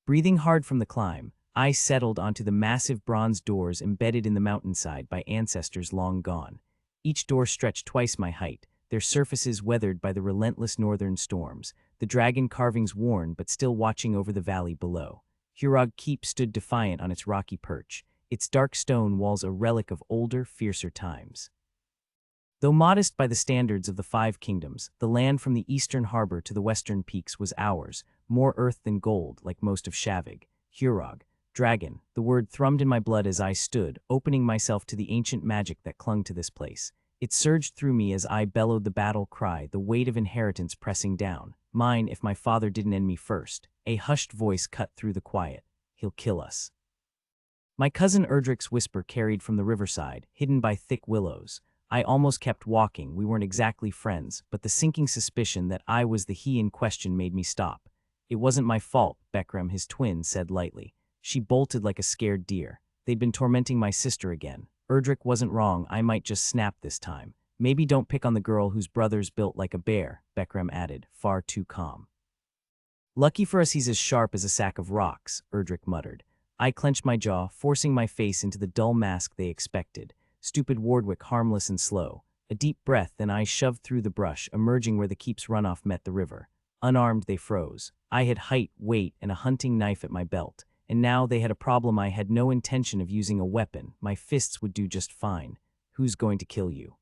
Breathing hard from the climb, I settled onto the massive bronze doors embedded in the mountainside by ancestors long gone. Each door stretched twice my height, their surfaces weathered by the relentless northern storms, the dragon carvings worn but still watching over the valley below. Hurog Keep stood defiant on its rocky perch, its dark stone walls a relic of older, fiercer times. Though modest by the standards of the Five Kingdoms, the land from the eastern harbor to the western peaks was ours, more earth than gold, like most of Shavig. Hurog, dragon, the word thrummed in my blood as I stood, opening myself to the ancient magic that clung to this place. It surged through me as I bellowed the battle cry, the weight of inheritance pressing down. Mine if my father didn't end me first. A hushed voice cut through the quiet. He'll kill us. My cousin Erdrick's whisper carried from the riverside, hidden by thick willows. I almost kept walking, we weren't exactly friends, but the sinking suspicion that I was the he in question made me stop. It wasn't my fault, Beckram, his twin, said lightly. She bolted like a scared deer. They'd been tormenting my sister again. Erdrick wasn't wrong, I might just snap this time. Maybe don't pick on the girl whose brother's built like a bear, Beckram added, far too calm. Lucky for us he's as sharp as a sack of rocks, Erdrick muttered. I clenched my jaw, forcing my face into the dull mask they expected. Stupid Wardwick, harmless and slow. A deep breath, then I shoved through the brush, emerging where the keep's runoff met the river. Unarmed, they froze. I had height, weight, and a hunting knife at my belt. And now they had a problem. I had no intention of using a weapon. My fists would do just fine. Who's going to kill you?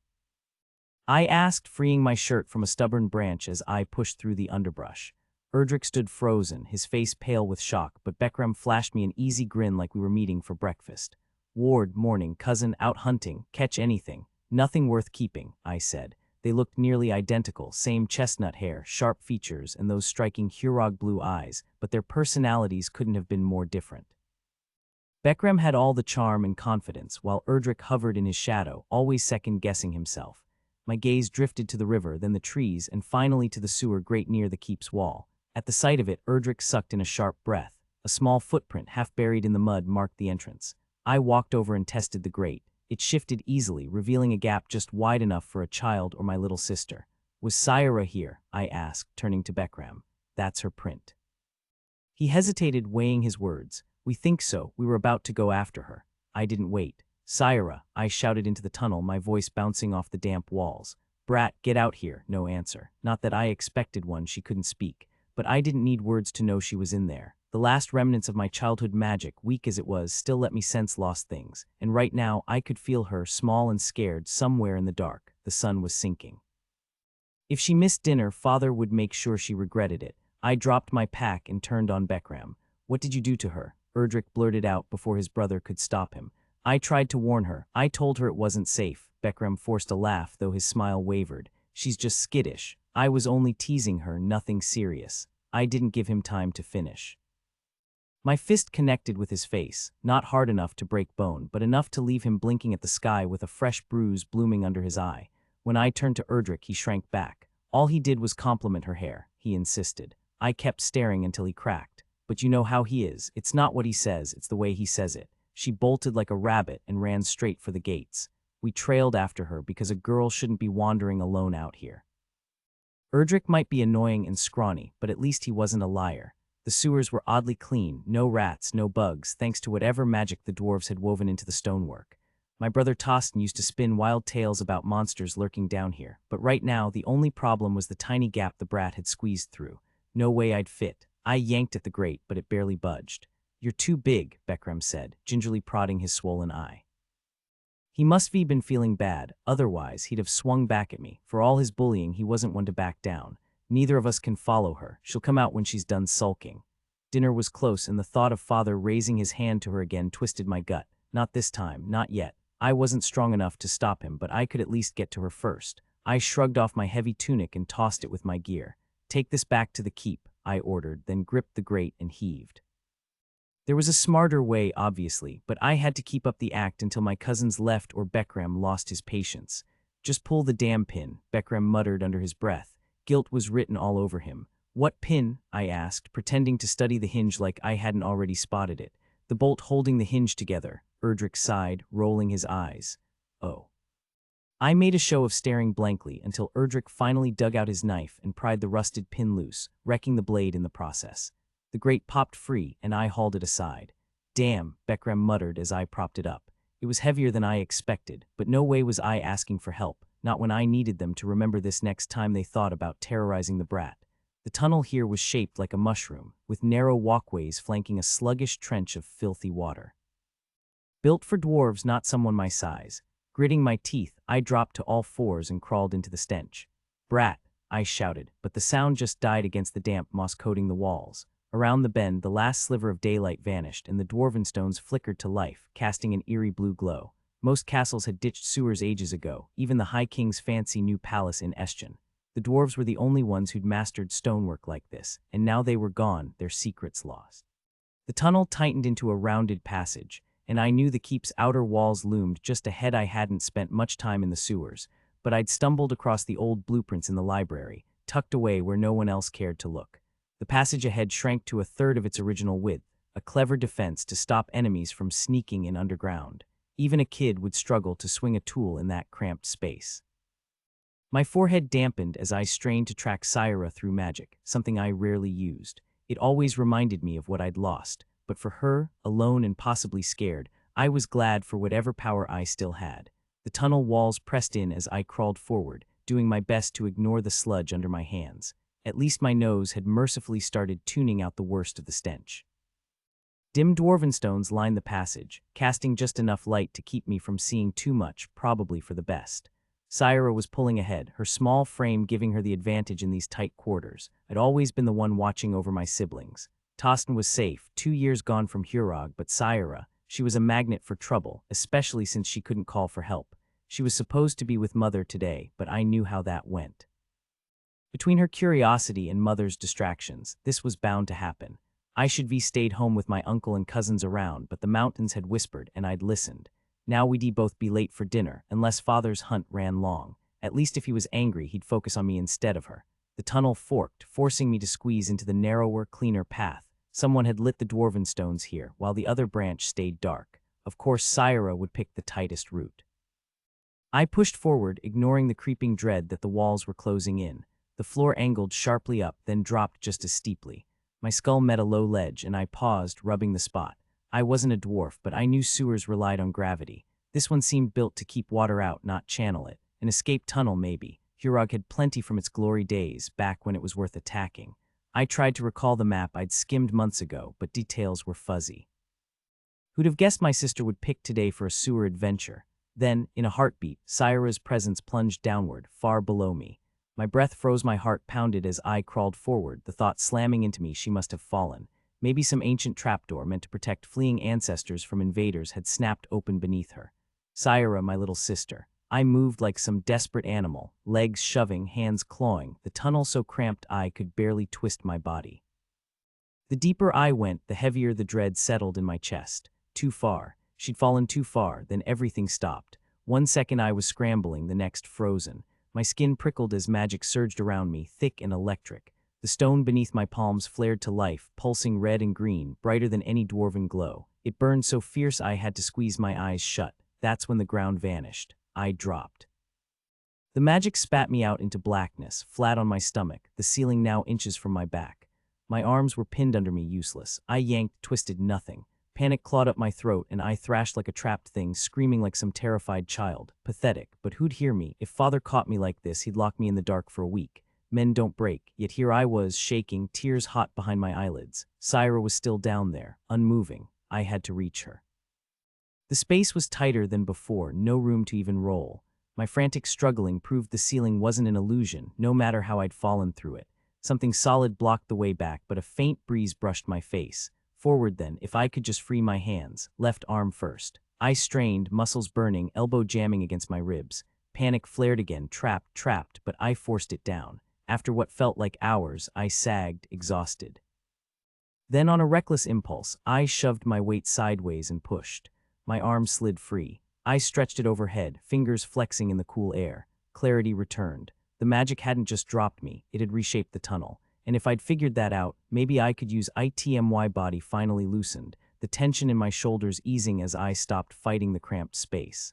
I asked, freeing my shirt from a stubborn branch as I pushed through the underbrush. Erdrick stood frozen, his face pale with shock, but Beckram flashed me an easy grin like we were meeting for breakfast. Ward, morning, cousin, out hunting, catch anything. Nothing worth keeping, I said. They looked nearly identical, same chestnut hair, sharp features, and those striking Hurog blue eyes, but their personalities couldn't have been more different. Beckram had all the charm and confidence, while Erdrick hovered in his shadow, always second-guessing himself. My gaze drifted to the river, then the trees, and finally to the sewer grate near the keep's wall. At the sight of it, Erdrick sucked in a sharp breath. A small footprint, half buried in the mud, marked the entrance. I walked over and tested the grate. It shifted easily, revealing a gap just wide enough for a child or my little sister. Was Syra here? I asked, turning to Beckram. That's her print. He hesitated, weighing his words. We think so. We were about to go after her. I didn't wait. Syra, I shouted into the tunnel, my voice bouncing off the damp walls. Brat, get out here. No answer. Not that I expected one, she couldn't speak. But I didn't need words to know she was in there. The last remnants of my childhood magic, weak as it was, still let me sense lost things. And right now, I could feel her, small and scared, somewhere in the dark. The sun was sinking. If she missed dinner, Father would make sure she regretted it. I dropped my pack and turned on Beckram. What did you do to her? Erdrick blurted out before his brother could stop him. I tried to warn her. I told her it wasn't safe. Beckram forced a laugh, though his smile wavered. She's just skittish. I was only teasing her, nothing serious. I didn't give him time to finish. My fist connected with his face, not hard enough to break bone, but enough to leave him blinking at the sky with a fresh bruise blooming under his eye. When I turned to Erdrick, he shrank back. All he did was compliment her hair, he insisted. I kept staring until he cracked. But you know how he is. It's not what he says, it's the way he says it. She bolted like a rabbit and ran straight for the gates. We trailed after her because a girl shouldn't be wandering alone out here. Erdrick might be annoying and scrawny, but at least he wasn't a liar. The sewers were oddly clean, no rats, no bugs, thanks to whatever magic the dwarves had woven into the stonework. My brother Tostin used to spin wild tales about monsters lurking down here, but right now the only problem was the tiny gap the brat had squeezed through. No way I'd fit. I yanked at the grate, but it barely budged. You're too big, Beckram said, gingerly prodding his swollen eye. He must have been feeling bad, otherwise he'd have swung back at me. For all his bullying, he wasn't one to back down. Neither of us can follow her. She'll come out when she's done sulking. Dinner was close, and the thought of Father raising his hand to her again twisted my gut. Not this time, not yet. I wasn't strong enough to stop him, but I could at least get to her first. I shrugged off my heavy tunic and tossed it with my gear. Take this back to the keep, I ordered, then gripped the grate and heaved. There was a smarter way, obviously, but I had to keep up the act until my cousins left or Beckram lost his patience. Just pull the damn pin, Beckram muttered under his breath. Guilt was written all over him. What pin? I asked, pretending to study the hinge like I hadn't already spotted it. The bolt holding the hinge together, Erdrick sighed, rolling his eyes. Oh. I made a show of staring blankly until Erdrick finally dug out his knife and pried the rusted pin loose, wrecking the blade in the process. The grate popped free, and I hauled it aside. Damn, Beckram muttered as I propped it up. It was heavier than I expected, but no way was I asking for help, not when I needed them to remember this next time they thought about terrorizing the brat. The tunnel here was shaped like a mushroom, with narrow walkways flanking a sluggish trench of filthy water. Built for dwarves, not someone my size. Gritting my teeth, I dropped to all fours and crawled into the stench. Brat, I shouted, but the sound just died against the damp moss coating the walls. Around the bend, the last sliver of daylight vanished, and the dwarven stones flickered to life, casting an eerie blue glow. Most castles had ditched sewers ages ago, even the High King's fancy new palace in Eschen. The dwarves were the only ones who'd mastered stonework like this, and now they were gone, their secrets lost. The tunnel tightened into a rounded passage, and I knew the keep's outer walls loomed just ahead. I hadn't spent much time in the sewers, but I'd stumbled across the old blueprints in the library, tucked away where no one else cared to look. The passage ahead shrank to a third of its original width, a clever defense to stop enemies from sneaking in underground. Even a kid would struggle to swing a tool in that cramped space. My forehead dampened as I strained to track Syra through magic, something I rarely used. It always reminded me of what I'd lost, but for her, alone and possibly scared, I was glad for whatever power I still had. The tunnel walls pressed in as I crawled forward, doing my best to ignore the sludge under my hands. At least my nose had mercifully started tuning out the worst of the stench. Dim dwarven stones lined the passage, casting just enough light to keep me from seeing too much, probably for the best. Syra was pulling ahead, her small frame giving her the advantage in these tight quarters. I'd always been the one watching over my siblings. Tostin was safe, 2 years gone from Hurog, but Syra, she was a magnet for trouble, especially since she couldn't call for help. She was supposed to be with Mother today, but I knew how that went. Between her curiosity and Mother's distractions, this was bound to happen. I should be stayed home with my uncle and cousins around, but the mountains had whispered, and I'd listened. Now we'd both be late for dinner, unless Father's hunt ran long. At least if he was angry, he'd focus on me instead of her. The tunnel forked, forcing me to squeeze into the narrower, cleaner path. Someone had lit the dwarven stones here, while the other branch stayed dark. Of course, Syra would pick the tightest route. I pushed forward, ignoring the creeping dread that the walls were closing in. The floor angled sharply up, then dropped just as steeply. My skull met a low ledge, and I paused, rubbing the spot. I wasn't a dwarf, but I knew sewers relied on gravity. This one seemed built to keep water out, not channel it. An escape tunnel, maybe. Hurog had plenty from its glory days, back when it was worth attacking. I tried to recall the map I'd skimmed months ago, but details were fuzzy. Who'd have guessed my sister would pick today for a sewer adventure? Then, in a heartbeat, Syra's presence plunged downward, far below me. My breath froze, my heart pounded as I crawled forward, the thought slamming into me she must have fallen. Maybe some ancient trapdoor meant to protect fleeing ancestors from invaders had snapped open beneath her. Syra, my little sister. I moved like some desperate animal, legs shoving, hands clawing, the tunnel so cramped I could barely twist my body. The deeper I went, the heavier the dread settled in my chest. Too far. She'd fallen too far, then everything stopped. 1 second I was scrambling, the next frozen. My skin prickled as magic surged around me, thick and electric. The stone beneath my palms flared to life, pulsing red and green, brighter than any dwarven glow. It burned so fierce I had to squeeze my eyes shut. That's when the ground vanished. I dropped. The magic spat me out into blackness, flat on my stomach, the ceiling now inches from my back. My arms were pinned under me, useless. I yanked, twisted, nothing. Panic clawed up my throat, and I thrashed like a trapped thing, screaming like some terrified child. Pathetic, but who'd hear me? If Father caught me like this, he'd lock me in the dark for a week. Men don't break, yet here I was, shaking, tears hot behind my eyelids. Syra was still down there, unmoving. I had to reach her. The space was tighter than before, no room to even roll. My frantic struggling proved the ceiling wasn't an illusion, no matter how I'd fallen through it. Something solid blocked the way back, but a faint breeze brushed my face. Forward then, if I could just free my hands, left arm first. I strained, muscles burning, elbow jamming against my ribs. Panic flared again, trapped, but I forced it down. After what felt like hours, I sagged, exhausted. Then on a reckless impulse, I shoved my weight sideways and pushed. My arm slid free. I stretched it overhead, fingers flexing in the cool air. Clarity returned. The magic hadn't just dropped me, it had reshaped the tunnel. And if I'd figured that out, maybe I could use it. My body finally loosened, the tension in my shoulders easing as I stopped fighting the cramped space.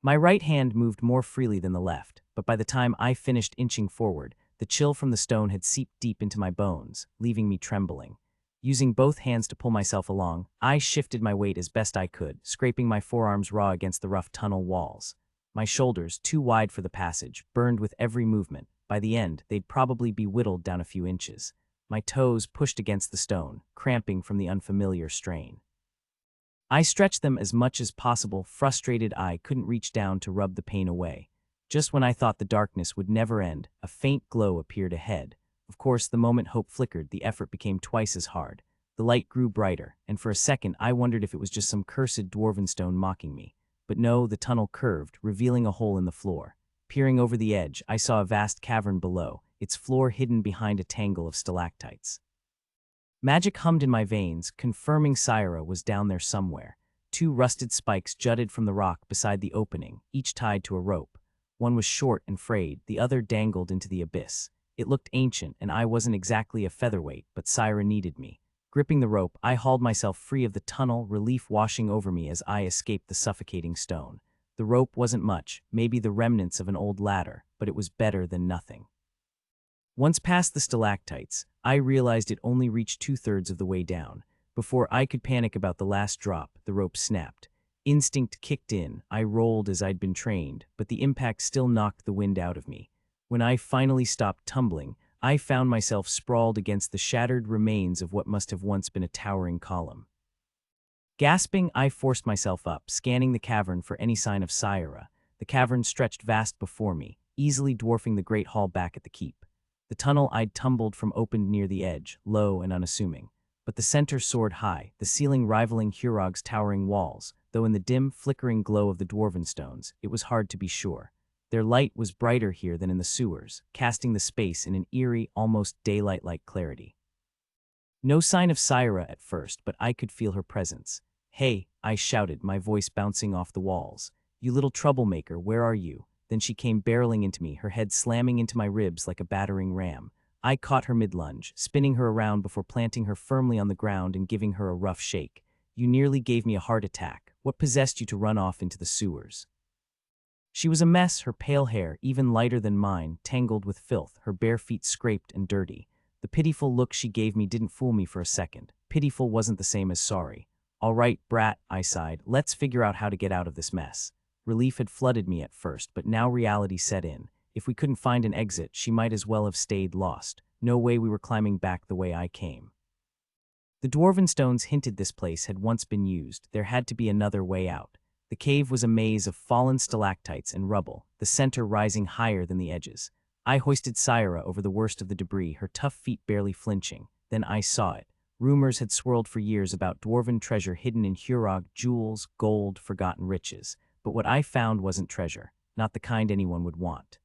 My right hand moved more freely than the left, but by the time I finished inching forward, The chill from the stone had seeped deep into my bones, leaving me trembling. Using both hands to pull myself along, I shifted my weight as best I could, scraping my forearms raw against the rough tunnel walls. My shoulders, too wide for the passage, burned with every movement. By the end, they'd probably be whittled down a few inches. My toes pushed against the stone, cramping from the unfamiliar strain. I stretched them as much as possible, frustrated I couldn't reach down to rub the pain away. Just when I thought the darkness would never end, a faint glow appeared ahead. Of course, the moment hope flickered, the effort became twice as hard. The light grew brighter, and for a second I wondered if it was just some cursed dwarven stone mocking me. But no, the tunnel curved, revealing a hole in the floor. Peering over the edge, I saw a vast cavern below, its floor hidden behind a tangle of stalactites. Magic hummed in my veins, confirming Syra was down there somewhere. 2 rusted spikes jutted from the rock beside the opening, each tied to a rope. One was short and frayed, the other dangled into the abyss. It looked ancient, and I wasn't exactly a featherweight, but Syra needed me. Gripping the rope, I hauled myself free of the tunnel, relief washing over me as I escaped the suffocating stone. The rope wasn't much, maybe the remnants of an old ladder, but it was better than nothing. Once past the stalactites, I realized it only reached 2/3 of the way down. Before I could panic about the last drop, the rope snapped. Instinct kicked in. I rolled as I'd been trained, but the impact still knocked the wind out of me. When I finally stopped tumbling, I found myself sprawled against the shattered remains of what must have once been a towering column. Gasping, I forced myself up, scanning the cavern for any sign of Syra. The cavern stretched vast before me, easily dwarfing the great hall back at the keep. The tunnel I'd tumbled from opened near the edge, low and unassuming. But the center soared high, the ceiling rivaling Hurog's towering walls, though in the dim, flickering glow of the dwarven stones, it was hard to be sure. Their light was brighter here than in the sewers, casting the space in an eerie, almost daylight-like clarity. No sign of Syra at first, but I could feel her presence. "Hey," I shouted, my voice bouncing off the walls. "You little troublemaker, where are you?" Then she came barreling into me, her head slamming into my ribs like a battering ram. I caught her mid-lunge, spinning her around before planting her firmly on the ground and giving her a rough shake. "You nearly gave me a heart attack. What possessed you to run off into the sewers?" She was a mess, her pale hair, even lighter than mine, tangled with filth, her bare feet scraped and dirty. The pitiful look she gave me didn't fool me for a second. Pitiful wasn't the same as sorry. "All right, brat," I sighed, "let's figure out how to get out of this mess." Relief had flooded me at first, but now reality set in. If we couldn't find an exit, she might as well have stayed lost. No way we were climbing back the way I came. The dwarven stones hinted this place had once been used. There had to be another way out. The cave was a maze of fallen stalactites and rubble, the center rising higher than the edges. I hoisted Syra over the worst of the debris, her tough feet barely flinching. Then I saw it. Rumors had swirled for years about dwarven treasure hidden in Hurog, jewels, gold, forgotten riches. But what I found wasn't treasure, not the kind anyone would want.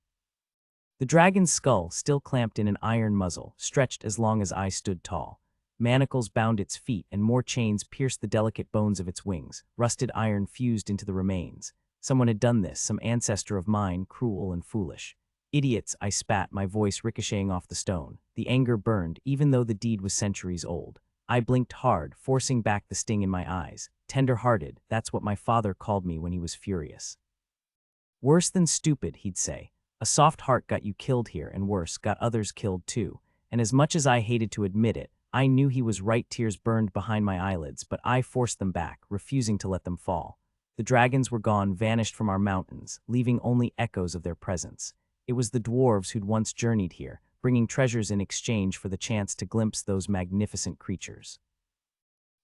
The dragon's skull, still clamped in an iron muzzle, stretched as long as I stood tall. Manacles bound its feet, and more chains pierced the delicate bones of its wings. Rusted iron fused into the remains. Someone had done this, some ancestor of mine, cruel and foolish. "Idiots," I spat, my voice ricocheting off the stone. The anger burned, even though the deed was centuries old. I blinked hard, forcing back the sting in my eyes. Tender-hearted, that's what my father called me when he was furious. "Worse than stupid," he'd say. "A soft heart got you killed here, and worse, got others killed too." And as much as I hated to admit it, I knew he was right. Tears burned behind my eyelids, but I forced them back, refusing to let them fall. The dragons were gone, vanished from our mountains, leaving only echoes of their presence. It was the dwarves who'd once journeyed here, bringing treasures in exchange for the chance to glimpse those magnificent creatures.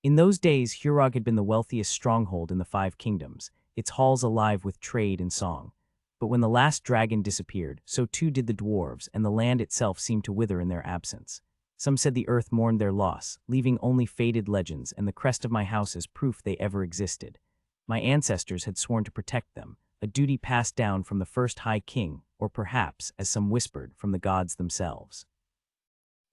In those days, Hurog had been the wealthiest stronghold in the 5 kingdoms, its halls alive with trade and song. But when the last dragon disappeared, so too did the dwarves, and the land itself seemed to wither in their absence. Some said the earth mourned their loss, leaving only faded legends and the crest of my house as proof they ever existed. My ancestors had sworn to protect them, a duty passed down from the first High King, or perhaps, as some whispered, from the gods themselves.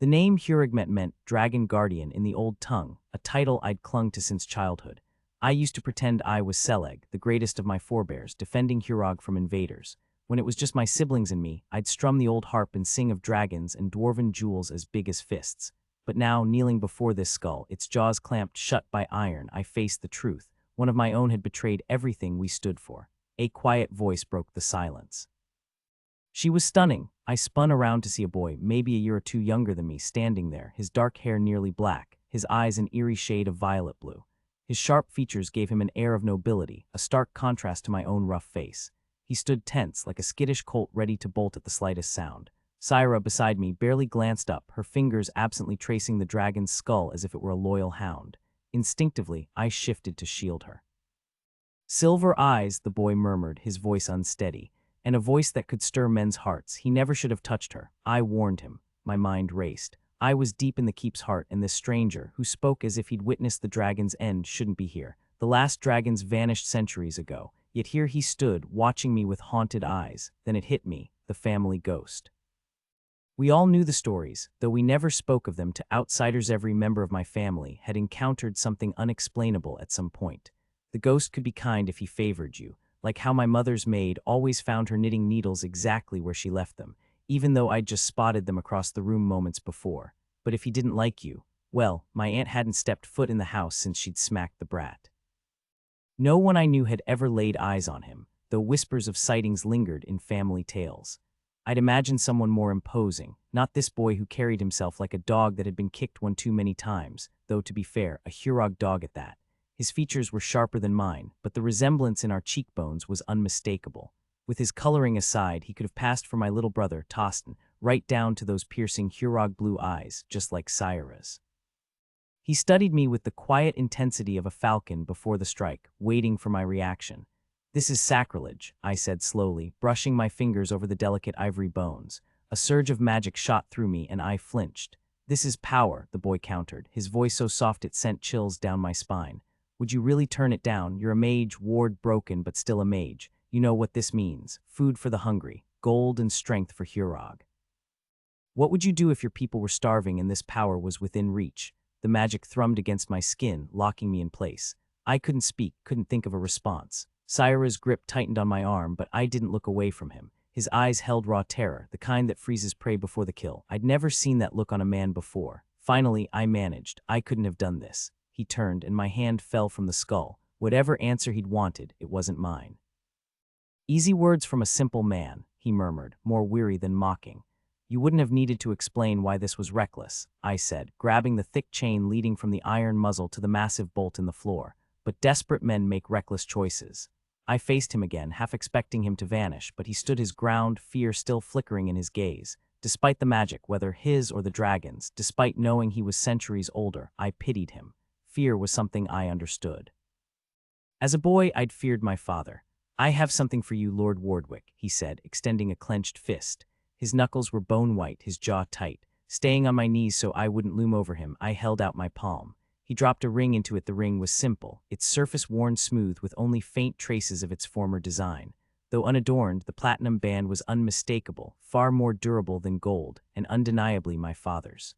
The name Hurugmet meant Dragon Guardian in the old tongue, a title I'd clung to since childhood. I used to pretend I was Seleg, the greatest of my forebears, defending Hurog from invaders. When it was just my siblings and me, I'd strum the old harp and sing of dragons and dwarven jewels as big as fists. But now, kneeling before this skull, its jaws clamped shut by iron, I faced the truth. One of my own had betrayed everything we stood for. A quiet voice broke the silence. She was stunning. I spun around to see a boy, maybe a year or two younger than me, standing there, his dark hair nearly black, his eyes an eerie shade of violet blue. His sharp features gave him an air of nobility, a stark contrast to my own rough face. He stood tense, like a skittish colt ready to bolt at the slightest sound. Syra, beside me, barely glanced up, her fingers absently tracing the dragon's skull as if it were a loyal hound. Instinctively, I shifted to shield her. "Silver eyes," the boy murmured, his voice unsteady, and a voice that could stir men's hearts. He never should have touched her. I warned him. My mind raced. I was deep in the keep's heart, and this stranger, who spoke as if he'd witnessed the dragon's end, shouldn't be here. The last dragons vanished centuries ago, yet here he stood, watching me with haunted eyes. Then it hit me, the family ghost. We all knew the stories, though we never spoke of them to outsiders. Every member of my family had encountered something unexplainable at some point. The ghost could be kind if he favored you, like how my mother's maid always found her knitting needles exactly where she left them, even though I'd just spotted them across the room moments before. But if he didn't like you, well, my aunt hadn't stepped foot in the house since she'd smacked the brat. No one I knew had ever laid eyes on him, though whispers of sightings lingered in family tales. I'd imagined someone more imposing, not this boy who carried himself like a dog that had been kicked one too many times, though to be fair, a Hurog dog at that. His features were sharper than mine, but the resemblance in our cheekbones was unmistakable. With his coloring aside, he could have passed for my little brother, Tostin, right down to those piercing Hurog blue eyes, just like Syra's. He studied me with the quiet intensity of a falcon before the strike, waiting for my reaction. "This is sacrilege," I said slowly, brushing my fingers over the delicate ivory bones. A surge of magic shot through me, and I flinched. "This is power," the boy countered, his voice so soft it sent chills down my spine. "Would you really turn it down? You're a mage, ward broken, but still a mage. You know what this means. Food for the hungry, gold and strength for Hurog. What would you do if your people were starving and this power was within reach?" The magic thrummed against my skin, locking me in place. I couldn't speak, couldn't think of a response. Syra's grip tightened on my arm, but I didn't look away from him. His eyes held raw terror, the kind that freezes prey before the kill. I'd never seen that look on a man before. Finally, I managed. "I couldn't have done this." He turned, and my hand fell from the skull. Whatever answer he'd wanted, it wasn't mine. "Easy words from a simple man," he murmured, more weary than mocking. "You wouldn't have needed to explain why this was reckless," I said, grabbing the thick chain leading from the iron muzzle to the massive bolt in the floor. "But desperate men make reckless choices." I faced him again, half expecting him to vanish, but he stood his ground, fear still flickering in his gaze. Despite the magic, whether his or the dragon's, despite knowing he was centuries older, I pitied him. Fear was something I understood. As a boy, I'd feared my father. "I have something for you, Lord Wardwick," he said, extending a clenched fist. His knuckles were bone-white, his jaw tight. Staying on my knees so I wouldn't loom over him, I held out my palm. He dropped a ring into it. The ring was simple, its surface worn smooth with only faint traces of its former design. Though unadorned, the platinum band was unmistakable, far more durable than gold, and undeniably my father's.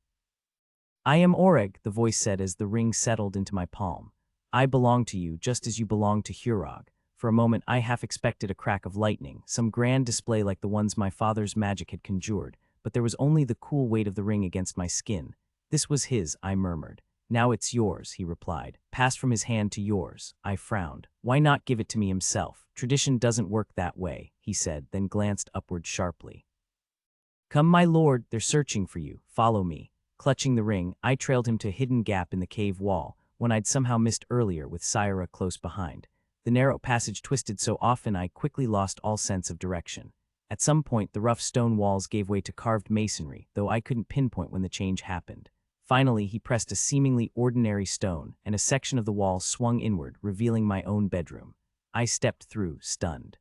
"I am Oreg," the voice said as the ring settled into my palm. "I belong to you, just as you belong to Hurog." For a moment I half expected a crack of lightning, some grand display like the ones my father's magic had conjured, but there was only the cool weight of the ring against my skin. "This was his," I murmured. "Now it's yours," he replied. "Passed from his hand to yours." I frowned. "Why not give it to me himself? Tradition doesn't work that way," he said, then glanced upward sharply. "Come, my lord, they're searching for you. Follow me." Clutching the ring, I trailed him to a hidden gap in the cave wall, one I'd somehow missed earlier with Syra close behind. The narrow passage twisted so often I quickly lost all sense of direction. At some point, the rough stone walls gave way to carved masonry, though I couldn't pinpoint when the change happened. Finally, he pressed a seemingly ordinary stone, and a section of the wall swung inward, revealing my own bedroom. I stepped through, stunned.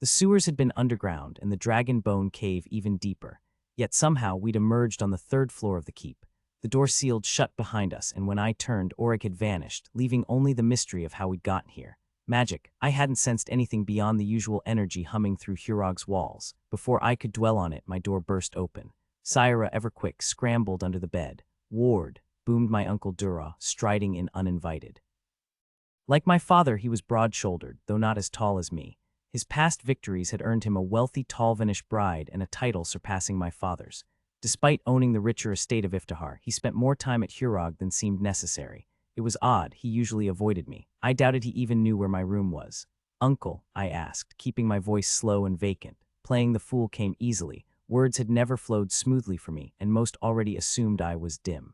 The sewers had been underground, and the dragon bone cave even deeper. Yet somehow we'd emerged on the third floor of the keep. The door sealed shut behind us, and when I turned, Oreg had vanished, leaving only the mystery of how we'd gotten here. Magic. I hadn't sensed anything beyond the usual energy humming through Hurog's walls. Before I could dwell on it, my door burst open. Syra, ever quick, scrambled under the bed. "Ward," boomed my Uncle Dura, striding in uninvited. Like my father, he was broad-shouldered, though not as tall as me. His past victories had earned him a wealthy Talvanish bride and a title surpassing my father's. Despite owning the richer estate of Iftihar, he spent more time at Hurog than seemed necessary. It was odd, he usually avoided me. I doubted he even knew where my room was. "Uncle," I asked, keeping my voice slow and vacant, Playing the fool came easily. Words had never flowed smoothly for me, and most already assumed I was dim.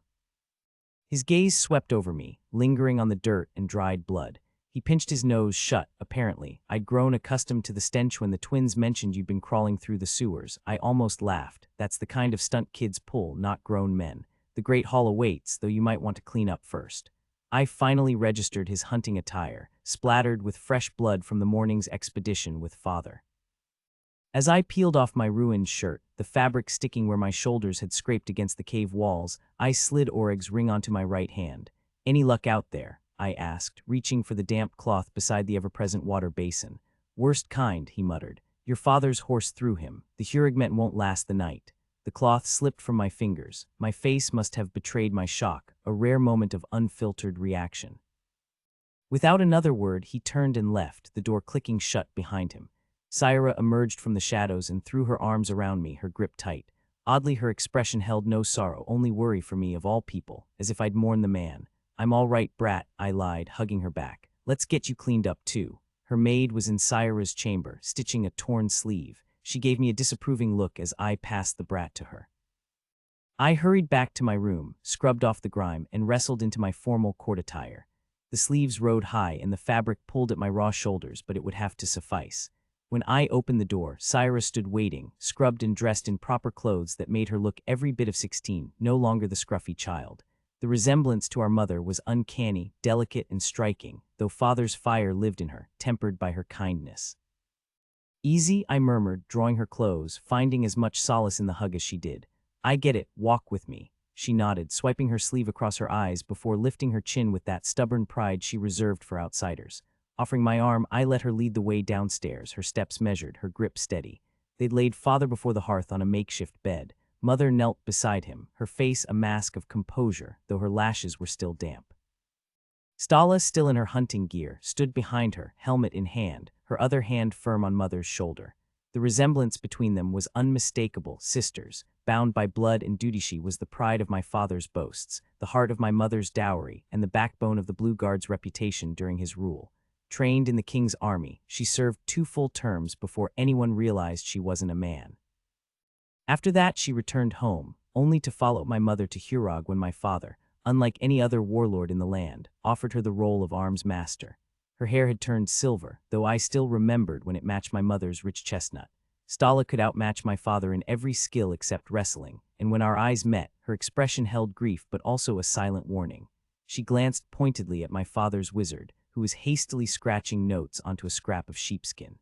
His gaze swept over me, lingering on the dirt and dried blood. He pinched his nose shut, apparently. I'd grown accustomed to the stench when the twins mentioned you'd been crawling through the sewers. I almost laughed. That's the kind of stunt kids pull, not grown men. The Great Hall awaits, though you might want to clean up first. I finally registered his hunting attire, splattered with fresh blood from the morning's expedition with Father. As I peeled off my ruined shirt, the fabric sticking where my shoulders had scraped against the cave walls, I slid Orig's ring onto my right hand. "Any luck out there?" I asked, reaching for the damp cloth beside the ever-present water basin. "Worst kind," he muttered. "Your father's horse threw him. The Hurigment won't last the night." The cloth slipped from my fingers. My face must have betrayed my shock, a rare moment of unfiltered reaction. Without another word, he turned and left, the door clicking shut behind him. Syra emerged from the shadows and threw her arms around me, her grip tight. Oddly, her expression held no sorrow, only worry for me of all people, as if I'd mourned the man. "I'm all right, brat," I lied, hugging her back. "Let's get you cleaned up, too." Her maid was in Syra's chamber, stitching a torn sleeve. She gave me a disapproving look as I passed the brat to her. I hurried back to my room, scrubbed off the grime, and wrestled into my formal court attire. The sleeves rode high and the fabric pulled at my raw shoulders, but it would have to suffice. When I opened the door, Syra stood waiting, scrubbed and dressed in proper clothes that made her look every bit of 16, no longer the scruffy child. The resemblance to our mother was uncanny, delicate, and striking, though Father's fire lived in her, tempered by her kindness. "Easy," I murmured, drawing her close, finding as much solace in the hug as she did. "I get it, walk with me." She nodded, swiping her sleeve across her eyes before lifting her chin with that stubborn pride she reserved for outsiders. Offering my arm, I let her lead the way downstairs, her steps measured, her grip steady. They'd laid Father before the hearth on a makeshift bed. Mother knelt beside him, her face a mask of composure, though her lashes were still damp. Stala, still in her hunting gear, stood behind her, helmet in hand, her other hand firm on Mother's shoulder. The resemblance between them was unmistakable. Sisters, bound by blood and duty, she was the pride of my father's boasts, the heart of my mother's dowry, and the backbone of the Blue Guard's reputation during his rule. Trained in the king's army, she served 2 full terms before anyone realized she wasn't a man. After that, she returned home, only to follow my mother to Hurog when my father, unlike any other warlord in the land, offered her the role of arms master. Her hair had turned silver, though I still remembered when it matched my mother's rich chestnut. Stala could outmatch my father in every skill except wrestling, and when our eyes met, her expression held grief but also a silent warning. She glanced pointedly at my father's wizard, who was hastily scratching notes onto a scrap of sheepskin.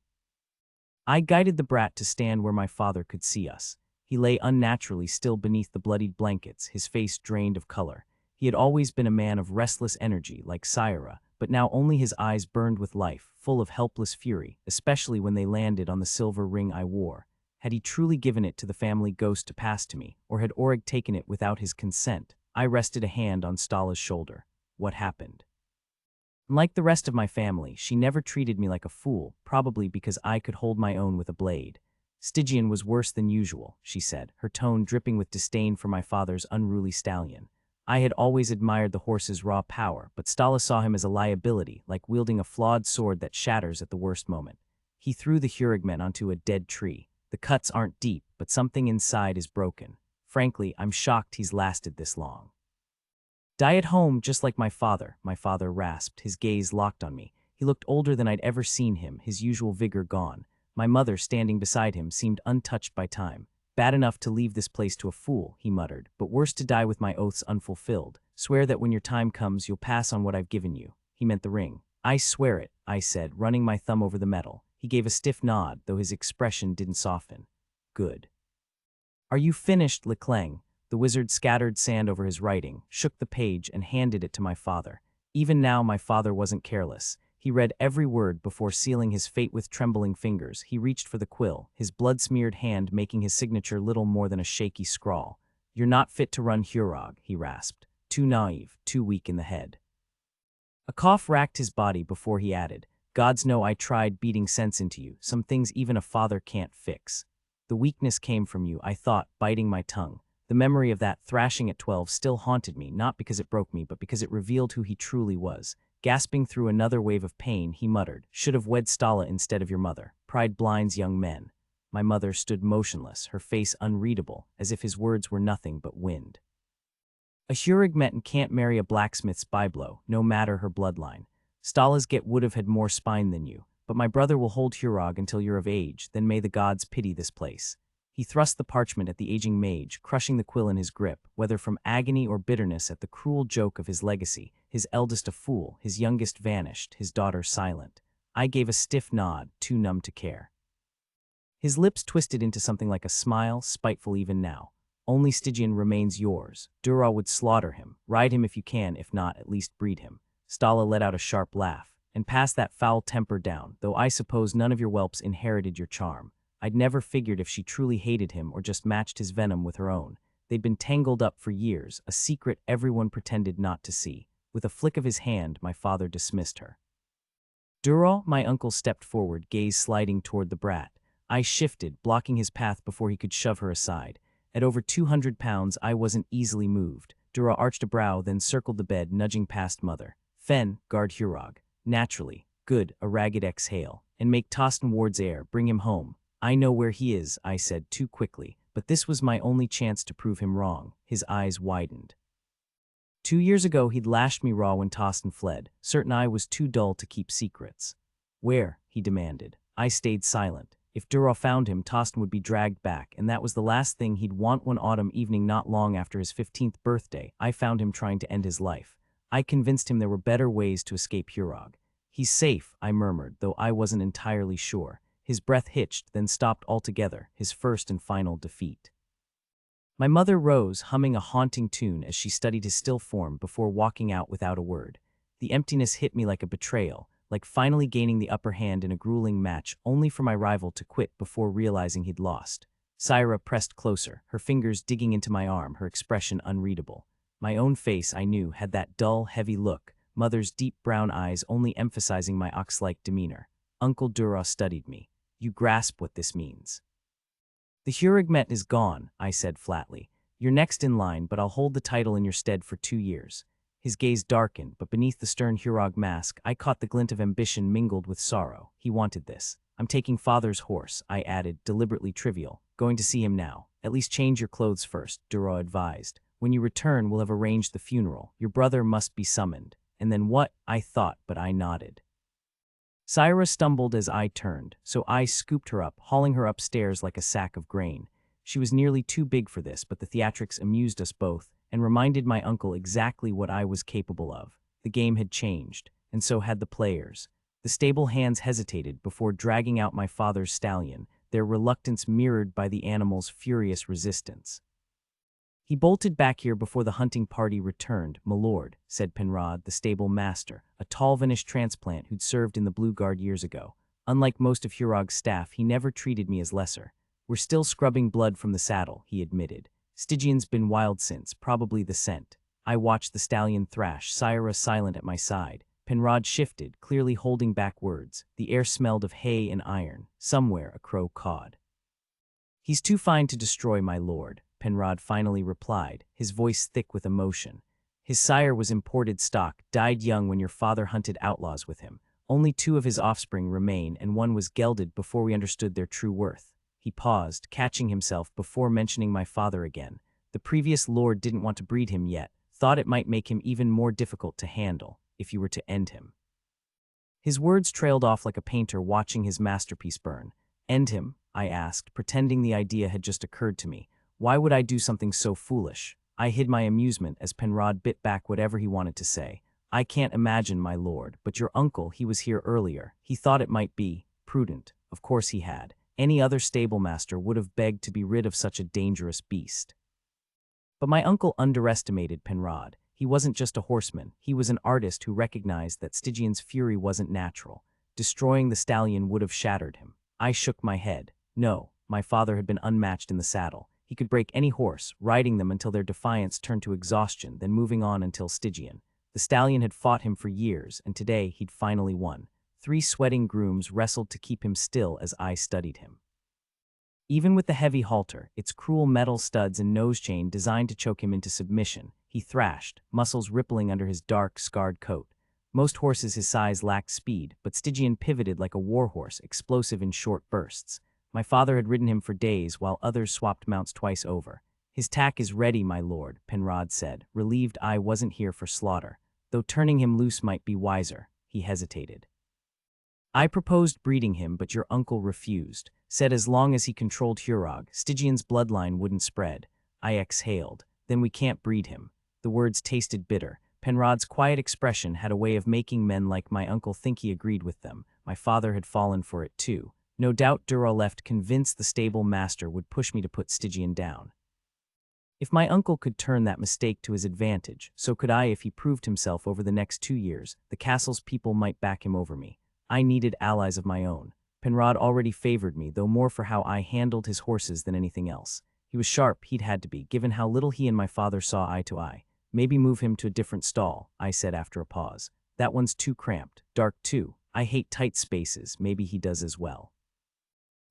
I guided the brat to stand where my father could see us. He lay unnaturally still beneath the bloodied blankets, his face drained of color. He had always been a man of restless energy, like Syra, but now only his eyes burned with life, full of helpless fury, especially when they landed on the silver ring I wore. Had he truly given it to the family ghost to pass to me, or had Orig taken it without his consent? I rested a hand on Stala's shoulder. What happened? Like the rest of my family, she never treated me like a fool, probably because I could hold my own with a blade. "Stygian was worse than usual," she said, her tone dripping with disdain for my father's unruly stallion. I had always admired the horse's raw power, but Stala saw him as a liability, like wielding a flawed sword that shatters at the worst moment. "He threw the Hurigmen onto a dead tree. The cuts aren't deep, but something inside is broken. Frankly, I'm shocked he's lasted this long." "Die at home, just like my father," rasped, his gaze locked on me. He looked older than I'd ever seen him, his usual vigor gone. My mother, standing beside him, seemed untouched by time. "Bad enough to leave this place to a fool," he muttered, "but worse to die with my oaths unfulfilled. Swear that when your time comes, you'll pass on what I've given you." He meant the ring. "I swear it," I said, running my thumb over the metal. He gave a stiff nod, though his expression didn't soften. "Good." "Are you finished, Leclang?" The wizard scattered sand over his writing, shook the page, and handed it to my father. Even now, my father wasn't careless. He read every word before sealing his fate with trembling fingers. He reached for the quill, his blood-smeared hand making his signature little more than a shaky scrawl. "You're not fit to run Hurog," he rasped. "Too naive, too weak in the head." A cough racked his body before he added, "Gods know I tried beating sense into you, some things even a father can't fix." The weakness came from you, I thought, biting my tongue. The memory of that thrashing at 12 still haunted me, not because it broke me, but because it revealed who he truly was. Gasping through another wave of pain, he muttered, "Should have wed Stala instead of your mother. Pride blinds young men." My mother stood motionless, her face unreadable, as if his words were nothing but wind. A Hurugmetan can't marry a blacksmith's byblow, no matter her bloodline. Stalas get would have had more spine than you, but my brother will hold Hurog until you're of age, then may the gods pity this place. He thrust the parchment at the aging mage, crushing the quill in his grip, whether from agony or bitterness at the cruel joke of his legacy, his eldest a fool, his youngest vanished, his daughter silent. I gave a stiff nod, too numb to care. His lips twisted into something like a smile, spiteful even now. Only Stygian remains yours. Dura would slaughter him. Ride him if you can, if not, at least breed him. Stala let out a sharp laugh, and passed that foul temper down, though I suppose none of your whelps inherited your charm. I'd never figured if she truly hated him or just matched his venom with her own. They'd been tangled up for years, a secret everyone pretended not to see. With a flick of his hand, my father dismissed her. Dura, my uncle stepped forward, gaze sliding toward the brat. I shifted, blocking his path before he could shove her aside. At over 200 pounds, I wasn't easily moved. Dura arched a brow, then circled the bed, nudging past mother. Fen, guard Hurog. Naturally. Good, a ragged exhale. And make Tostin Ward's heir, bring him home. I know where he is, I said too quickly, but this was my only chance to prove him wrong. His eyes widened. 2 years ago, he'd lashed me raw when Tostin fled, certain I was too dull to keep secrets. Where? He demanded. I stayed silent. If Dura found him, Tostin would be dragged back, and that was the last thing he'd want. One autumn evening not long after his 15th birthday, I found him trying to end his life. I convinced him there were better ways to escape Hurog. He's safe, I murmured, though I wasn't entirely sure. His breath hitched, then stopped altogether, his first and final defeat. My mother rose, humming a haunting tune as she studied his still form before walking out without a word. The emptiness hit me like a betrayal, like finally gaining the upper hand in a grueling match, only for my rival to quit before realizing he'd lost. Syra pressed closer, her fingers digging into my arm, her expression unreadable. My own face, I knew, had that dull, heavy look, mother's deep brown eyes only emphasizing my ox-like demeanor. Uncle Dura studied me. You grasp what this means. The Hurugmet is gone, I said flatly. You're next in line, but I'll hold the title in your stead for 2 years. His gaze darkened, but beneath the stern Hurog mask, I caught the glint of ambition mingled with sorrow. He wanted this. I'm taking father's horse, I added, deliberately trivial. Going to see him now. At least change your clothes first, Dura advised. When you return, we'll have arranged the funeral. Your brother must be summoned. And then what? I thought, but I nodded. Syra stumbled as I turned, so I scooped her up, hauling her upstairs like a sack of grain. She was nearly too big for this, but the theatrics amused us both, and reminded my uncle exactly what I was capable of. The game had changed, and so had the players. The stable hands hesitated before dragging out my father's stallion, their reluctance mirrored by the animal's furious resistance. He bolted back here before the hunting party returned, my lord, said Penrod, the stable master, a tall Vanish transplant who'd served in the Blue Guard years ago. Unlike most of Hurog's staff, he never treated me as lesser. We're still scrubbing blood from the saddle, he admitted. Stygian's been wild since, probably the scent. I watched the stallion thrash, Syra silent at my side. Penrod shifted, clearly holding back words. The air smelled of hay and iron. Somewhere a crow cawed. He's too fine to destroy, my lord, Penrod finally replied, his voice thick with emotion. His sire was imported stock, died young when your father hunted outlaws with him. Only 2 of his offspring remain, and one was gelded before we understood their true worth. He paused, catching himself before mentioning my father again. The previous lord didn't want to breed him yet, thought it might make him even more difficult to handle, if you were to end him. His words trailed off like a painter watching his masterpiece burn. End him? I asked, pretending the idea had just occurred to me. Why would I do something so foolish? I hid my amusement as Penrod bit back whatever he wanted to say. I can't imagine, my lord, but your uncle, he was here earlier. He thought it might be prudent. Of course he had. Any other stablemaster would have begged to be rid of such a dangerous beast. But my uncle underestimated Penrod. He wasn't just a horseman. He was an artist who recognized that Stygian's fury wasn't natural. Destroying the stallion would have shattered him. I shook my head. No, my father had been unmatched in the saddle. He could break any horse, riding them until their defiance turned to exhaustion, then moving on until Stygian. The stallion had fought him for years, and today he'd finally won. 3 sweating grooms wrestled to keep him still as I studied him. Even with the heavy halter, its cruel metal studs and nose chain designed to choke him into submission, he thrashed, muscles rippling under his dark, scarred coat. Most horses his size lacked speed, but Stygian pivoted like a warhorse, explosive in short bursts. My father had ridden him for days while others swapped mounts twice over. His tack is ready, my lord, Penrod said, relieved I wasn't here for slaughter. Though turning him loose might be wiser, he hesitated. I proposed breeding him, but your uncle refused, said as long as he controlled Hurog, Stygian's bloodline wouldn't spread. I exhaled. Then we can't breed him. The words tasted bitter. Penrod's quiet expression had a way of making men like my uncle think he agreed with them. My father had fallen for it too. No doubt Durrell left convinced the stable master would push me to put Stygian down. If my uncle could turn that mistake to his advantage, so could I if he proved himself over the next 2 years. The castle's people might back him over me. I needed allies of my own. Penrod already favored me, though more for how I handled his horses than anything else. He was sharp, he'd had to be, given how little he and my father saw eye to eye. Maybe move him to a different stall, I said after a pause. That one's too cramped. Dark too. I hate tight spaces, maybe he does as well.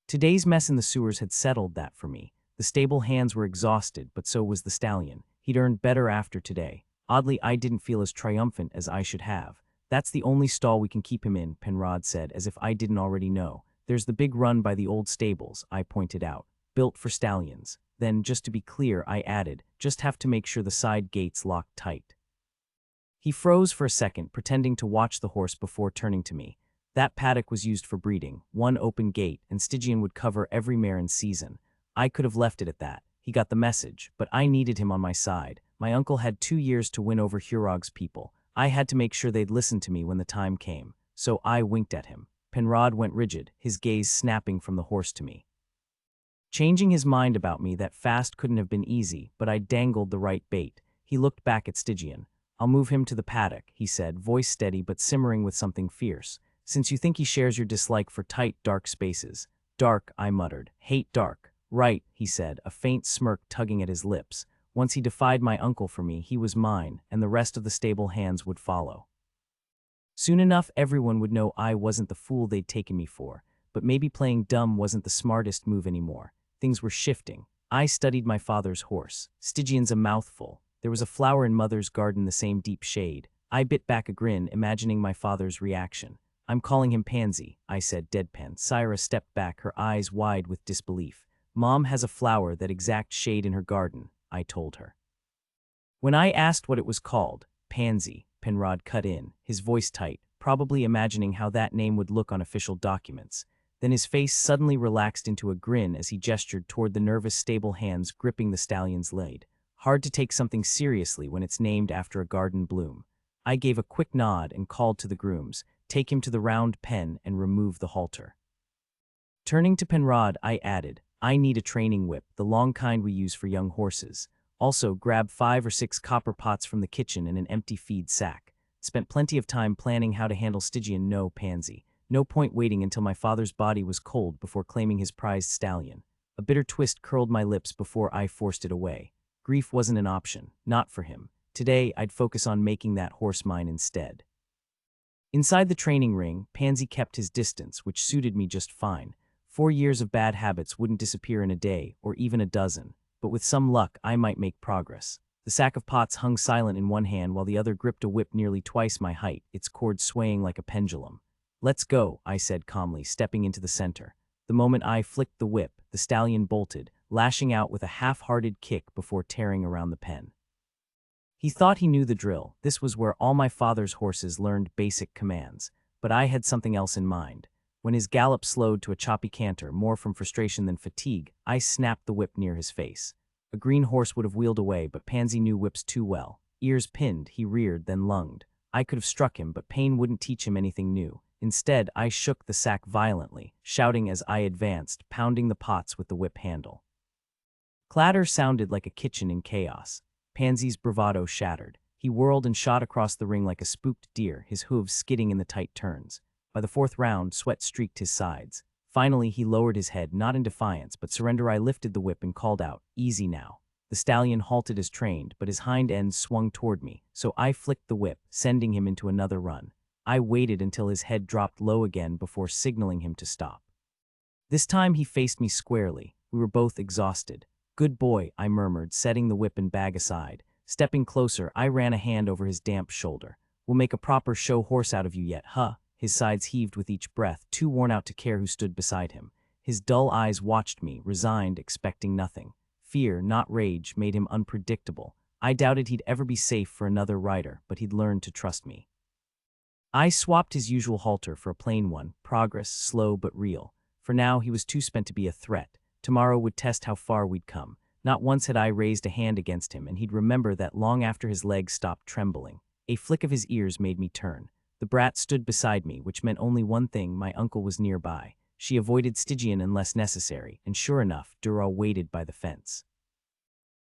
Today's mess in the sewers had settled that for me. The stable hands were exhausted, but so was the stallion. He'd earned better after today. Oddly, I didn't feel as triumphant as I should have. That's the only stall we can keep him in, Penrod said, as if I didn't already know. There's the big run by the old stables, I pointed out, built for stallions. Then, just to be clear, I added, just have to make sure the side gate's locked tight. He froze for a second, pretending to watch the horse before turning to me. That paddock was used for breeding, one open gate, and Stygian would cover every mare in season. I could have left it at that. He got the message, but I needed him on my side. My uncle had 2 years to win over Hurog's people. I had to make sure they'd listen to me when the time came. So I winked at him. Penrod went rigid, his gaze snapping from the horse to me. Changing his mind about me that fast couldn't have been easy, but I dangled the right bait. He looked back at Stygian. I'll move him to the paddock, he said, voice steady but simmering with something fierce. Since you think he shares your dislike for tight, dark spaces. Dark, I muttered. Hate dark. Right, he said, a faint smirk tugging at his lips. Once he defied my uncle for me, he was mine, and the rest of the stable hands would follow. Soon enough, everyone would know I wasn't the fool they'd taken me for, but maybe playing dumb wasn't the smartest move anymore. Things were shifting. I studied my father's horse. Stygian's a mouthful. There was a flower in Mother's garden the same deep shade. I bit back a grin, imagining my father's reaction. I'm calling him Pansy, I said deadpan. Syra stepped back, her eyes wide with disbelief. Mom has a flower that exact shade in her garden, I told her. When I asked what it was called, Pansy, Penrod cut in, his voice tight, probably imagining how that name would look on official documents. Then his face suddenly relaxed into a grin as he gestured toward the nervous stable hands gripping the stallion's lead. Hard to take something seriously when it's named after a garden bloom. I gave a quick nod and called to the grooms, take him to the round pen and remove the halter. Turning to Penrod, I added, I need a training whip, the long kind we use for young horses. Also, grab 5 or 6 copper pots from the kitchen and an empty feed sack. Spent plenty of time planning how to handle Stygian. No, Pansy. No point waiting until my father's body was cold before claiming his prized stallion. A bitter twist curled my lips before I forced it away. Grief wasn't an option, not for him. Today, I'd focus on making that horse mine instead. Inside the training ring, Pansy kept his distance, which suited me just fine. 4 years of bad habits wouldn't disappear in a day, or even a dozen, but with some luck, I might make progress. The sack of pots hung silent in one hand while the other gripped a whip nearly twice my height, its cord swaying like a pendulum. Let's go, I said calmly, stepping into the center. The moment I flicked the whip, the stallion bolted, lashing out with a half-hearted kick before tearing around the pen. He thought he knew the drill. This was where all my father's horses learned basic commands, but I had something else in mind. When his gallop slowed to a choppy canter, more from frustration than fatigue, I snapped the whip near his face. A green horse would have wheeled away, but Pansy knew whips too well. Ears pinned, he reared, then lunged. I could have struck him, but pain wouldn't teach him anything new. Instead, I shook the sack violently, shouting as I advanced, pounding the pots with the whip handle. Clatter sounded like a kitchen in chaos. Pansy's bravado shattered. He whirled and shot across the ring like a spooked deer, his hooves skidding in the tight turns. By the 4th round, sweat streaked his sides. Finally, he lowered his head, not in defiance, but surrender. I lifted the whip and called out, "Easy now." The stallion halted as trained, but his hind end swung toward me, so I flicked the whip, sending him into another run. I waited until his head dropped low again before signaling him to stop. This time he faced me squarely. We were both exhausted. "Good boy," I murmured, setting the whip and bag aside. Stepping closer, I ran a hand over his damp shoulder. "We'll make a proper show horse out of you yet, huh?" His sides heaved with each breath, too worn out to care who stood beside him. His dull eyes watched me, resigned, expecting nothing. Fear, not rage, made him unpredictable. I doubted he'd ever be safe for another rider, but he'd learned to trust me. I swapped his usual halter for a plain one, progress slow but real. For now, he was too spent to be a threat. Tomorrow would test how far we'd come. Not once had I raised a hand against him, and he'd remember that long after his legs stopped trembling. A flick of his ears made me turn. The brat stood beside me, which meant only one thing: my uncle was nearby. She avoided Stygian unless necessary, and sure enough, Dural waited by the fence.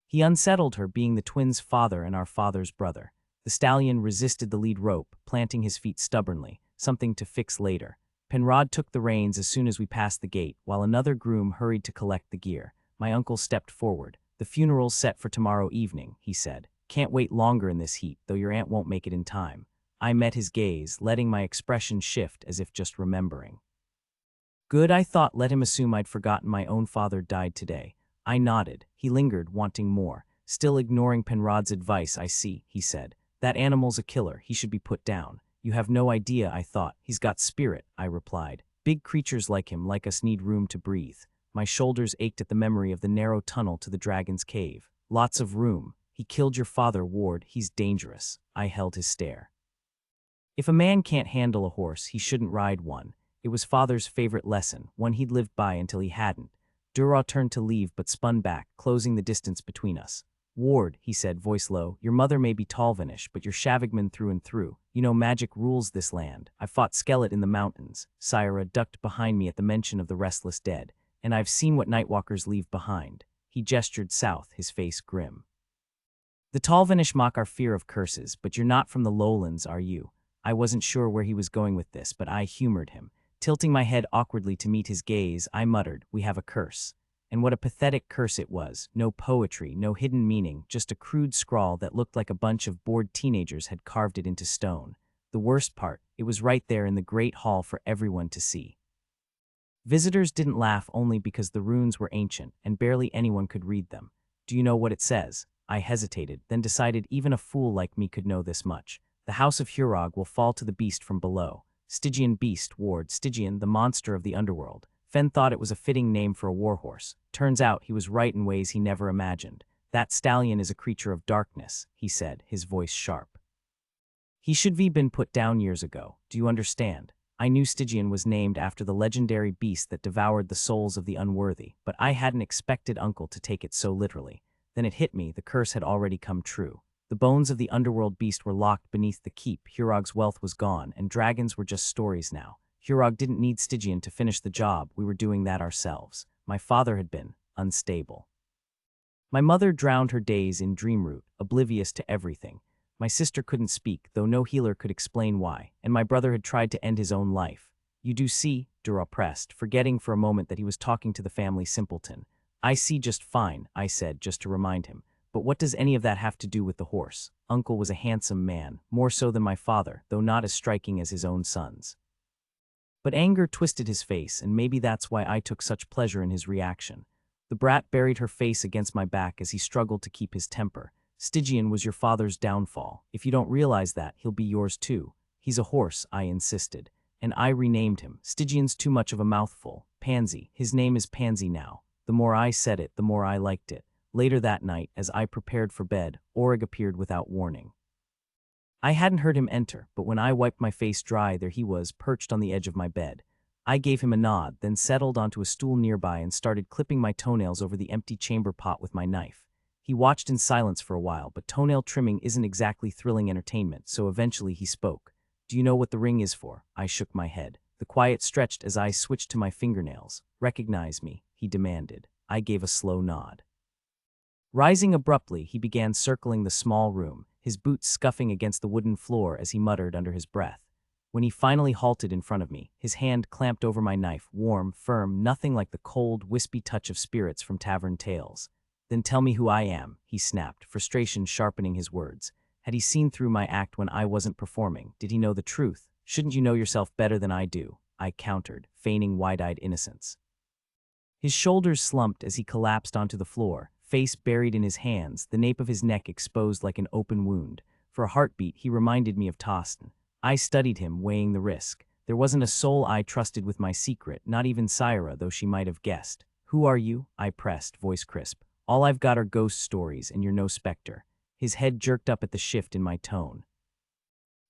He unsettled her, being the twins' father and our father's brother. The stallion resisted the lead rope, planting his feet stubbornly, something to fix later. Penrod took the reins as soon as we passed the gate, while another groom hurried to collect the gear. My uncle stepped forward. "The funeral's set for tomorrow evening," he said. "Can't wait longer in this heat, though your aunt won't make it in time." I met his gaze, letting my expression shift as if just remembering. Good, I thought. Let him assume I'd forgotten my own father died today. I nodded. He lingered, wanting more. Still ignoring Penrod's advice. "I see," he said. "That animal's a killer. He should be put down." "You have no idea," I thought. "He's got spirit," I replied. "Big creatures like him, like us, need room to breathe." My shoulders ached at the memory of the narrow tunnel to the dragon's cave. "Lots of room. He killed your father, Ward. He's dangerous." I held his stare. If a man can't handle a horse, he shouldn't ride one. It was father's favorite lesson, one he'd lived by until he hadn't. Dural turned to leave but spun back, closing the distance between us. "Ward," he said, voice low, "your mother may be Talvanish, but you're Shavigman through and through. You know magic rules this land. I fought Skelet in the mountains." Syra ducked behind me at the mention of the restless dead. "And I've seen what nightwalkers leave behind." He gestured south, his face grim. "The Talvanish mock our fear of curses, but you're not from the lowlands, are you?" I wasn't sure where he was going with this, but I humored him. Tilting my head awkwardly to meet his gaze, I muttered, "We have a curse." And what a pathetic curse it was. No poetry, no hidden meaning, just a crude scrawl that looked like a bunch of bored teenagers had carved it into stone. The worst part, it was right there in the great hall for everyone to see. Visitors didn't laugh only because the runes were ancient, and barely anyone could read them. "Do you know what it says?" I hesitated, then decided even a fool like me could know this much. "The house of Hurog will fall to the beast from below." Stygian beast, Ward. Stygian, the monster of the underworld. Fen thought it was a fitting name for a warhorse. Turns out he was right in ways he never imagined. "That stallion is a creature of darkness," he said, his voice sharp. "He should have been put down years ago. Do you understand?" I knew Stygian was named after the legendary beast that devoured the souls of the unworthy, but I hadn't expected Uncle to take it so literally. Then it hit me, the curse had already come true. The bones of the underworld beast were locked beneath the keep. Hurog's wealth was gone, and dragons were just stories now. Hurog didn't need Stygian to finish the job. We were doing that ourselves. My father had been unstable. My mother drowned her days in Dreamroot, oblivious to everything. My sister couldn't speak, though no healer could explain why, and my brother had tried to end his own life. "You do see," Dural pressed, forgetting for a moment that he was talking to the family simpleton. "I see just fine," I said, just to remind him. "But what does any of that have to do with the horse?" Uncle was a handsome man, more so than my father, though not as striking as his own sons. But anger twisted his face, and maybe that's why I took such pleasure in his reaction. The brat buried her face against my back as he struggled to keep his temper. "Stygian was your father's downfall. If you don't realize that, he'll be yours too." "He's a horse," I insisted. "And I renamed him. Stygian's too much of a mouthful. Pansy. His name is Pansy now." The more I said it, the more I liked it. Later that night, as I prepared for bed, Orig appeared without warning. I hadn't heard him enter, but when I wiped my face dry, there he was, perched on the edge of my bed. I gave him a nod, then settled onto a stool nearby and started clipping my toenails over the empty chamber pot with my knife. He watched in silence for a while, but toenail trimming isn't exactly thrilling entertainment, so eventually he spoke. "Do you know what the ring is for?" I shook my head. The quiet stretched as I switched to my fingernails. "Recognize me?" he demanded. I gave a slow nod. Rising abruptly, he began circling the small room, his boots scuffing against the wooden floor as he muttered under his breath. When he finally halted in front of me, his hand clamped over my knife, warm, firm, nothing like the cold, wispy touch of spirits from tavern tales. "Then tell me who I am," he snapped, frustration sharpening his words. Had he seen through my act when I wasn't performing? Did he know the truth? "Shouldn't you know yourself better than I do?" I countered, feigning wide-eyed innocence. His shoulders slumped as he collapsed onto the floor, face buried in his hands, the nape of his neck exposed like an open wound. For a heartbeat, he reminded me of Tostin. I studied him, weighing the risk. There wasn't a soul I trusted with my secret, not even Syra, though she might have guessed. "Who are you?" I pressed, voice crisp. "All I've got are ghost stories, and you're no specter." His head jerked up at the shift in my tone.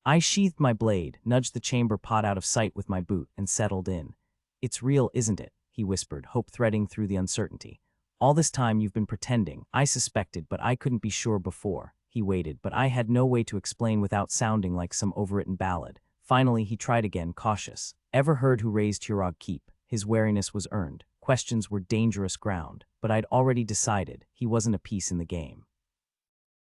I sheathed my blade, nudged the chamber pot out of sight with my boot, and settled in. "It's real, isn't it?" he whispered, hope threading through the uncertainty. "All this time you've been pretending." I suspected, but I couldn't be sure before. He waited, but I had no way to explain without sounding like some overwritten ballad. Finally, he tried again, cautious. "Ever heard who raised Hurog Keep?" His wariness was earned. Questions were dangerous ground, but I'd already decided he wasn't a piece in the game.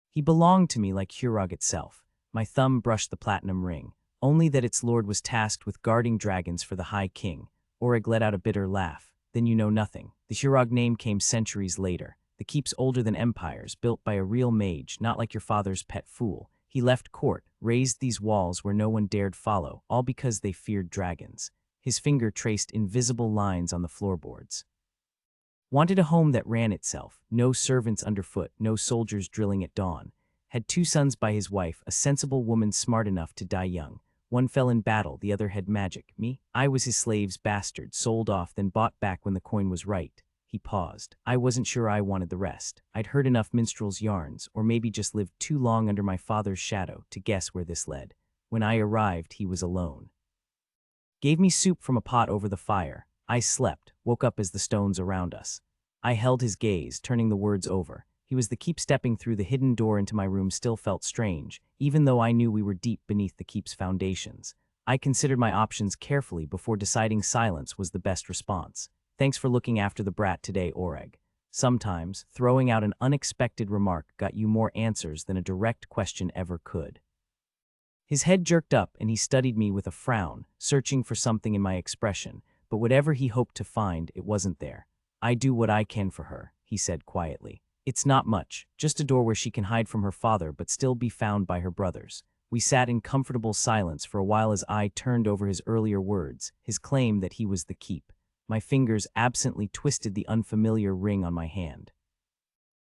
He belonged to me like Hurog itself. My thumb brushed the platinum ring, only that its lord was tasked with guarding dragons for the High King. Orig let out a bitter laugh. "Then you know nothing." The Hurog name came centuries later. The keep's older than empires, built by a real mage, not like your father's pet fool. He left court, raised these walls where no one dared follow, all because they feared dragons. His finger traced invisible lines on the floorboards. Wanted a home that ran itself, no servants underfoot, no soldiers drilling at dawn. Had 2 sons by his wife, a sensible woman smart enough to die young. One fell in battle, the other had magic. Me? I was his slave's bastard, sold off, then bought back when the coin was right. He paused. I wasn't sure I wanted the rest. I'd heard enough minstrels' yarns, or maybe just lived too long under my father's shadow, to guess where this led. When I arrived, he was alone. Gave me soup from a pot over the fire. I slept, woke up as the stones around us. I held his gaze, turning the words over. He was the keep. Stepping through the hidden door into my room still felt strange, even though I knew we were deep beneath the keep's foundations. I considered my options carefully before deciding silence was the best response. "Thanks for looking after the brat today, Orig." Sometimes, throwing out an unexpected remark got you more answers than a direct question ever could. His head jerked up and he studied me with a frown, searching for something in my expression, but whatever he hoped to find, it wasn't there. "I do what I can for her," he said quietly. "It's not much, just a door where she can hide from her father but still be found by her brothers." We sat in comfortable silence for a while as I turned over his earlier words, his claim that he was the keep. My fingers absently twisted the unfamiliar ring on my hand.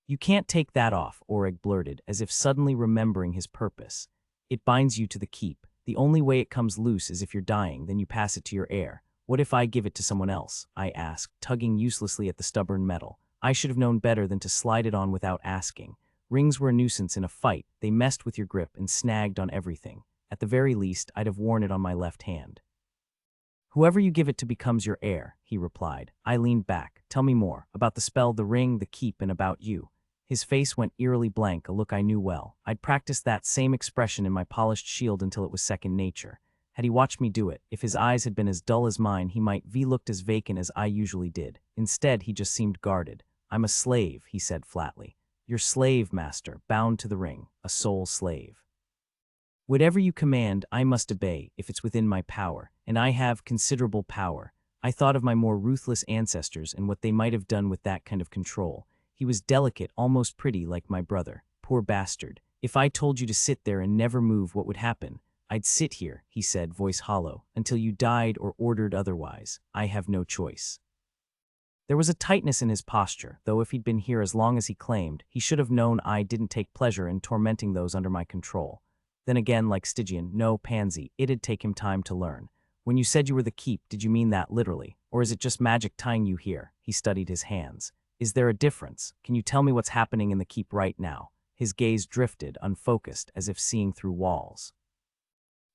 "You can't take that off," Orig blurted, as if suddenly remembering his purpose. "It binds you to the keep. The only way it comes loose is if you're dying, then you pass it to your heir." "What if I give it to someone else?" I asked, tugging uselessly at the stubborn metal. I should have known better than to slide it on without asking. Rings were a nuisance in a fight. They messed with your grip and snagged on everything. At the very least, I'd have worn it on my left hand. "Whoever you give it to becomes your heir," he replied. I leaned back. "Tell me more, about the spell, the ring, the keep, and about you." His face went eerily blank, a look I knew well. I'd practiced that same expression in my polished shield until it was second nature. Had he watched me do it, if his eyes had been as dull as mine, he might have looked as vacant as I usually did. Instead, he just seemed guarded. "I'm a slave," he said flatly. "Your slave, master, bound to the ring, a soul slave. Whatever you command, I must obey, if it's within my power, and I have considerable power." I thought of my more ruthless ancestors and what they might have done with that kind of control. He was delicate, almost pretty, like my brother. Poor bastard. "If I told you to sit there and never move, what would happen?" "I'd sit here," he said, voice hollow, "until you died or ordered otherwise. I have no choice." There was a tightness in his posture, though if he'd been here as long as he claimed, he should have known I didn't take pleasure in tormenting those under my control. Then again, like Stygian, no, pansy, it'd take him time to learn. "When you said you were the keep, did you mean that literally? Or is it just magic tying you here?" He studied his hands. "Is there a difference? Can you tell me what's happening in the keep right now?" His gaze drifted, unfocused, as if seeing through walls.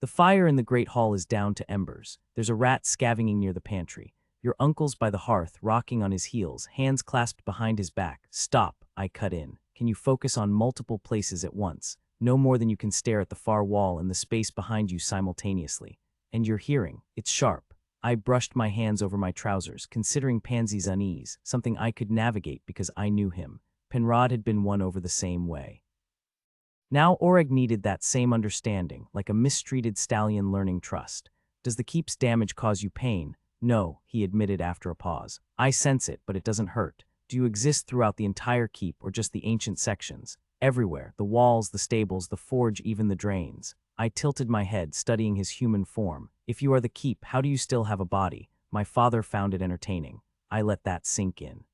"The fire in the great hall is down to embers. There's a rat scavenging near the pantry. Your uncle's by the hearth, rocking on his heels, hands clasped behind his back." "Stop," I cut in. "Can you focus on multiple places at once? No more than you can stare at the far wall and the space behind you simultaneously. And your hearing, it's sharp." I brushed my hands over my trousers, considering Pansy's unease, something I could navigate because I knew him. Penrod had been won over the same way. Now Orig needed that same understanding, like a mistreated stallion learning trust. "Does the keep's damage cause you pain?" "No," he admitted after a pause. "I sense it, but it doesn't hurt." "Do you exist throughout the entire keep or just the ancient sections?" "Everywhere, the walls, the stables, the forge, even the drains." I tilted my head, studying his human form. "If you are the keep, how do you still have a body?" My father found it entertaining. I let that sink in.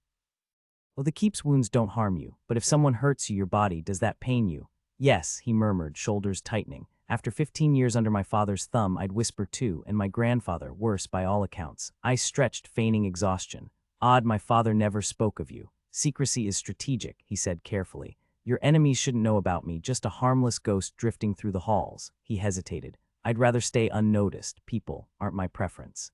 "Well, the keep's wounds don't harm you, but if someone hurts you, your body, does that pain you?" "Yes," he murmured, shoulders tightening. After 15 years under my father's thumb, I'd whisper too, and my grandfather, worse by all accounts. I stretched, feigning exhaustion. Odd, my father never spoke of you. Secrecy is strategic, he said carefully. Your enemies shouldn't know about me, just a harmless ghost drifting through the halls. He hesitated. I'd rather stay unnoticed. People aren't my preference.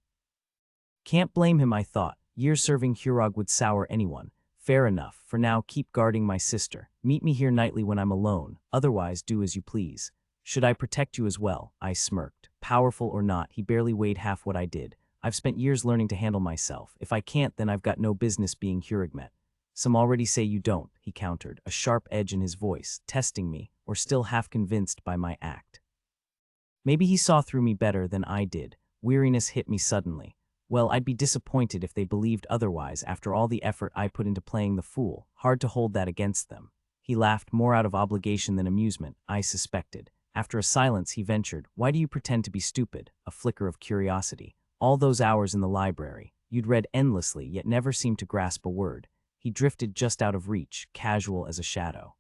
Can't blame him, I thought. Years serving Hurog would sour anyone. Fair enough. For now, keep guarding my sister. Meet me here nightly when I'm alone. Otherwise, do as you please. Should I protect you as well? I smirked. Powerful or not, he barely weighed half what I did. I've spent years learning to handle myself. If I can't, then I've got no business being Hurugmet. Some already say you don't, he countered, a sharp edge in his voice, testing me, or still half convinced by my act. Maybe he saw through me better than I did. Weariness hit me suddenly. Well, I'd be disappointed if they believed otherwise after all the effort I put into playing the fool. Hard to hold that against them. He laughed, more out of obligation than amusement, I suspected. After a silence, he ventured, why do you pretend to be stupid? A flicker of curiosity. All those hours in the library. You'd read endlessly, yet never seemed to grasp a word. He drifted just out of reach, casual as a shadow.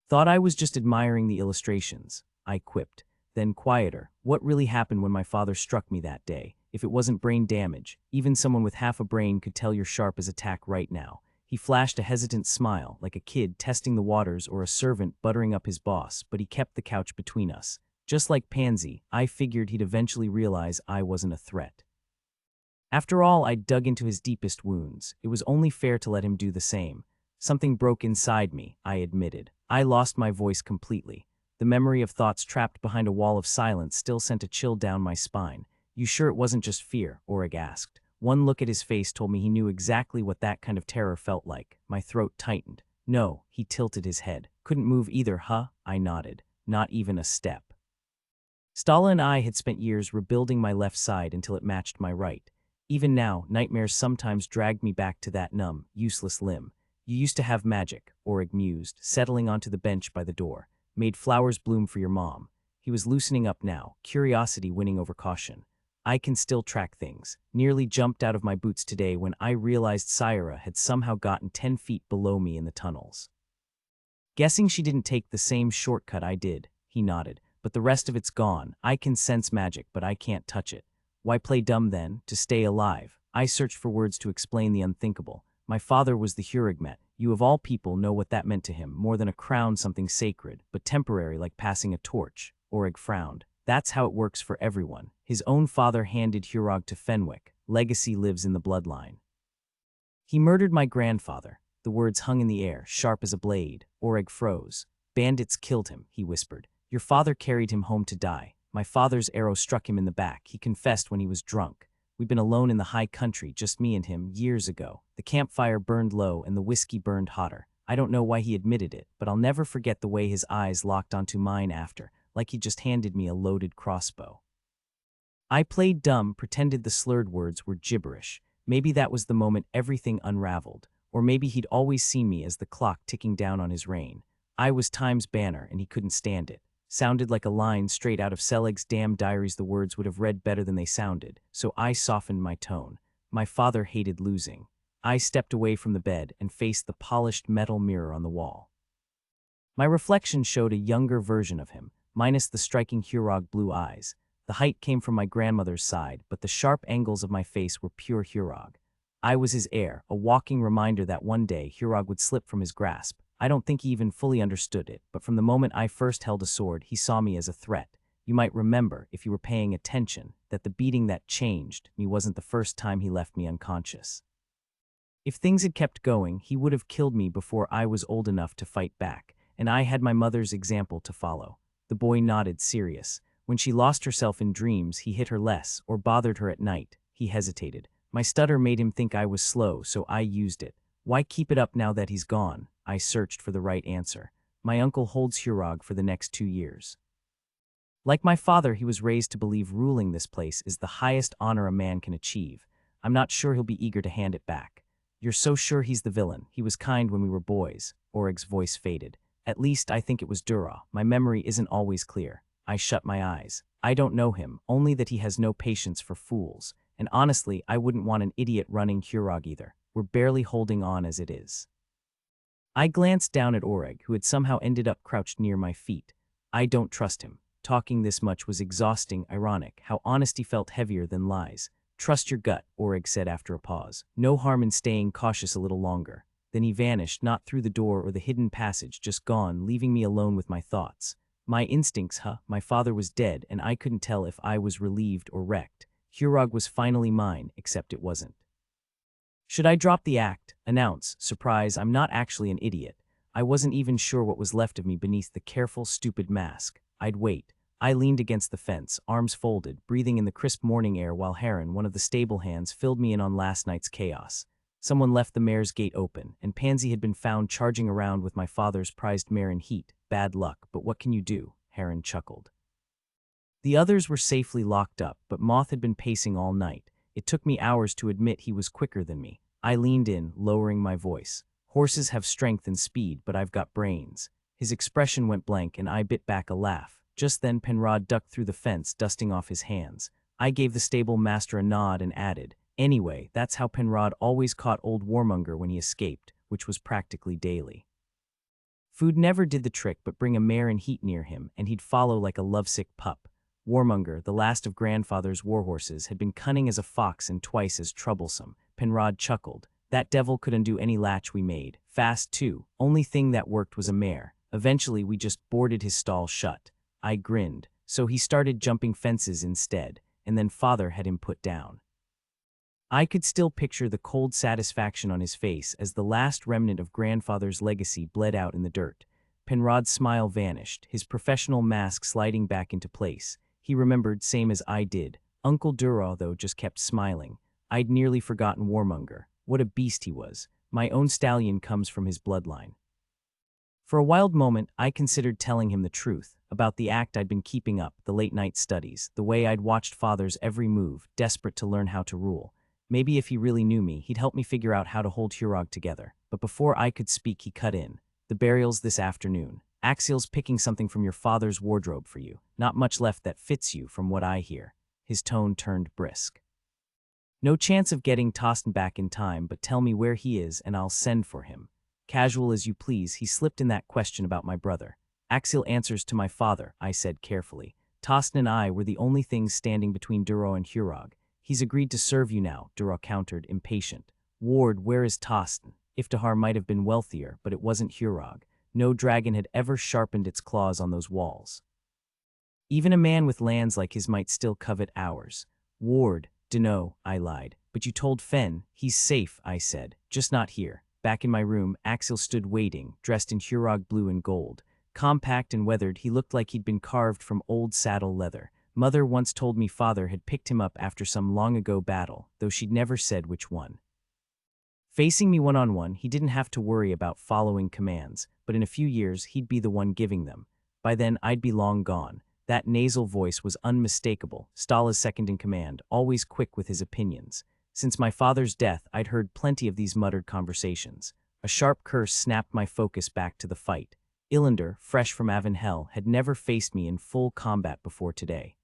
Thought I was just admiring the illustrations, I quipped. Then quieter, what really happened when my father struck me that day? If it wasn't brain damage, even someone with half a brain could tell you're sharp as a tack right now. He flashed a hesitant smile, like a kid testing the waters or a servant buttering up his boss, but he kept the couch between us. Just like Pansy, I figured he'd eventually realize I wasn't a threat. After all, I'd dug into his deepest wounds. It was only fair to let him do the same. Something broke inside me, I admitted. I lost my voice completely. The memory of thoughts trapped behind a wall of silence still sent a chill down my spine. You sure it wasn't just fear? Orig asked. One look at his face told me he knew exactly what that kind of terror felt like. My throat tightened. No, he tilted his head. Couldn't move either, huh? I nodded. Not even a step. Stala and I had spent years rebuilding my left side until it matched my right. Even now, nightmares sometimes dragged me back to that numb, useless limb. You used to have magic, Orig mused, settling onto the bench by the door. Made flowers bloom for your mom. He was loosening up now, curiosity winning over caution. I can still track things. Nearly jumped out of my boots today when I realized Syra had somehow gotten 10 feet below me in the tunnels. Guessing she didn't take the same shortcut I did, he nodded. But the rest of it's gone. I can sense magic, but I can't touch it. Why play dumb then? To stay alive. I searched for words to explain the unthinkable. My father was the Hurugmet. You of all people know what that meant to him, more than a crown, something sacred, but temporary like passing a torch. Orig frowned. That's how it works for everyone. His own father handed Hurog to Fenwick. Legacy lives in the bloodline. He murdered my grandfather. The words hung in the air, sharp as a blade. Orig froze. Bandits killed him, he whispered. Your father carried him home to die. My father's arrow struck him in the back. He confessed when he was drunk. We'd been alone in the high country, just me and him, years ago. The campfire burned low and the whiskey burned hotter. I don't know why he admitted it, but I'll never forget the way his eyes locked onto mine after, like he just handed me a loaded crossbow. I played dumb, pretended the slurred words were gibberish. Maybe that was the moment everything unraveled, or maybe he'd always seen me as the clock ticking down on his reign. I was time's banner and he couldn't stand it. Sounded like a line straight out of Selig's damn diaries. The words would have read better than they sounded, so I softened my tone. My father hated losing. I stepped away from the bed and faced the polished metal mirror on the wall. My reflection showed a younger version of him, minus the striking Hurog blue eyes. The height came from my grandmother's side, but the sharp angles of my face were pure Hurog. I was his heir, a walking reminder that one day Hurog would slip from his grasp. I don't think he even fully understood it, but from the moment I first held a sword, he saw me as a threat. You might remember, if you were paying attention, that the beating that changed me wasn't the first time he left me unconscious. If things had kept going, he would have killed me before I was old enough to fight back, and I had my mother's example to follow. The boy nodded, serious. When she lost herself in dreams, he hit her less, or bothered her at night. He hesitated. My stutter made him think I was slow, so I used it. Why keep it up now that he's gone? I searched for the right answer. My uncle holds Hurog for the next 2 years. Like my father, he was raised to believe ruling this place is the highest honor a man can achieve. I'm not sure he'll be eager to hand it back. You're so sure he's the villain? He was kind when we were boys. Orig's voice faded. At least I think it was Dura. My memory isn't always clear. I shut my eyes. I don't know him, only that he has no patience for fools. And honestly, I wouldn't want an idiot running Hurog either. We're barely holding on as it is. I glanced down at Orig, who had somehow ended up crouched near my feet. I don't trust him. Talking this much was exhausting, ironic, how honesty felt heavier than lies. Trust your gut, Orig said after a pause. No harm in staying cautious a little longer. Then he vanished, not through the door or the hidden passage, just gone, leaving me alone with my thoughts. My instincts, my father was dead, and I couldn't tell if I was relieved or wrecked. Hurog was finally mine, except it wasn't. Should I drop the act? Announce, surprise, I'm not actually an idiot. I wasn't even sure what was left of me beneath the careful, stupid mask. I'd wait. I leaned against the fence, arms folded, breathing in the crisp morning air while Heron, one of the stable hands, filled me in on last night's chaos. Someone left the mare's gate open, and Pansy had been found charging around with my father's prized mare in heat. Bad luck, but what can you do? Heron chuckled. The others were safely locked up, but Moth had been pacing all night. It took me hours to admit he was quicker than me. I leaned in, lowering my voice. Horses have strength and speed, but I've got brains. His expression went blank, and I bit back a laugh. Just then Penrod ducked through the fence, dusting off his hands. I gave the stable master a nod and added, anyway, that's how Penrod always caught old Warmonger when he escaped, which was practically daily. Food never did the trick but bring a mare in heat near him, and he'd follow like a lovesick pup. Warmonger, the last of grandfather's warhorses, had been cunning as a fox and twice as troublesome. Penrod chuckled. That devil could undo any latch we made. Fast, too. Only thing that worked was a mare. Eventually, we just boarded his stall shut. I grinned. So he started jumping fences instead, and then father had him put down. I could still picture the cold satisfaction on his face as the last remnant of grandfather's legacy bled out in the dirt. Penrod's smile vanished, his professional mask sliding back into place. He remembered, same as I did. Uncle Duro, though, just kept smiling. I'd nearly forgotten Warmonger. What a beast he was. My own stallion comes from his bloodline. For a wild moment, I considered telling him the truth, about the act I'd been keeping up, the late-night studies, the way I'd watched father's every move, desperate to learn how to rule. Maybe if he really knew me, he'd help me figure out how to hold Hurog together. But before I could speak, he cut in. The burial's this afternoon. Axial's picking something from your father's wardrobe for you. Not much left that fits you, from what I hear. His tone turned brisk. No chance of getting Tostin back in time, but tell me where he is and I'll send for him. Casual as you please, he slipped in that question about my brother. Axial answers to my father, I said carefully. Tostin and I were the only things standing between Duro and Hurog. He's agreed to serve you now, Duro countered, impatient. Ward, where is Tostin? Iftihar might have been wealthier, but it wasn't Hurog. No dragon had ever sharpened its claws on those walls. Even a man with lands like his might still covet ours. Ward, dunno, I lied. But you told Fen. He's safe, I said. Just not here. Back in my room, Axial stood waiting, dressed in Hurog blue and gold. Compact and weathered, he looked like he'd been carved from old saddle leather. Mother once told me father had picked him up after some long-ago battle, though she'd never said which one. Facing me one-on-one, he didn't have to worry about following commands, but in a few years he'd be the one giving them. By then, I'd be long gone. That nasal voice was unmistakable, Stala's second-in-command, always quick with his opinions. Since my father's death, I'd heard plenty of these muttered conversations. A sharp curse snapped my focus back to the fight. Illander, fresh from Avenhell, had never faced me in full combat before today.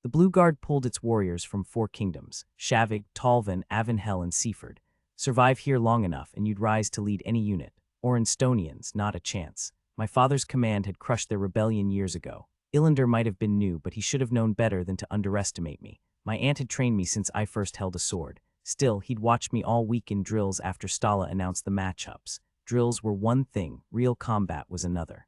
The Blue Guard pulled its warriors from 4 kingdoms, Shavig, Talvin, Avenhell, and Seaford. Survive here long enough and you'd rise to lead any unit. Orenstonians, not a chance. My father's command had crushed their rebellion years ago. Illander might have been new, but he should have known better than to underestimate me. My aunt had trained me since I first held a sword. Still, he'd watched me all week in drills after Stala announced the matchups. Drills were one thing, real combat was another.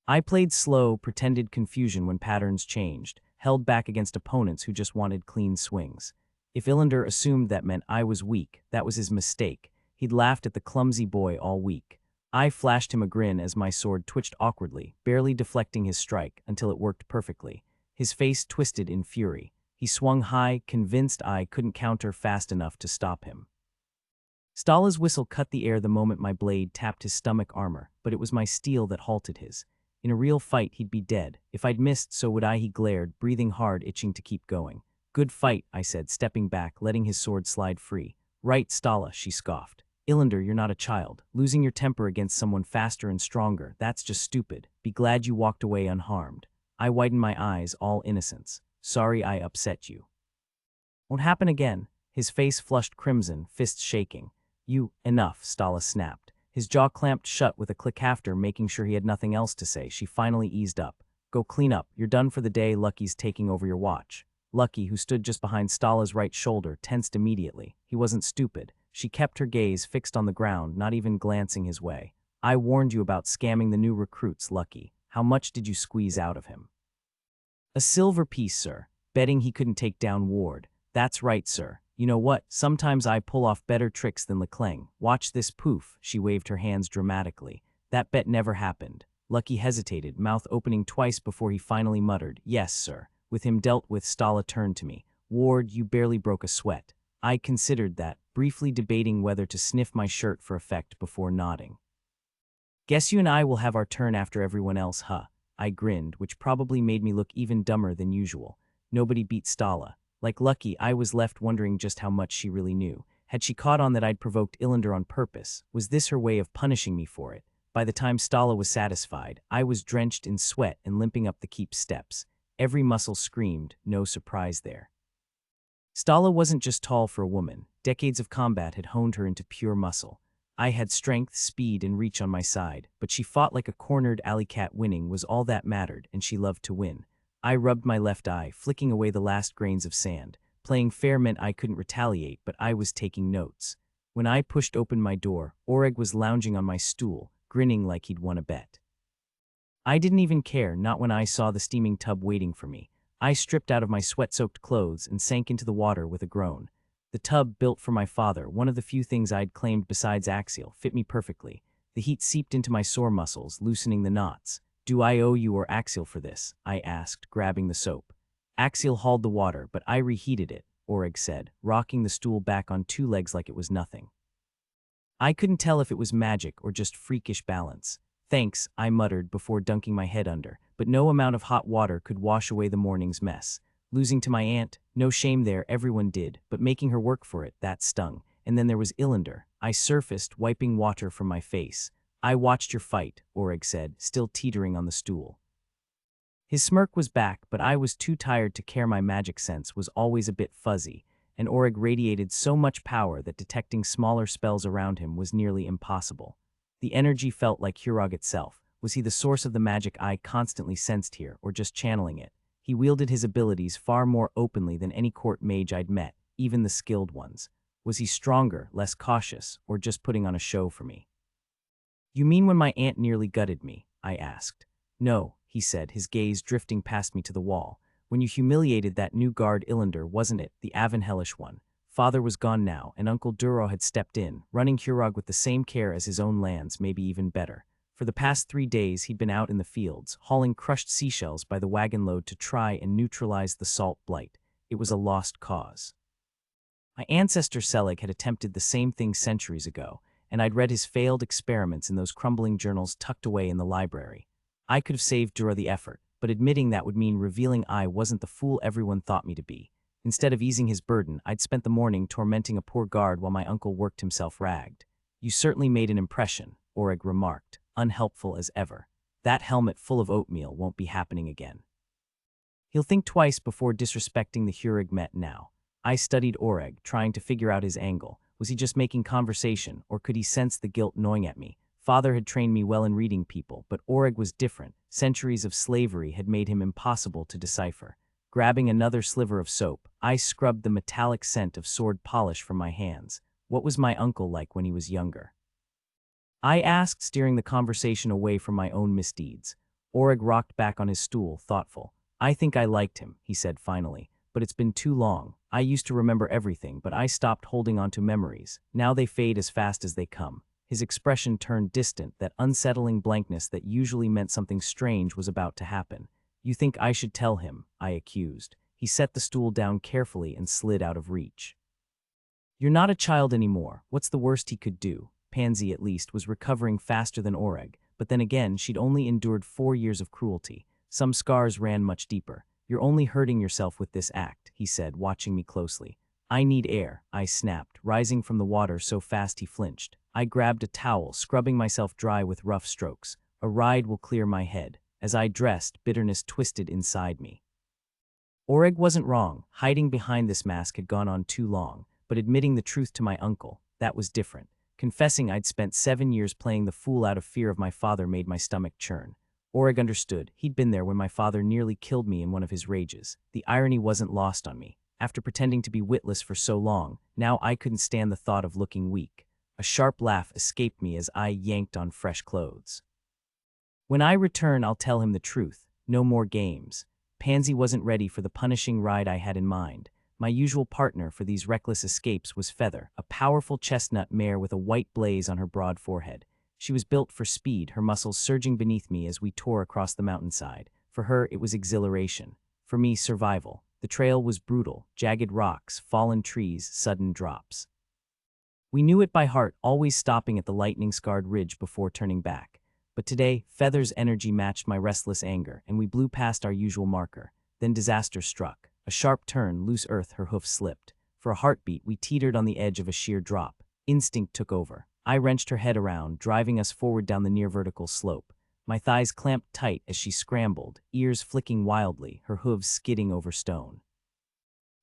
I played slow, pretended confusion when patterns changed, held back against opponents who just wanted clean swings. If Illander assumed that meant I was weak, that was his mistake. He'd laughed at the clumsy boy all week. I flashed him a grin as my sword twitched awkwardly, barely deflecting his strike until it worked perfectly. His face twisted in fury. He swung high, convinced I couldn't counter fast enough to stop him. Stala's whistle cut the air the moment my blade tapped his stomach armor, but it was my steel that halted his. In a real fight, he'd be dead. If I'd missed, so would I, he glared, breathing hard, itching to keep going. Good fight, I said, stepping back, letting his sword slide free. Right, Stala, she scoffed. Illander, you're not a child. Losing your temper against someone faster and stronger, that's just stupid. Be glad you walked away unharmed. I widened my eyes, all innocence. Sorry I upset you. Won't happen again. His face flushed crimson, fists shaking. Enough, Stala snapped. His jaw clamped shut with a click after, making sure he had nothing else to say. She finally eased up. Go clean up. You're done for the day. Lucky's taking over your watch. Lucky, who stood just behind Stala's right shoulder, tensed immediately. He wasn't stupid. She kept her gaze fixed on the ground, not even glancing his way. I warned you about scamming the new recruits, Lucky. How much did you squeeze out of him? A silver piece, sir. Betting he couldn't take down Ward. That's right, sir. You know what? Sometimes I pull off better tricks than Leclang. Watch this poof. She waved her hands dramatically. That bet never happened. Lucky hesitated, mouth opening twice before he finally muttered, "Yes, sir." With him dealt with, Stala turned to me. "Ward, you barely broke a sweat." I considered that, briefly debating whether to sniff my shirt for effect before nodding. "Guess you and I will have our turn after everyone else, huh?" I grinned, which probably made me look even dumber than usual. Nobody beat Stala. Like Lucky, I was left wondering just how much she really knew. Had she caught on that I'd provoked Illander on purpose? Was this her way of punishing me for it? By the time Stala was satisfied, I was drenched in sweat and limping up the keep steps. Every muscle screamed, no surprise there. Stala wasn't just tall for a woman. Decades of combat had honed her into pure muscle. I had strength, speed, and reach on my side, but she fought like a cornered alley cat. Winning was all that mattered, and she loved to win. I rubbed my left eye, flicking away the last grains of sand. Playing fair meant I couldn't retaliate, but I was taking notes. When I pushed open my door, Oreg was lounging on my stool, grinning like he'd won a bet. I didn't even care, not when I saw the steaming tub waiting for me. I stripped out of my sweat-soaked clothes and sank into the water with a groan. The tub, built for my father, one of the few things I'd claimed besides axial, fit me perfectly. The heat seeped into my sore muscles, loosening the knots. "Do I owe you or Axial for this?" I asked, grabbing the soap. Axial hauled the water, but I reheated it, Oreg said, rocking the stool back on two legs like it was nothing. I couldn't tell if it was magic or just freakish balance. "Thanks," I muttered before dunking my head under, but no amount of hot water could wash away the morning's mess. Losing to my aunt, no shame there, everyone did, but making her work for it, that stung. And then there was Illander. I surfaced, wiping water from my face. "I watched your fight," Oreg said, still teetering on the stool. His smirk was back, but I was too tired to care. My magic sense was always a bit fuzzy, and Oreg radiated so much power that detecting smaller spells around him was nearly impossible. The energy felt like Hurog itself. Was he the source of the magic I constantly sensed here, or just channeling it? He wielded his abilities far more openly than any court mage I'd met, even the skilled ones. Was he stronger, less cautious, or just putting on a show for me? "You mean when my aunt nearly gutted me?" I asked. "No," he said, his gaze drifting past me to the wall. "When you humiliated that new guard Illander, wasn't it, the Avanhellish one? Father was gone now, and Uncle Duro had stepped in, running Hurog with the same care as his own lands, maybe even better. For the past 3 days he'd been out in the fields, hauling crushed seashells by the wagon load to try and neutralize the salt blight. It was a lost cause. My ancestor Selig had attempted the same thing centuries ago, and I'd read his failed experiments in those crumbling journals tucked away in the library. I could have saved Dura the effort, but admitting that would mean revealing I wasn't the fool everyone thought me to be. Instead of easing his burden, I'd spent the morning tormenting a poor guard while my uncle worked himself ragged. "You certainly made an impression," Oreg remarked, unhelpful as ever. "That helmet full of oatmeal won't be happening again." He'll think twice before disrespecting the Hurog met now. I studied Oreg, trying to figure out his angle. Was he just making conversation, or could he sense the guilt gnawing at me? Father had trained me well in reading people, but Oreg was different. Centuries of slavery had made him impossible to decipher. Grabbing another sliver of soap, I scrubbed the metallic scent of sword polish from my hands. What was my uncle like when he was younger? I asked, steering the conversation away from my own misdeeds. Oreg rocked back on his stool, thoughtful. "I think I liked him," he said finally, "but it's been too long. I used to remember everything, but I stopped holding on to memories. Now they fade as fast as they come." His expression turned distant, that unsettling blankness that usually meant something strange was about to happen. "You think I should tell him?" I accused. He set the stool down carefully and slid out of reach. "You're not a child anymore. What's the worst he could do?" Pansy, at least, was recovering faster than Oreg, but then again, she'd only endured 4 years of cruelty. Some scars ran much deeper. "You're only hurting yourself with this act," he said, watching me closely. "I need air," I snapped, rising from the water so fast he flinched. I grabbed a towel, scrubbing myself dry with rough strokes. "A ride will clear my head." As I dressed, bitterness twisted inside me. Oreg wasn't wrong. Hiding behind this mask had gone on too long, but admitting the truth to my uncle, that was different. Confessing I'd spent 7 years playing the fool out of fear of my father made my stomach churn. Oreg understood. He'd been there when my father nearly killed me in one of his rages. The irony wasn't lost on me. After pretending to be witless for so long, now I couldn't stand the thought of looking weak. A sharp laugh escaped me as I yanked on fresh clothes. When I return, I'll tell him the truth. No more games. Pansy wasn't ready for the punishing ride I had in mind. My usual partner for these reckless escapes was Feather, a powerful chestnut mare with a white blaze on her broad forehead. She was built for speed, her muscles surging beneath me as we tore across the mountainside. For her, it was exhilaration. For me, survival. The trail was brutal, jagged rocks, fallen trees, sudden drops. We knew it by heart, always stopping at the lightning-scarred ridge before turning back. But today, Feather's energy matched my restless anger, and we blew past our usual marker. Then disaster struck. A sharp turn, loose earth, her hoofs slipped. For a heartbeat, we teetered on the edge of a sheer drop. Instinct took over. I wrenched her head around, driving us forward down the near-vertical slope. My thighs clamped tight as she scrambled, ears flicking wildly, her hooves skidding over stone.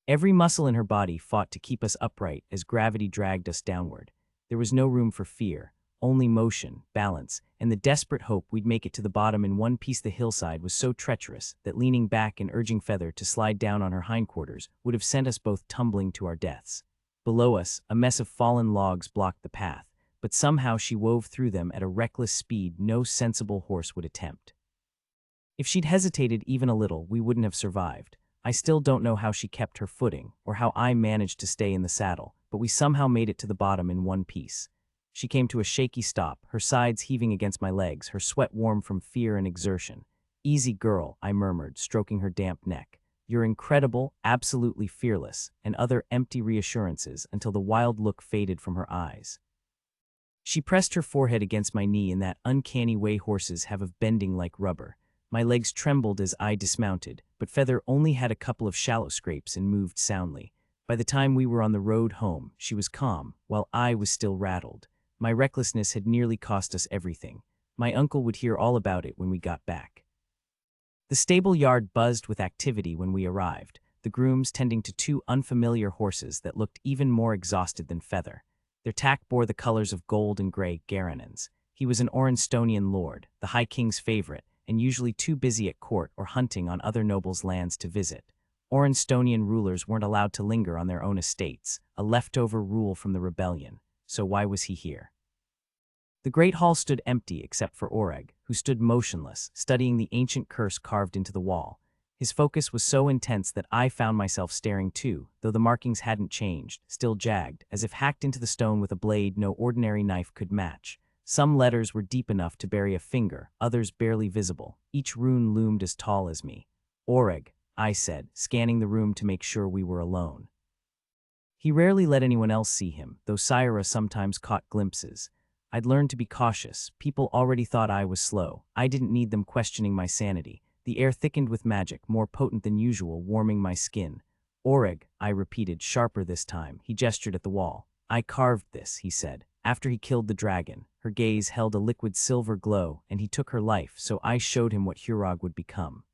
Every muscle in her body fought to keep us upright as gravity dragged us downward. There was no room for fear, only motion, balance, and the desperate hope we'd make it to the bottom in one piece. The hillside was so treacherous that leaning back and urging Feather to slide down on her hindquarters would have sent us both tumbling to our deaths. Below us, a mess of fallen logs blocked the path, but somehow she wove through them at a reckless speed no sensible horse would attempt. If she'd hesitated even a little, we wouldn't have survived. I still don't know how she kept her footing, or how I managed to stay in the saddle, but we somehow made it to the bottom in one piece. She came to a shaky stop, her sides heaving against my legs, her sweat warm from fear and exertion. "Easy, girl," I murmured, stroking her damp neck. "You're incredible, absolutely fearless," and other empty reassurances until the wild look faded from her eyes. She pressed her forehead against my knee in that uncanny way horses have of bending like rubber. My legs trembled as I dismounted, but Feather only had a couple of shallow scrapes and moved soundly. By the time we were on the road home, she was calm, while I was still rattled. My recklessness had nearly cost us everything. My uncle would hear all about it when we got back. The stable yard buzzed with activity when we arrived, the grooms tending to two unfamiliar horses that looked even more exhausted than Feather. Their tack bore the colors of gold and gray Garanon's. He was an Orenstonian lord, the High King's favorite, and usually too busy at court or hunting on other nobles' lands to visit. Orenstonian rulers weren't allowed to linger on their own estates, a leftover rule from the rebellion. So why was he here? The great hall stood empty except for Oreg, who stood motionless, studying the ancient curse carved into the wall. His focus was so intense that I found myself staring too, though the markings hadn't changed, still jagged, as if hacked into the stone with a blade no ordinary knife could match. Some letters were deep enough to bury a finger, others barely visible. Each rune loomed as tall as me. "Oreg," I said, scanning the room to make sure we were alone. He rarely let anyone else see him, though Syra sometimes caught glimpses. I'd learned to be cautious. People already thought I was slow. I didn't need them questioning my sanity. The air thickened with magic, more potent than usual, warming my skin. "Oreg," I repeated, sharper this time. He gestured at the wall. "I carved this," he said. "After he killed the dragon." Her gaze held a liquid silver glow, and he took her life, so I showed him what Hurog would become.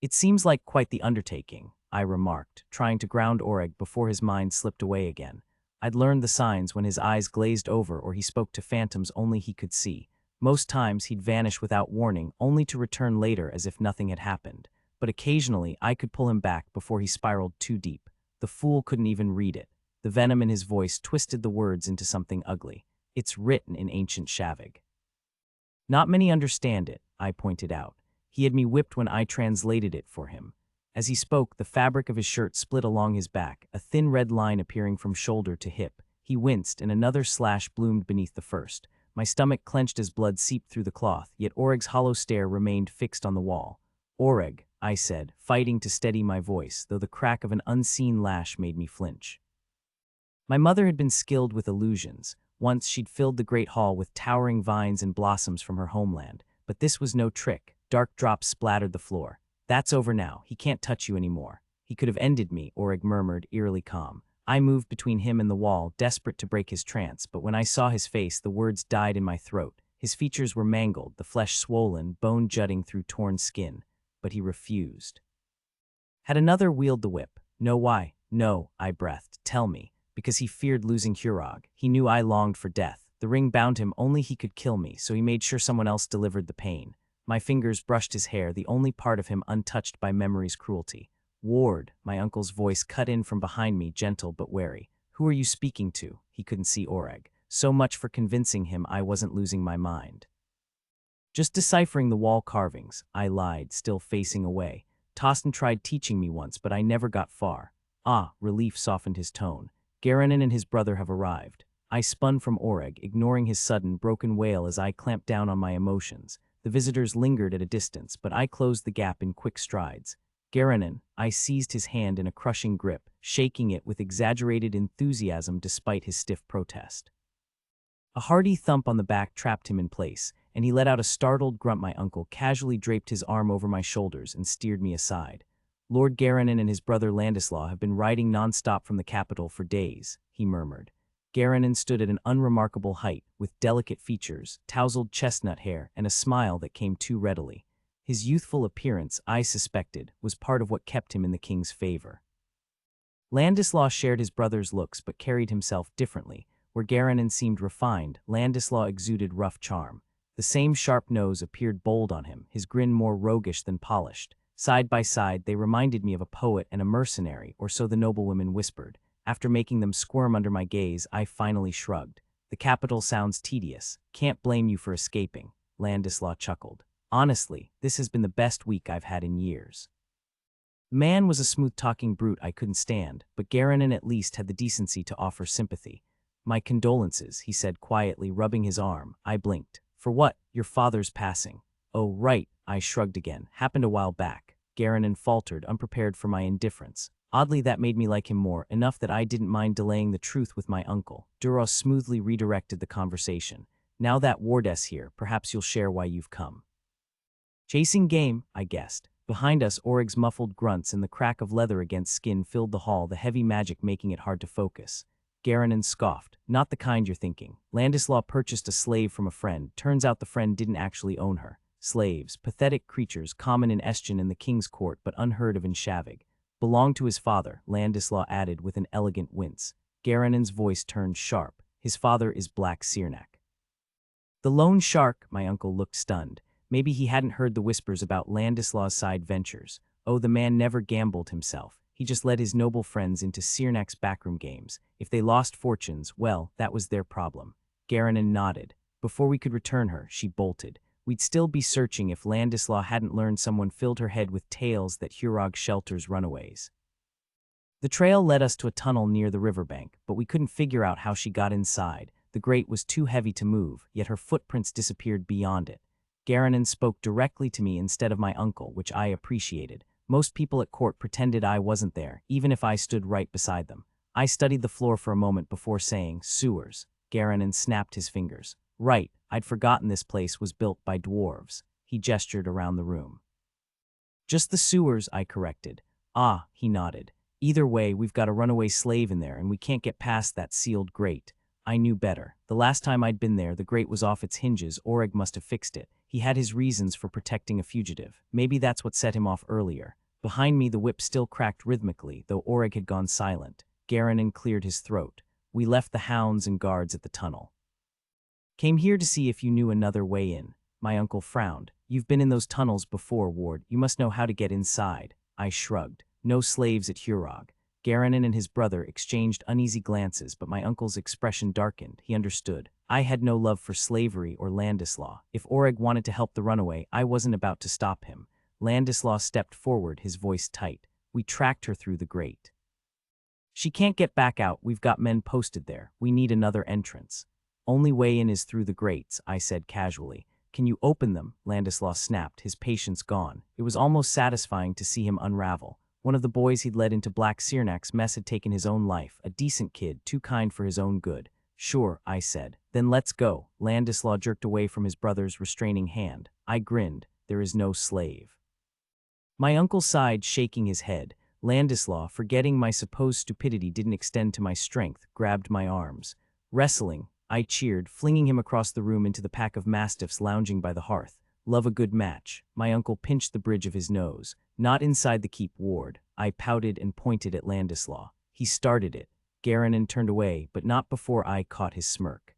"It seems like quite the undertaking," I remarked, trying to ground Oreg before his mind slipped away again. I'd learned the signs when his eyes glazed over or he spoke to phantoms only he could see. Most times he'd vanish without warning, only to return later as if nothing had happened. But occasionally I could pull him back before he spiraled too deep. The fool couldn't even read it. The venom in his voice twisted the words into something ugly. "It's written in ancient Shavig." "Not many understand it," I pointed out. He had me whipped when I translated it for him. As he spoke, the fabric of his shirt split along his back, a thin red line appearing from shoulder to hip. He winced, and another slash bloomed beneath the first. My stomach clenched as blood seeped through the cloth, yet Oreg's hollow stare remained fixed on the wall. "Oreg," I said, fighting to steady my voice, though the crack of an unseen lash made me flinch. My mother had been skilled with illusions. Once she'd filled the great hall with towering vines and blossoms from her homeland, but this was no trick. Dark drops splattered the floor. "That's over now. He can't touch you anymore." "He could have ended me," Oreg murmured, eerily calm. I moved between him and the wall, desperate to break his trance, but when I saw his face, the words died in my throat. His features were mangled, the flesh swollen, bone jutting through torn skin. But he refused. Had another wielded the whip? "No, why?" "No," I breathed. "Tell me." "Because he feared losing Hurog. He knew I longed for death. The ring bound him, only he could kill me, so he made sure someone else delivered the pain." My fingers brushed his hair, the only part of him untouched by memory's cruelty. Ward, my uncle's voice cut in from behind me, gentle but wary. Who are you speaking to? He couldn't see Oreg. So much for convincing him I wasn't losing my mind. Just deciphering the wall carvings, I lied, still facing away. Tostin tried teaching me once, but I never got far. Ah, relief softened his tone. Garanon and his brother have arrived. I spun from Oreg, ignoring his sudden, broken wail as I clamped down on my emotions. The visitors lingered at a distance, but I closed the gap in quick strides. Garanon, I seized his hand in a crushing grip, shaking it with exaggerated enthusiasm despite his stiff protest. A hearty thump on the back trapped him in place, and he let out a startled grunt. My uncle casually draped his arm over my shoulders and steered me aside. Lord Garanon and his brother Landislaw have been riding nonstop from the capital for days, he murmured. Garanon stood at an unremarkable height, with delicate features, tousled chestnut hair, and a smile that came too readily. His youthful appearance, I suspected, was part of what kept him in the king's favor. Landislaw shared his brother's looks but carried himself differently. Where Garanon seemed refined, Landislaw exuded rough charm. The same sharp nose appeared bold on him, his grin more roguish than polished. Side by side, they reminded me of a poet and a mercenary, or so the noblewomen whispered. After making them squirm under my gaze, I finally shrugged. The capital sounds tedious. Can't blame you for escaping, Landislaw chuckled. Honestly, this has been the best week I've had in years. The man was a smooth-talking brute I couldn't stand, but Garanon at least had the decency to offer sympathy. My condolences, he said quietly, rubbing his arm. I blinked. For what? Your father's passing. Oh, right, I shrugged again. Happened a while back. Garanon faltered, unprepared for my indifference. Oddly, that made me like him more, enough that I didn't mind delaying the truth with my uncle. Duros smoothly redirected the conversation. Now that Wardess here, perhaps you'll share why you've come. Chasing game, I guessed. Behind us, Oreg's muffled grunts and the crack of leather against skin filled the hall, the heavy magic making it hard to focus. Garanon scoffed. Not the kind you're thinking. Landislaw purchased a slave from a friend. Turns out the friend didn't actually own her. Slaves, pathetic creatures common in Estyn and the king's court but unheard of in Shavig. Belonged to his father, Landislaw added with an elegant wince. Garanon's voice turned sharp. His father is Black Sirnak. The lone shark, my uncle looked stunned. Maybe he hadn't heard the whispers about Landislaw's side ventures. Oh, the man never gambled himself. He just led his noble friends into Sirnak's backroom games. If they lost fortunes, well, that was their problem. Garanon nodded. Before we could return her, she bolted. We'd still be searching if Landislaw hadn't learned someone filled her head with tales that Hurog shelters runaways. The trail led us to a tunnel near the riverbank, but we couldn't figure out how she got inside. The grate was too heavy to move, yet her footprints disappeared beyond it. Garanon spoke directly to me instead of my uncle, which I appreciated. Most people at court pretended I wasn't there, even if I stood right beside them. I studied the floor for a moment before saying, sewers. Garanon snapped his fingers. Right, I'd forgotten this place was built by dwarves. He gestured around the room. Just the sewers, I corrected. Ah, he nodded. Either way, we've got a runaway slave in there and we can't get past that sealed grate. I knew better. The last time I'd been there, the grate was off its hinges. Oreg must have fixed it. He had his reasons for protecting a fugitive. Maybe that's what set him off earlier. Behind me, the whip still cracked rhythmically, though Oreg had gone silent. Garanon cleared his throat. We left the hounds and guards at the tunnel. Came here to see if you knew another way in. My uncle frowned. You've been in those tunnels before, Ward. You must know how to get inside. I shrugged. No slaves at Hurog. Garanon and his brother exchanged uneasy glances, but my uncle's expression darkened. He understood. I had no love for slavery or Landislaw. If Oreg wanted to help the runaway, I wasn't about to stop him. Landislaw stepped forward, his voice tight. We tracked her through the grate. She can't get back out. We've got men posted there. We need another entrance. Only way in is through the grates, I said casually. Can you open them? Landislaw snapped, his patience gone. It was almost satisfying to see him unravel. One of the boys he'd led into Black Sirnak's mess had taken his own life, a decent kid, too kind for his own good. Sure, I said. Then let's go. Landislaw jerked away from his brother's restraining hand. I grinned. There is no slave. My uncle sighed, shaking his head. Landislaw, forgetting my supposed stupidity didn't extend to my strength, grabbed my arms. Wrestling, I cheered, flinging him across the room into the pack of mastiffs lounging by the hearth. Love a good match. My uncle pinched the bridge of his nose. Not inside the keep, Ward. I pouted and pointed at Landislaw. He started it. Garanon turned away, but not before I caught his smirk.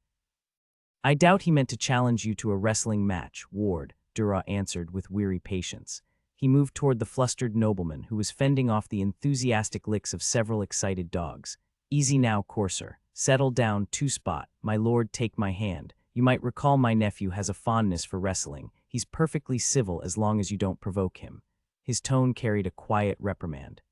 I doubt he meant to challenge you to a wrestling match, Ward. Dura answered with weary patience. He moved toward the flustered nobleman who was fending off the enthusiastic licks of several excited dogs. Easy now, courser. Settle down, two-spot. My lord, take my hand. You might recall my nephew has a fondness for wrestling. He's perfectly civil as long as you don't provoke him. His tone carried a quiet reprimand.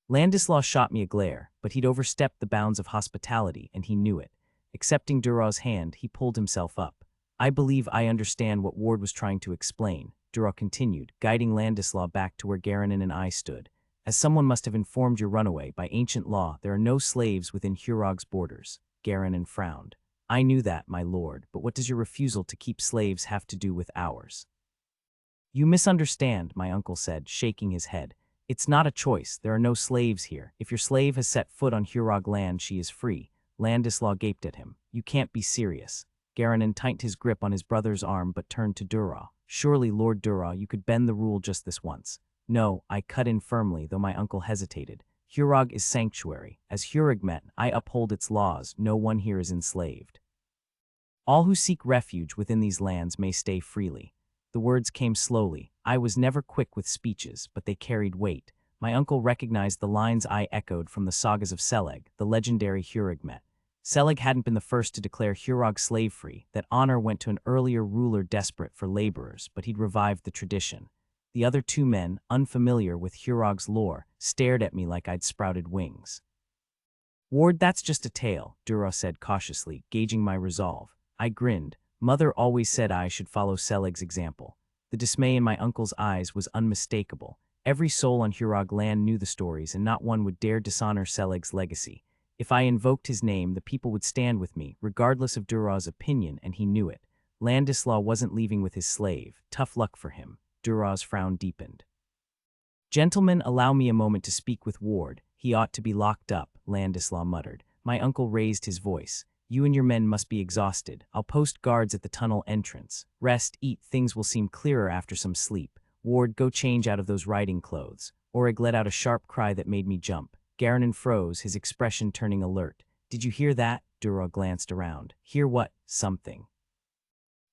Landislaw shot me a glare, but he'd overstepped the bounds of hospitality, and he knew it. Accepting Duraw's hand, he pulled himself up. I believe I understand what Ward was trying to explain, Duraw continued, guiding Landislaw back to where Garanon and I stood. As someone must have informed your runaway, by ancient law, there are no slaves within Hurog's borders. Garanon frowned. I knew that, my lord, but what does your refusal to keep slaves have to do with ours? You misunderstand, my uncle said, shaking his head. It's not a choice. There are no slaves here. If your slave has set foot on Hurog land, she is free. Landislaw gaped at him. You can't be serious. Garanon tightened his grip on his brother's arm but turned to Duraw. Surely, Lord Duraw, you could bend the rule just this once. No, I cut in firmly, though my uncle hesitated. Hurog is sanctuary. As Hurogmet, I uphold its laws. No one here is enslaved. All who seek refuge within these lands may stay freely. The words came slowly. I was never quick with speeches, but they carried weight. My uncle recognized the lines I echoed from the sagas of Seleg, the legendary Hurogmet. Seleg hadn't been the first to declare Hurog slave-free, that honor went to an earlier ruler desperate for laborers, but he'd revived the tradition. The other two men, unfamiliar with Hurog's lore, stared at me like I'd sprouted wings. Ward, that's just a tale, Duraw said cautiously, gauging my resolve. I grinned. Mother always said I should follow Seleg's example. The dismay in my uncle's eyes was unmistakable. Every soul on Hurog land knew the stories, and not one would dare dishonor Seleg's legacy. If I invoked his name, the people would stand with me, regardless of Duraw's opinion, and he knew it. Landislaw wasn't leaving with his slave. Tough luck for him. Duraw's frown deepened. Gentlemen, allow me a moment to speak with Ward. He ought to be locked up, Landislaw muttered. My uncle raised his voice. You and your men must be exhausted. I'll post guards at the tunnel entrance. Rest, eat, things will seem clearer after some sleep. Ward, go change out of those riding clothes. Orig let out a sharp cry that made me jump. Garanon froze, his expression turning alert. Did you hear that? Duraw glanced around. Hear what? Something.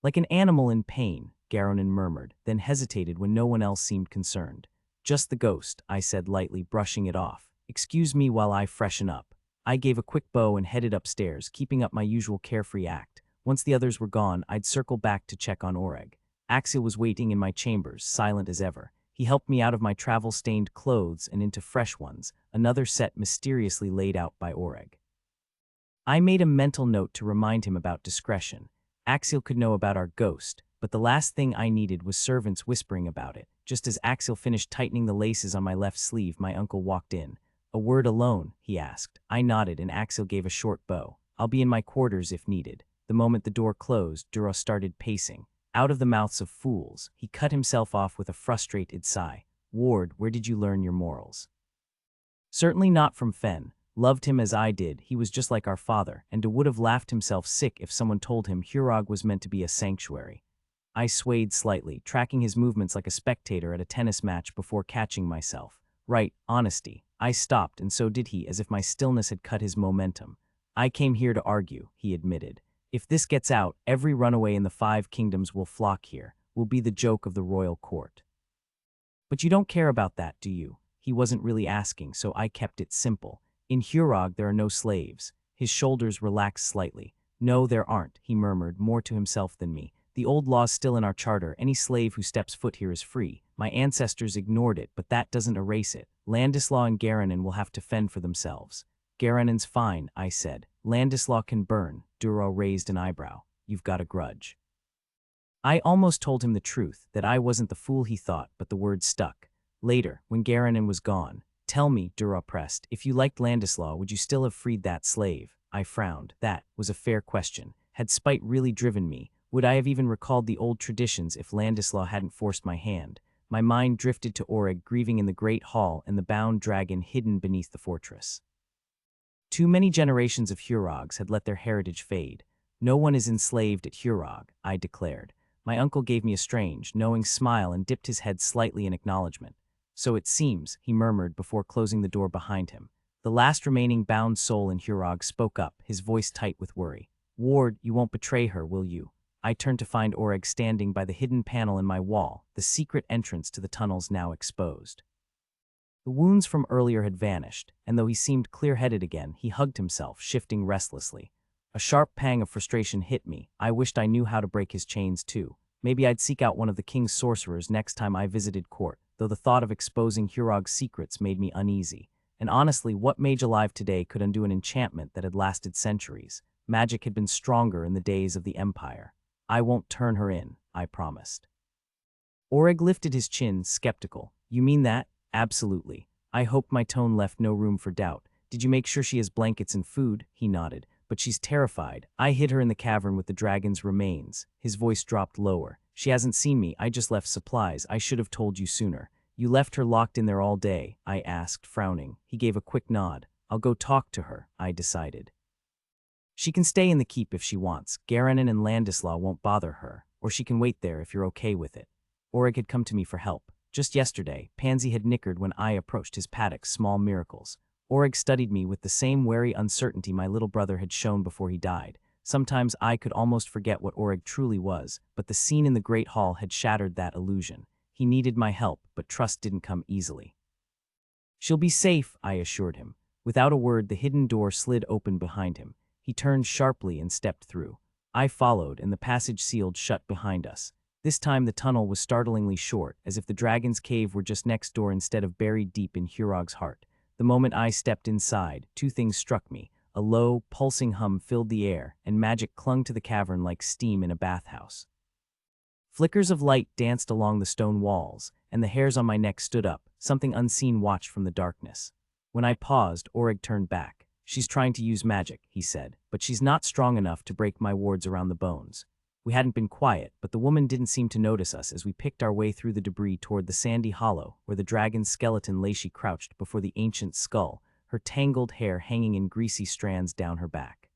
Like an animal in pain, Garanon murmured, then hesitated when no one else seemed concerned. Just the ghost, I said lightly, brushing it off. Excuse me while I freshen up. I gave a quick bow and headed upstairs, keeping up my usual carefree act. Once the others were gone, I'd circle back to check on Orig. Axiel was waiting in my chambers, silent as ever. He helped me out of my travel-stained clothes and into fresh ones, another set mysteriously laid out by Orig. I made a mental note to remind him about discretion. Axiel could know about our ghost, but the last thing I needed was servants whispering about it. Just as Axiel finished tightening the laces on my left sleeve, my uncle walked in. A word alone, he asked. I nodded and Axiel gave a short bow. I'll be in my quarters if needed. The moment the door closed, Duraw started pacing. Out of the mouths of fools, he cut himself off with a frustrated sigh. Ward, where did you learn your morals? Certainly not from Fen. Loved him as I did, he was just like our father, and would have laughed himself sick if someone told him Hurog was meant to be a sanctuary. I swayed slightly, tracking his movements like a spectator at a tennis match before catching myself. Right, honesty. I stopped, and so did he, as if my stillness had cut his momentum. I came here to argue, he admitted. If this gets out, every runaway in the 5 kingdoms will flock here, will be the joke of the royal court. But you don't care about that, do you? He wasn't really asking, so I kept it simple. In Hurog, there are no slaves. His shoulders relaxed slightly. No, there aren't, he murmured, more to himself than me. The old law's still in our charter. Any slave who steps foot here is free. My ancestors ignored it, but that doesn't erase it. Landislaw and Garanon will have to fend for themselves. Garanon's fine, I said. Landislaw can burn. Duraw raised an eyebrow. You've got a grudge. I almost told him the truth, that I wasn't the fool he thought, but the word stuck. Later, when Garanon was gone, tell me, Duraw pressed, if you liked Landislaw, would you still have freed that slave? I frowned. That was a fair question. Had spite really driven me? Would I have even recalled the old traditions if Landislaw hadn't forced my hand? My mind drifted to Orig grieving in the great hall and the bound dragon hidden beneath the fortress. Too many generations of Hurogs had let their heritage fade. No one is enslaved at Hurog, I declared. My uncle gave me a strange, knowing smile and dipped his head slightly in acknowledgement. So it seems, he murmured before closing the door behind him. The last remaining bound soul in Hurog spoke up, his voice tight with worry. Ward, you won't betray her, will you? I turned to find Oreg standing by the hidden panel in my wall, the secret entrance to the tunnels now exposed. The wounds from earlier had vanished, and though he seemed clear-headed again, he hugged himself, shifting restlessly. A sharp pang of frustration hit me. I wished I knew how to break his chains too. Maybe I'd seek out one of the king's sorcerers next time I visited court, though the thought of exposing Hurog's secrets made me uneasy. And honestly, what mage alive today could undo an enchantment that had lasted centuries? Magic had been stronger in the days of the Empire. I won't turn her in, I promised. Oreg lifted his chin, skeptical. You mean that? Absolutely. I hoped my tone left no room for doubt. Did you make sure she has blankets and food? He nodded. But she's terrified. I hid her in the cavern with the dragon's remains. His voice dropped lower. She hasn't seen me. I just left supplies. I should have told you sooner. You left her locked in there all day? I asked, frowning. He gave a quick nod. I'll go talk to her, I decided. She can stay in the keep if she wants. Garanon and Landislaw won't bother her. Or she can wait there if you're okay with it. Oreg had come to me for help. Just yesterday, Pansy had nickered when I approached his paddock's small miracles. Oreg studied me with the same wary uncertainty my little brother had shown before he died. Sometimes I could almost forget what Oreg truly was, but the scene in the Great Hall had shattered that illusion. He needed my help, but trust didn't come easily. She'll be safe, I assured him. Without a word, the hidden door slid open behind him. He turned sharply and stepped through. I followed, and the passage sealed shut behind us. This time the tunnel was startlingly short, as if the dragon's cave were just next door instead of buried deep in Hurog's heart. The moment I stepped inside, two things struck me. A low, pulsing hum filled the air, and magic clung to the cavern like steam in a bathhouse. Flickers of light danced along the stone walls, and the hairs on my neck stood up. Something unseen watched from the darkness. When I paused, Oreg turned back. She's trying to use magic, he said, but she's not strong enough to break my wards around the bones. We hadn't been quiet, but the woman didn't seem to notice us as we picked our way through the debris toward the sandy hollow where the dragon's skeleton lay. She crouched before the ancient skull, her tangled hair hanging in greasy strands down her back.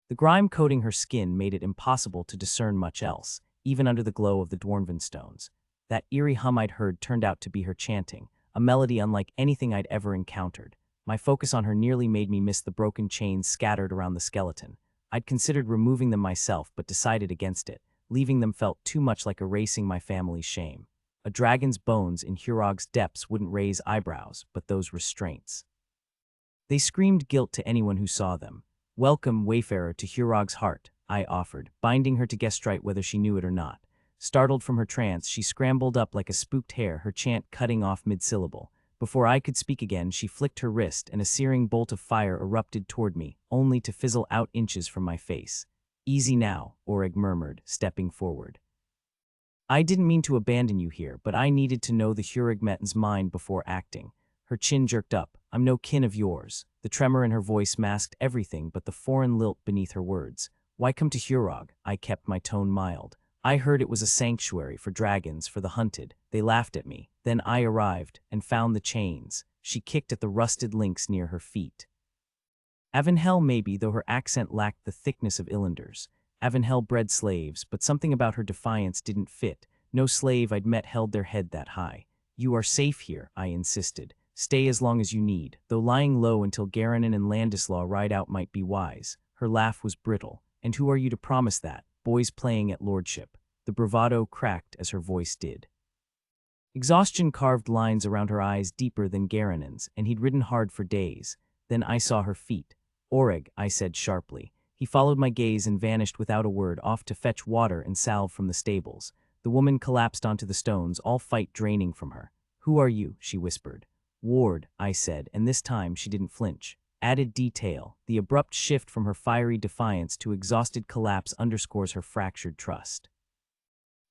The grime coating her skin made it impossible to discern much else, even under the glow of the Dwarven stones. That eerie hum I'd heard turned out to be her chanting, a melody unlike anything I'd ever encountered. My focus on her nearly made me miss the broken chains scattered around the skeleton. I'd considered removing them myself, but decided against it. Leaving them felt too much like erasing my family's shame. A dragon's bones in Hurog's depths wouldn't raise eyebrows, but those restraints. They screamed guilt to anyone who saw them. Welcome, wayfarer, to Hurog's heart, I offered, binding her to guess right whether she knew it or not. Startled from her trance, she scrambled up like a spooked hare, her chant cutting off mid-syllable. Before I could speak again, she flicked her wrist, and a searing bolt of fire erupted toward me, only to fizzle out inches from my face. Easy now, Oreg murmured, stepping forward. I didn't mean to abandon you here, but I needed to know the Hurugmetten's mind before acting. Her chin jerked up. I'm no kin of yours. The tremor in her voice masked everything but the foreign lilt beneath her words. Why come to Hurog? I kept my tone mild. I heard it was a sanctuary for dragons, for the hunted. They laughed at me. Then I arrived and found the chains. She kicked at the rusted links near her feet. Avenhel maybe, though her accent lacked the thickness of Illander's. Avenhel bred slaves, but something about her defiance didn't fit. No slave I'd met held their head that high. You are safe here, I insisted. Stay as long as you need, though lying low until Garanon and Landislaw ride out might be wise. Her laugh was brittle. And who are you to promise that? Boys playing at lordship. The bravado cracked as her voice did. Exhaustion carved lines around her eyes deeper than Garanon's, and he'd ridden hard for days. Then I saw her feet. Oreg, I said sharply. He followed my gaze and vanished without a word, off to fetch water and salve from the stables. The woman collapsed onto the stones, all fight draining from her. Who are you? She whispered. Ward, I said, and this time she didn't flinch. Added detail, the abrupt shift from her fiery defiance to exhausted collapse underscores her fractured trust.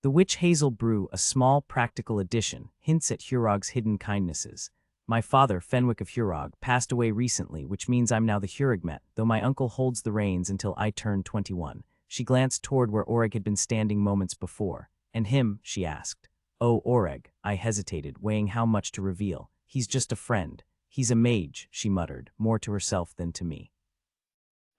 The witch hazel brew, a small practical addition, hints at Hurog's hidden kindnesses. My father, Fenwick of Hurog, passed away recently, which means I'm now the Hurugmet, though my uncle holds the reins until I turn 21. She glanced toward where Oreg had been standing moments before. And him? She asked. Oh, Oreg, I hesitated, weighing how much to reveal. He's just a friend. He's a mage, she muttered, more to herself than to me.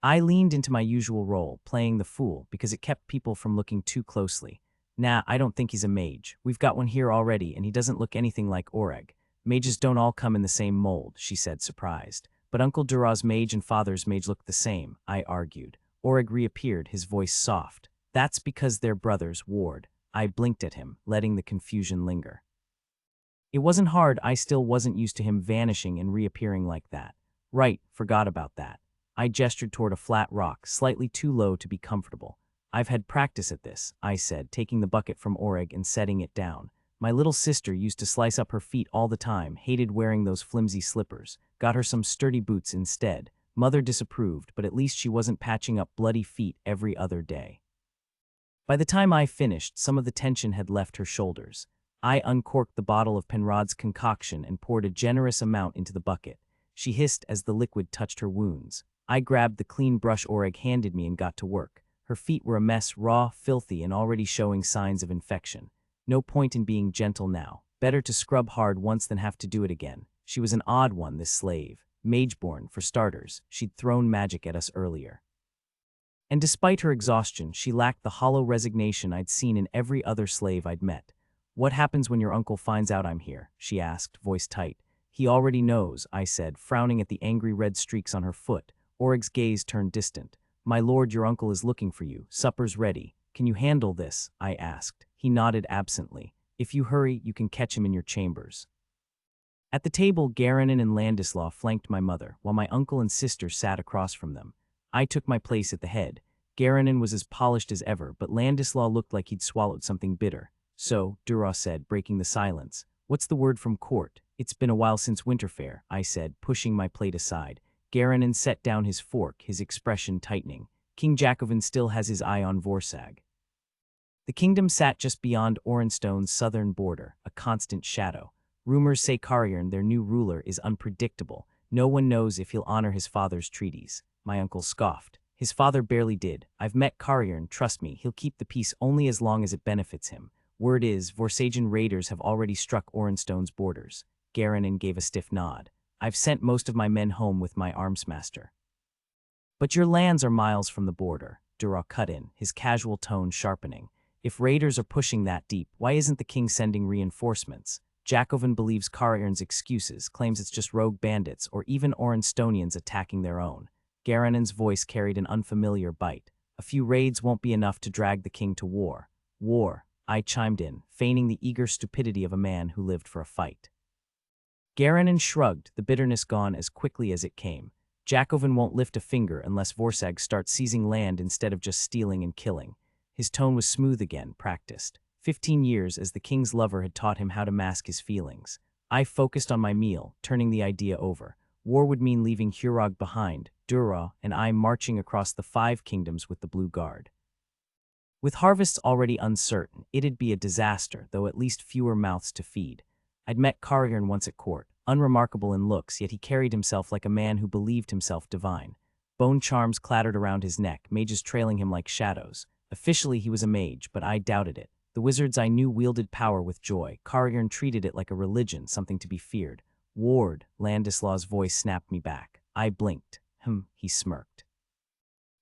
I leaned into my usual role, playing the fool, because it kept people from looking too closely. Nah, I don't think he's a mage. We've got one here already, and he doesn't look anything like Oreg. Mages don't all come in the same mold, she said, surprised. But Uncle Duraw's mage and father's mage looked the same, I argued. Oreg reappeared, his voice soft. That's because they're brothers, Ward. I blinked at him, letting the confusion linger. It wasn't hard, I still wasn't used to him vanishing and reappearing like that. Right, forgot about that. I gestured toward a flat rock, slightly too low to be comfortable. I've had practice at this, I said, taking the bucket from Oreg and setting it down. My little sister used to slice up her feet all the time, hated wearing those flimsy slippers. Got her some sturdy boots instead. Mother disapproved, but at least she wasn't patching up bloody feet every other day. By the time I finished, some of the tension had left her shoulders. I uncorked the bottle of Penrod's concoction and poured a generous amount into the bucket. She hissed as the liquid touched her wounds. I grabbed the clean brush Oreg handed me and got to work. Her feet were a mess, raw, filthy, and already showing signs of infection. No point in being gentle now. Better to scrub hard once than have to do it again. She was an odd one, this slave. Mageborn, for starters. She'd thrown magic at us earlier. And despite her exhaustion, she lacked the hollow resignation I'd seen in every other slave I'd met. "What happens when your uncle finds out I'm here?" she asked, voice tight. "He already knows," I said, frowning at the angry red streaks on her foot. Oreg's gaze turned distant. "My lord, your uncle is looking for you. Supper's ready. Can you handle this?" I asked. He nodded absently. "If you hurry, you can catch him in your chambers." At the table, Garanon and Landislaw flanked my mother, while my uncle and sister sat across from them. I took my place at the head. Garanon was as polished as ever, but Landislaw looked like he'd swallowed something bitter. "So," Dura said, breaking the silence, "what's the word from court?" "It's been a while since Winterfair," I said, pushing my plate aside. Garanon set down his fork, his expression tightening. "King Jacobin still has his eye on Vorsag." The kingdom sat just beyond Orenstone's southern border, a constant shadow. Rumors say Cariern, their new ruler, is unpredictable. No one knows if he'll honor his father's treaties. My uncle scoffed. "His father barely did. I've met Cariern, trust me, he'll keep the peace only as long as it benefits him. Word is, Vorsagen raiders have already struck Orenstone's borders." Garanon gave a stiff nod. "I've sent most of my men home with my armsmaster." "But your lands are miles from the border," Dura cut in, his casual tone sharpening. "If raiders are pushing that deep, why isn't the king sending reinforcements? Jacobin believes Cariern's excuses, claims it's just rogue bandits or even Orenstonians attacking their own." Garanon's voice carried an unfamiliar bite. "A few raids won't be enough to drag the king to war." "War," I chimed in, feigning the eager stupidity of a man who lived for a fight. Garanon shrugged, the bitterness gone as quickly as it came. "Jacobin won't lift a finger unless Vorsag starts seizing land instead of just stealing and killing." His tone was smooth again, practiced. 15 years as the king's lover had taught him how to mask his feelings. I focused on my meal, turning the idea over. War would mean leaving Hurog behind, Dura and I marching across the 5 kingdoms with the Blue Guard. With harvests already uncertain, it'd be a disaster, though at least fewer mouths to feed. I'd met Cariern once at court, unremarkable in looks, yet he carried himself like a man who believed himself divine. Bone charms clattered around his neck, mages trailing him like shadows. Officially he was a mage, but I doubted it. The wizards I knew wielded power with joy. Cariern treated it like a religion, something to be feared. "Ward," Landislaw's voice snapped me back. I blinked. He smirked.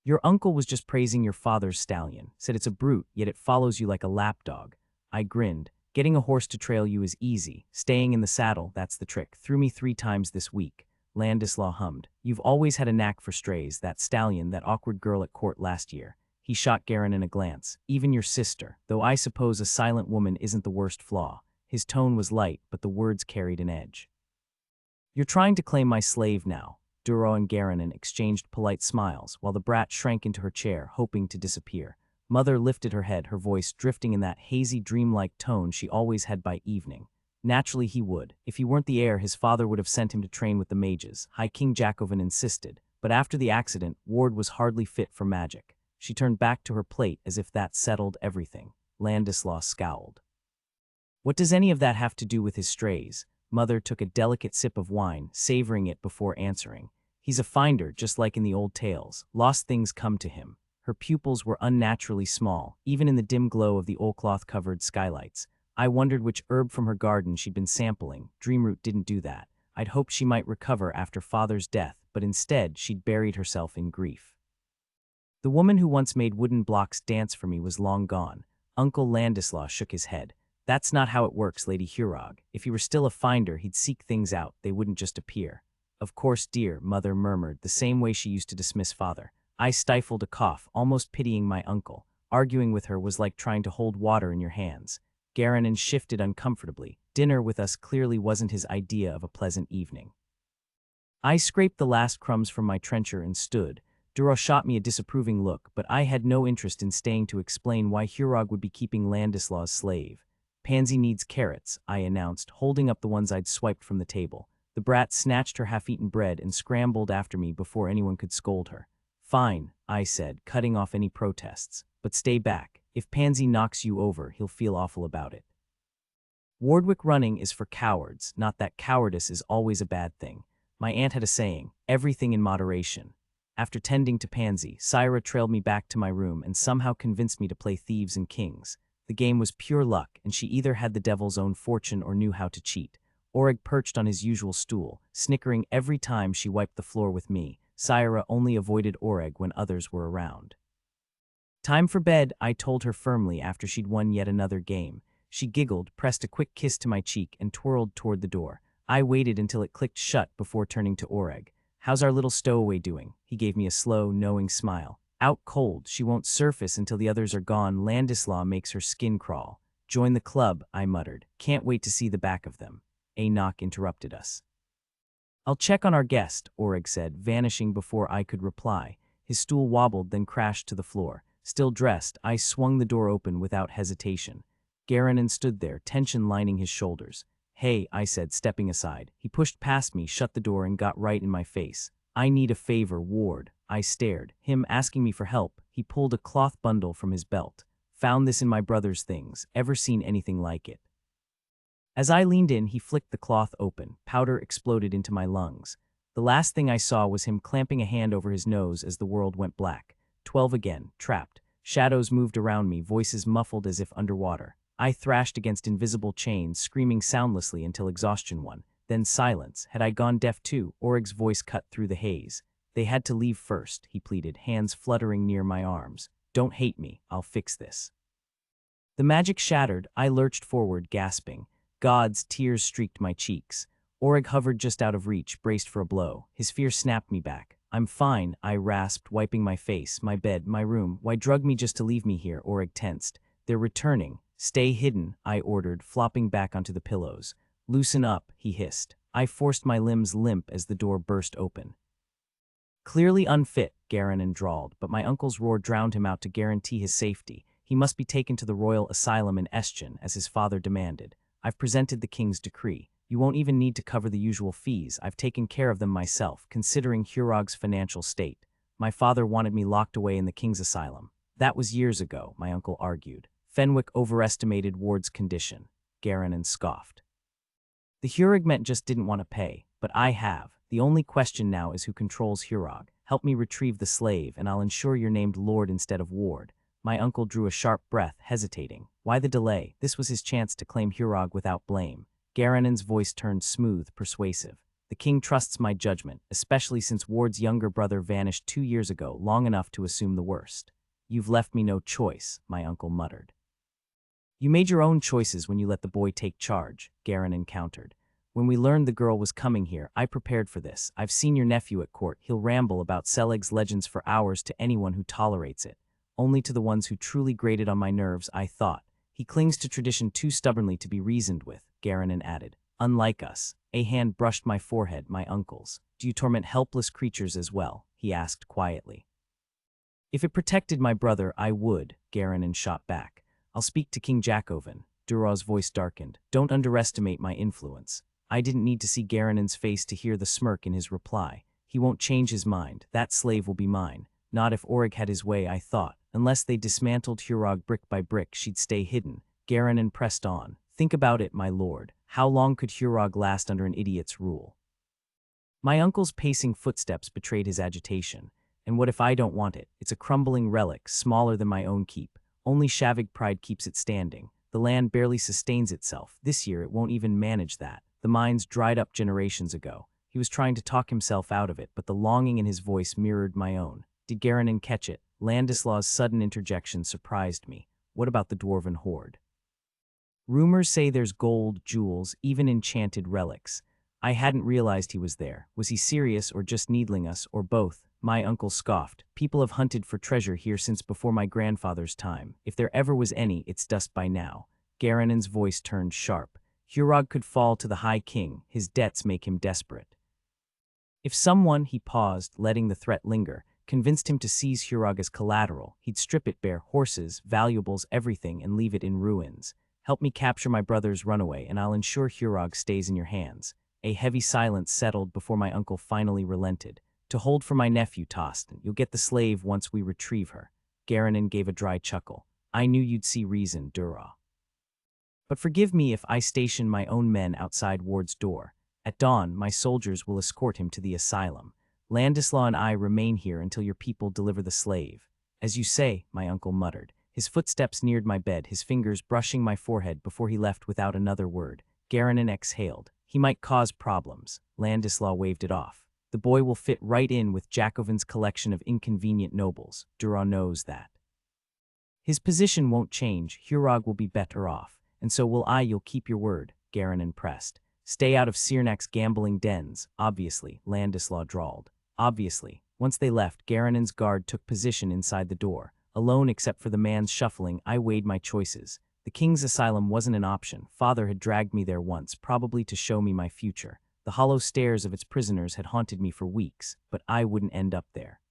"Your uncle was just praising your father's stallion, said it's a brute, yet it follows you like a lapdog." I grinned. "Getting a horse to trail you is easy. Staying in the saddle, that's the trick. Threw me 3 times this week." Landislaw hummed. "You've always had a knack for strays, that stallion, that awkward girl at court last year." He shot Garanon a glance. "Even your sister, though I suppose a silent woman isn't the worst flaw." His tone was light, but the words carried an edge. "You're trying to claim my slave now." Duro and Garanon exchanged polite smiles, while the brat shrank into her chair, hoping to disappear. Mother lifted her head, her voice drifting in that hazy, dreamlike tone she always had by evening. "Naturally he would. If he weren't the heir, his father would have sent him to train with the mages. High King Jacobin insisted. But after the accident, Ward was hardly fit for magic." She turned back to her plate as if that settled everything. Landislaw scowled. "What does any of that have to do with his strays?" Mother took a delicate sip of wine, savoring it before answering. "He's a finder, just like in the old tales. Lost things come to him." Her pupils were unnaturally small, even in the dim glow of the oilcloth-covered skylights. I wondered which herb from her garden she'd been sampling. Dreamroot didn't do that. I'd hoped she might recover after father's death, but instead she'd buried herself in grief. "The woman who once made wooden blocks dance for me was long gone." Uncle Landislaw shook his head. "That's not how it works, Lady Hurog. If he were still a finder, he'd seek things out. They wouldn't just appear." "Of course, dear," Mother murmured, the same way she used to dismiss father. I stifled a cough, almost pitying my uncle. Arguing with her was like trying to hold water in your hands. Garanon shifted uncomfortably. Dinner with us clearly wasn't his idea of a pleasant evening. I scraped the last crumbs from my trencher and stood. Duro shot me a disapproving look, but I had no interest in staying to explain why Hurog would be keeping Landislaw's slave. Pansy needs carrots, I announced, holding up the ones I'd swiped from the table. The brat snatched her half-eaten bread and scrambled after me before anyone could scold her. Fine, I said, cutting off any protests. But stay back. If Pansy knocks you over, he'll feel awful about it. Wardwick running is for cowards, not that cowardice is always a bad thing. My aunt had a saying, everything in moderation. After tending to Pansy, Syra trailed me back to my room and somehow convinced me to play thieves and kings. The game was pure luck, and she either had the devil's own fortune or knew how to cheat. Oreg perched on his usual stool, snickering every time she wiped the floor with me. Syra only avoided Oreg when others were around. Time for bed, I told her firmly after she'd won yet another game. She giggled, pressed a quick kiss to my cheek, and twirled toward the door. I waited until it clicked shut before turning to Oreg. How's our little stowaway doing? He gave me a slow, knowing smile. Out cold, she won't surface until the others are gone. Landislaw makes her skin crawl. Join the club, I muttered. Can't wait to see the back of them. A knock interrupted us. I'll check on our guest, Oreg said, vanishing before I could reply. His stool wobbled, then crashed to the floor. Still dressed, I swung the door open without hesitation. Garanon stood there, tension lining his shoulders. Hey, I said, stepping aside. He pushed past me, shut the door, and got right in my face. I need a favor, Ward. I stared. Him asking me for help. He pulled a cloth bundle from his belt. Found this in my brother's things. Ever seen anything like it? As I leaned in, he flicked the cloth open. Powder exploded into my lungs. The last thing I saw was him clamping a hand over his nose as the world went black. 12 again, trapped. Shadows moved around me, voices muffled as if underwater. I thrashed against invisible chains, screaming soundlessly until exhaustion won. Then silence. Had I gone deaf too? Oreg's voice cut through the haze. They had to leave first, he pleaded, hands fluttering near my arms. Don't hate me. I'll fix this. The magic shattered. I lurched forward, gasping. Gods, tears streaked my cheeks. Oreg hovered just out of reach, braced for a blow. His fear snapped me back. I'm fine, I rasped, wiping my face, my bed, my room. Why drug me just to leave me here? Oreg tensed. They're returning. Stay hidden, I ordered, flopping back onto the pillows. Loosen up, he hissed. I forced my limbs limp as the door burst open. Clearly unfit, Garanon drawled, but my uncle's roar drowned him out to guarantee his safety. He must be taken to the royal asylum in Eschen, as his father demanded. I've presented the king's decree. You won't even need to cover the usual fees. I've taken care of them myself, considering Hurog's financial state. My father wanted me locked away in the king's asylum. That was years ago, my uncle argued. Fenwick overestimated Ward's condition. Garanon scoffed. The Hurugment just didn't want to pay, but I have. The only question now is who controls Hurog. Help me retrieve the slave, and I'll ensure you're named Lord instead of Ward. My uncle drew a sharp breath, hesitating. Why the delay? This was his chance to claim Hurog without blame. Garanon's voice turned smooth, persuasive. The king trusts my judgment, especially since Ward's younger brother vanished 2 years ago, long enough to assume the worst. You've left me no choice, my uncle muttered. You made your own choices when you let the boy take charge, Garanon countered. When we learned the girl was coming here, I prepared for this. I've seen your nephew at court. He'll ramble about Seleg's legends for hours to anyone who tolerates it. Only to the ones who truly grated on my nerves, I thought. He clings to tradition too stubbornly to be reasoned with, Garanon added. Unlike us. A hand brushed my forehead, my uncle's. Do you torment helpless creatures as well? He asked quietly. If it protected my brother, I would, Garanon shot back. I'll speak to King Jackovan. Duraw's voice darkened. Don't underestimate my influence. I didn't need to see Garanon's face to hear the smirk in his reply. He won't change his mind. That slave will be mine. Not if Oreg had his way, I thought. Unless they dismantled Hurog brick by brick, she'd stay hidden. Garanon pressed on. Think about it, my lord. How long could Hurog last under an idiot's rule? My uncle's pacing footsteps betrayed his agitation. And what if I don't want it? It's a crumbling relic, smaller than my own keep. Only Shavig pride keeps it standing. The land barely sustains itself. This year it won't even manage that. The mines dried up generations ago. He was trying to talk himself out of it, but the longing in his voice mirrored my own. Did Garanon catch it? Landislaw's sudden interjection surprised me. What about the dwarven horde? Rumors say there's gold, jewels, even enchanted relics. I hadn't realized he was there. Was he serious or just needling us, or both? My uncle scoffed. People have hunted for treasure here since before my grandfather's time. If there ever was any, it's dust by now. Garanon's voice turned sharp. Hurog could fall to the High King. His debts make him desperate. If someone, he paused, letting the threat linger, convinced him to seize Hurog as collateral, he'd strip it bare, horses, valuables, everything, and leave it in ruins. Help me capture my brother's runaway, and I'll ensure Hurog stays in your hands. A heavy silence settled before my uncle finally relented. To hold for my nephew, Tostin. You'll get the slave once we retrieve her. Garanon gave a dry chuckle. I knew you'd see reason, Dura. But forgive me if I station my own men outside Ward's door. At dawn, my soldiers will escort him to the asylum. Landislaw and I remain here until your people deliver the slave. As you say, my uncle muttered. His footsteps neared my bed, his fingers brushing my forehead before he left without another word. Garanon exhaled. He might cause problems. Landislaw waved it off. The boy will fit right in with Jakovin's collection of inconvenient nobles. Dura knows that. His position won't change. Hurog will be better off. And so will I. You'll keep your word, Garanon pressed. Stay out of Cernak's gambling dens. Obviously, Landislaw drawled. Obviously. Once they left, Garanon's guard took position inside the door. Alone except for the man's shuffling, I weighed my choices. The king's asylum wasn't an option. Father had dragged me there once, probably to show me my future. The hollow stares of its prisoners had haunted me for weeks, but I wouldn't end up there.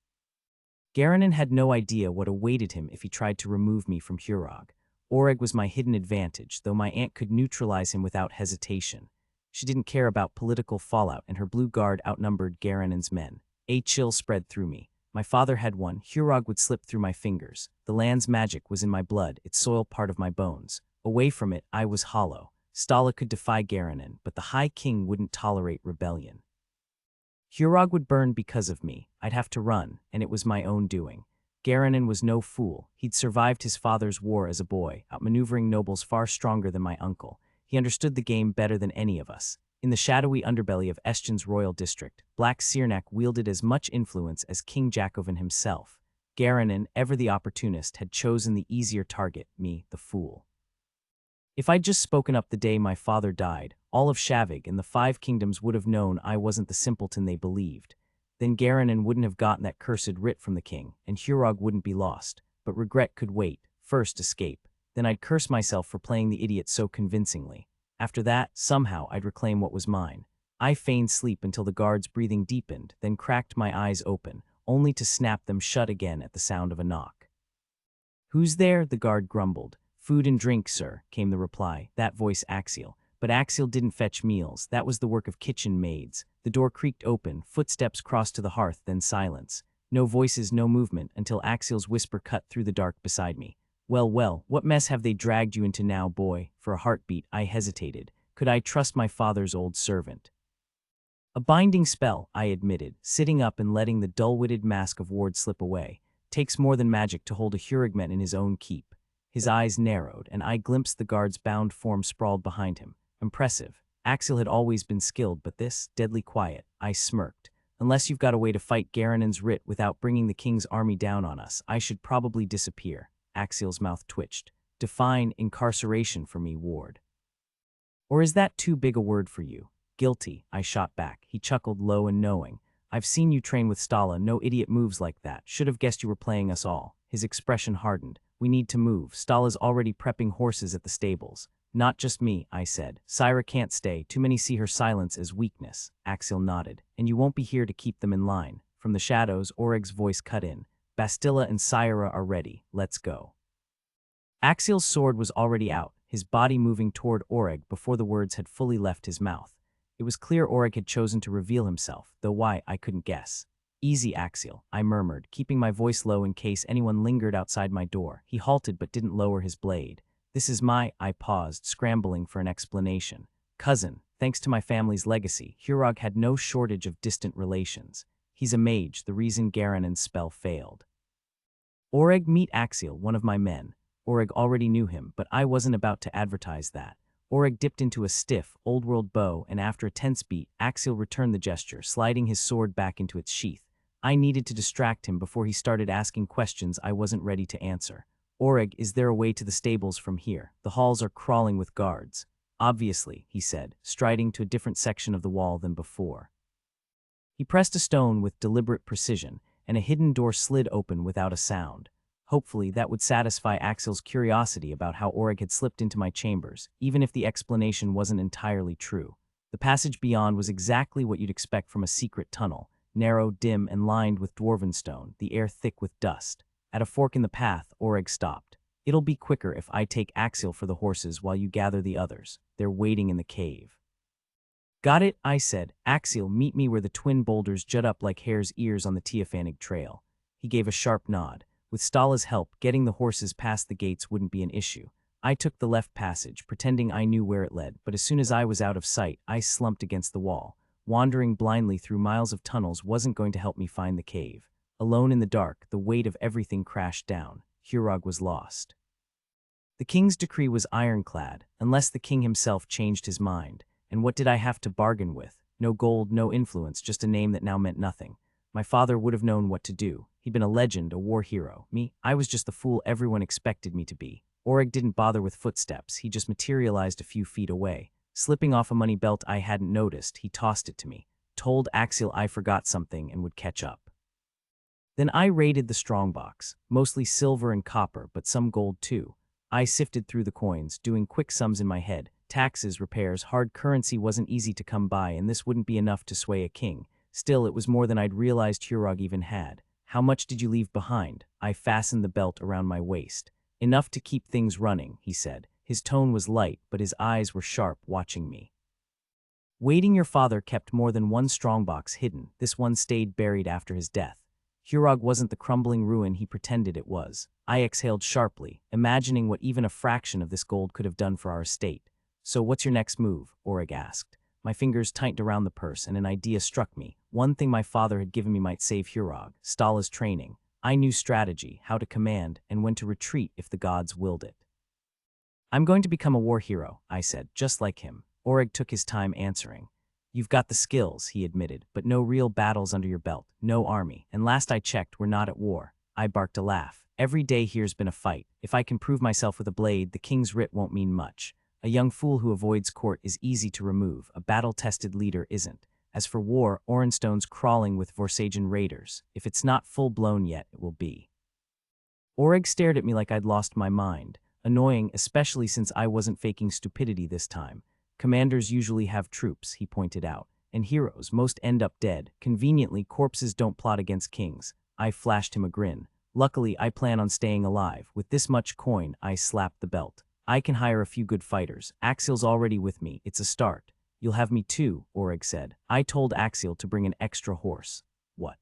Garanon had no idea what awaited him if he tried to remove me from Hurog. Oreg was my hidden advantage, though my aunt could neutralize him without hesitation. She didn't care about political fallout, and her blue guard outnumbered Garanon's men. A chill spread through me. My father had one. Hurog would slip through my fingers. The land's magic was in my blood, its soil part of my bones. Away from it, I was hollow. Stala could defy Garanon, but the High King wouldn't tolerate rebellion. Hurog would burn because of me. I'd have to run, and it was my own doing. Garanon was no fool. He'd survived his father's war as a boy, outmaneuvering nobles far stronger than my uncle. He understood the game better than any of us. In the shadowy underbelly of Eschen's royal district, Black Cernak wielded as much influence as King Jakovan himself. Garanon, ever the opportunist, had chosen the easier target, me, the fool. If I'd just spoken up the day my father died, all of Shavig and the Five Kingdoms would have known I wasn't the simpleton they believed. Then Garanon wouldn't have gotten that cursed writ from the king, and Hurog wouldn't be lost. But regret could wait. First, escape. Then I'd curse myself for playing the idiot so convincingly. After that, somehow I'd reclaim what was mine. I feigned sleep until the guard's breathing deepened, then cracked my eyes open, only to snap them shut again at the sound of a knock. "Who's there?" the guard grumbled. "Food and drink, sir," came the reply, that voice Axial. But Axial didn't fetch meals. That was the work of kitchen maids. The door creaked open, footsteps crossed to the hearth, then silence. No voices, no movement, until Axial's whisper cut through the dark beside me. Well, well, what mess have they dragged you into now, boy?" For a heartbeat, I hesitated. Could I trust my father's old servant? "A binding spell," I admitted, sitting up and letting the dull-witted mask of Ward slip away. Takes more than magic to hold a Hurugmet in his own keep. His eyes narrowed, and I glimpsed the guard's bound form sprawled behind him. Impressive. Axial had always been skilled, but this, deadly quiet. I smirked. Unless you've got a way to fight Garanon's writ without bringing the king's army down on us, I should probably disappear. Axial's mouth twitched. Define incarceration for me, Ward. Or is that too big a word for you? Guilty, I shot back. He chuckled low and knowing. I've seen you train with Stala. No idiot moves like that. Should have guessed you were playing us all. His expression hardened. We need to move. Stala's already prepping horses at the stables. Not just me, I said. Syra can't stay. Too many see her silence as weakness. Axial nodded. And you won't be here to keep them in line. From the shadows, Oreg's voice cut in. Bastilla and Syra are ready. Let's go. Axial's sword was already out, his body moving toward Oreg before the words had fully left his mouth. It was clear Oreg had chosen to reveal himself, though why I couldn't guess. Easy, Axial, I murmured, keeping my voice low in case anyone lingered outside my door. He halted but didn't lower his blade. This is I paused, scrambling for an explanation. Cousin, thanks to my family's legacy, Hurog had no shortage of distant relations. He's a mage, the reason Garanon's spell failed. Oreg, meet Axial, one of my men. Oreg already knew him, but I wasn't about to advertise that. Oreg dipped into a stiff, old-world bow, and after a tense beat, Axial returned the gesture, sliding his sword back into its sheath. I needed to distract him before he started asking questions I wasn't ready to answer. Oreg, is there a way to the stables from here? The halls are crawling with guards. Obviously, he said, striding to a different section of the wall than before. He pressed a stone with deliberate precision, and a hidden door slid open without a sound. Hopefully, that would satisfy Axel's curiosity about how Auric had slipped into my chambers, even if the explanation wasn't entirely true. The passage beyond was exactly what you'd expect from a secret tunnel, narrow, dim, and lined with dwarven stone, the air thick with dust. At a fork in the path, Auric stopped. "It'll be quicker if I take Axel for the horses while you gather the others. They're waiting in the cave." "Got it," I said. "Axel, meet me where the twin boulders jut up like hare's ears on the Teofanig trail." He gave a sharp nod. With Stala's help, getting the horses past the gates wouldn't be an issue. I took the left passage, pretending I knew where it led, but as soon as I was out of sight, I slumped against the wall. Wandering blindly through miles of tunnels wasn't going to help me find the cave. Alone in the dark, the weight of everything crashed down. Hurog was lost. The king's decree was ironclad, unless the king himself changed his mind. And what did I have to bargain with? No gold, no influence, just a name that now meant nothing. My father would have known what to do. He'd been a legend, a war hero. Me, I was just the fool everyone expected me to be. Auric didn't bother with footsteps, he just materialized a few feet away. Slipping off a money belt I hadn't noticed, he tossed it to me. Told Axel I forgot something and would catch up. Then I raided the strongbox, mostly silver and copper, but some gold too. I sifted through the coins, doing quick sums in my head. Taxes, repairs, hard currency wasn't easy to come by, and this wouldn't be enough to sway a king. Still, it was more than I'd realized Hurog even had. "How much did you leave behind?" I fastened the belt around my waist. "Enough to keep things running," he said. His tone was light, but his eyes were sharp, watching me. "Waiting, your father kept more than one strongbox hidden. This one stayed buried after his death. Hurog wasn't the crumbling ruin he pretended it was." I exhaled sharply, imagining what even a fraction of this gold could have done for our estate. "So what's your next move?" Auric asked. My fingers tightened around the purse, and an idea struck me. One thing my father had given me might save Hurog: Stala's training. I knew strategy, how to command, and when to retreat if the gods willed it. "I'm going to become a war hero," I said, just like him. Auric took his time answering. "You've got the skills," he admitted, "but no real battles under your belt, no army, and last I checked, we're not at war." I barked a laugh. "Every day here's been a fight. If I can prove myself with a blade, the king's writ won't mean much. A young fool who avoids court is easy to remove, a battle-tested leader isn't. As for war, Orenstone's crawling with Vorsagen raiders. If it's not full-blown yet, it will be." Auric stared at me like I'd lost my mind. Annoying, especially since I wasn't faking stupidity this time. "Commanders usually have troops," he pointed out, "and heroes, most end up dead. Conveniently, corpses don't plot against kings." I flashed him a grin. "Luckily, I plan on staying alive. With this much coin," I slapped the belt. "I can hire a few good fighters. Axel's already with me. It's a start." "You'll have me too," Auric said. I told Axel to bring an extra horse. "What?"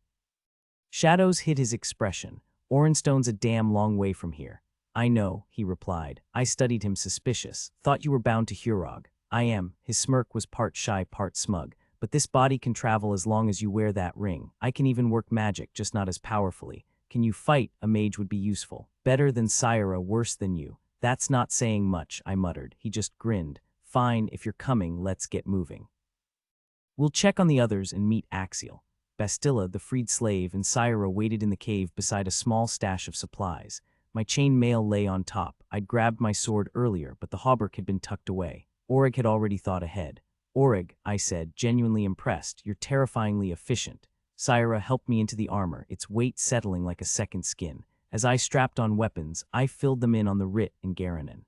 Shadows hid his expression. "Orenstone's a damn long way from here." "I know," he replied. I studied him suspicious. "Thought you were bound to Hurog." "I am." His smirk was part shy, part smug. "But this body can travel as long as you wear that ring. I can even work magic, just not as powerfully. Can you fight? A mage would be useful." "Better than Syra, worse than you." "That's not saying much," I muttered. He just grinned. "Fine, if you're coming, let's get moving. We'll check on the others and meet Axel." Bastilla, the freed slave, and Syra waited in the cave beside a small stash of supplies. My chain mail lay on top. I'd grabbed my sword earlier, but the hauberk had been tucked away. Auric had already thought ahead. "Auric," I said, genuinely impressed, "you're terrifyingly efficient." Syra helped me into the armor, its weight settling like a second skin. As I strapped on weapons, I filled them in on the writ and Garanon.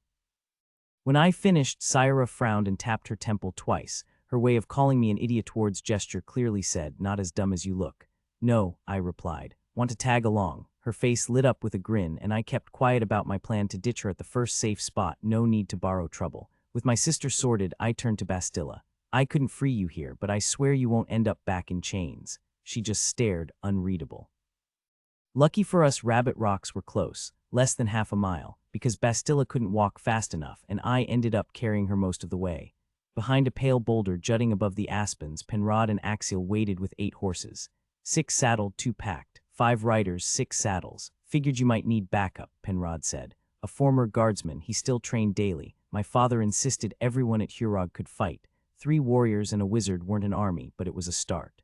When I finished, Syra frowned and tapped her temple twice. Her way of calling me an idiot towards gesture clearly said, "Not as dumb as you look." "No," I replied. "Want to tag along?" Her face lit up with a grin, and I kept quiet about my plan to ditch her at the first safe spot. No need to borrow trouble. With my sister sorted, I turned to Bastilla. "I couldn't free you here, but I swear you won't end up back in chains." She just stared, unreadable. Lucky for us, Rabbit Rocks were close, less than half a mile, because Bastilla couldn't walk fast enough, and I ended up carrying her most of the way. Behind a pale boulder jutting above the aspens, Penrod and Axel waited with 8 horses. 6 saddled, 2 packed. 5 riders, 6 saddles. "Figured you might need backup," Penrod said. A former guardsman, he still trained daily. My father insisted everyone at Hurog could fight. 3 warriors and a wizard weren't an army, but it was a start.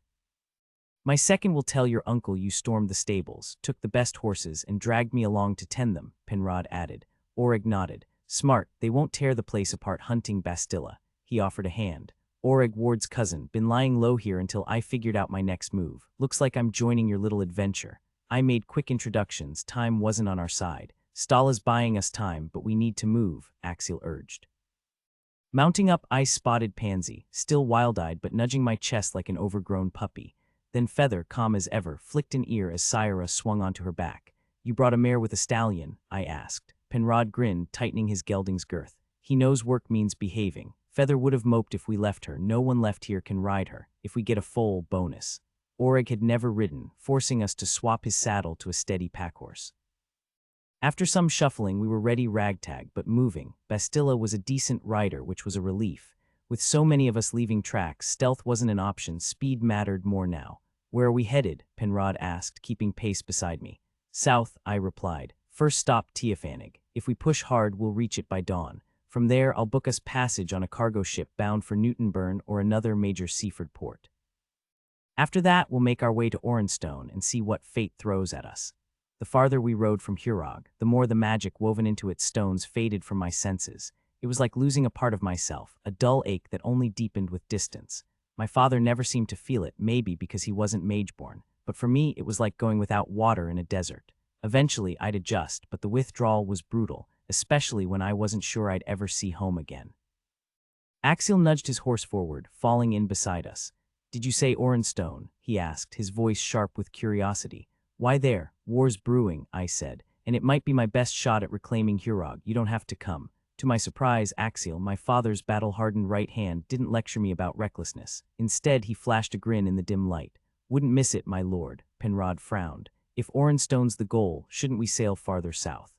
"My second will tell your uncle you stormed the stables, took the best horses, and dragged me along to tend them," Penrod added. Auric nodded. "Smart, they won't tear the place apart hunting Bastilla." He offered a hand. "Auric, Ward's cousin, been lying low here until I figured out my next move. Looks like I'm joining your little adventure." I made quick introductions. Time wasn't on our side. Stala's buying us time, but we need to move, Axiel urged. Mounting up, I spotted Pansy, still wild-eyed but nudging my chest like an overgrown puppy. Then Feather, calm as ever, flicked an ear as Syra swung onto her back. "You brought a mare with a stallion?" I asked. Penrod grinned, tightening his gelding's girth. "He knows work means behaving. Feather would have moped if we left her. No one left here can ride her, if we get a full bonus." Oreg had never ridden, forcing us to swap his saddle to a steady packhorse. After some shuffling, we were ready ragtag, but moving. Bastilla was a decent rider, which was a relief. With so many of us leaving tracks, stealth wasn't an option. Speed mattered more now. "Where are we headed?" Penrod asked, keeping pace beside me. "South," I replied. "First stop Tiafanig. If we push hard, we'll reach it by dawn. From there, I'll book us passage on a cargo ship bound for Newtonburn or another major seaford port. After that, we'll make our way to Orenstone and see what fate throws at us." The farther we rode from Hurog, the more the magic woven into its stones faded from my senses. It was like losing a part of myself, a dull ache that only deepened with distance. My father never seemed to feel it, maybe because he wasn't mageborn, but for me it was like going without water in a desert. Eventually I'd adjust, but the withdrawal was brutal, especially when I wasn't sure I'd ever see home again. Axiel nudged his horse forward, falling in beside us. "Did you say Orenstone?" he asked, his voice sharp with curiosity. "Why there? War's brewing," I said, "and it might be my best shot at reclaiming Hurog. You don't have to come." To my surprise, Axiel, my father's battle-hardened right hand, didn't lecture me about recklessness. Instead, he flashed a grin in the dim light. "Wouldn't miss it, my lord," Penrod frowned. "If Orenstone's the goal, shouldn't we sail farther south?"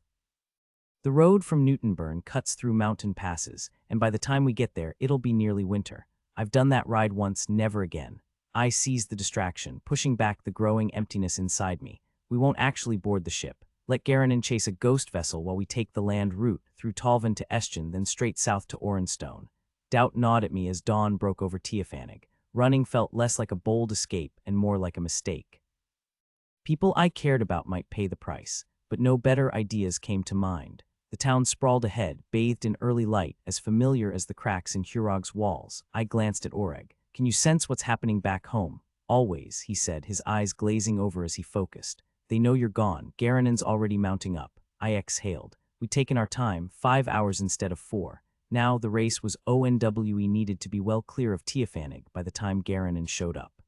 The road from Newtonburn cuts through mountain passes, and by the time we get there, it'll be nearly winter. I've done that ride once, never again. I seized the distraction, pushing back the growing emptiness inside me. "We won't actually board the ship. Let Garanon chase a ghost vessel while we take the land route, through Talvin to Eschen, then straight south to Orenstone." Doubt gnawed at me as dawn broke over Tiafanig. Running felt less like a bold escape and more like a mistake. People I cared about might pay the price, but no better ideas came to mind. The town sprawled ahead, bathed in early light, as familiar as the cracks in Hurog's walls. I glanced at Oreg. "Can you sense what's happening back home?" "Always," he said, his eyes glazing over as he focused. "They know you're gone. Garanon's already mounting up." I exhaled. We'd taken our time, 5 hours instead of 4. Now the race was ONWE needed to be well clear of Tiafanig by the time Garanon showed up.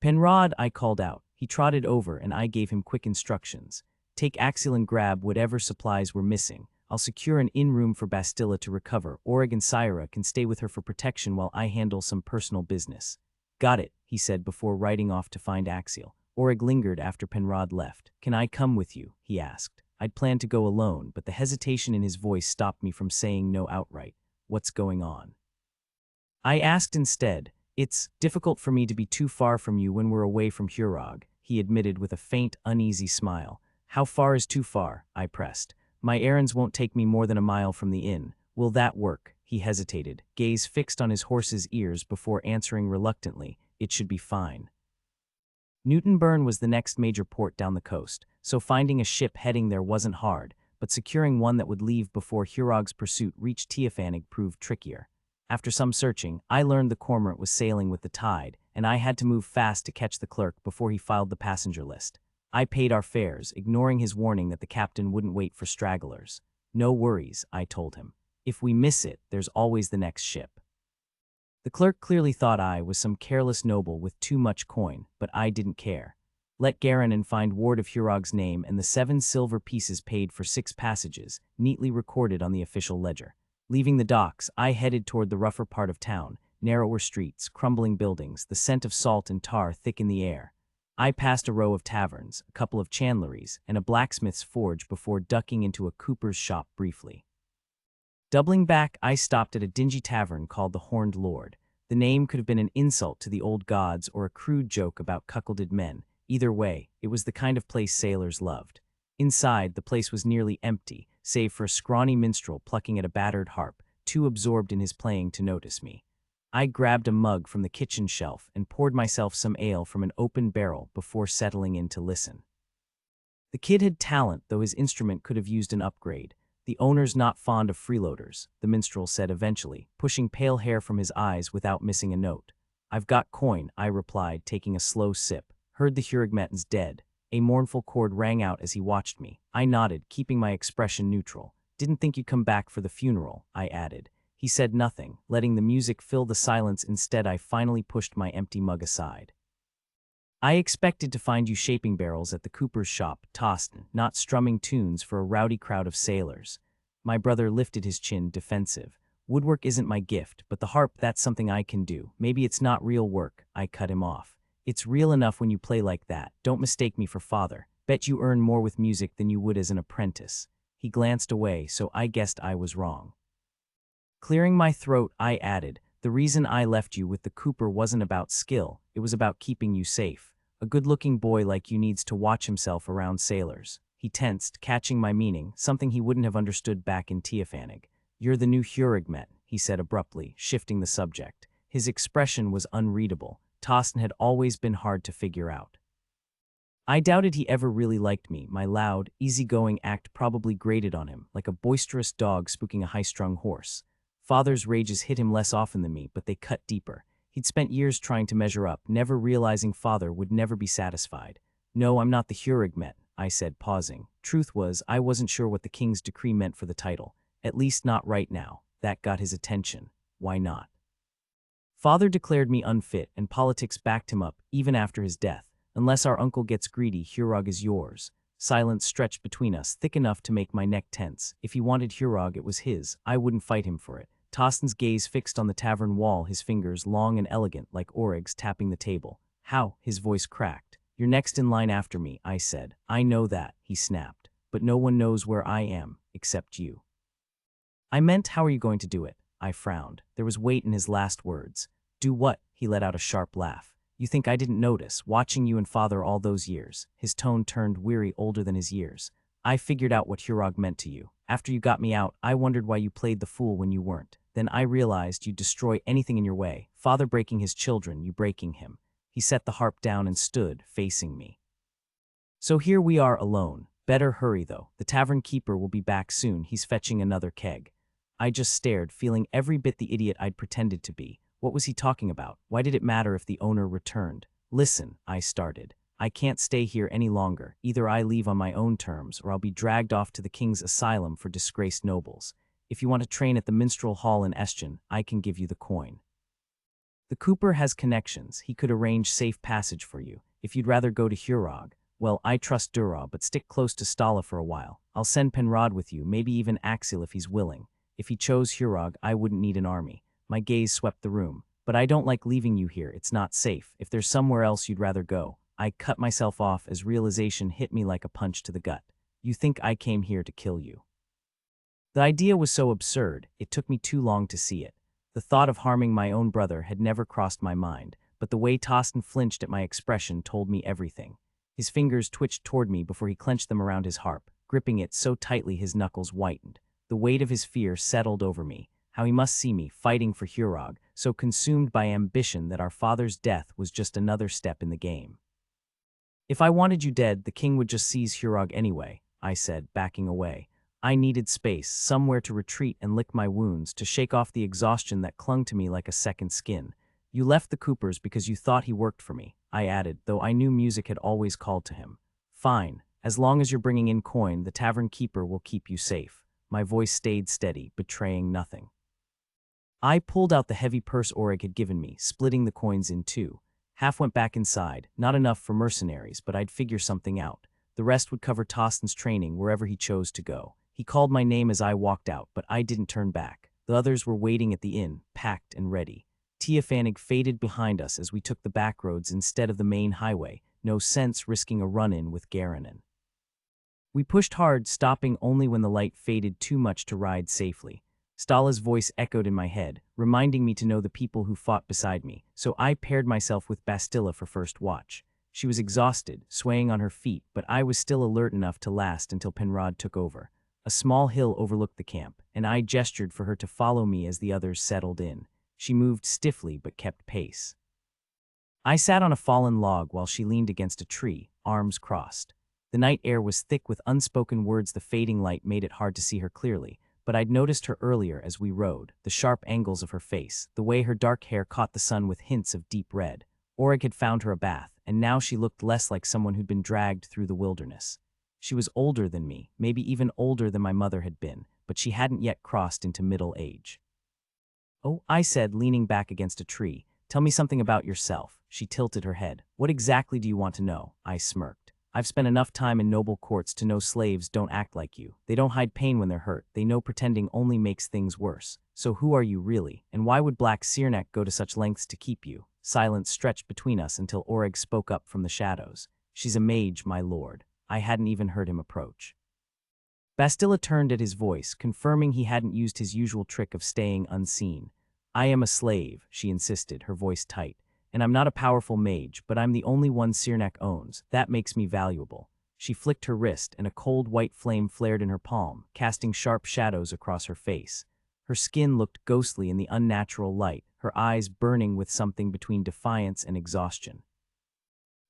"Penrod," I called out. He trotted over and I gave him quick instructions. "Take Axiel and grab whatever supplies we're missing. I'll secure an in-room for Bastilla to recover. Oreg and Syra can stay with her for protection while I handle some personal business." "Got it," he said before riding off to find Axiel. Oreg lingered after Penrod left. "Can I come with you?" he asked. I'd planned to go alone, but the hesitation in his voice stopped me from saying no outright. "What's going on?" I asked instead. "It's difficult for me to be too far from you when we're away from Hurog," he admitted with a faint, uneasy smile. "How far is too far?" I pressed. "My errands won't take me more than a mile from the inn. Will that work?" He hesitated, gaze fixed on his horse's ears before answering reluctantly. "It should be fine." Newtonburn was the next major port down the coast, so finding a ship heading there wasn't hard, but securing one that would leave before Hurog's pursuit reached Tiafanig proved trickier. After some searching, I learned the cormorant was sailing with the tide, and I had to move fast to catch the clerk before he filed the passenger list. I paid our fares, ignoring his warning that the captain wouldn't wait for stragglers. "No worries," I told him. "If we miss it, there's always the next ship." The clerk clearly thought I was some careless noble with too much coin, but I didn't care. Let Garanon find word of Hurog's name and the 7 silver pieces paid for 6 passages, neatly recorded on the official ledger. Leaving the docks, I headed toward the rougher part of town, narrower streets, crumbling buildings, the scent of salt and tar thick in the air. I passed a row of taverns, a couple of chandleries, and a blacksmith's forge before ducking into a cooper's shop briefly. Doubling back, I stopped at a dingy tavern called the Horned Lord. The name could have been an insult to the old gods or a crude joke about cuckolded men. Either way, it was the kind of place sailors loved. Inside, the place was nearly empty, save for a scrawny minstrel plucking at a battered harp, too absorbed in his playing to notice me. I grabbed a mug from the kitchen shelf and poured myself some ale from an open barrel before settling in to listen. The kid had talent, though his instrument could have used an upgrade. "The owner's not fond of freeloaders," the minstrel said eventually, pushing pale hair from his eyes without missing a note. "I've got coin," I replied, taking a slow sip. "Heard the Hurugmetten's dead." A mournful chord rang out as he watched me. I nodded, keeping my expression neutral. Didn't think you'd come back for the funeral, I added. He said nothing, letting the music fill the silence. Instead, I finally pushed my empty mug aside. I expected to find you shaping barrels at the cooper's shop, tossed, not strumming tunes for a rowdy crowd of sailors. My brother lifted his chin, defensive. Woodwork isn't my gift, but the harp, that's something I can do. Maybe it's not real work, I cut him off. It's real enough when you play like that. Don't mistake me for father. Bet you earn more with music than you would as an apprentice. He glanced away, so I guessed I was wrong. Clearing my throat, I added, the reason I left you with the cooper wasn't about skill, it was about keeping you safe. A good-looking boy like you needs to watch himself around sailors. He tensed, catching my meaning, something he wouldn't have understood back in Tiafanig. You're the new Hurugmet, he said abruptly, shifting the subject. His expression was unreadable. Tostin had always been hard to figure out. I doubted he ever really liked me. My loud, easygoing act probably grated on him, like a boisterous dog spooking a high-strung horse. Father's rages hit him less often than me, but they cut deeper. He'd spent years trying to measure up, never realizing father would never be satisfied. No, I'm not the Hurugmet, I said, pausing. Truth was, I wasn't sure what the king's decree meant for the title. At least not right now. That got his attention. Why not? Father declared me unfit, and politics backed him up, even after his death. Unless our uncle gets greedy, Hurog is yours. Silence stretched between us, thick enough to make my neck tense. If he wanted Hurog, it was his. I wouldn't fight him for it. Tostin's gaze fixed on the tavern wall, his fingers long and elegant, like oryx tapping the table. How? His voice cracked. You're next in line after me, I said. I know that, he snapped. But no one knows where I am, except you. I meant, how are you going to do it? I frowned. There was weight in his last words. Do what? He let out a sharp laugh. You think I didn't notice, watching you and father all those years? His tone turned weary, older than his years. I figured out what Hurog meant to you. After you got me out, I wondered why you played the fool when you weren't. Then I realized you'd destroy anything in your way. Father breaking his children, you breaking him. He set the harp down and stood, facing me. So here we are alone. Better hurry, though. The tavern keeper will be back soon. He's fetching another keg. I just stared, feeling every bit the idiot I'd pretended to be. What was he talking about? Why did it matter if the owner returned? Listen, I started. I can't stay here any longer. Either I leave on my own terms, or I'll be dragged off to the king's asylum for disgraced nobles. If you want to train at the minstrel hall in Estion, I can give you the coin. The cooper has connections. He could arrange safe passage for you. If you'd rather go to Hurog, well, I trust Durrah, but stick close to Stala for a while. I'll send Penrod with you, maybe even Axil if he's willing. If he chose Hurog, I wouldn't need an army. My gaze swept the room. But I don't like leaving you here. It's not safe. If there's somewhere else you'd rather go. I cut myself off as realization hit me like a punch to the gut. You think I came here to kill you? The idea was so absurd, it took me too long to see it. The thought of harming my own brother had never crossed my mind, but the way Tostin flinched at my expression told me everything. His fingers twitched toward me before he clenched them around his harp, gripping it so tightly his knuckles whitened. The weight of his fear settled over me. How he must see me fighting for Hurog, so consumed by ambition that our father's death was just another step in the game. If I wanted you dead, the king would just seize Hurog anyway, I said, backing away. I needed space, somewhere to retreat and lick my wounds, to shake off the exhaustion that clung to me like a second skin. You left the Coopers because you thought he worked for me, I added, though I knew music had always called to him. Fine, as long as you're bringing in coin, the tavern keeper will keep you safe. My voice stayed steady, betraying nothing. I pulled out the heavy purse Orig had given me, splitting the coins in two. Half went back inside, not enough for mercenaries, but I'd figure something out. The rest would cover Tostin's training wherever he chose to go. He called my name as I walked out, but I didn't turn back. The others were waiting at the inn, packed and ready. Tiafanig faded behind us as we took the back roads instead of the main highway. No sense risking a run-in with Garanon. We pushed hard, stopping only when the light faded too much to ride safely. Stala's voice echoed in my head, reminding me to know the people who fought beside me, so I paired myself with Bastilla for first watch. She was exhausted, swaying on her feet, but I was still alert enough to last until Penrod took over. A small hill overlooked the camp, and I gestured for her to follow me as the others settled in. She moved stiffly but kept pace. I sat on a fallen log while she leaned against a tree, arms crossed. The night air was thick with unspoken words. The fading light made it hard to see her clearly, but I'd noticed her earlier as we rode, the sharp angles of her face, the way her dark hair caught the sun with hints of deep red. Orig had found her a bath, and now she looked less like someone who'd been dragged through the wilderness. She was older than me, maybe even older than my mother had been, but she hadn't yet crossed into middle age. "Oh," I said, leaning back against a tree. "Tell me something about yourself." She tilted her head. "What exactly do you want to know?" I smirked. "I've spent enough time in noble courts to know slaves don't act like you. They don't hide pain when they're hurt. They know pretending only makes things worse. So who are you really? And why would Black Seerneck go to such lengths to keep you?" Silence stretched between us until Orig spoke up from the shadows. "She's a mage, my lord." I hadn't even heard him approach. Bastila turned at his voice, confirming he hadn't used his usual trick of staying unseen. "I am a slave," she insisted, her voice tight. "And I'm not a powerful mage, but I'm the only one Seerneck owns. That makes me valuable." She flicked her wrist, and a cold white flame flared in her palm, casting sharp shadows across her face. Her skin looked ghostly in the unnatural light, her eyes burning with something between defiance and exhaustion.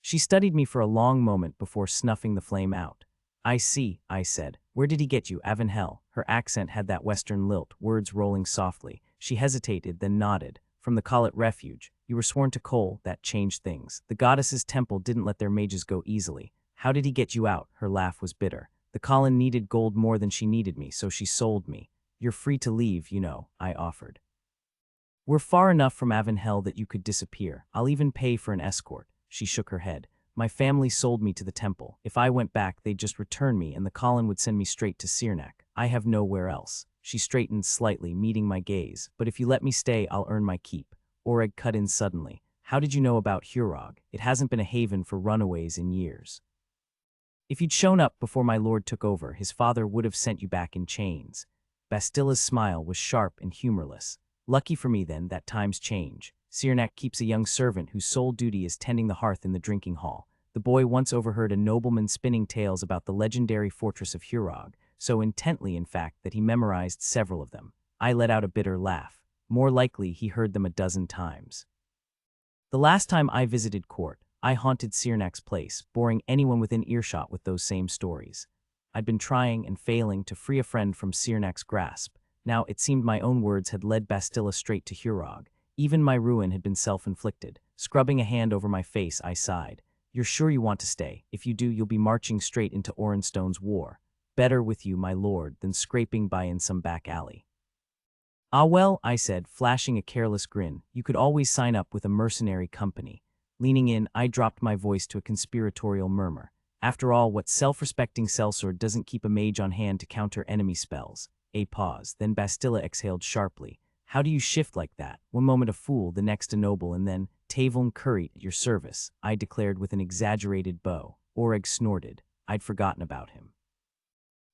She studied me for a long moment before snuffing the flame out. "I see," I said. "Where did he get you, Avanhel?" Her accent had that western lilt, words rolling softly. She hesitated, then nodded. "From the Khalat Refuge. You were sworn to Kol, that changed things. The goddess's temple didn't let their mages go easily. How did he get you out?" Her laugh was bitter. "The Khalan needed gold more than she needed me, so she sold me. You're free to leave, you know," I offered. "We're far enough from Avanhel that you could disappear. I'll even pay for an escort." She shook her head. "My family sold me to the temple. If I went back, they'd just return me, and the Khalan would send me straight to Seerneck. I have nowhere else." She straightened slightly, meeting my gaze. "But if you let me stay, I'll earn my keep." Orig cut in suddenly. "How did you know about Hurog? It hasn't been a haven for runaways in years. If you'd shown up before my lord took over, his father would have sent you back in chains." Bastila's smile was sharp and humorless. "Lucky for me, then, that times change. Seerneck keeps a young servant whose sole duty is tending the hearth in the drinking hall. The boy once overheard a nobleman spinning tales about the legendary fortress of Hurog, so intently, in fact, that he memorized several of them." I let out a bitter laugh. "More likely he heard them a dozen times." "The last time I visited court, I haunted Seerneck's place, boring anyone within earshot with those same stories. I'd been trying and failing to free a friend from Seerneck's grasp. Now it seemed my own words had led Bastila straight to Hurog. Even my ruin had been self-inflicted. Scrubbing a hand over my face, I sighed. "You're sure you want to stay? If you do, you'll be marching straight into Orenstone's war. Better with you, my lord, than scraping by in some back alley." "Ah well," I said, flashing a careless grin, "you could always sign up with a mercenary company." Leaning in, I dropped my voice to a conspiratorial murmur. After all, what self-respecting sellsword doesn't keep a mage on hand to counter enemy spells? A pause, then Bastila exhaled sharply. "How do you shift like that? One moment a fool, the next a noble, and then Tavon Curry at your service," I declared with an exaggerated bow. Orig snorted. I'd forgotten about him.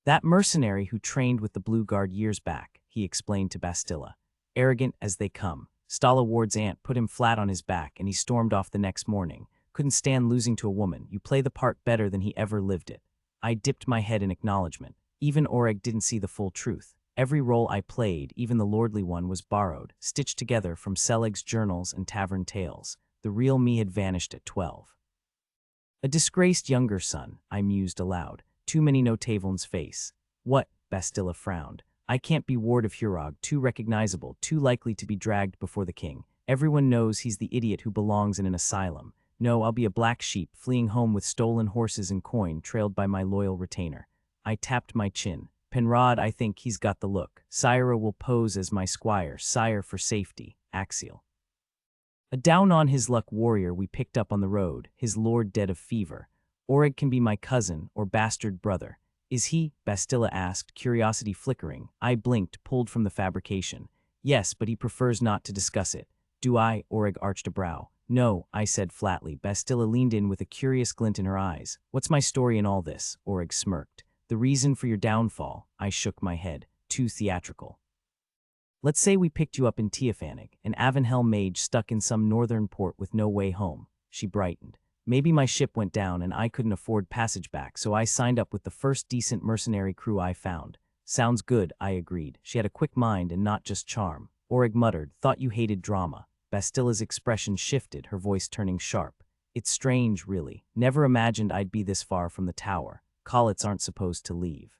"That mercenary who trained with the Blue Guard years back," he explained to Bastila. "Arrogant as they come. Stala Ward's aunt put him flat on his back, and he stormed off the next morning. Couldn't stand losing to a woman. You play the part better than he ever lived it." I dipped my head in acknowledgement. Even Orig didn't see the full truth. Every role I played, even the lordly one, was borrowed, stitched together from Seleg's journals and tavern tales. The real me had vanished at 12. "A disgraced younger son," I mused aloud. "Too many know Tavon's face." "What?" Bastila frowned. "I can't be ward of Hurog, too recognizable, too likely to be dragged before the king. Everyone knows he's the idiot who belongs in an asylum. No, I'll be a black sheep, fleeing home with stolen horses and coin, trailed by my loyal retainer." I tapped my chin. "Penrod, I think he's got the look. Sire will pose as my squire, sire for safety, Axial. A down-on-his-luck warrior we picked up on the road, his lord dead of fever. Orig can be my cousin or bastard brother." "Is he?" Bastila asked, curiosity flickering. I blinked, pulled from the fabrication. "Yes, but he prefers not to discuss it." "Do I?" Orig arched a brow. "No," I said flatly. Bastila leaned in with a curious glint in her eyes. "What's my story in all this?" Orig smirked. "The reason for your downfall." I shook my head. "Too theatrical. Let's say we picked you up in Teofanig, an Avanhel mage stuck in some northern port with no way home." She brightened. "Maybe my ship went down and I couldn't afford passage back, so I signed up with the first decent mercenary crew I found." "Sounds good," I agreed. She had a quick mind and not just charm. Orig muttered, "Thought you hated drama." Bastila's expression shifted, her voice turning sharp. "It's strange, really. Never imagined I'd be this far from the tower. Khalats aren't supposed to leave.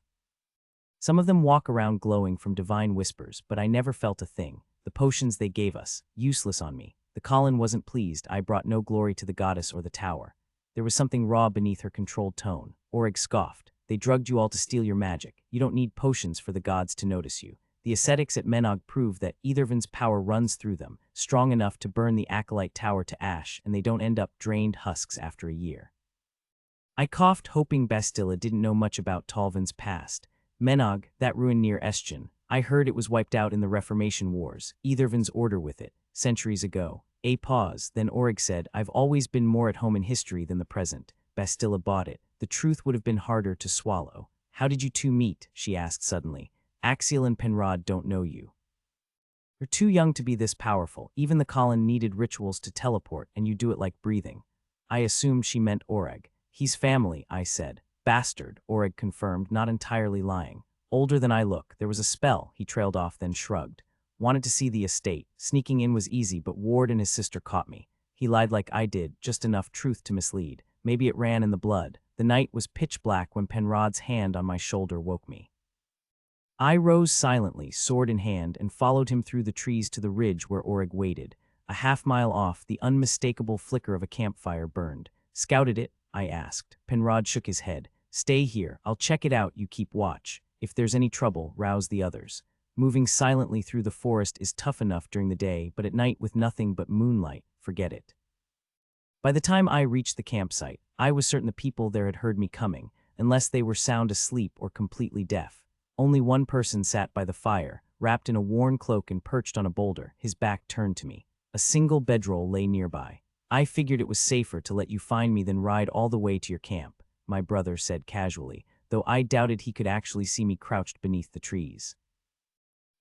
Some of them walk around glowing from divine whispers, but I never felt a thing. The potions they gave us, useless on me. The Colin wasn't pleased. I brought no glory to the goddess or the tower. There was something raw beneath her controlled tone. Orig scoffed. They drugged you all to steal your magic. You don't need potions for the gods to notice you. The ascetics at Menog prove that Ethervin's power runs through them, strong enough to burn the Acolyte Tower to ash, and they don't end up drained husks after a year. I coughed, hoping Bastila didn't know much about Talvin's past. Menog, that ruin near Estjan, I heard it was wiped out in the Reformation Wars, Ethervin's order with it, centuries ago. A pause, then Orig said, I've always been more at home in history than the present. Bastila bought it. The truth would have been harder to swallow. How did you two meet? She asked suddenly. Axiel and Penrod don't know you. You're too young to be this powerful. Even the Colin needed rituals to teleport, and you do it like breathing. I assumed she meant Orig. He's family, I said. Bastard, Orig confirmed, not entirely lying. Older than I look. There was a spell, he trailed off, then shrugged. Wanted to see the estate. Sneaking in was easy, but Ward and his sister caught me. He lied like I did, just enough truth to mislead. Maybe it ran in the blood. The night was pitch black when Penrod's hand on my shoulder woke me. I rose silently, sword in hand, and followed him through the trees to the ridge where Orig waited. A half-mile off, the unmistakable flicker of a campfire burned. Scouted it? I asked. Penrod shook his head. Stay here. I'll check it out. You keep watch. If there's any trouble, rouse the others. Moving silently through the forest is tough enough during the day, but at night with nothing but moonlight, forget it. By the time I reached the campsite, I was certain the people there had heard me coming, unless they were sound asleep or completely deaf. Only one person sat by the fire, wrapped in a worn cloak and perched on a boulder, his back turned to me. A single bedroll lay nearby. I figured it was safer to let you find me than ride all the way to your camp, my brother said casually, though I doubted he could actually see me crouched beneath the trees.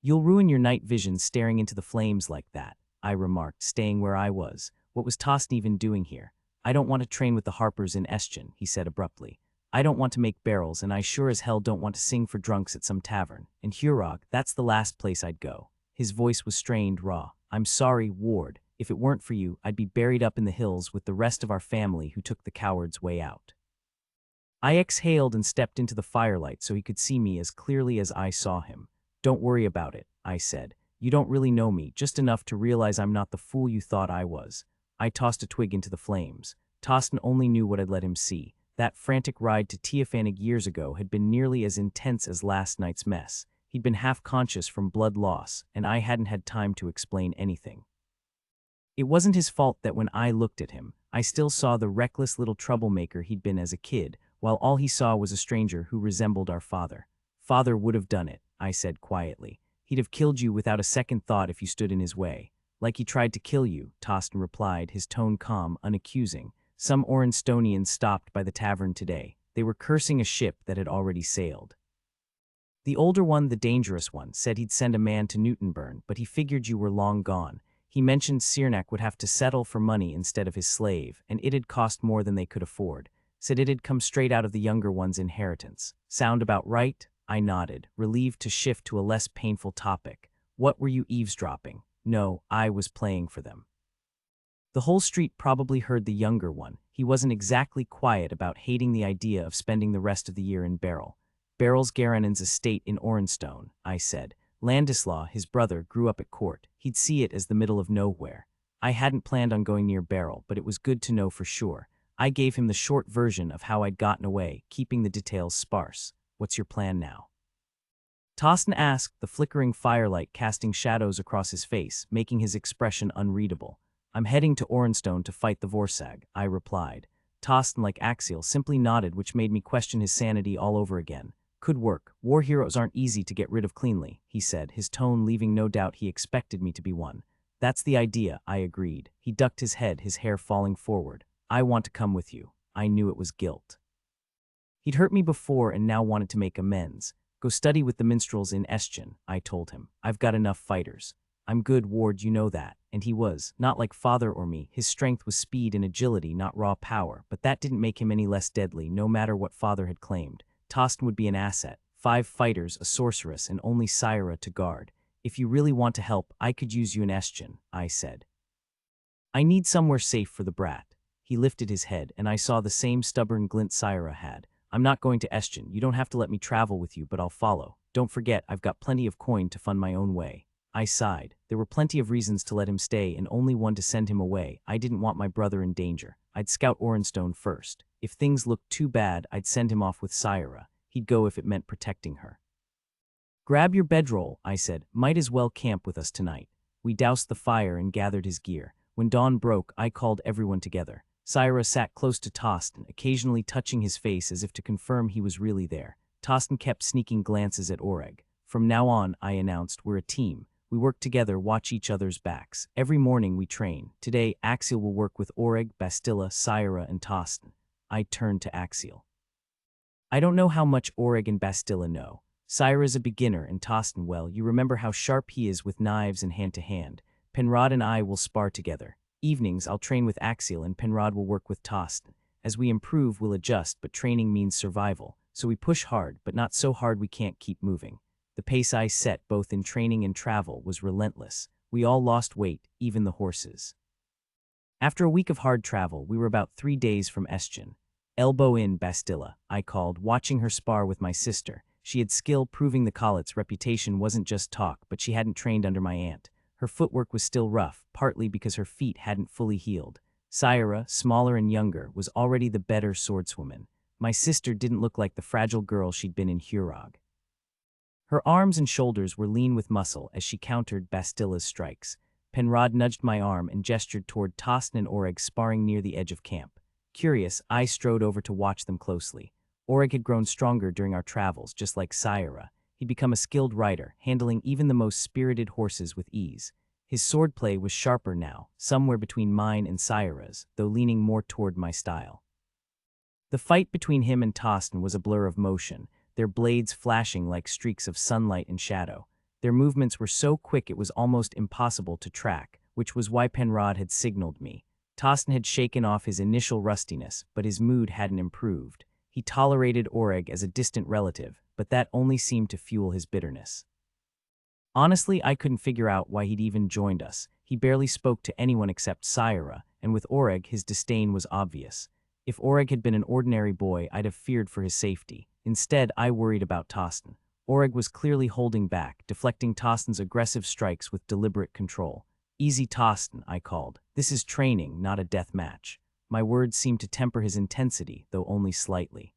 You'll ruin your night vision staring into the flames like that, I remarked, staying where I was. What was Tostin even doing here? I don't want to train with the Harpers in Estjan, he said abruptly. I don't want to make barrels, and I sure as hell don't want to sing for drunks at some tavern. And Hurog, that's the last place I'd go. His voice was strained, raw. I'm sorry, Ward. If it weren't for you, I'd be buried up in the hills with the rest of our family who took the coward's way out. I exhaled and stepped into the firelight so he could see me as clearly as I saw him. Don't worry about it, I said. You don't really know me, just enough to realize I'm not the fool you thought I was. I tossed a twig into the flames. Tostin only knew what I'd let him see. That frantic ride to Teofanig years ago had been nearly as intense as last night's mess. He'd been half-conscious from blood loss, and I hadn't had time to explain anything. It wasn't his fault that when I looked at him, I still saw the reckless little troublemaker he'd been as a kid, while all he saw was a stranger who resembled our father. Father would have done it, I said quietly. He'd have killed you without a second thought if you stood in his way. Like he tried to kill you, Tostin replied, his tone calm, unaccusing. Some Orenstonians stopped by the tavern today. They were cursing a ship that had already sailed. The older one, the dangerous one, said he'd send a man to Newtonburn, but he figured you were long gone. He mentioned Sirnak would have to settle for money instead of his slave, and it'd cost more than they could afford. Said it'd come straight out of the younger one's inheritance. Sound about right? I nodded, relieved to shift to a less painful topic. What were you eavesdropping? No, I was playing for them. The whole street probably heard the younger one. He wasn't exactly quiet about hating the idea of spending the rest of the year in Beryl. Beryl's Garanon's estate in Orenstone, I said. Landislaw, his brother, grew up at court. He'd see it as the middle of nowhere. I hadn't planned on going near Beryl, but it was good to know for sure. I gave him the short version of how I'd gotten away, keeping the details sparse. What's your plan now? Tostin asked, the flickering firelight casting shadows across his face, making his expression unreadable. I'm heading to Orenstone to fight the Vorsag, I replied. Tostin, like Axiel, simply nodded, which made me question his sanity all over again. Could work. War heroes aren't easy to get rid of cleanly, he said, his tone leaving no doubt he expected me to be one. That's the idea, I agreed. He ducked his head, his hair falling forward. I want to come with you. I knew it was guilt. He'd hurt me before and now wanted to make amends. Go study with the minstrels in Estjan, I told him. I've got enough fighters. I'm good, Ward, you know that. And he was, not like father or me. His strength was speed and agility, not raw power, but that didn't make him any less deadly, no matter what father had claimed. Tostin would be an asset. 5 fighters, a sorceress, and only Syra to guard. If you really want to help, I could use you in Estjan, I said. I need somewhere safe for the brat. He lifted his head, and I saw the same stubborn glint Syra had. I'm not going to Estjan. You don't have to let me travel with you, but I'll follow. Don't forget, I've got plenty of coin to fund my own way. I sighed. There were plenty of reasons to let him stay and only one to send him away. I didn't want my brother in danger. I'd scout Orenstone first. If things looked too bad, I'd send him off with Syra. He'd go if it meant protecting her. Grab your bedroll, I said. Might as well camp with us tonight. We doused the fire and gathered his gear. When dawn broke, I called everyone together. Syra sat close to Tostin, occasionally touching his face as if to confirm he was really there. Tostin kept sneaking glances at Oreg. From now on, I announced, we're a team. We work together, watch each other's backs. Every morning we train. Today, Axiel will work with Oreg, Bastilla, Syra, and Tostin. I turned to Axiel. I don't know how much Oreg and Bastilla know. Syra's a beginner and Tostin, well, you remember how sharp he is with knives and hand-to-hand. Penrod and I will spar together. Evenings, I'll train with Axiel and Penrod will work with Tostin. As we improve, we'll adjust, but training means survival. So we push hard, but not so hard we can't keep moving. The pace I set, both in training and travel, was relentless. We all lost weight, even the horses. After a week of hard travel, we were about 3 days from Estjen. Elbow in, Bastilla, I called, watching her spar with my sister. She had skill, proving the collet's reputation wasn't just talk, but she hadn't trained under my aunt. Her footwork was still rough, partly because her feet hadn't fully healed. Syra, smaller and younger, was already the better swordswoman. My sister didn't look like the fragile girl she'd been in Hurog. Her arms and shoulders were lean with muscle as she countered Bastilla's strikes. Penrod nudged my arm and gestured toward Tostin and Oreg sparring near the edge of camp. Curious, I strode over to watch them closely. Oreg had grown stronger during our travels, just like Syra. He'd become a skilled rider, handling even the most spirited horses with ease. His swordplay was sharper now, somewhere between mine and Syra's, though leaning more toward my style. The fight between him and Tostin was a blur of motion, their blades flashing like streaks of sunlight and shadow. Their movements were so quick it was almost impossible to track, which was why Penrod had signaled me. Tostin had shaken off his initial rustiness, but his mood hadn't improved. He tolerated Oreg as a distant relative, but that only seemed to fuel his bitterness. Honestly, I couldn't figure out why he'd even joined us. He barely spoke to anyone except Syra, and with Oreg, his disdain was obvious. If Oreg had been an ordinary boy, I'd have feared for his safety. Instead, I worried about Tostin. Oreg was clearly holding back, deflecting Tostin's aggressive strikes with deliberate control. Easy, Tostin, I called. This is training, not a death match. My words seemed to temper his intensity, though only slightly.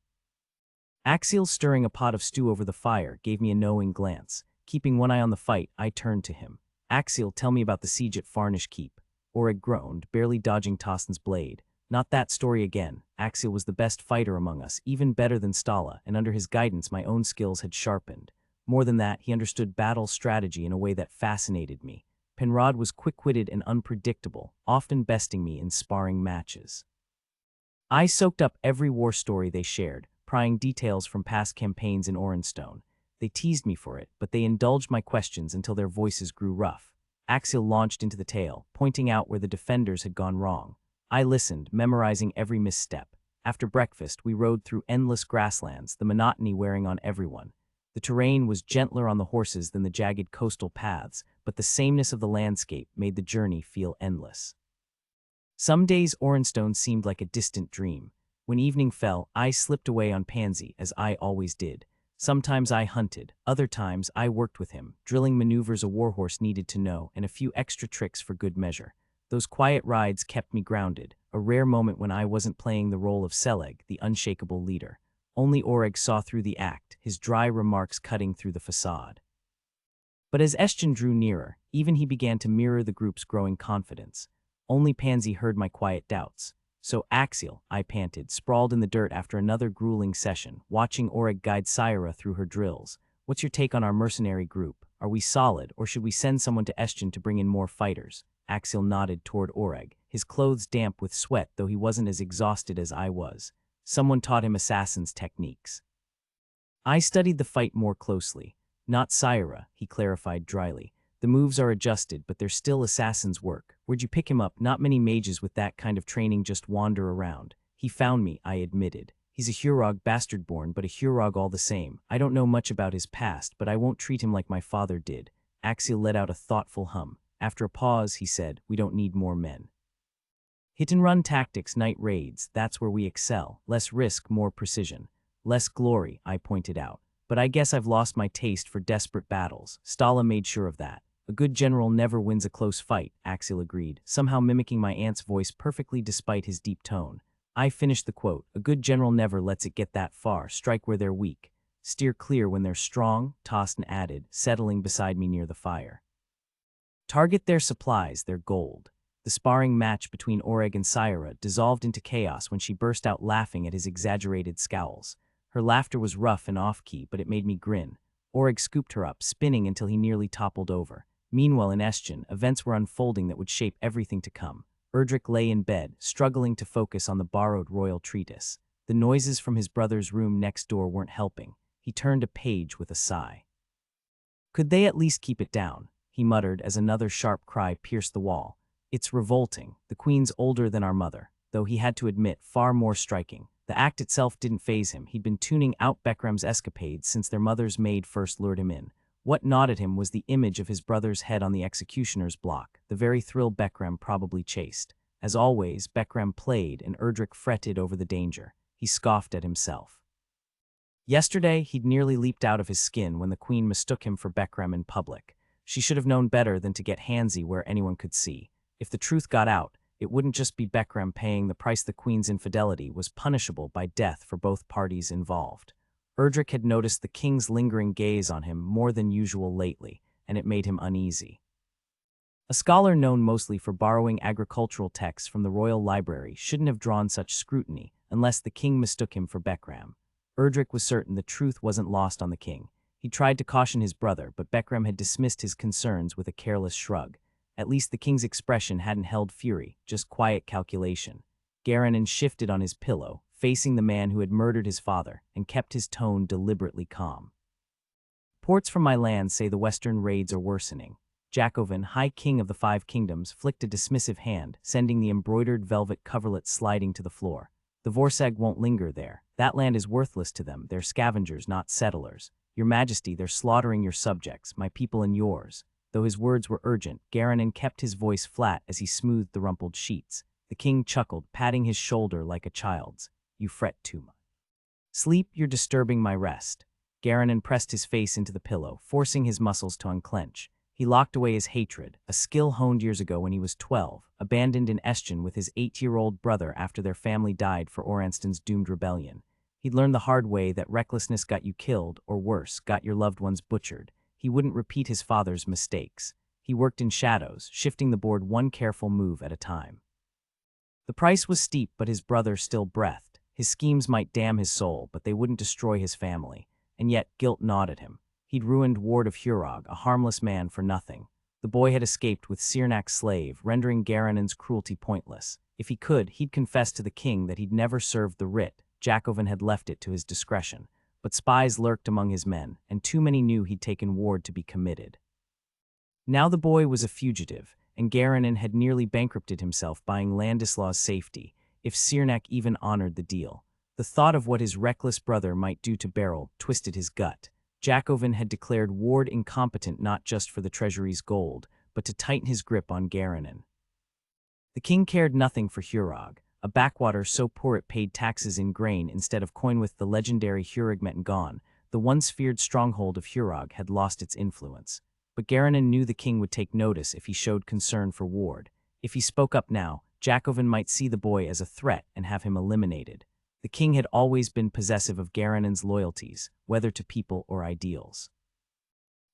Axiel, stirring a pot of stew over the fire, gave me a knowing glance. Keeping one eye on the fight, I turned to him. Axiel, tell me about the siege at Farnish Keep. Oreg groaned, barely dodging Tostin's blade. Not that story again. Axiel was the best fighter among us, even better than Stala, and under his guidance my own skills had sharpened. More than that, he understood battle strategy in a way that fascinated me. Penrod was quick-witted and unpredictable, often besting me in sparring matches. I soaked up every war story they shared, prying details from past campaigns in Orenstone. They teased me for it, but they indulged my questions until their voices grew rough. Axiel launched into the tale, pointing out where the defenders had gone wrong. I listened, memorizing every misstep. After breakfast, we rode through endless grasslands, the monotony wearing on everyone. The terrain was gentler on the horses than the jagged coastal paths, but the sameness of the landscape made the journey feel endless. Some days Orenstone seemed like a distant dream. When evening fell, I slipped away on Pansy, as I always did. Sometimes I hunted, other times I worked with him, drilling maneuvers a warhorse needed to know and a few extra tricks for good measure. Those quiet rides kept me grounded, a rare moment when I wasn't playing the role of Seleg, the unshakable leader. Only Oreg saw through the act, his dry remarks cutting through the facade. But as Estjen drew nearer, even he began to mirror the group's growing confidence. Only Pansy heard my quiet doubts. So Axiel, I panted, sprawled in the dirt after another grueling session, watching Oreg guide Syra through her drills. What's your take on our mercenary group? Are we solid, or should we send someone to Estjen to bring in more fighters? Axiel nodded toward Oreg, his clothes damp with sweat, though he wasn't as exhausted as I was. Someone taught him assassin's techniques. I studied the fight more closely. Not Syra, he clarified dryly. The moves are adjusted, but they're still assassin's work. Where'd you pick him up? Not many mages with that kind of training just wander around. He found me, I admitted. He's a Hurog bastard-born, but a Hurog all the same. I don't know much about his past, but I won't treat him like my father did. Axiel let out a thoughtful hum. After a pause, he said, we don't need more men. Hit-and-run tactics, night raids, that's where we excel. Less risk, more precision. Less glory, I pointed out. But I guess I've lost my taste for desperate battles. Stala made sure of that. A good general never wins a close fight, Axel agreed, somehow mimicking my aunt's voice perfectly despite his deep tone. I finished the quote. A good general never lets it get that far, strike where they're weak. Steer clear when they're strong, tossed and added, settling beside me near the fire. Target their supplies, their gold. The sparring match between Oreg and Syra dissolved into chaos when she burst out laughing at his exaggerated scowls. Her laughter was rough and off-key, but it made me grin. Oreg scooped her up, spinning until he nearly toppled over. Meanwhile in Estjen, events were unfolding that would shape everything to come. Erdrick lay in bed, struggling to focus on the borrowed royal treatise. The noises from his brother's room next door weren't helping. He turned a page with a sigh. Could they at least keep it down? He muttered as another sharp cry pierced the wall. It's revolting. The queen's older than our mother, though he had to admit far more striking. The act itself didn't faze him. He'd been tuning out Beckram's escapades since their mother's maid first lured him in. What gnawed at him was the image of his brother's head on the executioner's block, the very thrill Beckram probably chased. As always, Beckram played and Erdrick fretted over the danger. He scoffed at himself. Yesterday, he'd nearly leaped out of his skin when the queen mistook him for Beckram in public. She should have known better than to get handsy where anyone could see. If the truth got out, it wouldn't just be Beckram paying the price. The queen's infidelity was punishable by death for both parties involved. Erdrick had noticed the king's lingering gaze on him more than usual lately, and it made him uneasy. A scholar known mostly for borrowing agricultural texts from the royal library shouldn't have drawn such scrutiny unless the king mistook him for Beckram. Erdrick was certain the truth wasn't lost on the king. He tried to caution his brother, but Beckram had dismissed his concerns with a careless shrug. At least the king's expression hadn't held fury, just quiet calculation. Garanon shifted on his pillow, facing the man who had murdered his father, and kept his tone deliberately calm. Reports from my land say the western raids are worsening. Jacobin, High King of the Five Kingdoms, flicked a dismissive hand, sending the embroidered velvet coverlet sliding to the floor. The Vorsag won't linger there. That land is worthless to them. They're scavengers, not settlers. Your Majesty, they're slaughtering your subjects, my people and yours. Though his words were urgent, Garanon kept his voice flat as he smoothed the rumpled sheets. The king chuckled, patting his shoulder like a child's. You fret too much. Sleep, you're disturbing my rest. Garanon pressed his face into the pillow, forcing his muscles to unclench. He locked away his hatred, a skill honed years ago when he was 12, abandoned in Estjen with his 8-year-old brother after their family died for Oranston's doomed rebellion. He'd learned the hard way that recklessness got you killed, or worse, got your loved ones butchered. He wouldn't repeat his father's mistakes. He worked in shadows, shifting the board one careful move at a time. The price was steep, but his brother still breathed. His schemes might damn his soul, but they wouldn't destroy his family. And yet, guilt gnawed at him. He'd ruined Ward of Hurog, a harmless man, for nothing. The boy had escaped with Cyrnac's slave, rendering Garanon's cruelty pointless. If he could, he'd confess to the king that he'd never served the writ. Jacobin had left it to his discretion. But spies lurked among his men, and too many knew he'd taken Ward to be committed. Now the boy was a fugitive, and Garanon had nearly bankrupted himself buying Landislaw's safety, if Cyrnac even honored the deal. The thought of what his reckless brother might do to Beryl twisted his gut. Jacobin had declared Ward incompetent not just for the treasury's gold, but to tighten his grip on Garanon. The king cared nothing for Hurog, a backwater so poor it paid taxes in grain instead of coin. With the legendary Hurugmet gone, the once feared stronghold of Hurog had lost its influence. But Garanon knew the king would take notice if he showed concern for Ward. If he spoke up now, Jacobin might see the boy as a threat and have him eliminated. The king had always been possessive of Garanon's loyalties, whether to people or ideals.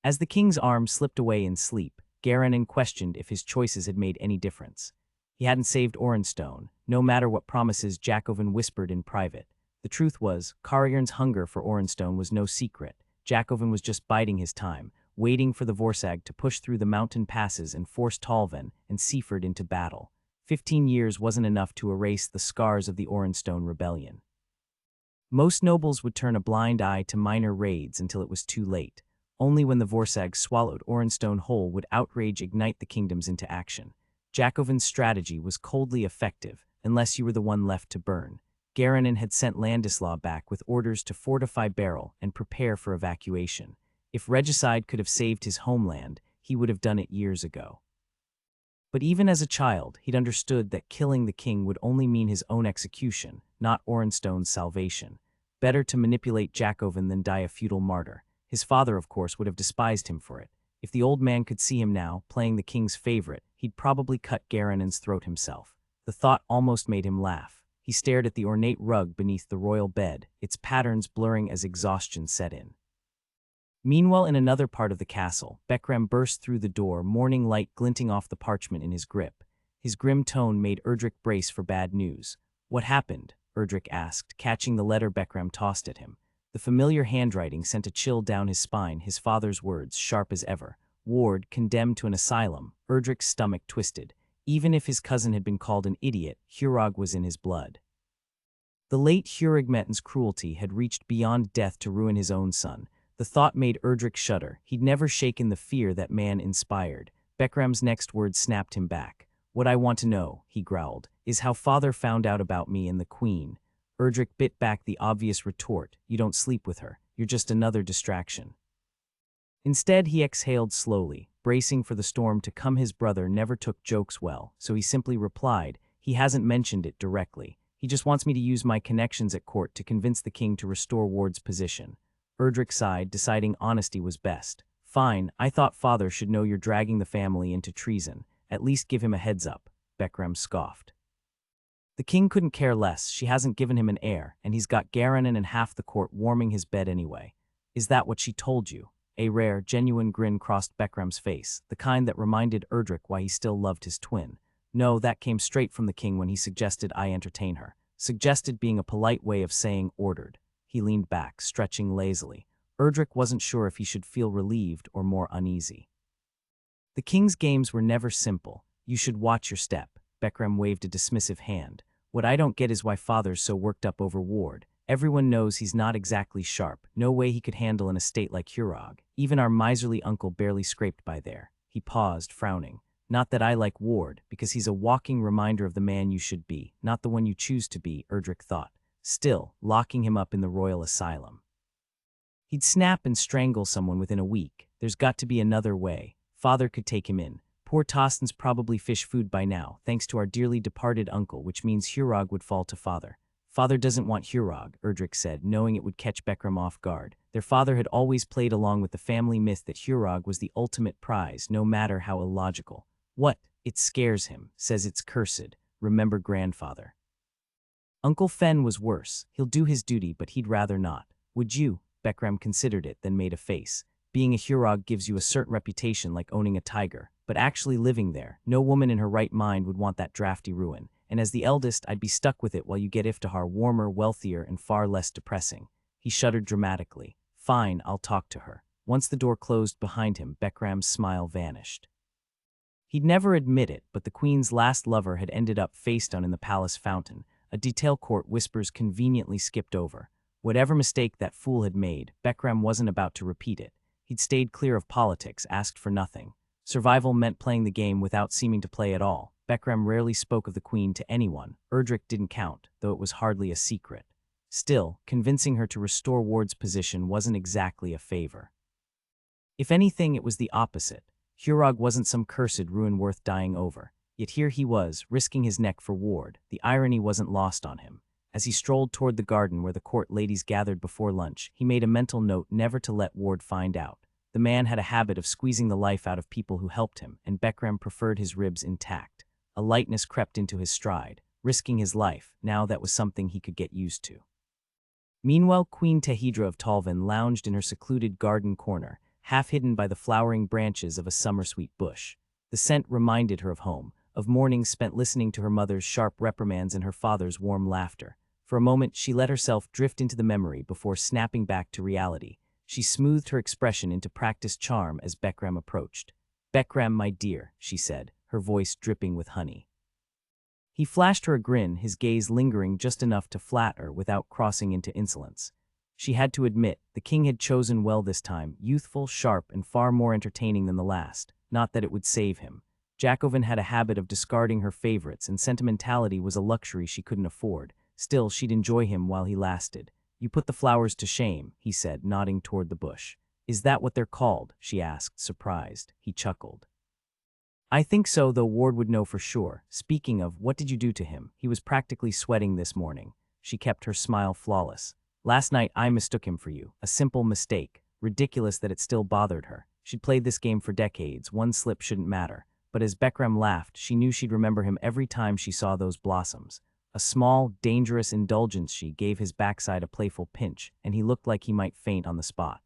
As the king's arm slipped away in sleep, Garanon questioned if his choices had made any difference. He hadn't saved Orenstone, no matter what promises Jacobin whispered in private. The truth was, Carriern's hunger for Orenstone was no secret. Jacobin was just biding his time, waiting for the Vorsag to push through the mountain passes and force Talvin and Seaford into battle. 15 years wasn't enough to erase the scars of the Orenstone rebellion. Most nobles would turn a blind eye to minor raids until it was too late. Only when the Vorsag swallowed Orenstone whole would outrage ignite the kingdoms into action. Jacobin's strategy was coldly effective, unless you were the one left to burn. Garanon had sent Landislaw back with orders to fortify Beryl and prepare for evacuation. If regicide could have saved his homeland, he would have done it years ago. But even as a child, he'd understood that killing the king would only mean his own execution, not Orenstone's salvation. Better to manipulate Jacobin than die a feudal martyr. His father, of course, would have despised him for it. If the old man could see him now, playing the king's favorite, he'd probably cut Garanon's throat himself. The thought almost made him laugh. He stared at the ornate rug beneath the royal bed, its patterns blurring as exhaustion set in. Meanwhile, in another part of the castle, Bekram burst through the door, morning light glinting off the parchment in his grip. His grim tone made Erdrick brace for bad news. "What happened?" Erdrick asked, catching the letter Bekram tossed at him. The familiar handwriting sent a chill down his spine, his father's words sharp as ever. Ward, condemned to an asylum. Erdrick's stomach twisted. Even if his cousin had been called an idiot, Hurog was in his blood. The late Hurogmetin's cruelty had reached beyond death to ruin his own son. The thought made Erdrick shudder. He'd never shaken the fear that man inspired. Bekram's next words snapped him back. "What I want to know," he growled, "is how father found out about me and the queen." Erdrick bit back the obvious retort, "You don't sleep with her. You're just another distraction." Instead, he exhaled slowly, bracing for the storm to come. His brother never took jokes well, so he simply replied, "He hasn't mentioned it directly. He just wants me to use my connections at court to convince the king to restore Ward's position." Erdrick sighed, deciding honesty was best. "Fine, I thought father should know you're dragging the family into treason. At least give him a heads up," Bekram scoffed. "The king couldn't care less. She hasn't given him an heir, and he's got Garanon and half the court warming his bed anyway." "Is that what she told you?" A rare, genuine grin crossed Bekram's face, the kind that reminded Erdrick why he still loved his twin. "No, that came straight from the king when he suggested I entertain her." Suggested being a polite way of saying ordered. He leaned back, stretching lazily. Erdrick wasn't sure if he should feel relieved or more uneasy. "The king's games were never simple. You should watch your step." Bekram waved a dismissive hand. "What I don't get is why father's so worked up over Ward. Everyone knows he's not exactly sharp. No way he could handle an estate like Hurog. Even our miserly uncle barely scraped by there." He paused, frowning. "Not that I like Ward, because he's a walking reminder of the man you should be, not the one you choose to be," Erdrick thought. Still, locking him up in the royal asylum. He'd snap and strangle someone within a week. There's got to be another way. Father could take him in. Poor Tosten's probably fish food by now, thanks to our dearly departed uncle, which means Hurog would fall to father. "Father doesn't want Hurog," Erdrick said, knowing it would catch Bekram off guard. Their father had always played along with the family myth that Hurog was the ultimate prize, no matter how illogical. "What? It scares him, says it's cursed. Remember grandfather." Uncle Fen was worse. He'll do his duty, but he'd rather not. "Would you?" Bekram considered it, then made a face. "Being a Hurog gives you a certain reputation, like owning a tiger. But actually living there, no woman in her right mind would want that drafty ruin. And as the eldest, I'd be stuck with it while you get Iftihar warmer, wealthier, and far less depressing." He shuddered dramatically. "Fine, I'll talk to her." Once the door closed behind him, Bekram's smile vanished. He'd never admit it, but the queen's last lover had ended up face down in the palace fountain, a detail court whispers conveniently skipped over. Whatever mistake that fool had made, Bekram wasn't about to repeat it. He'd stayed clear of politics, asked for nothing. Survival meant playing the game without seeming to play at all. Bekram rarely spoke of the queen to anyone. Erdrick didn't count, though it was hardly a secret. Still, convincing her to restore Ward's position wasn't exactly a favor. If anything, it was the opposite. Hurog wasn't some cursed ruin worth dying over. Yet here he was, risking his neck for Ward. The irony wasn't lost on him. As he strolled toward the garden where the court ladies gathered before lunch, he made a mental note never to let Ward find out. The man had a habit of squeezing the life out of people who helped him, and Bekram preferred his ribs intact. A lightness crept into his stride. Risking his life, now that was something he could get used to. Meanwhile, Queen Tehidra of Talvin lounged in her secluded garden corner, half hidden by the flowering branches of a summer-sweet bush. The scent reminded her of home, of mornings spent listening to her mother's sharp reprimands and her father's warm laughter. For a moment, she let herself drift into the memory before snapping back to reality. She smoothed her expression into practiced charm as Bekram approached. "Bekram, my dear," she said, her voice dripping with honey. He flashed her a grin, his gaze lingering just enough to flatter without crossing into insolence. She had to admit, the king had chosen well this time, youthful, sharp, and far more entertaining than the last. Not that it would save him. Jacobin had a habit of discarding her favorites, and sentimentality was a luxury she couldn't afford. Still, she'd enjoy him while he lasted. "You put the flowers to shame," he said, nodding toward the bush. "Is that what they're called?" she asked, surprised. He chuckled. "I think so, though Ward would know for sure. Speaking of, what did you do to him? He was practically sweating this morning." She kept her smile flawless. "Last night I mistook him for you. A simple mistake. Ridiculous that it still bothered her. She'd played this game for decades, one slip shouldn't matter. But as Bekram laughed, she knew she'd remember him every time she saw those blossoms. A small, dangerous indulgence she gave his backside a playful pinch, and he looked like he might faint on the spot.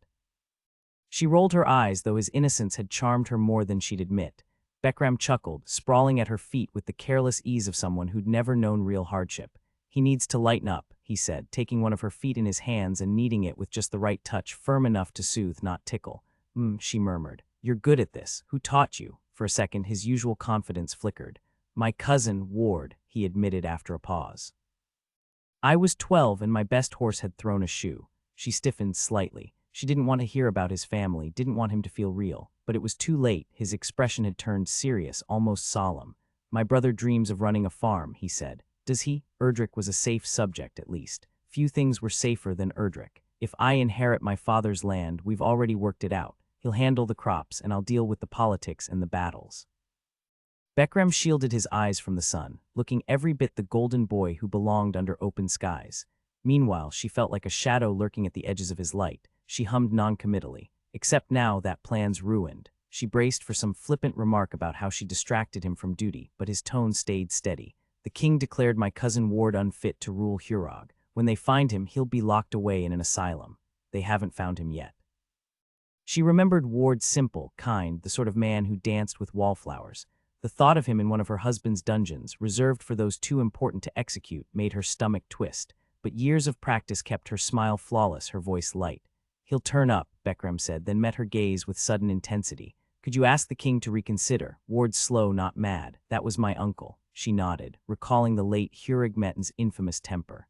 She rolled her eyes, though his innocence had charmed her more than she'd admit. Bekram chuckled, sprawling at her feet with the careless ease of someone who'd never known real hardship. He needs to lighten up, he said, taking one of her feet in his hands and kneading it with just the right touch, firm enough to soothe, not tickle. She murmured. You're good at this. Who taught you? For a second, his usual confidence flickered. My cousin, Ward, he admitted after a pause. I was 12 and my best horse had thrown a shoe. She stiffened slightly. She didn't want to hear about his family, didn't want him to feel real. But it was too late. His expression had turned serious, almost solemn. My brother dreams of running a farm, he said. Does he? Erdrick was a safe subject, at least. Few things were safer than Erdrick. If I inherit my father's land, we've already worked it out. He'll handle the crops, and I'll deal with the politics and the battles. Bekram shielded his eyes from the sun, looking every bit the golden boy who belonged under open skies. Meanwhile, she felt like a shadow lurking at the edges of his light. She hummed noncommittally. Except now that plan's ruined. She braced for some flippant remark about how she distracted him from duty, but his tone stayed steady. The king declared my cousin Ward unfit to rule Hurog. When they find him, he'll be locked away in an asylum. They haven't found him yet. She remembered Ward simple, kind, the sort of man who danced with wallflowers. The thought of him in one of her husband's dungeons, reserved for those too important to execute, made her stomach twist. But years of practice kept her smile flawless, her voice light. He'll turn up, Bekram said, then met her gaze with sudden intensity. Could you ask the king to reconsider? Ward's slow, not mad. That was my uncle. She nodded, recalling the late Hurog Metten's infamous temper.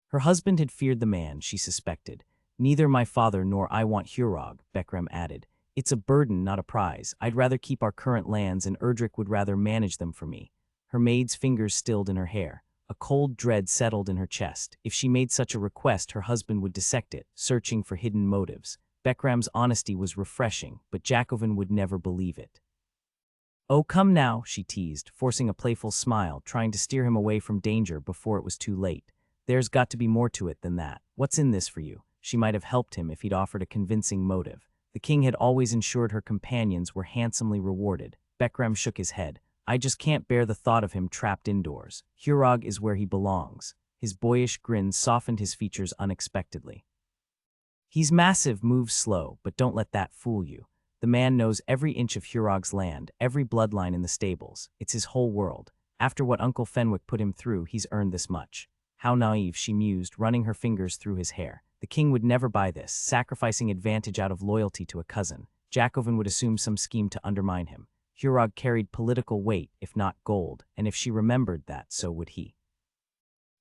Her husband had feared the man, she suspected. Neither my father nor I want Hurog, Bekram added. It's a burden, not a prize. I'd rather keep our current lands, and Erdrick would rather manage them for me. Her maid's fingers stilled in her hair. A cold dread settled in her chest. If she made such a request, her husband would dissect it, searching for hidden motives. Bekram's honesty was refreshing, but Jacobin would never believe it. Oh, come now, she teased, forcing a playful smile, trying to steer him away from danger before it was too late. There's got to be more to it than that. What's in this for you? She might have helped him if he'd offered a convincing motive. The king had always ensured her companions were handsomely rewarded. Bekram shook his head. I just can't bear the thought of him trapped indoors. Hurog is where he belongs. His boyish grin softened his features unexpectedly. He's massive, moves slow, but don't let that fool you. The man knows every inch of Hurog's land, every bloodline in the stables. It's his whole world. After what Uncle Fenwick put him through, he's earned this much. How naive, she mused, running her fingers through his hair. The king would never buy this, sacrificing advantage out of loyalty to a cousin. Jacobin would assume some scheme to undermine him. Hurog carried political weight, if not gold, and if she remembered that, so would he.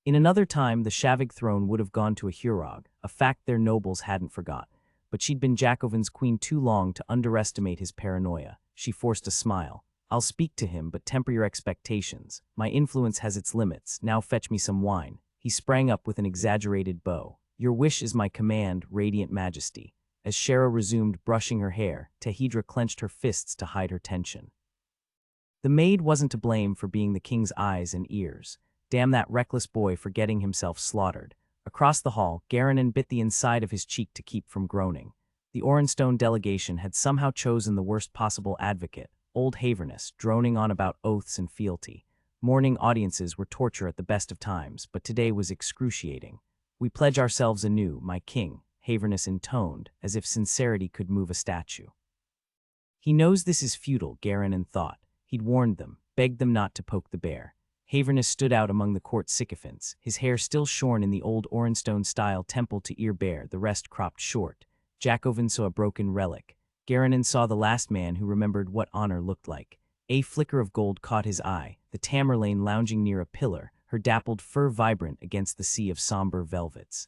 In another time, the Shavig throne would have gone to a Hurog, a fact their nobles hadn't forgot. But she'd been Jacobin's queen too long to underestimate his paranoia. She forced a smile. I'll speak to him, but temper your expectations. My influence has its limits. Now fetch me some wine. He sprang up with an exaggerated bow. Your wish is my command, radiant majesty. As Shara resumed brushing her hair, Tehidra clenched her fists to hide her tension. The maid wasn't to blame for being the king's eyes and ears. Damn that reckless boy for getting himself slaughtered. Across the hall, Garanon bit the inside of his cheek to keep from groaning. The Orenstone delegation had somehow chosen the worst possible advocate, old Haverness, droning on about oaths and fealty. Morning audiences were torture at the best of times, but today was excruciating. We pledge ourselves anew, my king, Haverness intoned, as if sincerity could move a statue. He knows this is futile, Garanon thought. He'd warned them, begged them not to poke the bear. Haverness stood out among the court sycophants, his hair still shorn in the old Orenstone-style temple-to-ear bare, the rest cropped short. Jacobin saw a broken relic. Garanon saw the last man who remembered what honor looked like. A flicker of gold caught his eye, the Tamerlane lounging near a pillar, her dappled fur vibrant against the sea of somber velvets.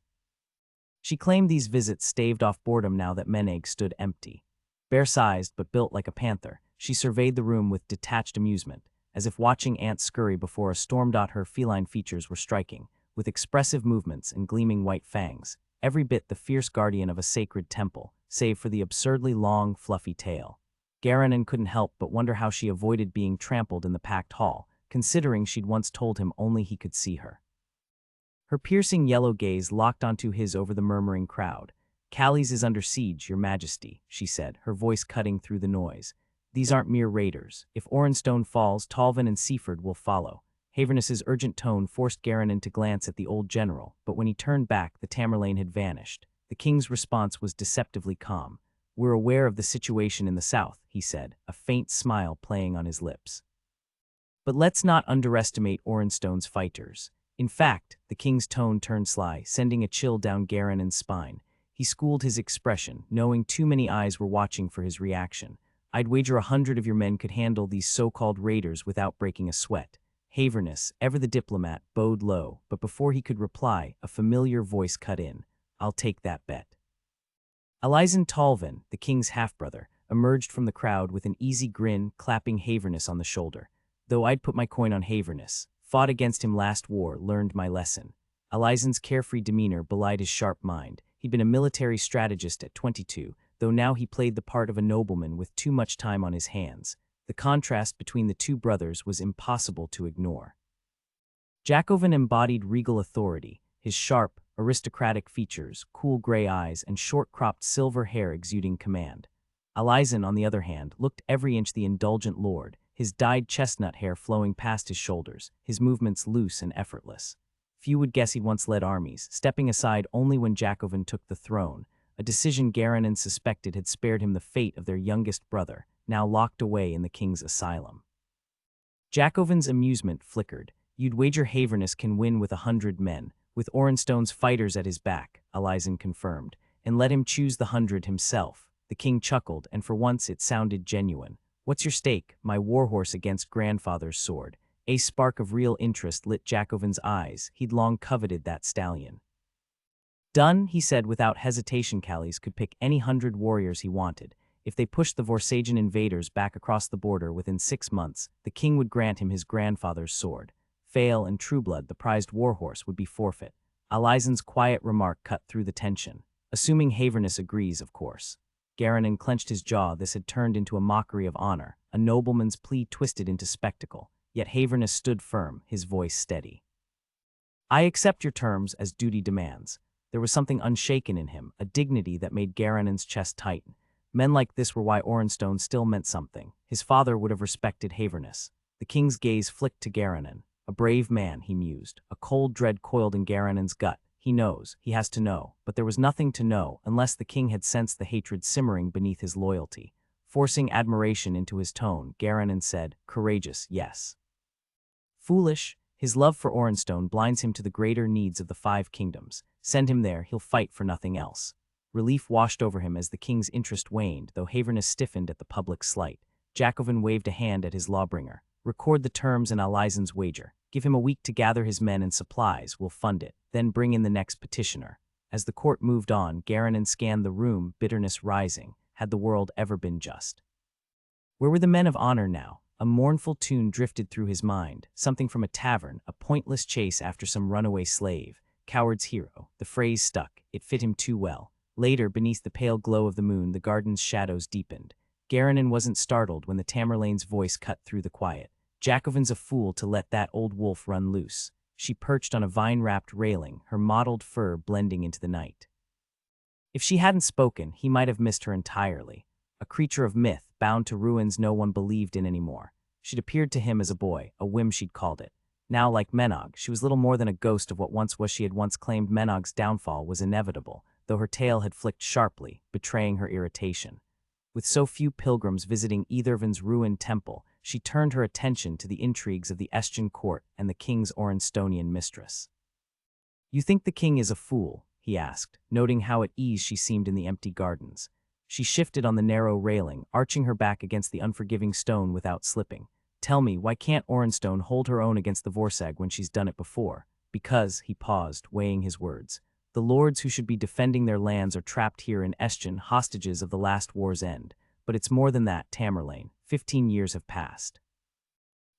She claimed these visits staved off boredom now that Meneg stood empty. Bare-sized but built like a panther, she surveyed the room with detached amusement, as if watching ants scurry before a storm. Her feline features were striking, with expressive movements and gleaming white fangs, every bit the fierce guardian of a sacred temple, save for the absurdly long, fluffy tail. Garanon couldn't help but wonder how she avoided being trampled in the packed hall, considering she'd once told him only he could see her. Her piercing yellow gaze locked onto his over the murmuring crowd. Calais is under siege, your majesty, she said, her voice cutting through the noise. These aren't mere raiders. If Orenstone falls, Talvin and Seaford will follow. Haverness's urgent tone forced Garanon to glance at the old general, but when he turned back, the Tamerlane had vanished. The king's response was deceptively calm. We're aware of the situation in the south, he said, a faint smile playing on his lips. But let's not underestimate Orenstone's fighters. In fact, the king's tone turned sly, sending a chill down Garanon's spine. He schooled his expression, knowing too many eyes were watching for his reaction. I'd wager 100 of your men could handle these so-called raiders without breaking a sweat. Haverness, ever the diplomat, bowed low, but before he could reply, a familiar voice cut in. I'll take that bet. Alizen Talvin, the king's half-brother, emerged from the crowd with an easy grin, clapping Haverness on the shoulder. Though I'd put my coin on Haverness, fought against him last war, learned my lesson. Alizen's carefree demeanor belied his sharp mind. He'd been a military strategist at 22, though now he played the part of a nobleman with too much time on his hands. The contrast between the two brothers was impossible to ignore. Jacobin embodied regal authority, his sharp, aristocratic features, cool gray eyes, and short-cropped silver hair exuding command. Alizen, on the other hand, looked every inch the indulgent lord, his dyed chestnut hair flowing past his shoulders, his movements loose and effortless. Few would guess he'd once led armies, stepping aside only when Jacobin took the throne, a decision Garanon suspected had spared him the fate of their youngest brother, now locked away in the king's asylum. Jacobin's amusement flickered. You'd wager Haverness can win with 100 men, with Orenstone's fighters at his back, Alizen confirmed, and let him choose the 100 himself. The king chuckled, and for once it sounded genuine. What's your stake? My warhorse against grandfather's sword. A spark of real interest lit Jacobin's eyes. He'd long coveted that stallion. Done, he said without hesitation. Calais could pick any 100 warriors he wanted. If they pushed the Vorsagian invaders back across the border within 6 months, the king would grant him his grandfather's sword. Fail and Trueblood, the prized warhorse, would be forfeit. Alizen's quiet remark cut through the tension. Assuming Haverness agrees, of course. Garanon clenched his jaw. This had turned into a mockery of honor, a nobleman's plea twisted into spectacle. Yet Haverness stood firm, his voice steady. I accept your terms as duty demands. There was something unshaken in him, a dignity that made Garanon's chest tighten. Men like this were why Orenstone still meant something. His father would have respected Haverness. The king's gaze flicked to Garanon. A brave man, he mused. A cold dread coiled in Garanon's gut. He knows, he has to know, but there was nothing to know unless the king had sensed the hatred simmering beneath his loyalty. Forcing admiration into his tone, Garanon said, courageous, yes. Foolish, his love for Orenstone blinds him to the greater needs of the 5 kingdoms. Send him there, he'll fight for nothing else. Relief washed over him as the king's interest waned, though Haverness stiffened at the public slight. Jacobin waved a hand at his lawbringer. Record the terms and Alizen's wager. Give him a week to gather his men and supplies, we'll fund it. Then bring in the next petitioner. As the court moved on, Garanon scanned the room, bitterness rising. Had the world ever been just? Where were the men of honor now? A mournful tune drifted through his mind, something from a tavern, a pointless chase after some runaway slave. Coward's hero. The phrase stuck. It fit him too well. Later, beneath the pale glow of the moon, the garden's shadows deepened. Garanon wasn't startled when the Tamerlane's voice cut through the quiet. Jacobin's a fool to let that old wolf run loose. She perched on a vine-wrapped railing, her mottled fur blending into the night. If she hadn't spoken, he might have missed her entirely. A creature of myth, bound to ruins no one believed in anymore. She'd appeared to him as a boy, a whim she'd called it. Now, like Menog, she was little more than a ghost of what once was. She had once claimed Menog's downfall was inevitable, though her tail had flicked sharply, betraying her irritation. With so few pilgrims visiting Ethervin's ruined temple, she turned her attention to the intrigues of the Estian court and the king's Orenstonian mistress. You think the king is a fool? He asked, noting how at ease she seemed in the empty gardens. She shifted on the narrow railing, arching her back against the unforgiving stone without slipping. Tell me, why can't Orenstone hold her own against the Vorsag when she's done it before? Because, he paused, weighing his words. The lords who should be defending their lands are trapped here in Estian, hostages of the last war's end. But it's more than that, Tamerlane. 15 years have passed.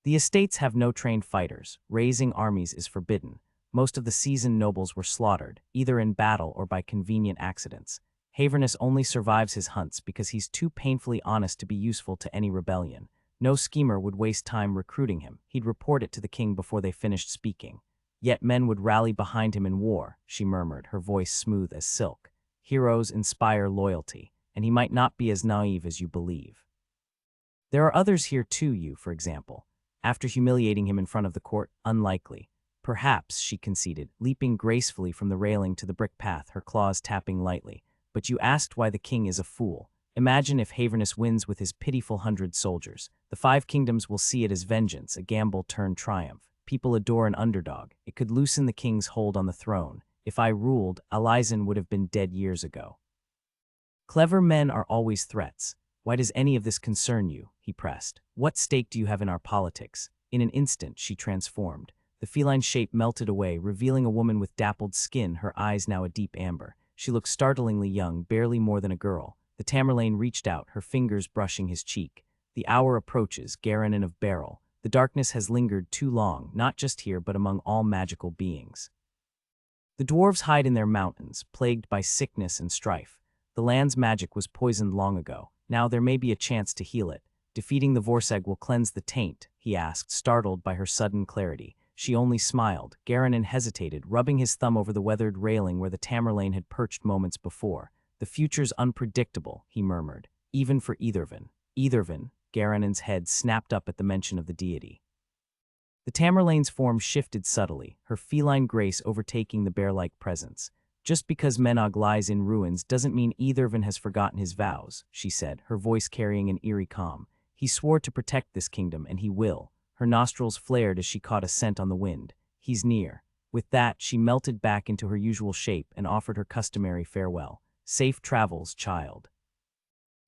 The estates have no trained fighters. Raising armies is forbidden. Most of the seasoned nobles were slaughtered, either in battle or by convenient accidents. Haverness only survives his hunts because he's too painfully honest to be useful to any rebellion. No schemer would waste time recruiting him. He'd report it to the king before they finished speaking. Yet men would rally behind him in war, she murmured, her voice smooth as silk. Heroes inspire loyalty, and he might not be as naive as you believe. There are others here too, you, for example. After humiliating him in front of the court, unlikely. Perhaps, she conceded, leaping gracefully from the railing to the brick path, her claws tapping lightly. But you asked why the king is a fool. Imagine if Havernus wins with his pitiful 100 soldiers. The 5 kingdoms will see it as vengeance, a gamble turned triumph. People adore an underdog. It could loosen the king's hold on the throne. If I ruled, Alizen would have been dead years ago. Clever men are always threats. Why does any of this concern you? He pressed. What stake do you have in our politics? In an instant, she transformed. The feline shape melted away, revealing a woman with dappled skin, her eyes now a deep amber. She looked startlingly young, barely more than a girl. The Tamerlane reached out, her fingers brushing his cheek. The hour approaches, Garanon of Beryl. The darkness has lingered too long, not just here but among all magical beings. The dwarves hide in their mountains, plagued by sickness and strife. The land's magic was poisoned long ago. Now there may be a chance to heal it. Defeating the Vorseg will cleanse the taint, he asked, startled by her sudden clarity. She only smiled. Garanon hesitated, rubbing his thumb over the weathered railing where the Tamerlane had perched moments before. The future's unpredictable, he murmured, even for Ethervin. Ethervin, Garanon's head snapped up at the mention of the deity. The Tamerlane's form shifted subtly, her feline grace overtaking the bear-like presence. Just because Menog lies in ruins doesn't mean Ethervin has forgotten his vows, she said, her voice carrying an eerie calm. He swore to protect this kingdom, and he will. Her nostrils flared as she caught a scent on the wind. He's near. With that, she melted back into her usual shape and offered her customary farewell. Safe travels, child.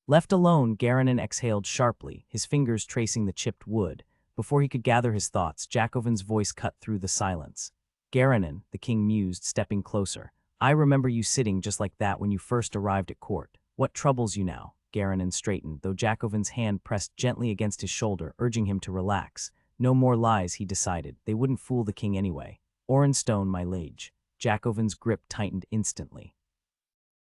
Left alone, Garanon exhaled sharply, his fingers tracing the chipped wood. Before he could gather his thoughts, Jacobin's voice cut through the silence. Garanon, the king mused, stepping closer. I remember you sitting just like that when you first arrived at court. What troubles you now? Garanon straightened, though Jacobin's hand pressed gently against his shoulder, urging him to relax. No more lies, he decided. They wouldn't fool the king anyway. Orenstone, my liege. Jacobin's grip tightened instantly.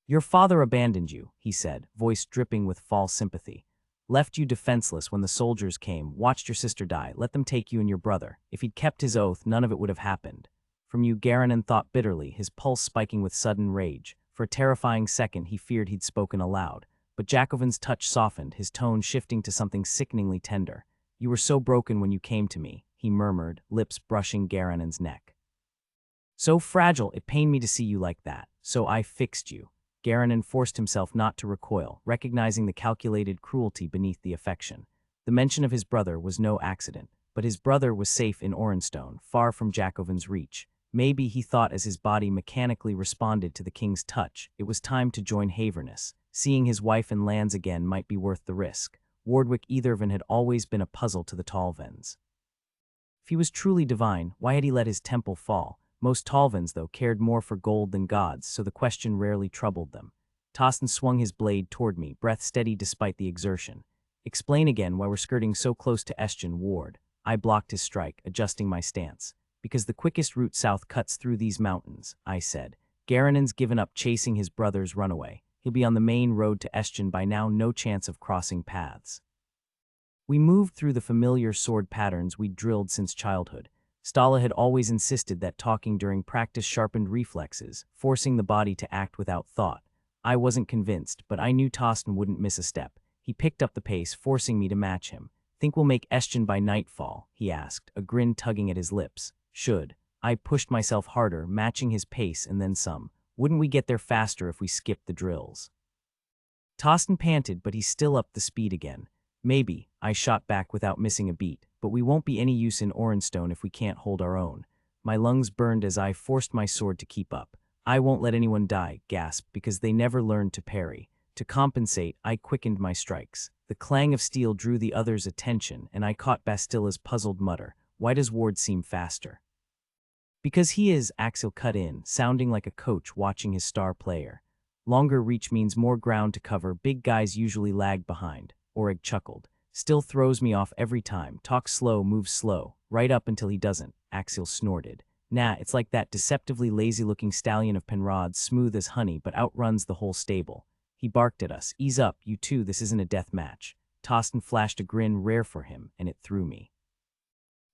Your father abandoned you, he said, voice dripping with false sympathy. Left you defenseless when the soldiers came, watched your sister die, let them take you and your brother. If he'd kept his oath, none of it would have happened. From you, Garanon thought bitterly, his pulse spiking with sudden rage. For a terrifying second, he feared he'd spoken aloud. But Jacobin's touch softened, his tone shifting to something sickeningly tender. You were so broken when you came to me, he murmured, lips brushing Garanon's neck. So fragile, it pained me to see you like that, so I fixed you. Garanon forced himself not to recoil, recognizing the calculated cruelty beneath the affection. The mention of his brother was no accident, but his brother was safe in Orenstone, far from Jacobin's reach. Maybe, he thought as his body mechanically responded to the king's touch, it was time to join Havernus. Seeing his wife and lands again might be worth the risk. Wardwick Ethervin had always been a puzzle to the Tallvens. If he was truly divine, why had he let his temple fall? Most Tallvens, though, cared more for gold than gods, so the question rarely troubled them. Tostin swung his blade toward me, breath steady despite the exertion. Explain again why we're skirting so close to Eschen Ward. I blocked his strike, adjusting my stance. Because the quickest route south cuts through these mountains, I said. Garanon's given up chasing his brother's runaway. He'll be on the main road to Eschen by now, no chance of crossing paths. We moved through the familiar sword patterns we'd drilled since childhood. Stala had always insisted that talking during practice sharpened reflexes, forcing the body to act without thought. I wasn't convinced, but I knew Tostin wouldn't miss a step. He picked up the pace, forcing me to match him. Think we'll make Eschen by nightfall? He asked, a grin tugging at his lips. Should. I pushed myself harder, matching his pace and then some. Wouldn't we get there faster if we skipped the drills? Tostin panted, but he still upped the speed again. Maybe, I shot back without missing a beat, but we won't be any use in Orenstone if we can't hold our own. My lungs burned as I forced my sword to keep up. I won't let anyone die, gasped, because they never learned to parry. To compensate, I quickened my strikes. The clang of steel drew the other's attention, and I caught Bastilla's puzzled mutter. Why does Ward seem faster? Because he is, Axel cut in, sounding like a coach watching his star player. Longer reach means more ground to cover, big guys usually lag behind. Oreg chuckled. Still throws me off every time. Talk slow, move slow. Right up until he doesn't, Axel snorted. Nah, it's like that deceptively lazy-looking stallion of Penrod's, smooth as honey, but outruns the whole stable. He barked at us. Ease up, you two, this isn't a death match. Tostin flashed a grin rare for him, and it threw me.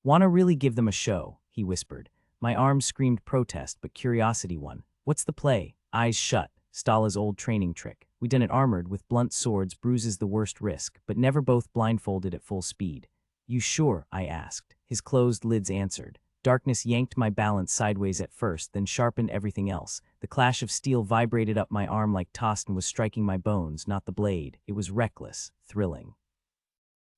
Wanna really give them a show, he whispered. My arms screamed protest, but curiosity won. What's the play? Eyes shut, Stala's old training trick. We done it armored, with blunt swords, bruises the worst risk, but never both blindfolded at full speed. You sure? I asked. His closed lids answered. Darkness yanked my balance sideways at first, then sharpened everything else. The clash of steel vibrated up my arm like Tostin was striking my bones, not the blade. It was reckless, thrilling.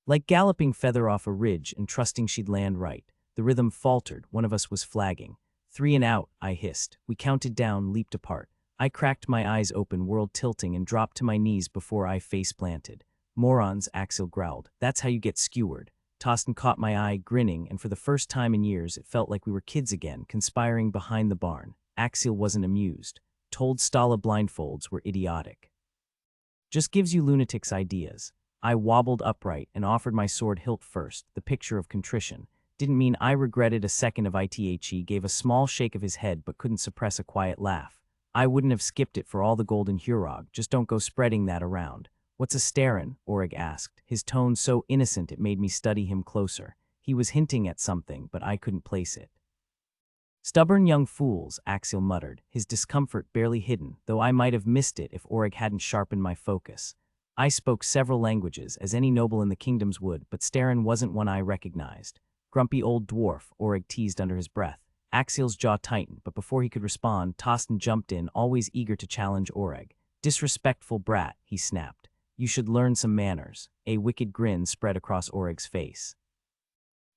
Like galloping feather off a ridge and trusting she'd land right. The rhythm faltered, one of us was flagging. 3 and out, I hissed. We counted down, leaped apart. I cracked my eyes open, world tilting, and dropped to my knees before I face-planted. Morons, Axel growled. That's how you get skewered. Tostin caught my eye, grinning, and for the first time in years it felt like we were kids again, conspiring behind the barn. Axel wasn't amused. Told Stala blindfolds were idiotic. Just gives you lunatics ideas. I wobbled upright and offered my sword hilt first, the picture of contrition. Didn't mean I regretted a second of it. He gave a small shake of his head but couldn't suppress a quiet laugh. I wouldn't have skipped it for all the golden hurog, just don't go spreading that around. What's a starin'? Orig asked, his tone so innocent it made me study him closer. He was hinting at something, but I couldn't place it. Stubborn young fools, Axel muttered, his discomfort barely hidden, though I might have missed it if Orig hadn't sharpened my focus. I spoke several languages, as any noble in the kingdoms would, but starin' wasn't one I recognized. Grumpy old dwarf, Orig teased under his breath. Axel's jaw tightened, but before he could respond, Tostin jumped in, always eager to challenge Orig. Disrespectful brat, he snapped. You should learn some manners. A wicked grin spread across Orig's face.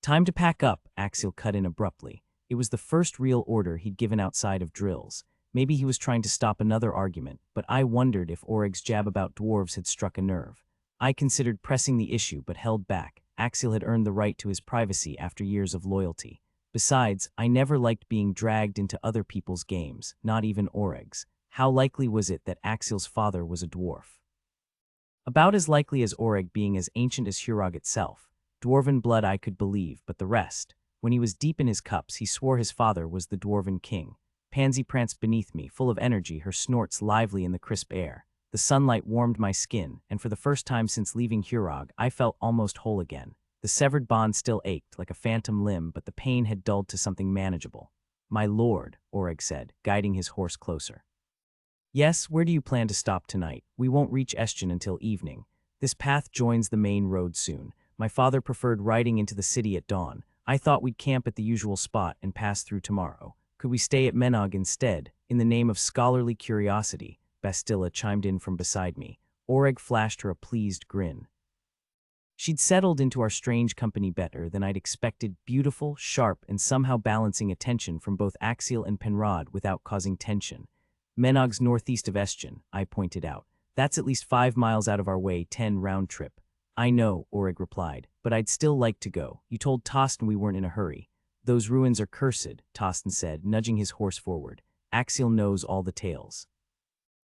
Time to pack up, Axel cut in abruptly. It was the first real order he'd given outside of drills. Maybe he was trying to stop another argument, but I wondered if Orig's jab about dwarves had struck a nerve. I considered pressing the issue but held back. Axel had earned the right to his privacy after years of loyalty. Besides, I never liked being dragged into other people's games, not even Orig's. How likely was it that Axel's father was a dwarf? About as likely as Orig being as ancient as Hurog itself. Dwarven blood I could believe, but the rest. When he was deep in his cups, he swore his father was the Dwarven king. Pansy pranced beneath me, full of energy, her snorts lively in the crisp air. The sunlight warmed my skin, and for the first time since leaving Hurog, I felt almost whole again. The severed bond still ached like a phantom limb, but the pain had dulled to something manageable. My lord, Orig said, guiding his horse closer. Yes, where do you plan to stop tonight? We won't reach Eschen until evening. This path joins the main road soon. My father preferred riding into the city at dawn. I thought we'd camp at the usual spot and pass through tomorrow. Could we stay at Menog instead? In the name of scholarly curiosity, Bastilla chimed in from beside me. Orig flashed her a pleased grin. She'd settled into our strange company better than I'd expected, beautiful, sharp, and somehow balancing attention from both Axial and Penrod without causing tension. Menog's northeast of Eschen, I pointed out. That's at least 5 miles out of our way, 10 round trip. I know, Orig replied, but I'd still like to go. You told Tostin we weren't in a hurry. Those ruins are cursed, Tostin said, nudging his horse forward. Axial knows all the tales.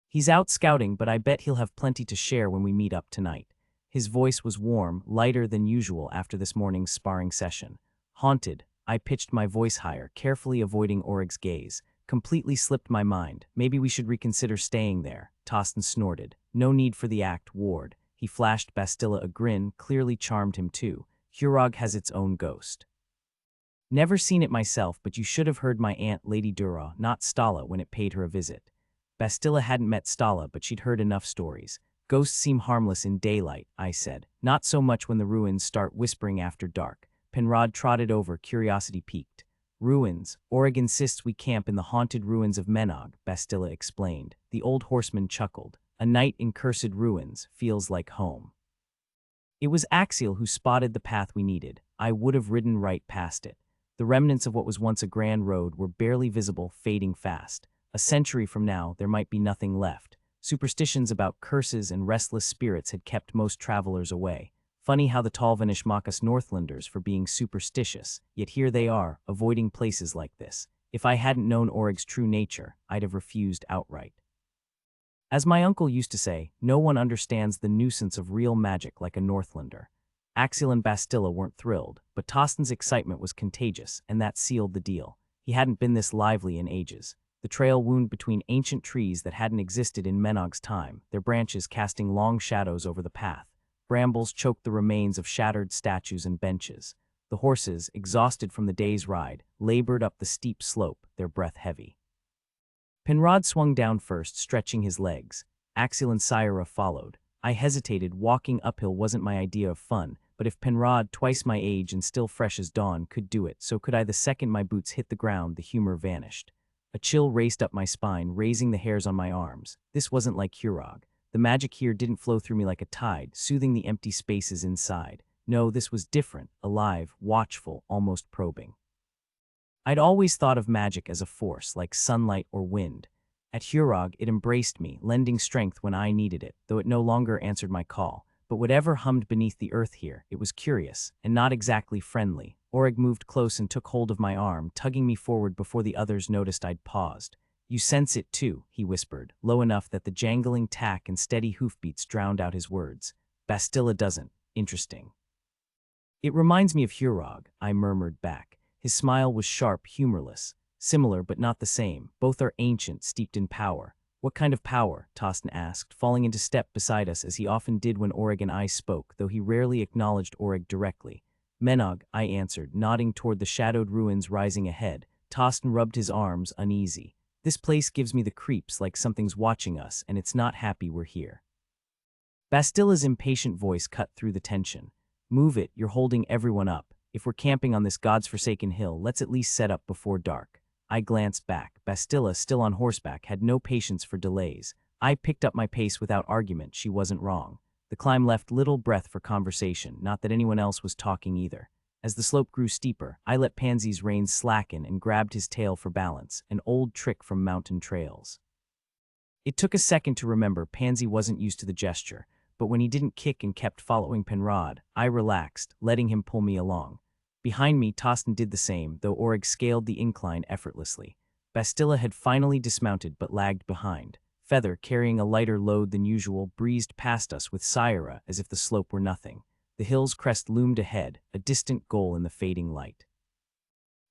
He's out scouting, but I bet he'll have plenty to share when we meet up tonight. His voice was warm, lighter than usual after this morning's sparring session. Haunted, I pitched my voice higher, carefully avoiding Orig's gaze. Completely slipped my mind. Maybe we should reconsider staying there. Tostin snorted. No need for the act, Ward. He flashed Bastilla a grin, clearly charmed him too. Hurog has its own ghost. Never seen it myself, but you should have heard my aunt, Lady Dura, not Stala, when it paid her a visit. Bastilla hadn't met Stala, but she'd heard enough stories. Ghosts seem harmless in daylight, I said. Not so much when the ruins start whispering after dark. Penrod trotted over, curiosity piqued. Ruins. Orig insists we camp in the haunted ruins of Menog, Bastilla explained. The old horseman chuckled. A night in cursed ruins feels like home. It was Axial who spotted the path we needed. I would have ridden right past it. The remnants of what was once a grand road were barely visible, fading fast. A century from now, there might be nothing left. Superstitions about curses and restless spirits had kept most travelers away. Funny how the Talvanish mock us Northlanders for being superstitious, yet here they are, avoiding places like this. If I hadn't known Orig's true nature, I'd have refused outright. As my uncle used to say, no one understands the nuisance of real magic like a Northlander. Axial and Bastilla weren't thrilled, but Tostin's excitement was contagious, and that sealed the deal. He hadn't been this lively in ages. The trail wound between ancient trees that hadn't existed in Menog's time, their branches casting long shadows over the path. Brambles choked the remains of shattered statues and benches. The horses, exhausted from the day's ride, labored up the steep slope, their breath heavy. Penrod swung down first, stretching his legs. Axel and Syra followed. I hesitated. Walking uphill wasn't my idea of fun, but if Penrod, twice my age and still fresh as dawn, could do it, so could I. The second my boots hit the ground, the humor vanished. A chill raced up my spine, raising the hairs on my arms. This wasn't like Hurog. The magic here didn't flow through me like a tide, soothing the empty spaces inside. No, this was different, alive, watchful, almost probing. I'd always thought of magic as a force, like sunlight or wind. At Hurog, it embraced me, lending strength when I needed it, though it no longer answered my call. But whatever hummed beneath the earth here, it was curious, and not exactly friendly. Orig moved close and took hold of my arm, tugging me forward before the others noticed I'd paused. "You sense it too," he whispered, low enough that the jangling tack and steady hoofbeats drowned out his words. "Bastilla doesn't. Interesting." "It reminds me of Hurog," I murmured back. His smile was sharp, humorless. "Similar, but not the same. Both are ancient, steeped in power." "What kind of power?" Tostin asked, falling into step beside us as he often did when Orig and I spoke, though he rarely acknowledged Orig directly. "Menog," I answered, nodding toward the shadowed ruins rising ahead. Tostin rubbed his arms, uneasy. "This place gives me the creeps, like something's watching us, and it's not happy we're here." Bastilla's impatient voice cut through the tension. "Move it, you're holding everyone up. If we're camping on this god's-forsaken hill, let's at least set up before dark." I glanced back. Bastilla, still on horseback, had no patience for delays. I picked up my pace without argument. She wasn't wrong. The climb left little breath for conversation, not that anyone else was talking either. As the slope grew steeper, I let Pansy's reins slacken and grabbed his tail for balance, an old trick from mountain trails. It took a second to remember Pansy wasn't used to the gesture, but when he didn't kick and kept following Penrod, I relaxed, letting him pull me along. Behind me, Tostin did the same, though Orig scaled the incline effortlessly. Bastilla had finally dismounted but lagged behind. Feather, carrying a lighter load than usual, breezed past us with Syra as if the slope were nothing. The hill's crest loomed ahead, a distant goal in the fading light.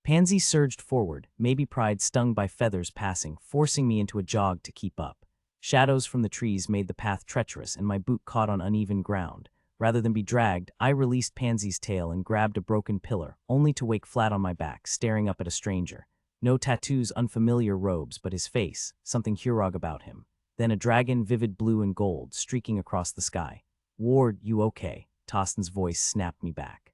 Pansy surged forward, maybe pride stung by Feather's passing, forcing me into a jog to keep up. Shadows from the trees made the path treacherous, and my boot caught on uneven ground. Rather than be dragged, I released Pansy's tail and grabbed a broken pillar, only to wake flat on my back, staring up at a stranger. No tattoos, unfamiliar robes, but his face, something Hurog about him. Then a dragon, vivid blue and gold, streaking across the sky. "Ward, you okay?" Tostin's voice snapped me back.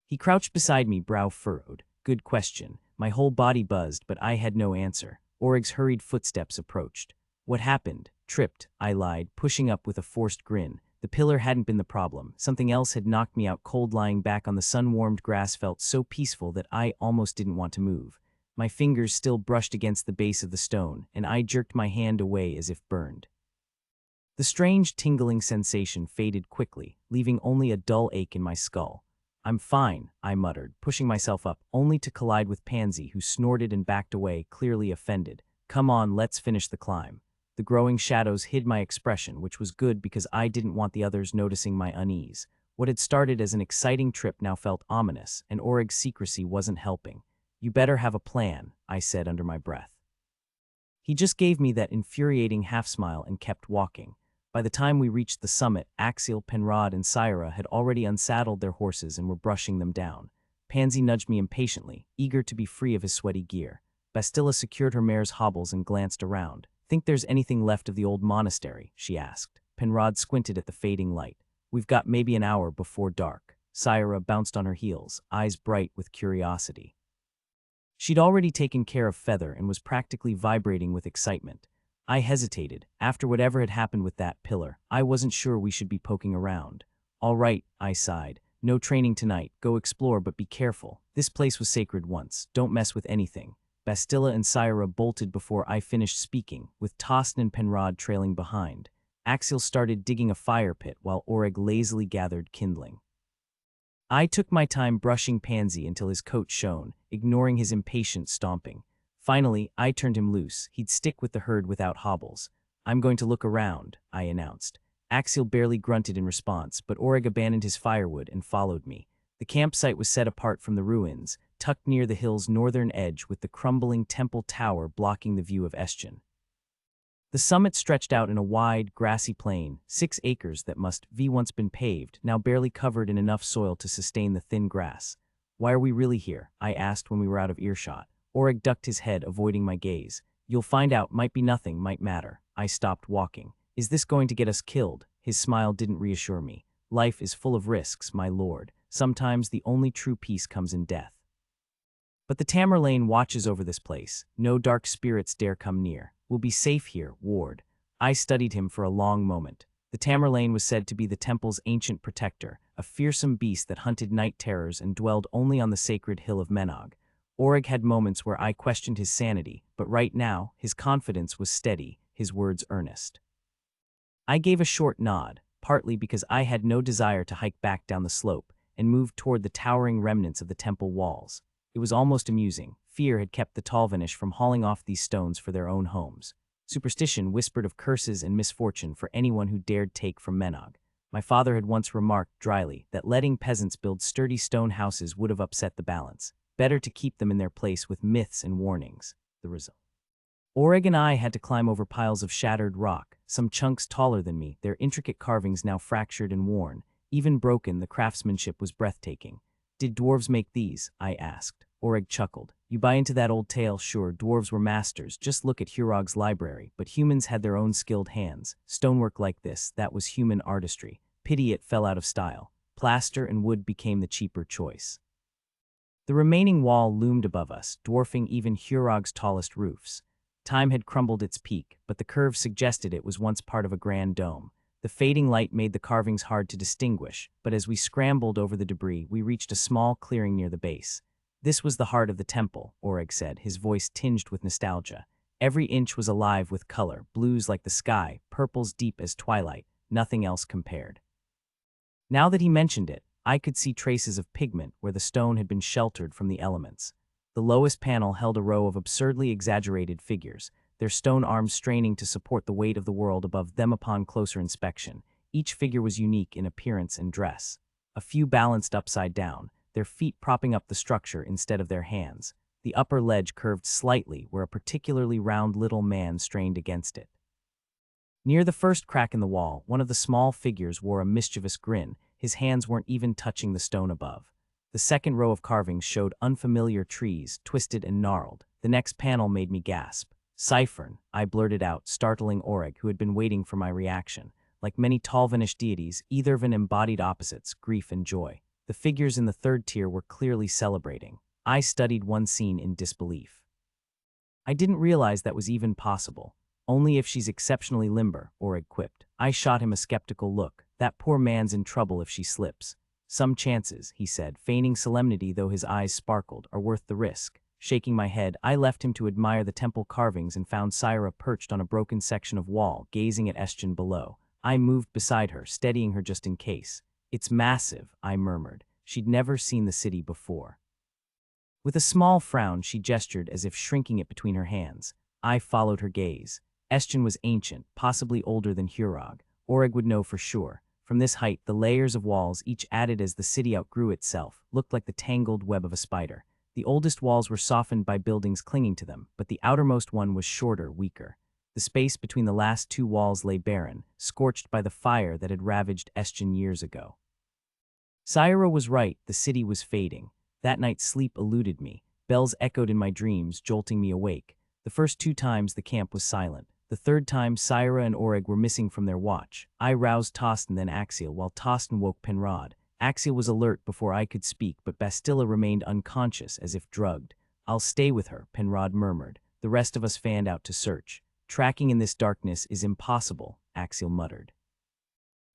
He crouched beside me, brow furrowed. "Good question." My whole body buzzed, but I had no answer. Orig's hurried footsteps approached. "What happened?" "Tripped," I lied, pushing up with a forced grin. The pillar hadn't been the problem. Something else had knocked me out cold. Lying back on the sun-warmed grass felt so peaceful that I almost didn't want to move. My fingers still brushed against the base of the stone, and I jerked my hand away as if burned. The strange tingling sensation faded quickly, leaving only a dull ache in my skull. "I'm fine," I muttered, pushing myself up, only to collide with Pansy, who snorted and backed away, clearly offended. "Come on, let's finish the climb." The growing shadows hid my expression, which was good because I didn't want the others noticing my unease. What had started as an exciting trip now felt ominous, and Orig's secrecy wasn't helping. "You better have a plan," I said under my breath. He just gave me that infuriating half-smile and kept walking. By the time we reached the summit, Axel, Penrod, and Syra had already unsaddled their horses and were brushing them down. Pansy nudged me impatiently, eager to be free of his sweaty gear. Bastilla secured her mare's hobbles and glanced around. "Think there's anything left of the old monastery?" she asked. Penrod squinted at the fading light. "We've got maybe an hour before dark." Syra bounced on her heels, eyes bright with curiosity. She'd already taken care of Feather and was practically vibrating with excitement. I hesitated. After whatever had happened with that pillar, I wasn't sure we should be poking around. "All right," I sighed. "No training tonight. Go explore, but be careful. This place was sacred once. Don't mess with anything." Bastilla and Syra bolted before I finished speaking, with Tostin and Penrod trailing behind. Axel started digging a fire pit while Orig lazily gathered kindling. I took my time brushing Pansy until his coat shone, ignoring his impatient stomping. Finally, I turned him loose. He'd stick with the herd without hobbles. "I'm going to look around," I announced. Axel barely grunted in response, but Orig abandoned his firewood and followed me. The campsite was set apart from the ruins, tucked near the hill's northern edge with the crumbling temple tower blocking the view of Eschen. The summit stretched out in a wide, grassy plain, 6 acres that must have once been paved, now barely covered in enough soil to sustain the thin grass. "Why are we really here?" I asked when we were out of earshot. Orig ducked his head, avoiding my gaze. You'll find out, might be nothing, might matter. I stopped walking. Is this going to get us killed? His smile didn't reassure me. Life is full of risks, my lord. Sometimes the only true peace comes in death. But the Tamerlane watches over this place. No dark spirits dare come near. We'll be safe here, ward. I studied him for a long moment. The Tamerlane was said to be the temple's ancient protector, a fearsome beast that hunted night terrors and dwelled only on the sacred hill of Menog. Aureg had moments where I questioned his sanity, but right now, his confidence was steady, his words earnest. I gave a short nod, partly because I had no desire to hike back down the slope, and moved toward the towering remnants of the temple walls. It was almost amusing. Fear had kept the Talvanish from hauling off these stones for their own homes. Superstition whispered of curses and misfortune for anyone who dared take from Menog. My father had once remarked dryly that letting peasants build sturdy stone houses would have upset the balance. Better to keep them in their place with myths and warnings. The result. Aureg and I had to climb over piles of shattered rock, some chunks taller than me, their intricate carvings now fractured and worn. Even broken, the craftsmanship was breathtaking. Did dwarves make these? I asked. Aureg chuckled. You buy into that old tale? Sure, dwarves were masters. Just look at Hurog's library. But humans had their own skilled hands. Stonework like this, that was human artistry. Pity it fell out of style. Plaster and wood became the cheaper choice. The remaining wall loomed above us, dwarfing even Hurog's tallest roofs. Time had crumbled its peak, but the curve suggested it was once part of a grand dome. The fading light made the carvings hard to distinguish, but as we scrambled over the debris, we reached a small clearing near the base. This was the heart of the temple, Aureg said, his voice tinged with nostalgia. Every inch was alive with color, blues like the sky, purples deep as twilight, nothing else compared. Now that he mentioned it, I could see traces of pigment where the stone had been sheltered from the elements. The lowest panel held a row of absurdly exaggerated figures, their stone arms straining to support the weight of the world above them upon closer inspection. Each figure was unique in appearance and dress. A few balanced upside down, their feet propping up the structure instead of their hands. The upper ledge curved slightly where a particularly round little man strained against it. Near the first crack in the wall, one of the small figures wore a mischievous grin. His hands weren't even touching the stone above. The second row of carvings showed unfamiliar trees, twisted and gnarled. The next panel made me gasp. Cyphern, I blurted out, startling Aureg, who had been waiting for my reaction. Like many Talvanish deities, either of an embodied opposites, grief and joy. The figures in the third tier were clearly celebrating. I studied one scene in disbelief. I didn't realize that was even possible. Only if she's exceptionally limber, Aureg quipped. I shot him a skeptical look. That poor man's in trouble if she slips. Some chances, he said, feigning solemnity though his eyes sparkled, are worth the risk. Shaking my head, I left him to admire the temple carvings and found Syra perched on a broken section of wall, gazing at Estjen below. I moved beside her, steadying her just in case. It's massive, I murmured. She'd never seen the city before. With a small frown, she gestured as if shrinking it between her hands. I followed her gaze. Estjen was ancient, possibly older than Hurog. Aureg would know for sure. From this height, the layers of walls, each added as the city outgrew itself, looked like the tangled web of a spider. The oldest walls were softened by buildings clinging to them, but the outermost one was shorter, weaker. The space between the last two walls lay barren, scorched by the fire that had ravaged Estjen years ago. Syra was right, the city was fading. That night sleep eluded me. Bells echoed in my dreams, jolting me awake. The first 2 times the camp was silent. The third time, Syra and Aureg were missing from their watch. I roused Tostin, then Axiel, while Tostin woke Penrod. Axiel was alert before I could speak, but Bastilla remained unconscious, as if drugged. I'll stay with her, Penrod murmured. The rest of us fanned out to search. Tracking in this darkness is impossible, Axiel muttered.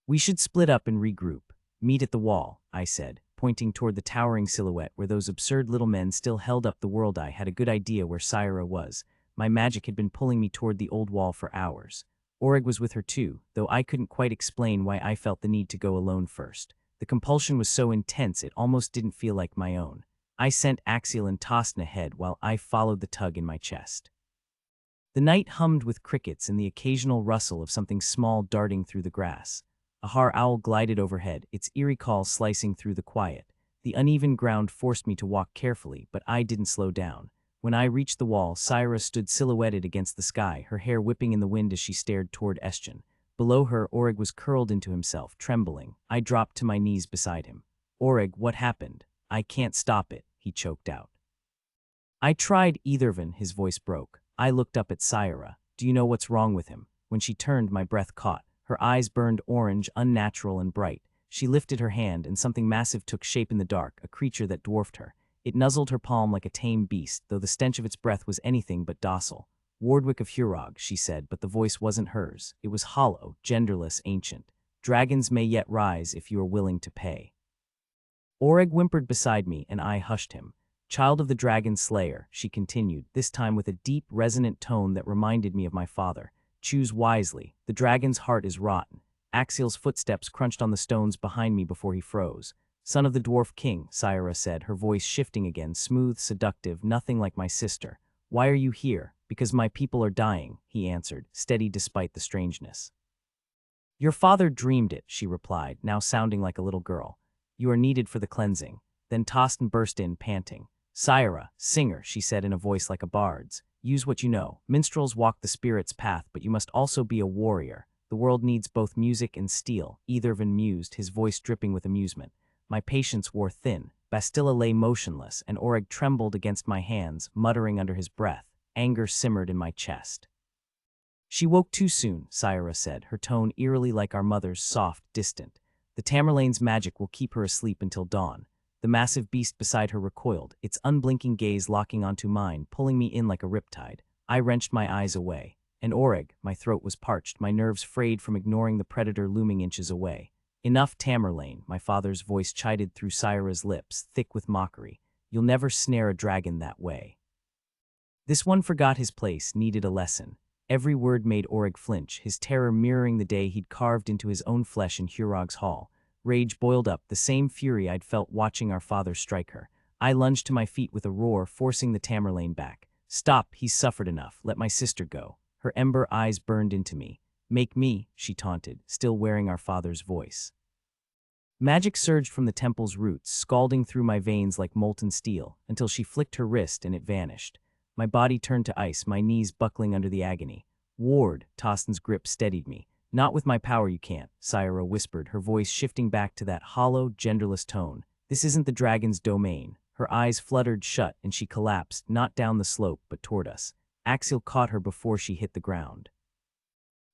We should split up and regroup. Meet at the wall, I said, pointing toward the towering silhouette where those absurd little men still held up the world. I had a good idea where Syra was. My magic had been pulling me toward the old wall for hours. Aureg was with her too, though I couldn't quite explain why I felt the need to go alone first. The compulsion was so intense it almost didn't feel like my own. I sent Axiel and Tostin ahead while I followed the tug in my chest. The night hummed with crickets and the occasional rustle of something small darting through the grass. A har owl glided overhead, its eerie call slicing through the quiet. The uneven ground forced me to walk carefully, but I didn't slow down. When I reached the wall, Syra stood silhouetted against the sky, her hair whipping in the wind as she stared toward Estjen. Below her, Aureg was curled into himself, trembling. I dropped to my knees beside him. Aureg, what happened? I can't stop it, he choked out. I tried, Ethervan, his voice broke. I looked up at Syra. Do you know what's wrong with him? When she turned, my breath caught. Her eyes burned orange, unnatural and bright. She lifted her hand, and something massive took shape in the dark, a creature that dwarfed her. It nuzzled her palm like a tame beast, though the stench of its breath was anything but docile. Wardwick of Hurog, she said, but the voice wasn't hers. It was hollow, genderless, ancient. Dragons may yet rise if you are willing to pay. Oreg whimpered beside me, and I hushed him. Child of the Dragon Slayer, she continued, this time with a deep, resonant tone that reminded me of my father. Choose wisely. The dragon's heart is rotten. Axial's footsteps crunched on the stones behind me before he froze. Son of the Dwarf King, Syra said, her voice shifting again, smooth, seductive, nothing like my sister. Why are you here? Because my people are dying, he answered, steady despite the strangeness. Your father dreamed it, she replied, now sounding like a little girl. You are needed for the cleansing. Then Tostin burst in, panting. Syra, singer, she said in a voice like a bard's. Use what you know. Minstrels walk the spirit's path, but you must also be a warrior. The world needs both music and steel. Ethervan mused, his voice dripping with amusement. My patience wore thin. Bastilla lay motionless, and Oreg trembled against my hands, muttering under his breath. Anger simmered in my chest. She woke too soon, Syra said, her tone eerily like our mother's, soft, distant. The Tamerlane's magic will keep her asleep until dawn. The massive beast beside her recoiled, its unblinking gaze locking onto mine, pulling me in like a riptide. I wrenched my eyes away. And Oreg, my throat was parched, my nerves frayed from ignoring the predator looming inches away. Enough, Tamerlane, my father's voice chided through Syra's lips, thick with mockery. You'll never snare a dragon that way. This one forgot his place, needed a lesson. Every word made Oreg flinch, his terror mirroring the day he'd carved into his own flesh in Hurog's hall. Rage boiled up, the same fury I'd felt watching our father strike her. I lunged to my feet with a roar, forcing the Tamerlane back. Stop, he's suffered enough, let my sister go. Her ember eyes burned into me. Make me, she taunted, still wearing our father's voice. Magic surged from the temple's roots, scalding through my veins like molten steel, until she flicked her wrist and it vanished. My body turned to ice, my knees buckling under the agony. Ward, Tostin's grip steadied me. Not with my power you can't, Syra whispered, her voice shifting back to that hollow, genderless tone. This isn't the dragon's domain. Her eyes fluttered shut and she collapsed, not down the slope, but toward us. Axial caught her before she hit the ground.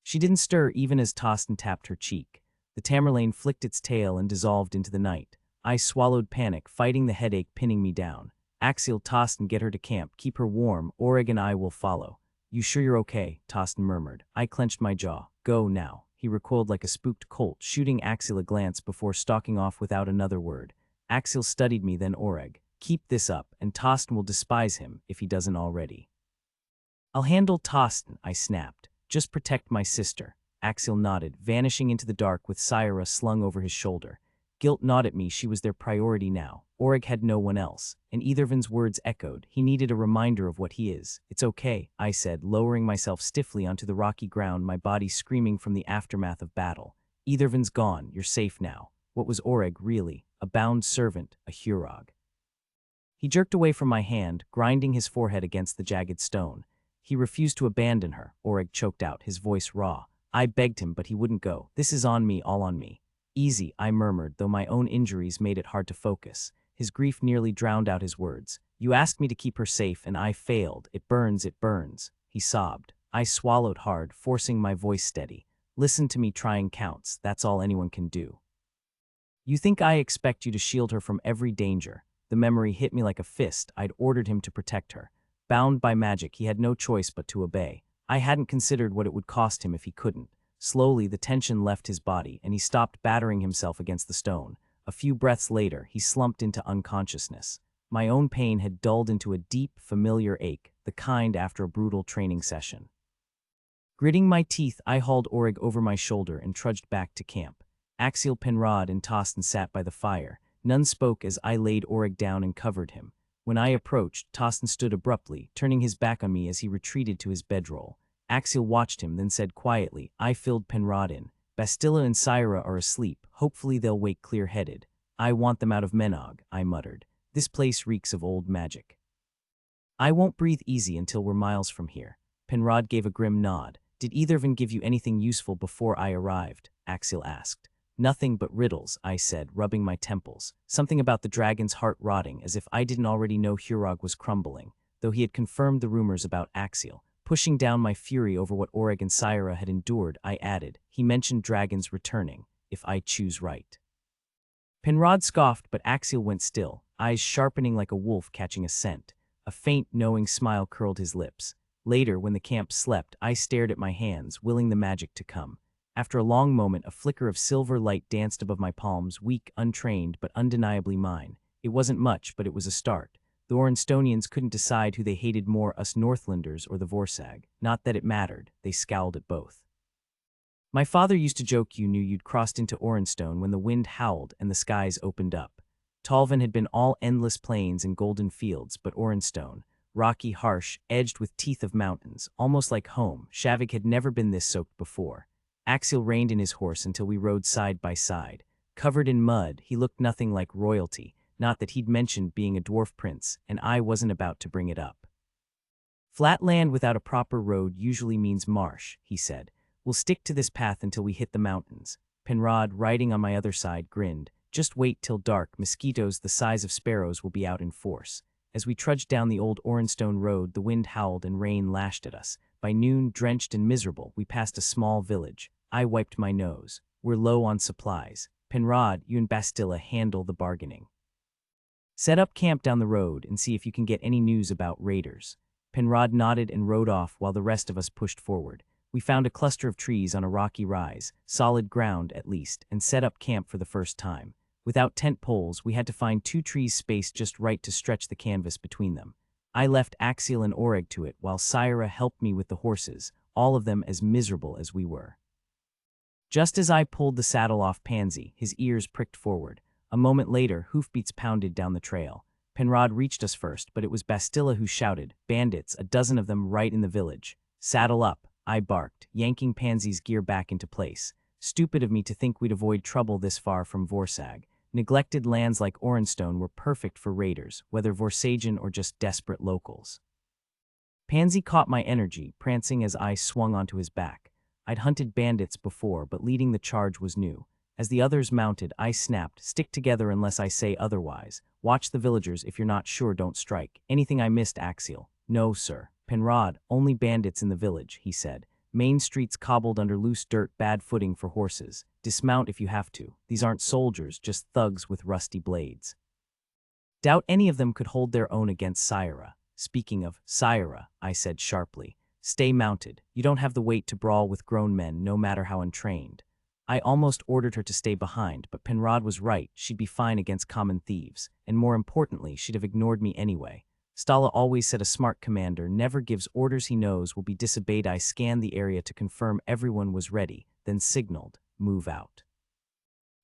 She didn't stir even as Tostin tapped her cheek. The Tamerlane flicked its tail and dissolved into the night. I swallowed panic, fighting the headache pinning me down. Axial, Tostin, get her to camp, keep her warm, Oreg and I will follow. You sure you're okay? Tostin murmured. I clenched my jaw. Go now. He recoiled like a spooked colt, shooting Axial a glance before stalking off without another word. Axial studied me, then Oreg. Keep this up, and Tostin will despise him if he doesn't already. I'll handle Tostin, I snapped. Just protect my sister. Axial nodded, vanishing into the dark with Syra slung over his shoulder. Guilt gnawed at me, she was their priority now. Oreg had no one else, and Ethervan's words echoed. He needed a reminder of what he is. It's okay, I said, lowering myself stiffly onto the rocky ground, my body screaming from the aftermath of battle. Ethervan's gone, you're safe now. What was Oreg, really? A bound servant, a Hurog. He jerked away from my hand, grinding his forehead against the jagged stone. He refused to abandon her, Oreg choked out, his voice raw. I begged him, but he wouldn't go. This is on me, all on me. Easy, I murmured, though my own injuries made it hard to focus. His grief nearly drowned out his words. You asked me to keep her safe, and I failed. It burns, he sobbed. I swallowed hard, forcing my voice steady. Listen to me, trying counts. That's all anyone can do. You think I expect you to shield her from every danger? The memory hit me like a fist. I'd ordered him to protect her. Bound by magic, he had no choice but to obey. I hadn't considered what it would cost him if he couldn't. Slowly, the tension left his body, and he stopped battering himself against the stone. A few breaths later, he slumped into unconsciousness. My own pain had dulled into a deep, familiar ache, the kind after a brutal training session. Gritting my teeth, I hauled Oreg over my shoulder and trudged back to camp. Axial, Penrod, and Tostin sat by the fire. None spoke as I laid Oreg down and covered him. When I approached, Tostin stood abruptly, turning his back on me as he retreated to his bedroll. Axial watched him, then said quietly, I filled Penrod in. Bastilla and Syra are asleep. Hopefully they'll wake clear-headed. I want them out of Menog, I muttered. This place reeks of old magic. I won't breathe easy until we're miles from here. Penrod gave a grim nod. Did either of them give you anything useful before I arrived? Axial asked. Nothing but riddles, I said, rubbing my temples. Something about the dragon's heart rotting, as if I didn't already know Hurog was crumbling, though he had confirmed the rumors about Axial. Pushing down my fury over what Oreg and Syra had endured, I added, he mentioned dragons returning, if I choose right. Penrod scoffed, but Axiel went still, eyes sharpening like a wolf catching a scent. A faint, knowing smile curled his lips. Later, when the camp slept, I stared at my hands, willing the magic to come. After a long moment, a flicker of silver light danced above my palms, weak, untrained, but undeniably mine. It wasn't much, but it was a start. The Ornstonians couldn't decide who they hated more, us Northlanders or the Vorsag. Not that it mattered, they scowled at both. My father used to joke you knew you'd crossed into Orenstone when the wind howled and the skies opened up. Talvin had been all endless plains and golden fields, but Orenstone, rocky, harsh, edged with teeth of mountains, almost like home. Shavik had never been this soaked before. Axiel reined in his horse until we rode side by side. Covered in mud, he looked nothing like royalty, not that he'd mentioned being a dwarf prince, and I wasn't about to bring it up. Flat land without a proper road usually means marsh, he said. We'll stick to this path until we hit the mountains. Penrod, riding on my other side, grinned. Just wait till dark, mosquitoes the size of sparrows will be out in force. As we trudged down the old Orenstone road, the wind howled and rain lashed at us. By noon, drenched and miserable, we passed a small village. I wiped my nose. We're low on supplies. Penrod, you and Bastilla handle the bargaining. Set up camp down the road and see if you can get any news about raiders. Penrod nodded and rode off while the rest of us pushed forward. We found a cluster of trees on a rocky rise, solid ground at least, and set up camp for the first time. Without tent poles, we had to find 2 trees spaced just right to stretch the canvas between them. I left Axiel and Oreg to it, while Syra helped me with the horses, all of them as miserable as we were. Just as I pulled the saddle off Pansy, his ears pricked forward. A moment later, hoofbeats pounded down the trail. Penrod reached us first, but it was Bastilla who shouted, "Bandits, a dozen of them right in the village." "Saddle up," I barked, yanking Pansy's gear back into place. Stupid of me to think we'd avoid trouble this far from Vorsag. Neglected lands like Orenstone were perfect for raiders, whether Vorsagian or just desperate locals. Pansy caught my energy, prancing as I swung onto his back. I'd hunted bandits before, but leading the charge was new. As the others mounted, I snapped, "Stick together unless I say otherwise. Watch the villagers, if you're not sure, don't strike." "Anything I missed, Axiel?" "No, sir." "Penrod, only bandits in the village," he said. "Main streets cobbled under loose dirt, bad footing for horses. Dismount if you have to. These aren't soldiers, just thugs with rusty blades." Doubt any of them could hold their own against Syra. "Speaking of Syra," I said sharply, "stay mounted. You don't have the weight to brawl with grown men, no matter how untrained." I almost ordered her to stay behind, but Penrod was right. She'd be fine against common thieves, and more importantly, she'd have ignored me anyway. Stala always said a smart commander never gives orders he knows will be disobeyed. I scanned the area to confirm everyone was ready, then signaled, "Move out."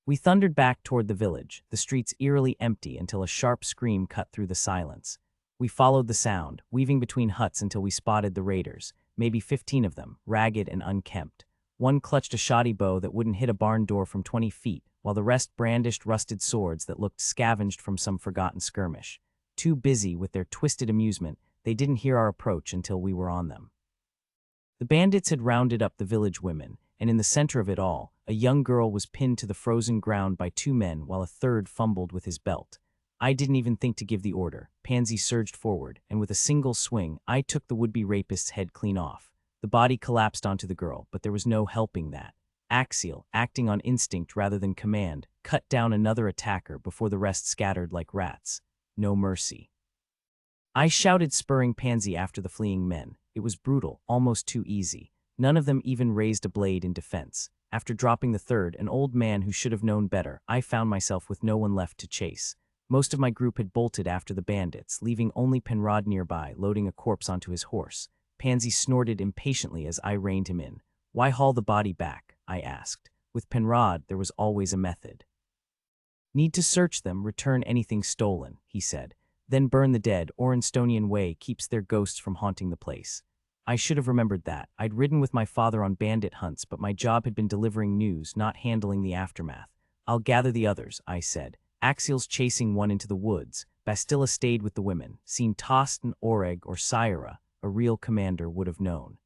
We thundered back toward the village, the streets eerily empty until a sharp scream cut through the silence. We followed the sound, weaving between huts until we spotted the raiders, maybe 15 of them, ragged and unkempt. One clutched a shoddy bow that wouldn't hit a barn door from 20 feet, while the rest brandished rusted swords that looked scavenged from some forgotten skirmish. Too busy with their twisted amusement, they didn't hear our approach until we were on them. The bandits had rounded up the village women, and in the center of it all, a young girl was pinned to the frozen ground by 2 men while a third fumbled with his belt. I didn't even think to give the order. Pansy surged forward, and with a single swing, I took the would-be rapist's head clean off. The body collapsed onto the girl, but there was no helping that. Axiel, acting on instinct rather than command, cut down another attacker before the rest scattered like rats. No mercy. I shouted, spurring Pansy after the fleeing men. It was brutal, almost too easy. None of them even raised a blade in defense. After dropping the third, an old man who should have known better, I found myself with no one left to chase. Most of my group had bolted after the bandits, leaving only Penrod nearby, loading a corpse onto his horse. Pansy snorted impatiently as I reined him in. "Why haul the body back?" I asked. With Penrod, there was always a method. "Need to search them, return anything stolen," he said. "Then burn the dead. Orenstonian way keeps their ghosts from haunting the place." I should have remembered that. I'd ridden with my father on bandit hunts, but my job had been delivering news, not handling the aftermath. "I'll gather the others," I said. "Axiel's chasing one into the woods. Bastilla stayed with the women. Seen Tostin, Oreg, or Syra, a real commander would have known."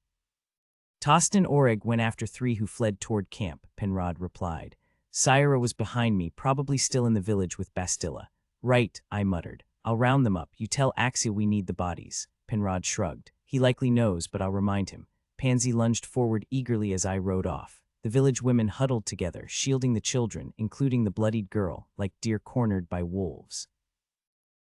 "Tostin and Oreg went after 3 who fled toward camp," Penrod replied. "Syra was behind me, probably still in the village with Bastilla." "Right," I muttered. "I'll round them up. You tell Axiel we need the bodies." Penrod shrugged. He likely knows, but I'll remind him. Pansy lunged forward eagerly as I rode off. The village women huddled together, shielding the children, including the bloodied girl, like deer cornered by wolves.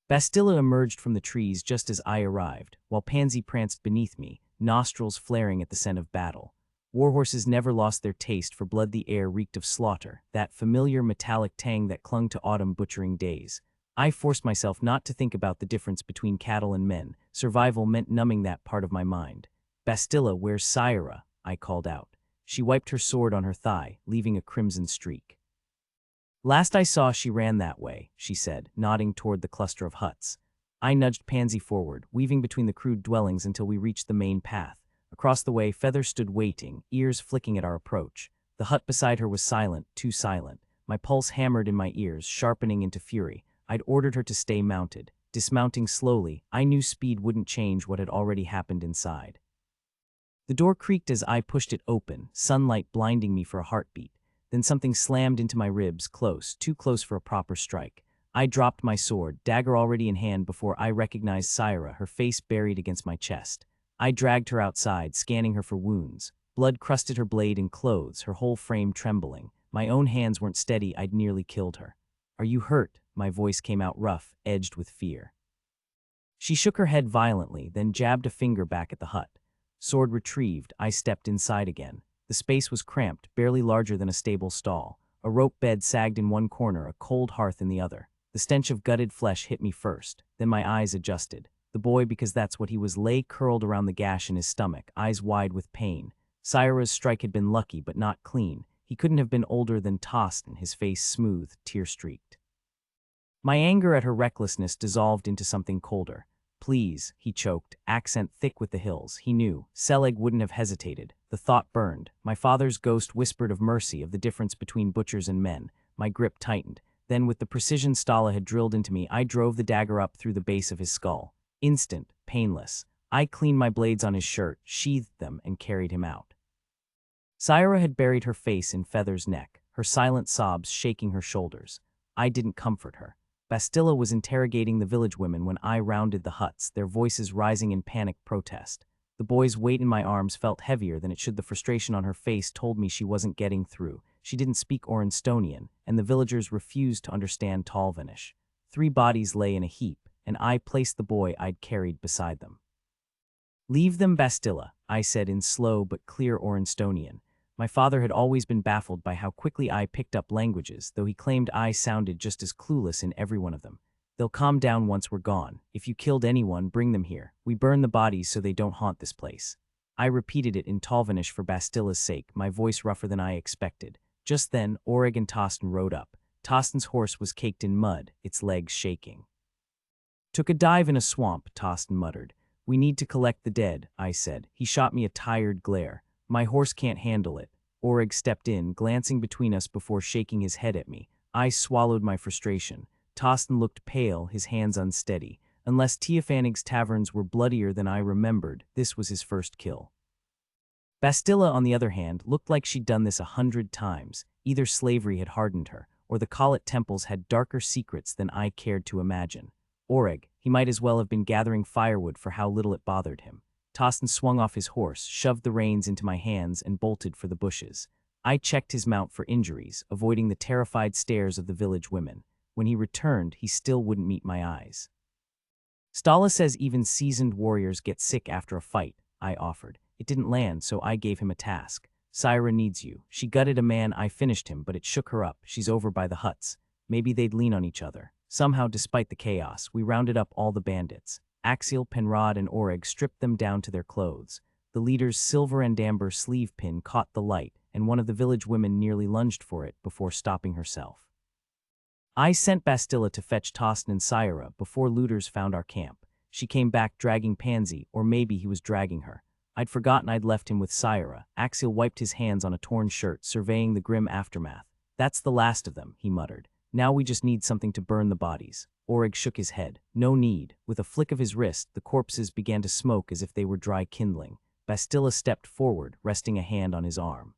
Bastilla emerged from the trees just as I arrived, while Pansy pranced beneath me, nostrils flaring at the scent of battle. Warhorses never lost their taste for blood. The air reeked of slaughter, that familiar metallic tang that clung to autumn butchering days. I forced myself not to think about the difference between cattle and men. Survival meant numbing that part of my mind. "Bastilla, where's Syra?" I called out. She wiped her sword on her thigh, leaving a crimson streak. "Last I saw, she ran that way," she said, nodding toward the cluster of huts. I nudged Pansy forward, weaving between the crude dwellings until we reached the main path. Across the way, Feather stood waiting, ears flicking at our approach. The hut beside her was silent, too silent. My pulse hammered in my ears, sharpening into fury. I'd ordered her to stay mounted. Dismounting slowly, I knew speed wouldn't change what had already happened inside. The door creaked as I pushed it open, sunlight blinding me for a heartbeat. Then something slammed into my ribs, close, too close for a proper strike. I dropped my sword, dagger already in hand, before I recognized Syra, her face buried against my chest. I dragged her outside, scanning her for wounds. Blood crusted her blade and clothes, her whole frame trembling. My own hands weren't steady. I'd nearly killed her. "Are you hurt?" My voice came out rough, edged with fear. She shook her head violently, then jabbed a finger back at the hut. Sword retrieved, I stepped inside again. The space was cramped, barely larger than a stable stall. A rope bed sagged in one corner, a cold hearth in the other. The stench of gutted flesh hit me first, then my eyes adjusted. The boy, because that's what he was, lay curled around the gash in his stomach, eyes wide with pain. Syra's strike had been lucky, but not clean. He couldn't have been older than Tostin, his face smooth, tear-streaked. My anger at her recklessness dissolved into something colder. "Please," he choked, accent thick with the hills. He knew. Selig wouldn't have hesitated. The thought burned. My father's ghost whispered of mercy, of the difference between butchers and men. My grip tightened. Then, with the precision Stala had drilled into me, I drove the dagger up through the base of his skull. Instant, painless. I cleaned my blades on his shirt, sheathed them, and carried him out. Syra had buried her face in Feather's neck, her silent sobs shaking her shoulders. I didn't comfort her. Bastilla was interrogating the village women when I rounded the huts, their voices rising in panicked protest. The boy's weight in my arms felt heavier than it should. The frustration on her face told me she wasn't getting through. She didn't speak Oranstonian, and the villagers refused to understand Talvanish. 3 bodies lay in a heap, and I placed the boy I'd carried beside them. "Leave them, Bastilla," I said in slow but clear Oranstonian. My father had always been baffled by how quickly I picked up languages, though he claimed I sounded just as clueless in every one of them. "They'll calm down once we're gone. If you killed anyone, bring them here. We burn the bodies so they don't haunt this place." I repeated it in Talvanish for Bastilla's sake, my voice rougher than I expected. Just then, Orig and Tostin rode up. Tostin's horse was caked in mud, its legs shaking. "Took a dive in a swamp," Tostin muttered. "We need to collect the dead," I said. He shot me a tired glare. "My horse can't handle it." Orig stepped in, glancing between us before shaking his head at me. I swallowed my frustration. Tostin looked pale, his hands unsteady. Unless Teofanig's taverns were bloodier than I remembered, this was his first kill. Bastilla, on the other hand, looked like she'd done this 100 times. Either slavery had hardened her, or the Khalat temples had darker secrets than I cared to imagine. Orig, he might as well have been gathering firewood for how little it bothered him. Tostin swung off his horse, shoved the reins into my hands, and bolted for the bushes. I checked his mount for injuries, avoiding the terrified stares of the village women. When he returned, he still wouldn't meet my eyes. "Stala says even seasoned warriors get sick after a fight," I offered. It didn't land, so I gave him a task. "Syra needs you. She gutted a man, I finished him, but it shook her up. She's over by the huts. Maybe they'd lean on each other." Somehow, despite the chaos, we rounded up all the bandits. Axiel, Penrod, and Orig stripped them down to their clothes. The leader's silver and amber sleeve pin caught the light, and one of the village women nearly lunged for it before stopping herself. I sent Bastilla to fetch Tostin and Syra before looters found our camp. She came back dragging Pansy, or maybe he was dragging her. I'd forgotten I'd left him with Syra. Axiel wiped his hands on a torn shirt, surveying the grim aftermath. "That's the last of them," he muttered. "Now we just need something to burn the bodies." Orig shook his head. "No need." With a flick of his wrist, the corpses began to smoke as if they were dry kindling. Bastilla stepped forward, resting a hand on his arm.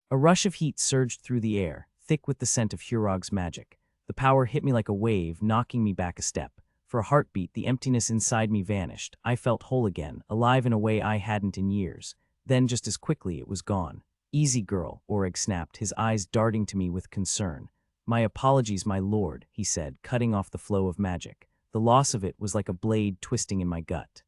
A rush of heat surged through the air, thick with the scent of Hurog's magic. The power hit me like a wave, knocking me back a step. For a heartbeat, the emptiness inside me vanished. I felt whole again, alive in a way I hadn't in years. Then, just as quickly, it was gone. "Easy, girl," Oreg snapped, his eyes darting to me with concern. "My apologies, my lord," he said, cutting off the flow of magic. The loss of it was like a blade twisting in my gut.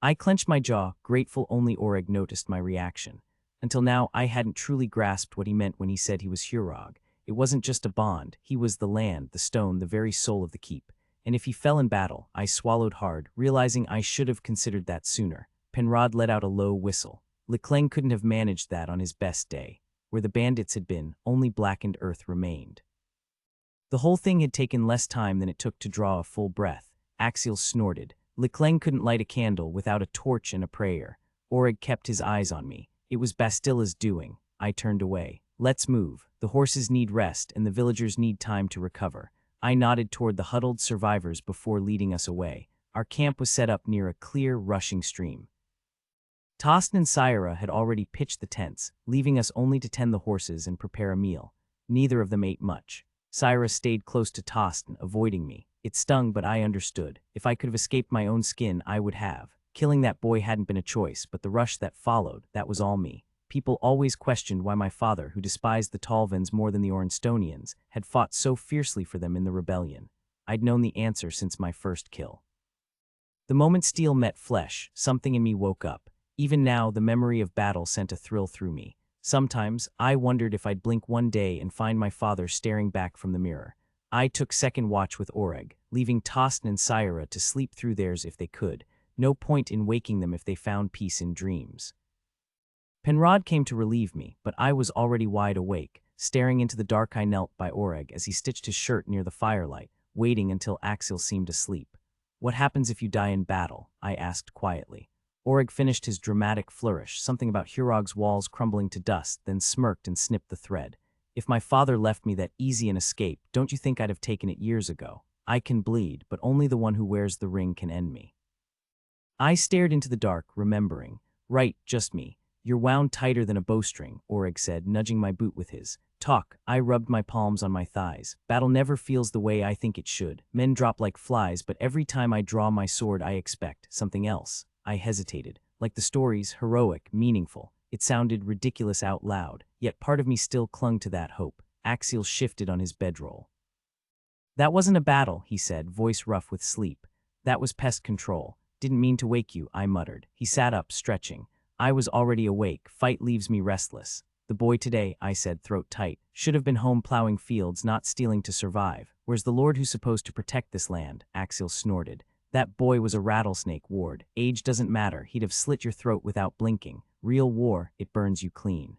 I clenched my jaw, grateful only Oreg noticed my reaction. Until now, I hadn't truly grasped what he meant when he said he was Hurog. It wasn't just a bond, he was the land, the stone, the very soul of the keep. And if he fell in battle, I swallowed hard, realizing I should have considered that sooner. Penrod let out a low whistle. Leclerc couldn't have managed that on his best day. Where the bandits had been, only blackened earth remained. The whole thing had taken less time than it took to draw a full breath. Axiel snorted. Leclerc couldn't light a candle without a torch and a prayer. Oreg kept his eyes on me. It was Bastilla's doing. I turned away. "Let's move. The horses need rest and the villagers need time to recover." I nodded toward the huddled survivors before leading us away. Our camp was set up near a clear, rushing stream. Tostin and Syra had already pitched the tents, leaving us only to tend the horses and prepare a meal. Neither of them ate much. Syra stayed close to Tostin, avoiding me. It stung, but I understood. If I could have escaped my own skin, I would have. Killing that boy hadn't been a choice, but the rush that followed, that was all me. People always questioned why my father, who despised the Talvins more than the Ornstonians, had fought so fiercely for them in the rebellion. I'd known the answer since my first kill. The moment steel met flesh, something in me woke up. Even now, the memory of battle sent a thrill through me. Sometimes, I wondered if I'd blink one day and find my father staring back from the mirror. I took second watch with Oreg, leaving Tostin and Syra to sleep through theirs if they could. No point in waking them if they found peace in dreams. Penrod came to relieve me, but I was already wide awake. Staring into the dark, I knelt by Oreg as he stitched his shirt near the firelight, waiting until Axiel seemed asleep. "What happens if you die in battle?" I asked quietly. Oreg finished his dramatic flourish, something about Hurog's walls crumbling to dust, then smirked and snipped the thread. "If my father left me that easy an escape, don't you think I'd have taken it years ago? I can bleed, but only the one who wears the ring can end me." I stared into the dark, remembering. "Right, just me. You're wound tighter than a bowstring," Oreg said, nudging my boot with his. "Talk." I rubbed my palms on my thighs. "Battle never feels the way I think it should. Men drop like flies, but every time I draw my sword I expect something else." I hesitated. Like the stories, heroic, meaningful. It sounded ridiculous out loud, yet part of me still clung to that hope. Axiel shifted on his bedroll. "That wasn't a battle," he said, voice rough with sleep. "That was pest control. Didn't mean to wake you," I muttered. He sat up, stretching. I was already awake. Fight leaves me restless. "The boy today," I said, throat tight, "should have been home plowing fields, not stealing to survive. Where's the lord who's supposed to protect this land?" Axiel snorted. "That boy was a rattlesnake, Ward. Age doesn't matter. He'd have slit your throat without blinking. Real war, it burns you clean.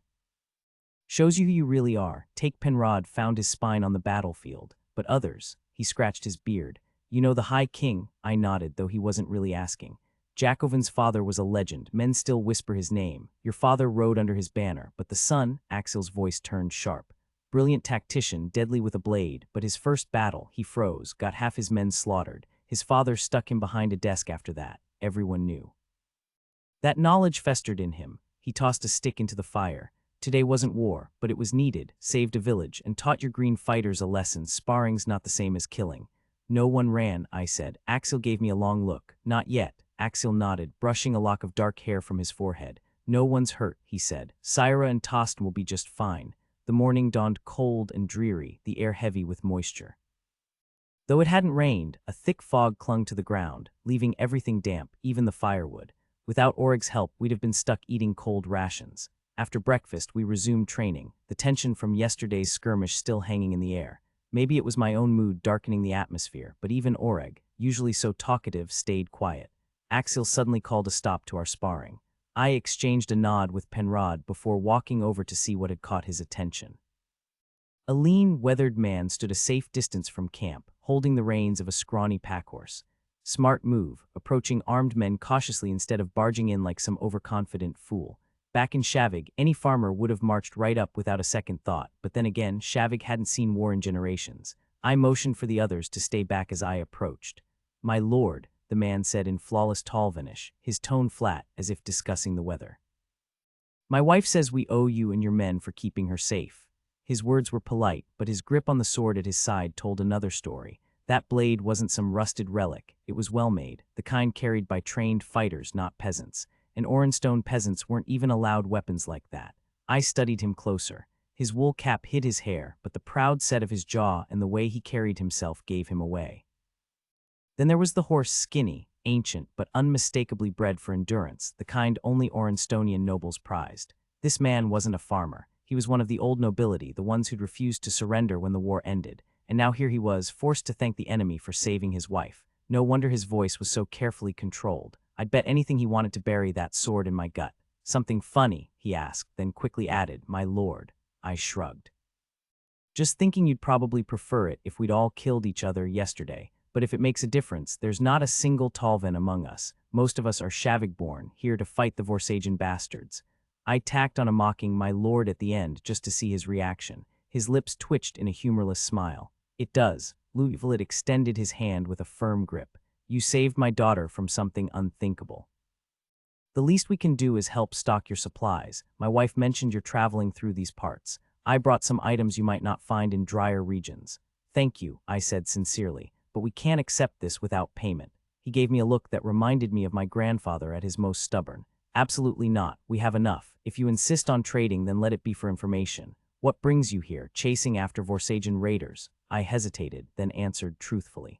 Shows you who you really are." Take Penrod found his spine on the battlefield. "But others," he scratched his beard. "You know the High King?" I nodded, though he wasn't really asking. "Jakovin's father was a legend. Men still whisper his name. Your father rode under his banner, but the son," Axiel's voice turned sharp. "Brilliant tactician, deadly with a blade, but his first battle, he froze, got half his men slaughtered. His father stuck him behind a desk after that. Everyone knew." That knowledge festered in him. He tossed a stick into the fire. "Today wasn't war, but it was needed, saved a village, and taught your green fighters a lesson. Sparring's not the same as killing." "No one ran," I said. Axiel gave me a long look. "Not yet." Axiel nodded, brushing a lock of dark hair from his forehead. "No one's hurt," he said. "Syra and Tostin will be just fine." The morning dawned cold and dreary, the air heavy with moisture. Though it hadn't rained, a thick fog clung to the ground, leaving everything damp, even the firewood. Without Oreg's help, we'd have been stuck eating cold rations. After breakfast, we resumed training, the tension from yesterday's skirmish still hanging in the air. Maybe it was my own mood darkening the atmosphere, but even Oreg, usually so talkative, stayed quiet. Axiel suddenly called a stop to our sparring. I exchanged a nod with Penrod before walking over to see what had caught his attention. A lean, weathered man stood a safe distance from camp, holding the reins of a scrawny packhorse. Smart move, approaching armed men cautiously instead of barging in like some overconfident fool. Back in Shavig, any farmer would have marched right up without a second thought, but then again, Shavig hadn't seen war in generations. I motioned for the others to stay back as I approached. "My lord," the man said in flawless Talvinish, his tone flat, as if discussing the weather. "My wife says we owe you and your men for keeping her safe." His words were polite, but his grip on the sword at his side told another story. That blade wasn't some rusted relic, it was well made, the kind carried by trained fighters, not peasants. And Orenstone peasants weren't even allowed weapons like that. I studied him closer. His wool cap hid his hair, but the proud set of his jaw and the way he carried himself gave him away. Then there was the horse, skinny, ancient, but unmistakably bred for endurance, the kind only Orenstonian nobles prized. This man wasn't a farmer. He was one of the old nobility, the ones who'd refused to surrender when the war ended. And now here he was, forced to thank the enemy for saving his wife. No wonder his voice was so carefully controlled. I'd bet anything he wanted to bury that sword in my gut. Something funny, he asked, then quickly added, "My lord." I shrugged. "Just thinking you'd probably prefer it if we'd all killed each other yesterday. But if it makes a difference, there's not a single Talvan among us. Most of us are Shavig-born, here to fight the Vorsagen bastards." I tacked on a mocking "my lord" at the end just to see his reaction. His lips twitched in a humorless smile. "It does." Louisville extended his hand with a firm grip. "You saved my daughter from something unthinkable. The least we can do is help stock your supplies. My wife mentioned you're traveling through these parts. I brought some items you might not find in drier regions." "Thank you," I said sincerely, "but we can't accept this without payment." He gave me a look that reminded me of my grandfather at his most stubborn. "Absolutely not. We have enough. If you insist on trading, then let it be for information. What brings you here, chasing after Vorsagen raiders?" I hesitated, then answered truthfully.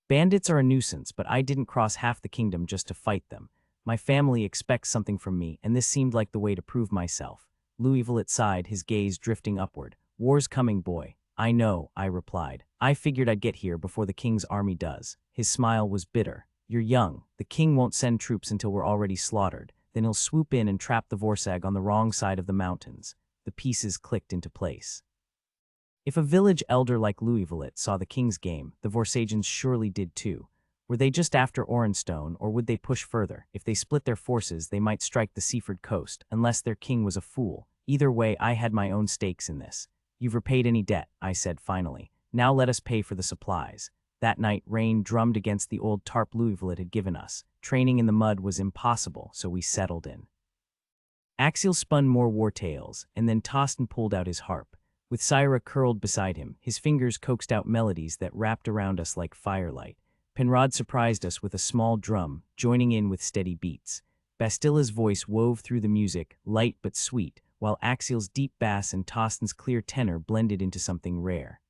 "Bandits are a nuisance, but I didn't cross half the kingdom just to fight them. My family expects something from me, and this seemed like the way to prove myself." Louisville sighed, his gaze drifting upward. "War's coming, boy." "I know," I replied. "I figured I'd get here before the king's army does." His smile was bitter. "You're young. The king won't send troops until we're already slaughtered. Then he'll swoop in and trap the Vorsag on the wrong side of the mountains." The pieces clicked into place. If a village elder like Louisville saw the king's game, the Vorsagens surely did too. Were they just after Orenstone, or would they push further? If they split their forces, they might strike the Seaford coast, unless their king was a fool. Either way, I had my own stakes in this. "You've repaid any debt," I said finally. "Now let us pay for the supplies." That night, rain drummed against the old tarp Louisville had given us. Training in the mud was impossible, so we settled in. Axiel spun more war tales, and then tossed and pulled out his harp. With Syra curled beside him, his fingers coaxed out melodies that wrapped around us like firelight. Penrod surprised us with a small drum, joining in with steady beats. Bastilla's voice wove through the music, light but sweet, while Axiel's deep bass and Tostin's clear tenor blended into something rare.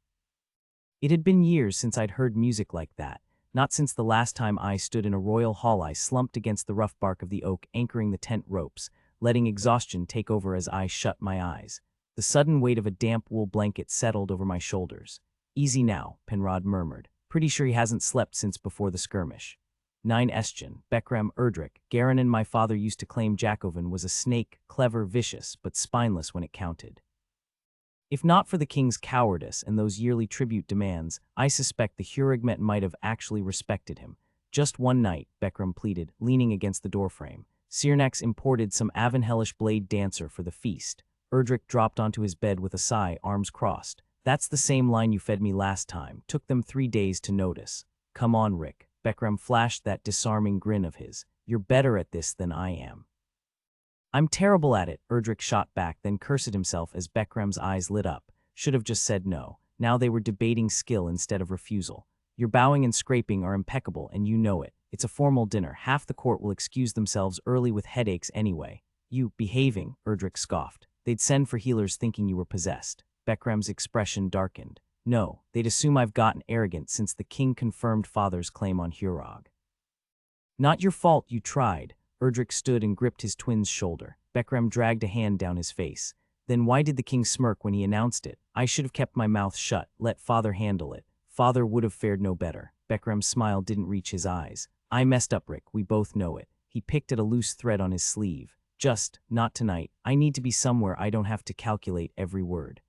It had been years since I'd heard music like that, not since the last time I stood in a royal hall. I slumped against the rough bark of the oak, anchoring the tent ropes, letting exhaustion take over as I shut my eyes. The sudden weight of a damp wool blanket settled over my shoulders. "Easy now," Penrod murmured. "Pretty sure he hasn't slept since before the skirmish." 9 Estjan, Beckram Erdrick, Garin and my father used to claim Jacobin was a snake, clever, vicious, but spineless when it counted. If not for the king's cowardice and those yearly tribute demands, I suspect the Hurigmet might have actually respected him. "Just one night," Beckram pleaded, leaning against the doorframe. "Sirnax imported some Avanhellish blade dancer for the feast." Erdrick dropped onto his bed with a sigh, arms crossed. "That's the same line you fed me last time. Took them 3 days to notice." "Come on, Rick." Beckram flashed that disarming grin of his. "You're better at this than I am." "I'm terrible at it," Erdrick shot back, then cursed himself as Beckram's eyes lit up. Should have just said no. Now they were debating skill instead of refusal. "Your bowing and scraping are impeccable, and you know it. It's a formal dinner. Half the court will excuse themselves early with headaches anyway." "You behaving," Erdrick scoffed. "They'd send for healers thinking you were possessed." Beckram's expression darkened. "No, they'd assume I've gotten arrogant since the king confirmed father's claim on Hurog." "Not your fault, you tried." Erdrick stood and gripped his twin's shoulder. Beckram dragged a hand down his face. "Then why did the king smirk when he announced it? I should have kept my mouth shut, let father handle it. Father would have fared no better." Beckram's smile didn't reach his eyes. "I messed up, Rick, we both know it." He picked at a loose thread on his sleeve. "Just, not tonight. I need to be somewhere I don't have to calculate every word."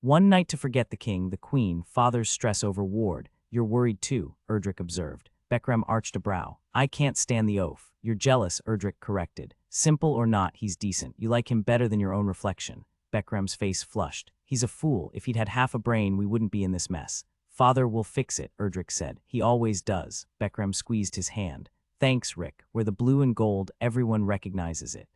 "One night to forget the king, the queen, father's stress over Ward. You're worried too," Erdrick observed. Beckram arched a brow. "I can't stand the oaf." "You're jealous," Erdrick corrected. "Simple or not, he's decent. You like him better than your own reflection." Beckram's face flushed. "He's a fool. If he'd had half a brain, we wouldn't be in this mess." "Father will fix it," Erdrick said. "He always does." Beckram squeezed his hand. "Thanks, Rick. We're the blue and gold, everyone recognizes it."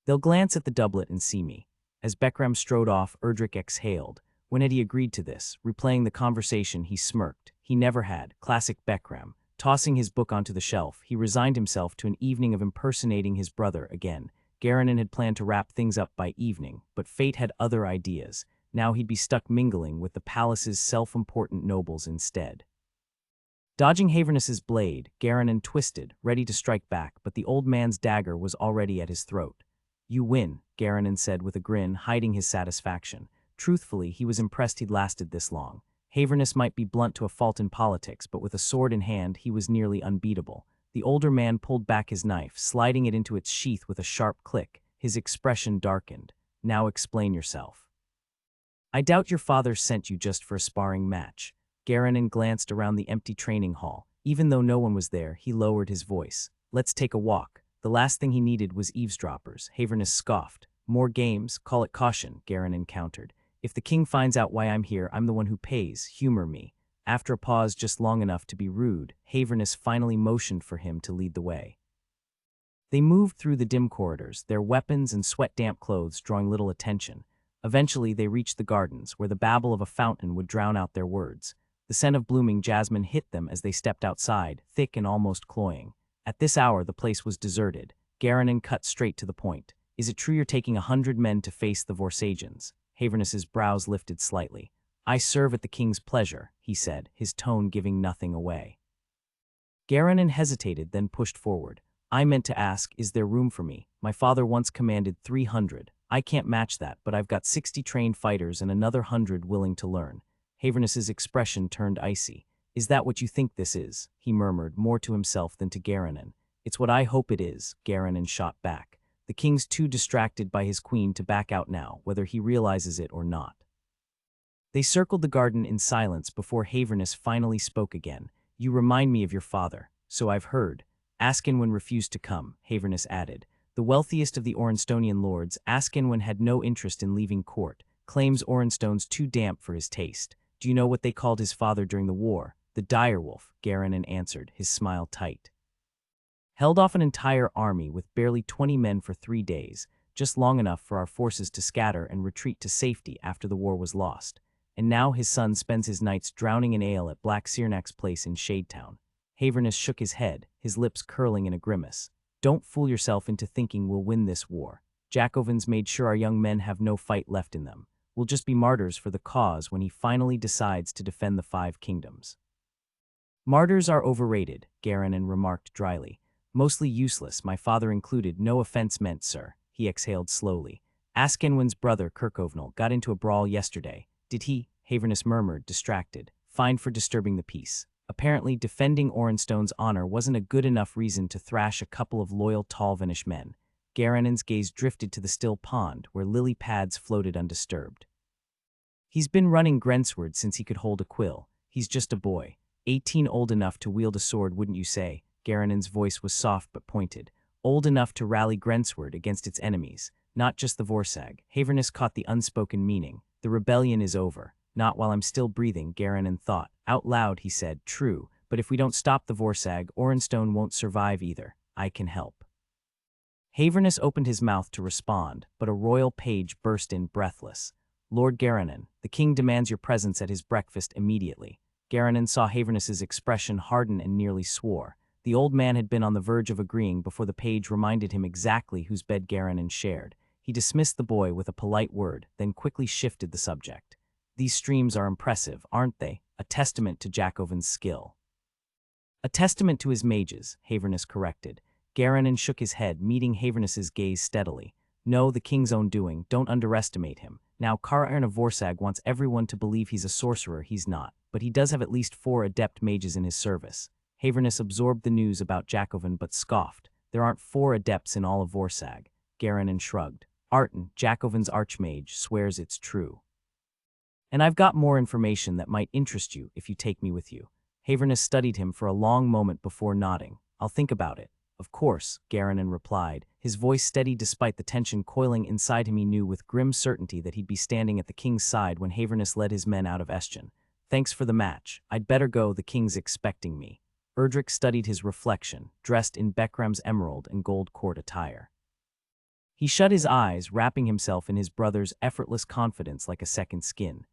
"They'll glance at the doublet and see me." As Beckram strode off, Erdrick exhaled. When had he agreed to this? Replaying the conversation, he smirked. He never had. Classic Beckram. Tossing his book onto the shelf, he resigned himself to an evening of impersonating his brother again. Garanon had planned to wrap things up by evening, but fate had other ideas. Now he'd be stuck mingling with the palace's self-important nobles instead. Dodging Haverness's blade, Garanon twisted, ready to strike back, but the old man's dagger was already at his throat. "You win," Garanon said with a grin, hiding his satisfaction. Truthfully, he was impressed he'd lasted this long. Haverness might be blunt to a fault in politics, but with a sword in hand, he was nearly unbeatable. The older man pulled back his knife, sliding it into its sheath with a sharp click. His expression darkened. "Now explain yourself." "I doubt your father sent you just for a sparring match." Garanon glanced around the empty training hall. Even though no one was there, he lowered his voice. "Let's take a walk." The last thing he needed was eavesdroppers. Haverness scoffed. "More games, call it caution," Garanon countered. "If the king finds out why I'm here, I'm the one who pays. Humor me." After a pause just long enough to be rude, Haverness finally motioned for him to lead the way. They moved through the dim corridors, their weapons and sweat-damp clothes drawing little attention. Eventually, they reached the gardens, where the babble of a fountain would drown out their words. The scent of blooming jasmine hit them as they stepped outside, thick and almost cloying. At this hour, the place was deserted. Garanon cut straight to the point. "Is it true you're taking 100 men to face the Vorsagians?" Haverness's brows lifted slightly. "I serve at the king's pleasure," he said, his tone giving nothing away. Garanon hesitated, then pushed forward. "I meant to ask, is there room for me? My father once commanded 300. I can't match that, but I've got 60 trained fighters and another 100 willing to learn." Haverness's expression turned icy. "Is that what you think this is?" he murmured, more to himself than to Garanon. "It's what I hope it is," Garanon shot back. "The king's too distracted by his queen to back out now, whether he realizes it or not." They circled the garden in silence before Haverness finally spoke again. "You remind me of your father." "So I've heard." Askinwen refused to come, Haverness added. The wealthiest of the Orenstonian lords, Askinwen had no interest in leaving court, claims Orenstone's too damp for his taste. "Do you know what they called his father during the war?" "The direwolf," Garanon answered, his smile tight. "Held off an entire army with barely 20 men for 3 days, just long enough for our forces to scatter and retreat to safety after the war was lost. And now his son spends his nights drowning in ale at Black Siernak's place in Shadetown." Haverness shook his head, his lips curling in a grimace. "Don't fool yourself into thinking we'll win this war. Jacobin's made sure our young men have no fight left in them. We'll just be martyrs for the cause when he finally decides to defend the 5 kingdoms." "Martyrs are overrated," Garanon remarked dryly. "Mostly useless, my father included, no offense meant, sir." He exhaled slowly. "Askinwen's brother, Kirkovnal, got into a brawl yesterday." "Did he?" Haverness murmured, distracted. "Fined for disturbing the peace." Apparently, defending Orenstone's honor wasn't a good enough reason to thrash a couple of loyal Talvanish men. Garanon's gaze drifted to the still pond, where lily pads floated undisturbed. "He's been running Grensward since he could hold a quill. He's just a boy. 18, old enough to wield a sword, wouldn't you say?" Garanon's voice was soft but pointed. "Old enough to rally Grensward against its enemies, not just the Vorsag." Haverness caught the unspoken meaning. "The rebellion is over. Not while I'm still breathing," Garanon thought. Out loud, he said, "True, but if we don't stop the Vorsag, Orenstone won't survive either. I can help." Haverness opened his mouth to respond, but a royal page burst in breathless. "Lord Garanon, the king demands your presence at his breakfast immediately." Garanon saw Haverness's expression harden and nearly swore. The old man had been on the verge of agreeing before the page reminded him exactly whose bed Garanon shared. He dismissed the boy with a polite word, then quickly shifted the subject. "These streams are impressive, aren't they? A testament to Jacobin's skill." "A testament to his mages," Haverness corrected. Garanon shook his head, meeting Haverness's gaze steadily. "No, the king's own doing. Don't underestimate him. Now, Kara-Erna Vorsag wants everyone to believe he's a sorcerer. He's not, but he does have at least 4 adept mages in his service." Haverness absorbed the news about Jacobin but scoffed. "There aren't 4 adepts in all of Vorsag." Garanon shrugged. "Arton, Jacobin's archmage, swears it's true. And I've got more information that might interest you if you take me with you." Haverness studied him for a long moment before nodding. "I'll think about it." "Of course," Garanon replied, his voice steady despite the tension coiling inside him. He knew with grim certainty that he'd be standing at the king's side when Haverness led his men out of Eschen. "Thanks for the match. I'd better go, the king's expecting me." Erdrick studied his reflection, dressed in Beckram's emerald and gold court attire. He shut his eyes, wrapping himself in his brother's effortless confidence like a second skin.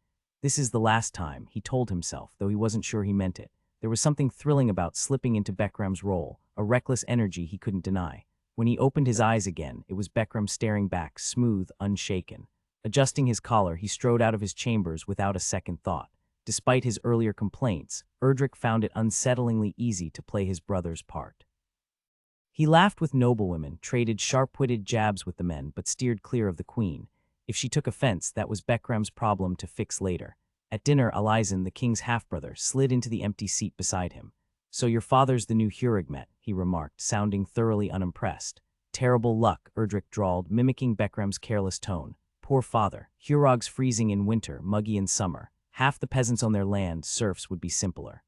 This is the last time, he told himself, though he wasn't sure he meant it. There was something thrilling about slipping into Beckram's role, a reckless energy he couldn't deny. When he opened his eyes again, it was Beckram staring back, smooth, unshaken. Adjusting his collar, he strode out of his chambers without a second thought. Despite his earlier complaints, Erdrick found it unsettlingly easy to play his brother's part. He laughed with noblewomen, traded sharp-witted jabs with the men, but steered clear of the queen. If she took offense, that was Beckram's problem to fix later. At dinner, Alizon, the king's half-brother, slid into the empty seat beside him. "So your father's the new Hurugmet," he remarked, sounding thoroughly unimpressed. "Terrible luck," Erdrick drawled, mimicking Beckram's careless tone. "Poor father. Hurog's freezing in winter, muggy in summer. Half the peasants on their land, serfs, would be simpler.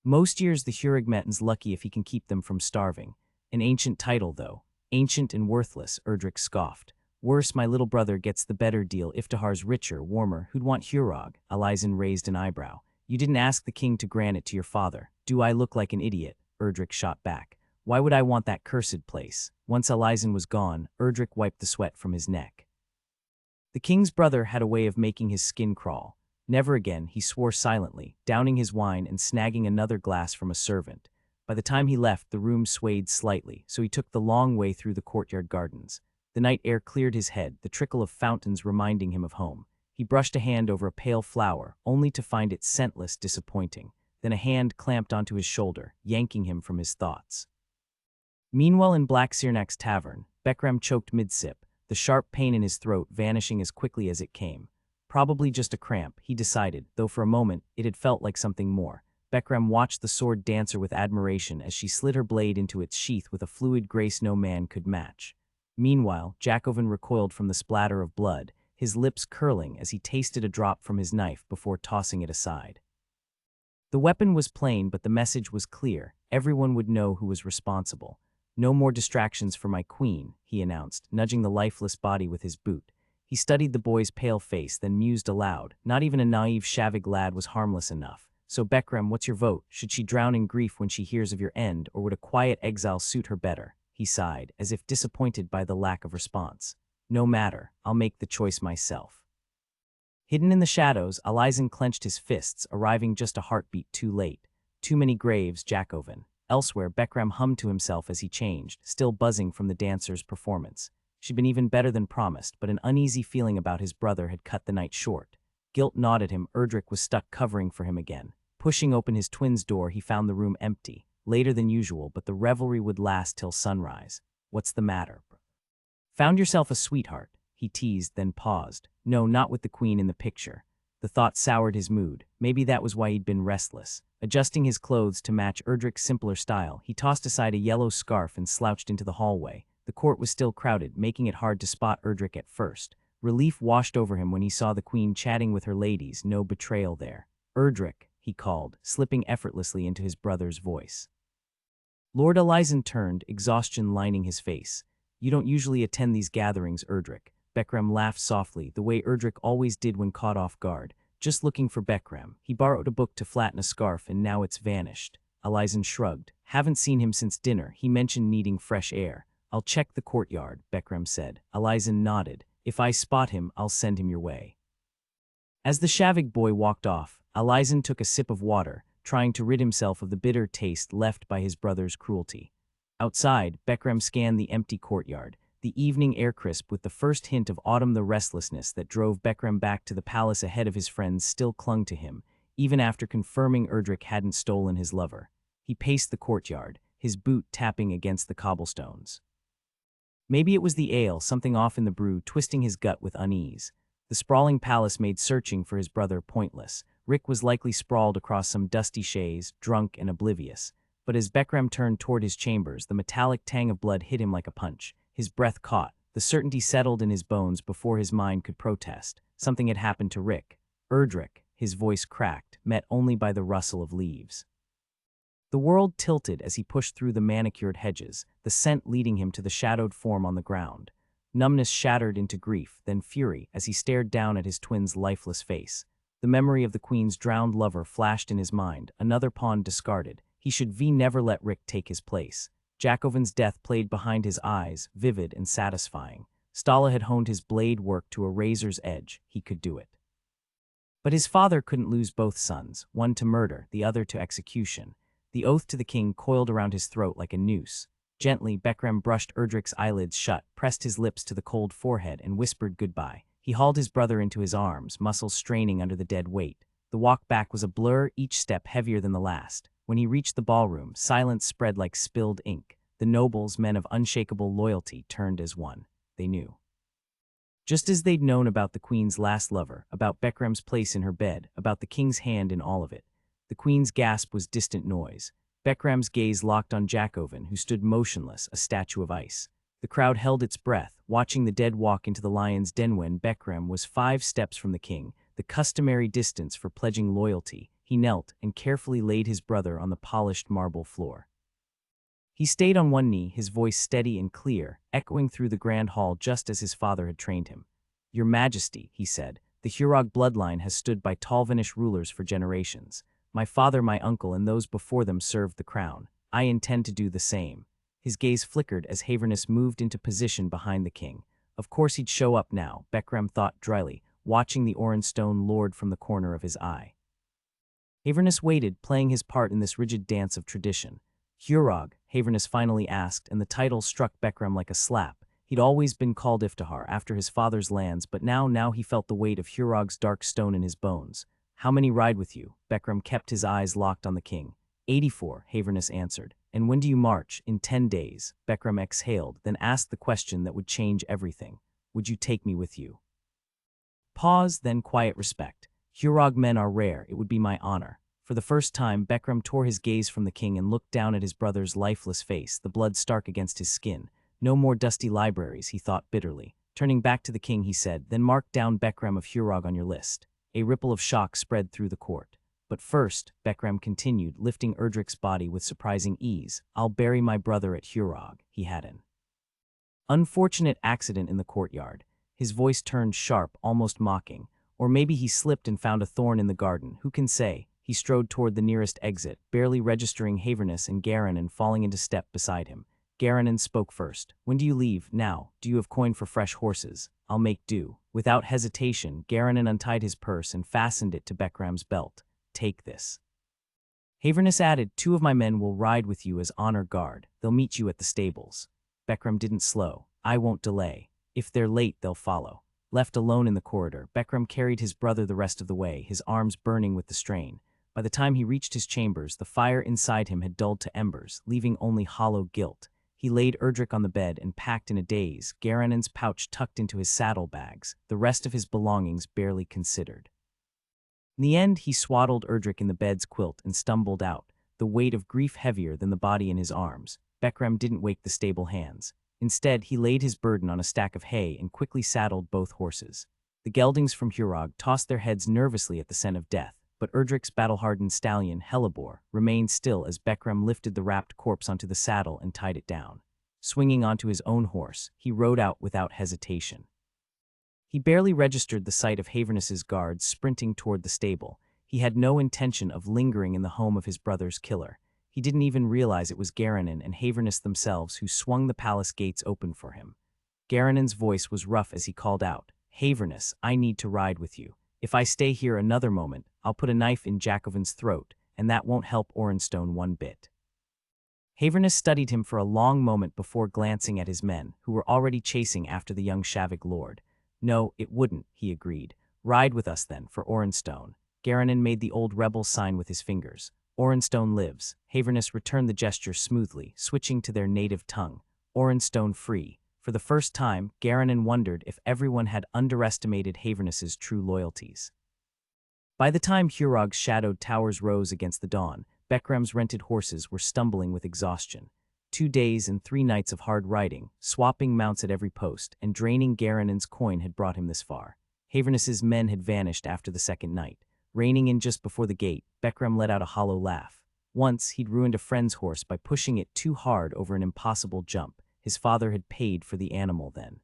Most years the Hurugmetten's lucky if he can keep them from starving. An ancient title, though. Ancient and worthless," Erdrick scoffed. "Worse, my little brother gets the better deal. Iftihar's richer, warmer. Who'd want Hurog?" Alizon raised an eyebrow. "You didn't ask the king to grant it to your father. Do I look like an idiot?" Erdrick shot back. "Why would I want that cursed place?" Once Alizon was gone, Erdrick wiped the sweat from his neck. The king's brother had a way of making his skin crawl. Never again, he swore silently, downing his wine and snagging another glass from a servant. By the time he left, the room swayed slightly, so he took the long way through the courtyard gardens. The night air cleared his head, the trickle of fountains reminding him of home. He brushed a hand over a pale flower, only to find it scentless, disappointing. Then a hand clamped onto his shoulder, yanking him from his thoughts. Meanwhile in Black Sirnak's tavern, Beckram choked mid-sip, the sharp pain in his throat vanishing as quickly as it came. Probably just a cramp, he decided, though for a moment it had felt like something more. Beckram watched the sword dancer with admiration as she slid her blade into its sheath with a fluid grace no man could match. Meanwhile, Jackovan recoiled from the splatter of blood, his lips curling as he tasted a drop from his knife before tossing it aside. The weapon was plain, but the message was clear. Everyone would know who was responsible. "No more distractions for my queen," he announced, nudging the lifeless body with his boot. He studied the boy's pale face, then mused aloud. Not even a naive Shavig lad was harmless enough. "So Beckram, what's your vote? Should she drown in grief when she hears of your end, or would a quiet exile suit her better?" He sighed, as if disappointed by the lack of response. "No matter, I'll make the choice myself." Hidden in the shadows, Alizon clenched his fists, arriving just a heartbeat too late. "Too many graves, Jackovan." Elsewhere, Beckram hummed to himself as he changed, still buzzing from the dancer's performance. She'd been even better than promised, but an uneasy feeling about his brother had cut the night short. Guilt gnawed at him. Erdrick was stuck covering for him again. Pushing open his twin's door, he found the room empty. Later than usual, but the revelry would last till sunrise. "What's the matter?" "Found yourself a sweetheart," he teased, then paused. "No, not with the queen in the picture." The thought soured his mood. Maybe that was why he'd been restless. Adjusting his clothes to match Erdrick's simpler style, he tossed aside a yellow scarf and slouched into the hallway. The court was still crowded, making it hard to spot Erdrick at first. Relief washed over him when he saw the queen chatting with her ladies, no betrayal there. "Erdrick," he called, slipping effortlessly into his brother's voice. Lord Alizon turned, exhaustion lining his face. "You don't usually attend these gatherings, Erdrick." Beckram laughed softly, the way Erdrick always did when caught off guard. "Just looking for Beckram. He borrowed a book to flatten a scarf and now it's vanished." Alizon shrugged. "Haven't seen him since dinner. He mentioned needing fresh air." "I'll check the courtyard," Beckram said. Alizon nodded. "If I spot him, I'll send him your way." As the Shavig boy walked off, Alizon took a sip of water, trying to rid himself of the bitter taste left by his brother's cruelty. Outside, Beckram scanned the empty courtyard, the evening air crisp with the first hint of autumn. The restlessness that drove Beckram back to the palace ahead of his friends still clung to him, even after confirming Erdrick hadn't stolen his lover. He paced the courtyard, his boot tapping against the cobblestones. Maybe it was the ale, something off in the brew, twisting his gut with unease. The sprawling palace made searching for his brother pointless. Rick was likely sprawled across some dusty chaise, drunk and oblivious. But as Beckram turned toward his chambers, the metallic tang of blood hit him like a punch. His breath caught. The certainty settled in his bones before his mind could protest. Something had happened to Rick. Erdrick, his voice cracked, met only by the rustle of leaves. The world tilted as he pushed through the manicured hedges, the scent leading him to the shadowed form on the ground. Numbness shattered into grief, then fury, as he stared down at his twin's lifeless face. The memory of the queen's drowned lover flashed in his mind, another pawn discarded. He should never let Rick take his place. Jackovan's death played behind his eyes, vivid and satisfying. Stala had honed his blade work to a razor's edge. He could do it. But his father couldn't lose both sons, one to murder, the other to execution. The oath to the king coiled around his throat like a noose. Gently, Beckram brushed Erdric's eyelids shut, pressed his lips to the cold forehead, and whispered goodbye. He hauled his brother into his arms, muscles straining under the dead weight. The walk back was a blur, each step heavier than the last. When he reached the ballroom, silence spread like spilled ink. The nobles, men of unshakable loyalty, turned as one. They knew. Just as they'd known about the queen's last lover, about Beckram's place in her bed, about the king's hand in all of it. The queen's gasp was distant noise. Beckram's gaze locked on Jackoven, who stood motionless, a statue of ice. The crowd held its breath, watching the dead walk into the lion's den. When Beckram was 5 steps from the king, the customary distance for pledging loyalty, he knelt and carefully laid his brother on the polished marble floor. He stayed on one knee, his voice steady and clear, echoing through the grand hall just as his father had trained him. "Your Majesty," he said, "the Hurog bloodline has stood by Talvinish rulers for generations. My father, my uncle, and those before them served the crown. I intend to do the same." His gaze flickered as Havernus moved into position behind the king. Of course he'd show up now, Beckram thought dryly, watching the Orenstone lord from the corner of his eye. Havernus waited, playing his part in this rigid dance of tradition. "Hurog," Havernus finally asked, and the title struck Beckram like a slap. He'd always been called Iftihar after his father's lands, but now he felt the weight of Hurog's dark stone in his bones. "How many ride with you?" Beckram kept his eyes locked on the king. 84, Havernus answered. "And when do you march?" "In 10 days, Beckram exhaled, then asked the question that would change everything. "Would you take me with you?" Pause, then quiet respect. "Hurog men are rare, it would be my honor." For the first time, Beckram tore his gaze from the king and looked down at his brother's lifeless face, the blood stark against his skin. "No more dusty libraries," he thought bitterly. Turning back to the king, he said, "Then mark down Beckram of Hurog on your list." A ripple of shock spread through the court. "But first," Beckram continued, lifting Erdric's body with surprising ease, "I'll bury my brother at Hurog." He had an unfortunate accident in the courtyard. His voice turned sharp, almost mocking. Or maybe he slipped and found a thorn in the garden, who can say? He strode toward the nearest exit, barely registering Havernus and Garanon falling into step beside him. Garanon spoke first. "When do you leave?" "Now. Do you have coin for fresh horses?" "I'll make do." Without hesitation, Garanon untied his purse and fastened it to Beckram's belt. "Take this." Havernus added, "2 of my men will ride with you as honor guard. They'll meet you at the stables." Beckram didn't slow. "I won't delay. If they're late, they'll follow." Left alone in the corridor, Beckram carried his brother the rest of the way, his arms burning with the strain. By the time he reached his chambers, the fire inside him had dulled to embers, leaving only hollow guilt. He laid Erdric on the bed and packed in a daze, Garanon's pouch tucked into his saddlebags, the rest of his belongings barely considered. In the end, he swaddled Erdric in the bed's quilt and stumbled out, the weight of grief heavier than the body in his arms. Beckram didn't wake the stable hands. Instead, he laid his burden on a stack of hay and quickly saddled both horses. The geldings from Hurog tossed their heads nervously at the scent of death, but Erdric's battle-hardened stallion, Hellebore, remained still as Beckram lifted the wrapped corpse onto the saddle and tied it down. Swinging onto his own horse, he rode out without hesitation. He barely registered the sight of Havernus's guards sprinting toward the stable. He had no intention of lingering in the home of his brother's killer. He didn't even realize it was Garanon and Havernus themselves who swung the palace gates open for him. Garanon's voice was rough as he called out, "Havernus, I need to ride with you. If I stay here another moment, I'll put a knife in Jackoven's throat, and that won't help Orenstone one bit." Havernus studied him for a long moment before glancing at his men, who were already chasing after the young Shavig lord. "No, it wouldn't," he agreed. "Ride with us then, for Orenstone." Garanon made the old rebel sign with his fingers. "Orenstone lives." Havernus returned the gesture smoothly, switching to their native tongue. "Orenstone free." For the first time, Garanon wondered if everyone had underestimated Havernus's true loyalties. By the time Hurog's shadowed towers rose against the dawn, Beckram's rented horses were stumbling with exhaustion. 2 days and 3 nights of hard riding, swapping mounts at every post, and draining Garanon's coin had brought him this far. Havernus's men had vanished after the second night. Reining in just before the gate, Beckram let out a hollow laugh. Once, he'd ruined a friend's horse by pushing it too hard over an impossible jump. His father had paid for the animal then.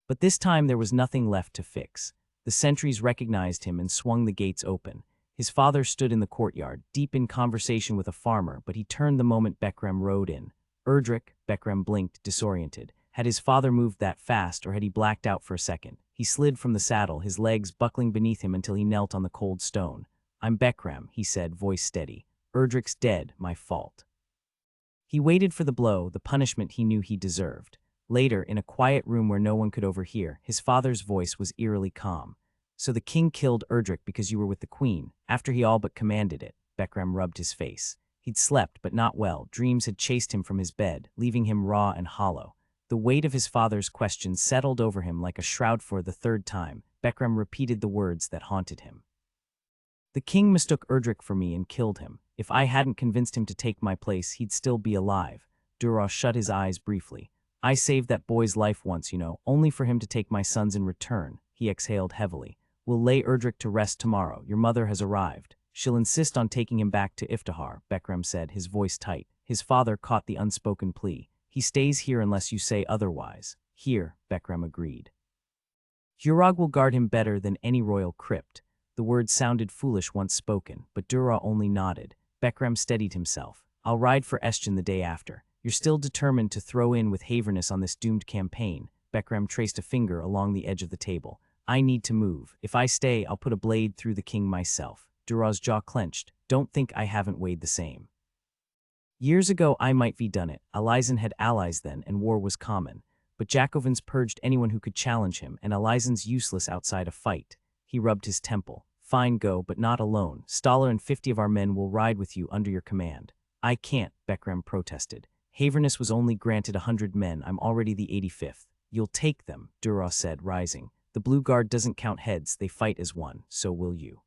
But this time there was nothing left to fix. The sentries recognized him and swung the gates open. His father stood in the courtyard, deep in conversation with a farmer, but he turned the moment Beckram rode in. Erdric, Beckram blinked, disoriented. Had his father moved that fast, or had he blacked out for a second? He slid from the saddle, his legs buckling beneath him until he knelt on the cold stone. "I'm Bekram," he said, voice steady. "Erdrick's dead, my fault." He waited for the blow, the punishment he knew he deserved. Later, in a quiet room where no one could overhear, his father's voice was eerily calm. "So the king killed Erdrick because you were with the queen, after he all but commanded it." Bekram rubbed his face. He'd slept, but not well. Dreams had chased him from his bed, leaving him raw and hollow. The weight of his father's question settled over him like a shroud. For the third time, Bekram repeated the words that haunted him. "The king mistook Erdrick for me and killed him. If I hadn't convinced him to take my place, he'd still be alive." Duras shut his eyes briefly. "I saved that boy's life once, only for him to take my son's in return." He exhaled heavily. "We'll lay Erdrick to rest tomorrow. Your mother has arrived. She'll insist on taking him back to Iftihar," Bekram said, his voice tight. His father caught the unspoken plea. "He stays here unless you say otherwise." "Here," Bekram agreed. "Hurag will guard him better than any royal crypt." The words sounded foolish once spoken, but Dura only nodded. Bekram steadied himself. "I'll ride for Eschen the day after. You're still determined to throw in with Haverness on this doomed campaign." Bekram traced a finger along the edge of the table. "I need to move. If I stay, I'll put a blade through the king myself." Duras' jaw clenched. "Don't think I haven't weighed the same. Years ago I might be done it. Alizen had allies then, and war was common. But Jacobins purged anyone who could challenge him, and Alizen's useless outside a fight." He rubbed his temple. "Fine, go, but not alone. Staller and 50 of our men will ride with you under your command." "I can't," Bekram protested. "Haverness was only granted 100 men. I'm already the 85th. "You'll take them," Duras said, rising. "The Blue Guard doesn't count heads, they fight as one, so will you."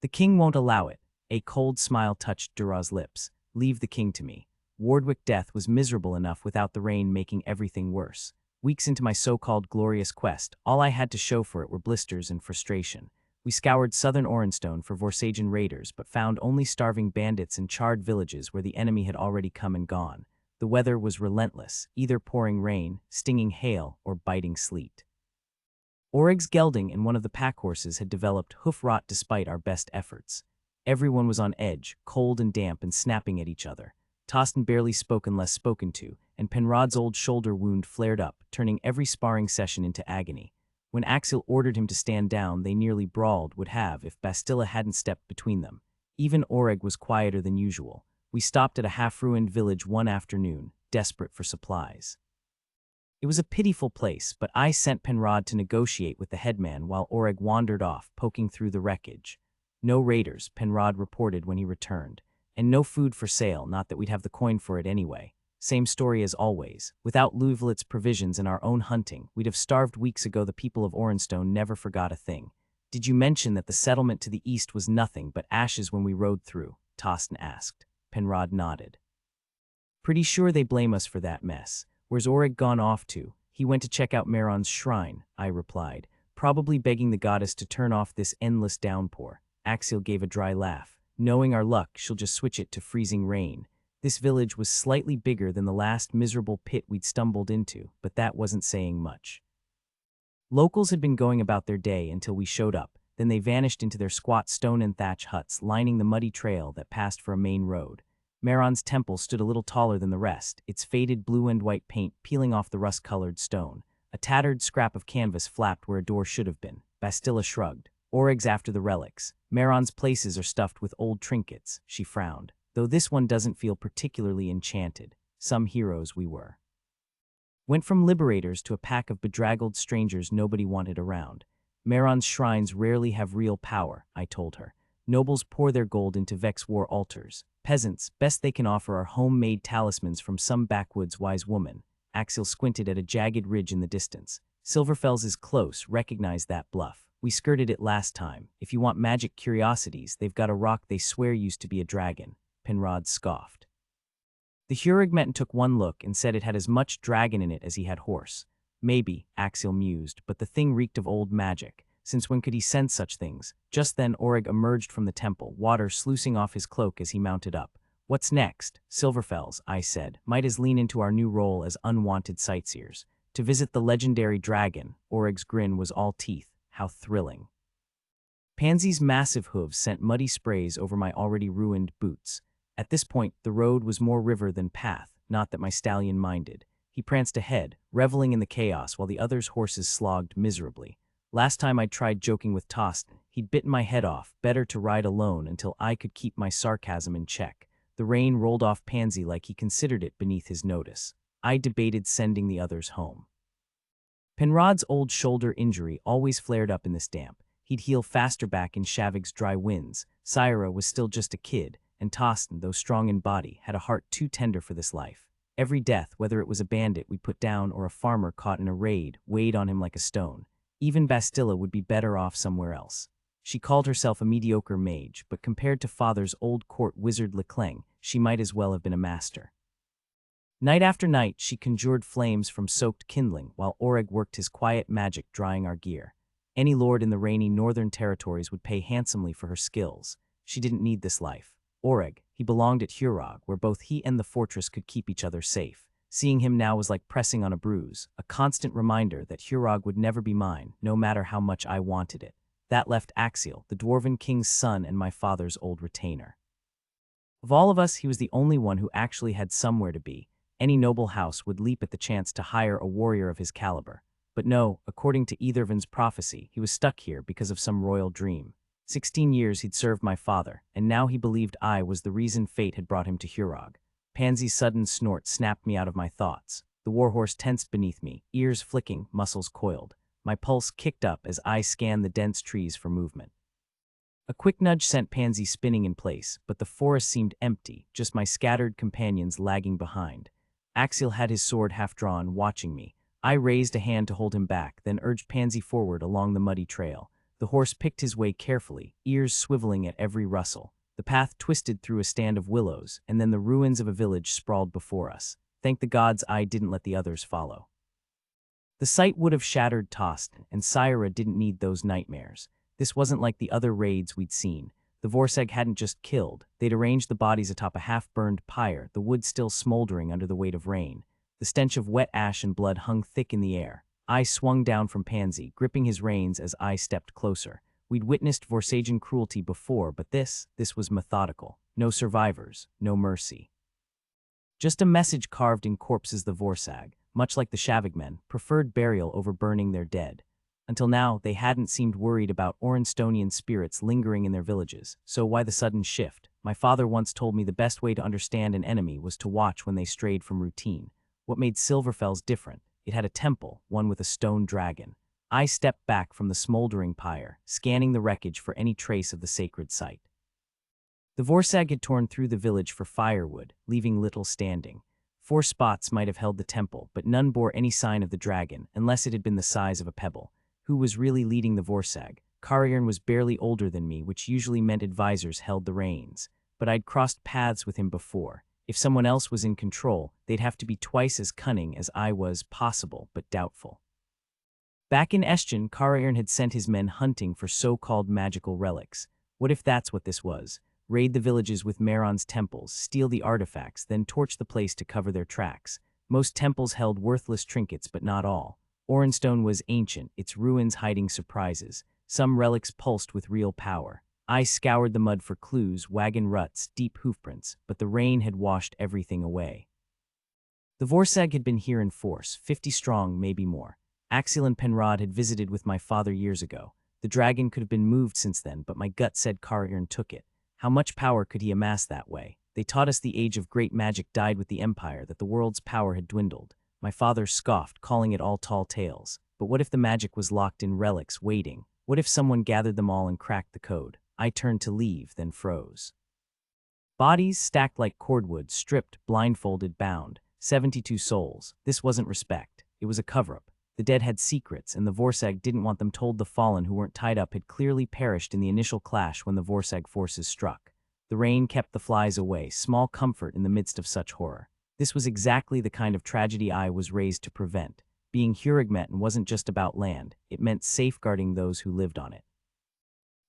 "The king won't allow it." A cold smile touched Duras' lips. "Leave the king to me. Wardwick death was miserable enough without the rain making everything worse. Weeks into my so-called glorious quest, all I had to show for it were blisters and frustration. We scoured southern Orenstone for Vorsagen raiders, but found only starving bandits and charred villages where the enemy had already come and gone. The weather was relentless, either pouring rain, stinging hail, or biting sleet. Orygg's gelding and one of the pack horses had developed hoof rot despite our best efforts. Everyone was on edge, cold and damp and snapping at each other. Tostin barely spoke unless spoken to, and Penrod's old shoulder wound flared up, turning every sparring session into agony. When Axel ordered him to stand down, they nearly brawled, would have if Bastilla hadn't stepped between them. Even Oreg was quieter than usual. We stopped at a half-ruined village one afternoon, desperate for supplies. It was a pitiful place, but I sent Penrod to negotiate with the headman while Oreg wandered off, poking through the wreckage. "No raiders," Penrod reported when he returned. "And no food for sale, not that we'd have the coin for it anyway. Same story as always. Without Louvelet's provisions and our own hunting, we'd have starved weeks ago." The people of Orenstone never forgot a thing. "Did you mention that the settlement to the east was nothing but ashes when we rode through?" Tostin asked. Penrod nodded. "Pretty sure they blame us for that mess. Where's Oreg gone off to?" "He went to check out Meron's shrine," I replied, "probably begging the goddess to turn off this endless downpour." Axel gave a dry laugh. "Knowing our luck, she'll just switch it to freezing rain." This village was slightly bigger than the last miserable pit we'd stumbled into, but that wasn't saying much. Locals had been going about their day until we showed up, then they vanished into their squat stone and thatch huts lining the muddy trail that passed for a main road. Meron's temple stood a little taller than the rest, its faded blue and white paint peeling off the rust-colored stone. A tattered scrap of canvas flapped where a door should have been. Bastilla shrugged. "Oreg's after the relics. Meron's places are stuffed with old trinkets," she frowned. "Though this one doesn't feel particularly enchanted. Some heroes we were. Went from liberators to a pack of bedraggled strangers nobody wanted around. Meron's shrines rarely have real power," I told her. "Nobles pour their gold into Vex war altars. Peasants, best they can offer are homemade talismans from some backwoods wise woman." Axel squinted at a jagged ridge in the distance. "Silverfell's is close, recognize that bluff. We skirted it last time. If you want magic curiosities, they've got a rock they swear used to be a dragon." Penrod scoffed. The Hurrig met and took one look and said it had as much dragon in it as he had horse. "Maybe," Axel mused, "but the thing reeked of old magic. Since when could he sense such things?" Just then Oreg emerged from the temple, water sluicing off his cloak as he mounted up. "What's next?" "Silverfells," I said. "Might as lean into our new role as unwanted sightseers. To visit the legendary dragon." Oreg's grin was all teeth. "How thrilling." Pansy's massive hooves sent muddy sprays over my already ruined boots. At this point, the road was more river than path, not that my stallion minded. He pranced ahead, reveling in the chaos while the others' horses slogged miserably. Last time I'd tried joking with Tostin, he'd bitten my head off, better to ride alone until I could keep my sarcasm in check. The rein rolled off Pansy like he considered it beneath his notice. I debated sending the others home. Penrod's old shoulder injury always flared up in this damp. He'd heal faster back in Shavig's dry winds. Syra was still just a kid, and Tostin, though strong in body, had a heart too tender for this life. Every death, whether it was a bandit we'd put down or a farmer caught in a raid, weighed on him like a stone. Even Bastilla would be better off somewhere else. She called herself a mediocre mage, but compared to Father's old court wizard Lecleng, she might as well have been a master. Night after night, she conjured flames from soaked kindling, while Oreg worked his quiet magic drying our gear. Any lord in the rainy northern territories would pay handsomely for her skills. She didn't need this life. Oreg, he belonged at Hurog, where both he and the fortress could keep each other safe. Seeing him now was like pressing on a bruise, a constant reminder that Hurog would never be mine, no matter how much I wanted it. That left Axiel, the Dwarven King's son and my father's old retainer. Of all of us, he was the only one who actually had somewhere to be. Any noble house would leap at the chance to hire a warrior of his caliber. But no, according to Ethervin's prophecy, he was stuck here because of some royal dream. 16 years he'd served my father, and now he believed I was the reason fate had brought him to Hurog. Pansy's sudden snort snapped me out of my thoughts. The warhorse tensed beneath me, ears flicking, muscles coiled. My pulse kicked up as I scanned the dense trees for movement. A quick nudge sent Pansy spinning in place, but the forest seemed empty, just my scattered companions lagging behind. Axiel had his sword half drawn, watching me. I raised a hand to hold him back, then urged Pansy forward along the muddy trail. The horse picked his way carefully, ears swiveling at every rustle. The path twisted through a stand of willows, and then the ruins of a village sprawled before us. Thank the gods I didn't let the others follow. The sight would have shattered Tostin, and Syra didn't need those nightmares. This wasn't like the other raids we'd seen. The Vorsag hadn't just killed. They'd arranged the bodies atop a half-burned pyre, the wood still smoldering under the weight of rain. The stench of wet ash and blood hung thick in the air. I swung down from Pansy, gripping his reins as I stepped closer. We'd witnessed Vorsagian cruelty before, but this was methodical. No survivors, no mercy. Just a message carved in corpses. The Vorsag, much like the Shavig men, preferred burial over burning their dead. Until now, they hadn't seemed worried about Orenstonian spirits lingering in their villages. So why the sudden shift? My father once told me the best way to understand an enemy was to watch when they strayed from routine. What made Silverfell's different? It had a temple, one with a stone dragon. I stepped back from the smoldering pyre, scanning the wreckage for any trace of the sacred site. The Vorsag had torn through the village for firewood, leaving little standing. 4 spots might have held the temple, but none bore any sign of the dragon, unless it had been the size of a pebble. Who was really leading the Vorsag? Kariern was barely older than me, which usually meant advisors held the reins. But I'd crossed paths with him before. If someone else was in control, they'd have to be twice as cunning as I was, possible but doubtful. Back in Estion, Kariern had sent his men hunting for so-called magical relics. What if that's what this was? Raid the villages with Meron's temples, steal the artifacts, then torch the place to cover their tracks. Most temples held worthless trinkets, but not all. Orenstone was ancient, its ruins hiding surprises. Some relics pulsed with real power. I scoured the mud for clues, wagon ruts, deep hoofprints, but the rain had washed everything away. The Vorsag had been here in force, 50 strong, maybe more. Axiel and Penrod had visited with my father years ago. The dragon could have been moved since then, but my gut said Kariern took it. How much power could he amass that way? They taught us the age of great magic died with the Empire, that the world's power had dwindled. My father scoffed, calling it all tall tales. But what if the magic was locked in relics, waiting? What if someone gathered them all and cracked the code? I turned to leave, then froze. Bodies stacked like cordwood, stripped, blindfolded, bound. 72 souls. This wasn't respect. It was a cover-up. The dead had secrets, and the Vorsag didn't want them told. The fallen who weren't tied up had clearly perished in the initial clash when the Vorsag forces struck. The rain kept the flies away, small comfort in the midst of such horror. This was exactly the kind of tragedy I was raised to prevent. Being Hurigmetan wasn't just about land, it meant safeguarding those who lived on it.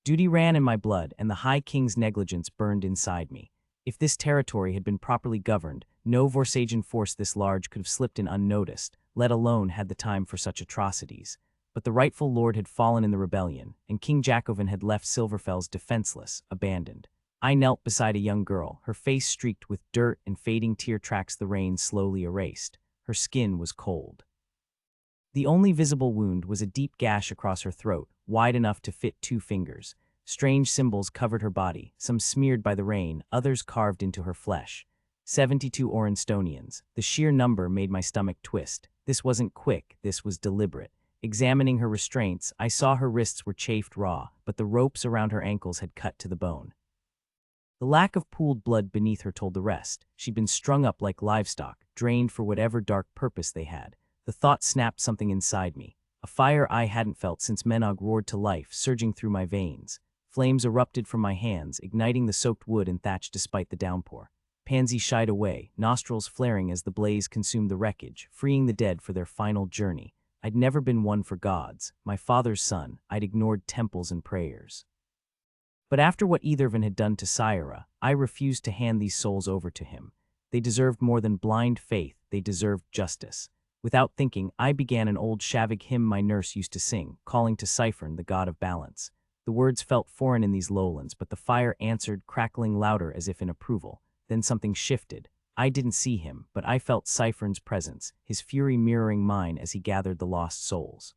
Duty ran in my blood, and the High King's negligence burned inside me. If this territory had been properly governed, no Vorsagian force this large could have slipped in unnoticed, let alone had the time for such atrocities. But the rightful lord had fallen in the rebellion, and King Jacobin had left Silverfell's defenseless, abandoned. I knelt beside a young girl, her face streaked with dirt and fading tear tracks the rain slowly erased. Her skin was cold. The only visible wound was a deep gash across her throat, wide enough to fit 2 fingers. Strange symbols covered her body, some smeared by the rain, others carved into her flesh. 72 Orenstonians. The sheer number made my stomach twist. This wasn't quick, this was deliberate. Examining her restraints, I saw her wrists were chafed raw, but the ropes around her ankles had cut to the bone. The lack of pooled blood beneath her told the rest. She'd been strung up like livestock, drained for whatever dark purpose they had. The thought snapped something inside me. A fire I hadn't felt since Menog roared to life, surging through my veins. Flames erupted from my hands, igniting the soaked wood and thatch despite the downpour. Pansy shied away, nostrils flaring as the blaze consumed the wreckage, freeing the dead for their final journey. I'd never been one for gods. My father's son, I'd ignored temples and prayers. But after what Ethervan had done to Syra, I refused to hand these souls over to him. They deserved more than blind faith, they deserved justice. Without thinking, I began an old Shavig hymn my nurse used to sing, calling to Cyphern, the god of balance. The words felt foreign in these lowlands, but the fire answered, crackling louder as if in approval. Then something shifted. I didn't see him, but I felt Cyphern's presence, his fury mirroring mine as he gathered the lost souls.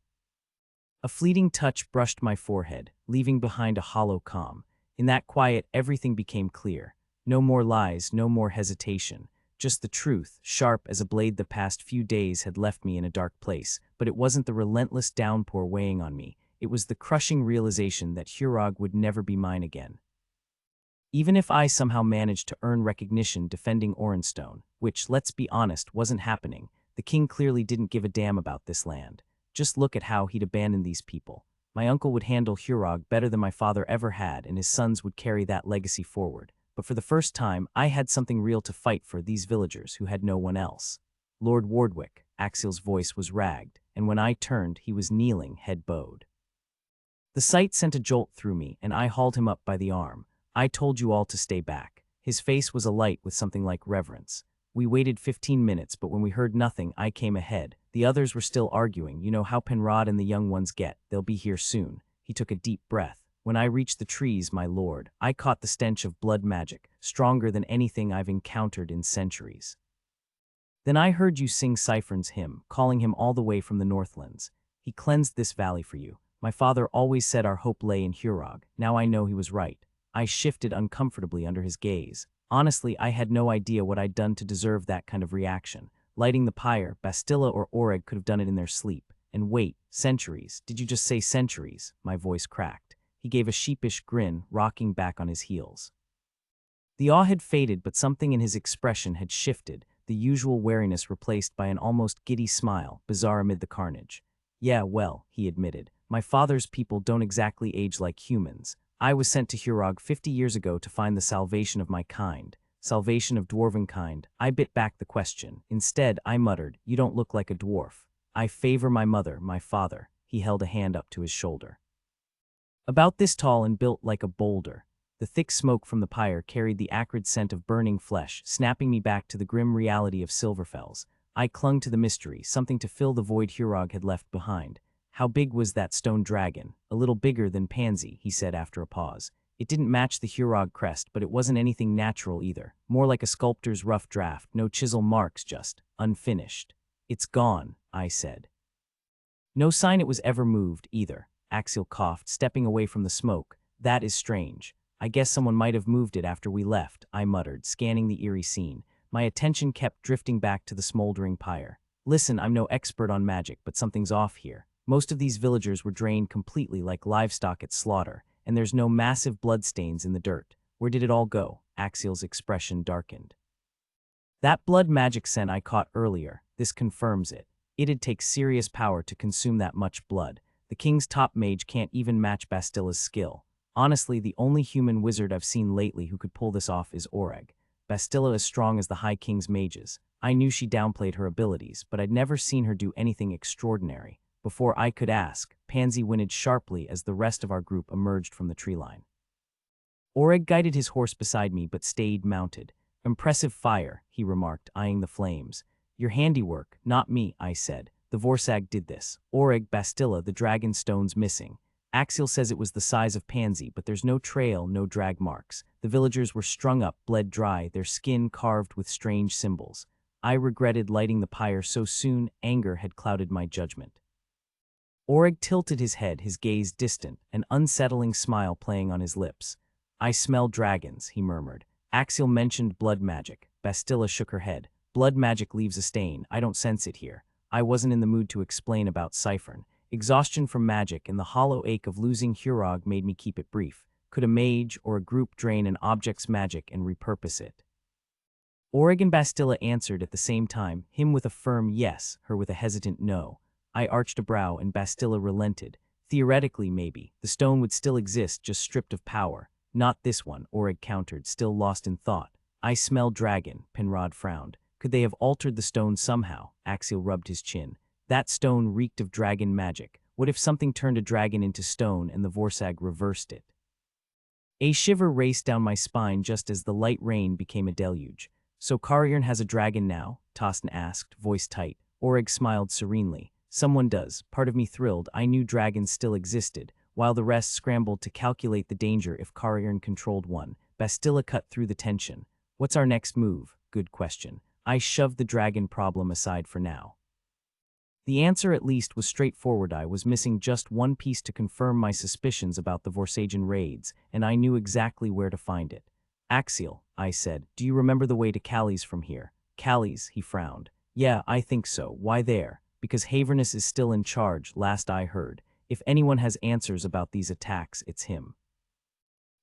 A fleeting touch brushed my forehead, leaving behind a hollow calm. In that quiet, everything became clear. No more lies, no more hesitation. Just the truth, sharp as a blade. The past few days had left me in a dark place, but it wasn't the relentless downpour weighing on me. It was the crushing realization that Hurog would never be mine again. Even if I somehow managed to earn recognition defending Orenstone, which, let's be honest, wasn't happening, the king clearly didn't give a damn about this land. Just look at how he'd abandoned these people. My uncle would handle Hurog better than my father ever had, and his sons would carry that legacy forward. But for the first time, I had something real to fight for, these villagers who had no one else. Lord Wardwick, Axial's voice was ragged, and when I turned, he was kneeling, head bowed. The sight sent a jolt through me, and I hauled him up by the arm. I told you all to stay back. His face was alight with something like reverence. We waited 15 minutes, but when we heard nothing, I came ahead. The others were still arguing. You know how Penrod and the young ones get. They'll be here soon. He took a deep breath. When I reached the trees, my lord, I caught the stench of blood magic, stronger than anything I've encountered in centuries. Then I heard you sing Cyphern's hymn, calling him all the way from the Northlands. He cleansed this valley for you. My father always said our hope lay in Hurog. Now I know he was right. I shifted uncomfortably under his gaze. Honestly, I had no idea what I'd done to deserve that kind of reaction. Lighting the pyre, Bastilla or Oreg could have done it in their sleep. And wait, centuries? Did you just say centuries? My voice cracked. He gave a sheepish grin, rocking back on his heels. The awe had faded, but something in his expression had shifted, the usual wariness replaced by an almost giddy smile, bizarre amid the carnage. Yeah, well, he admitted, my father's people don't exactly age like humans. I was sent to Hurog 50 years ago to find the salvation of my kind, salvation of dwarven kind. I bit back the question. Instead, I muttered, you don't look like a dwarf. I favor my mother, my father. He held a hand up to his shoulder. About this tall and built like a boulder. The thick smoke from the pyre carried the acrid scent of burning flesh, snapping me back to the grim reality of Silverfells. I clung to the mystery, something to fill the void Hurog had left behind. How big was that stone dragon? A little bigger than Pansy, he said after a pause. It didn't match the Hurog crest, but it wasn't anything natural either. More like a sculptor's rough draft, no chisel marks, just unfinished. It's gone, I said. No sign it was ever moved, either. Axial coughed, stepping away from the smoke. That is strange. I guess someone might have moved it after we left, I muttered, scanning the eerie scene. My attention kept drifting back to the smoldering pyre. Listen, I'm no expert on magic, but something's off here. Most of these villagers were drained completely like livestock at slaughter, and there's no massive bloodstains in the dirt. Where did it all go? Axial's expression darkened. That blood magic scent I caught earlier, this confirms it. It'd take serious power to consume that much blood. The king's top mage can't even match Bastilla's skill. Honestly, the only human wizard I've seen lately who could pull this off is Oreg. Bastilla is strong as the High King's mages. I knew she downplayed her abilities, but I'd never seen her do anything extraordinary. Before I could ask, Pansy whinnied sharply as the rest of our group emerged from the tree line. Oreg guided his horse beside me but stayed mounted. Impressive fire, he remarked, eyeing the flames. Your handiwork, not me, I said. The Vorsag did this. Oreg, Bastilla, the dragon stone's missing. Axial says it was the size of Pansy, but there's no trail, no drag marks. The villagers were strung up, bled dry, their skin carved with strange symbols. I regretted lighting the pyre so soon. Anger had clouded my judgment. Oreg tilted his head, his gaze distant, an unsettling smile playing on his lips. I smell dragons, he murmured. Axiel mentioned blood magic. Bastilla shook her head. Blood magic leaves a stain. I don't sense it here. I wasn't in the mood to explain about Cyphern. Exhaustion from magic and the hollow ache of losing Hurog made me keep it brief. Could a mage or a group drain an object's magic and repurpose it? Oreg and Bastilla answered at the same time, him with a firm yes, her with a hesitant no. I arched a brow and Bastilla relented. Theoretically, maybe. The stone would still exist, just stripped of power. Not this one, Oreg countered, still lost in thought. I smell dragon, Penrod frowned. Could they have altered the stone somehow? Axiel rubbed his chin. That stone reeked of dragon magic. What if something turned a dragon into stone and the Vorsag reversed it? A shiver raced down my spine just as the light rain became a deluge. So Carrion has a dragon now? Tostin asked, voice tight. Oreg smiled serenely. Someone does. Part of me thrilled. I knew dragons still existed, while the rest scrambled to calculate the danger if Carrion controlled one. Bastilla cut through the tension. What's our next move? Good question. I shoved the dragon problem aside for now. The answer at least was straightforward. I was missing just one piece to confirm my suspicions about the Vorsagian raids, and I knew exactly where to find it. Axiel, I said, do you remember the way to Callies from here? Callies, he frowned. Yeah, I think so. Why there? Because Havernus is still in charge, last I heard. If anyone has answers about these attacks, it's him.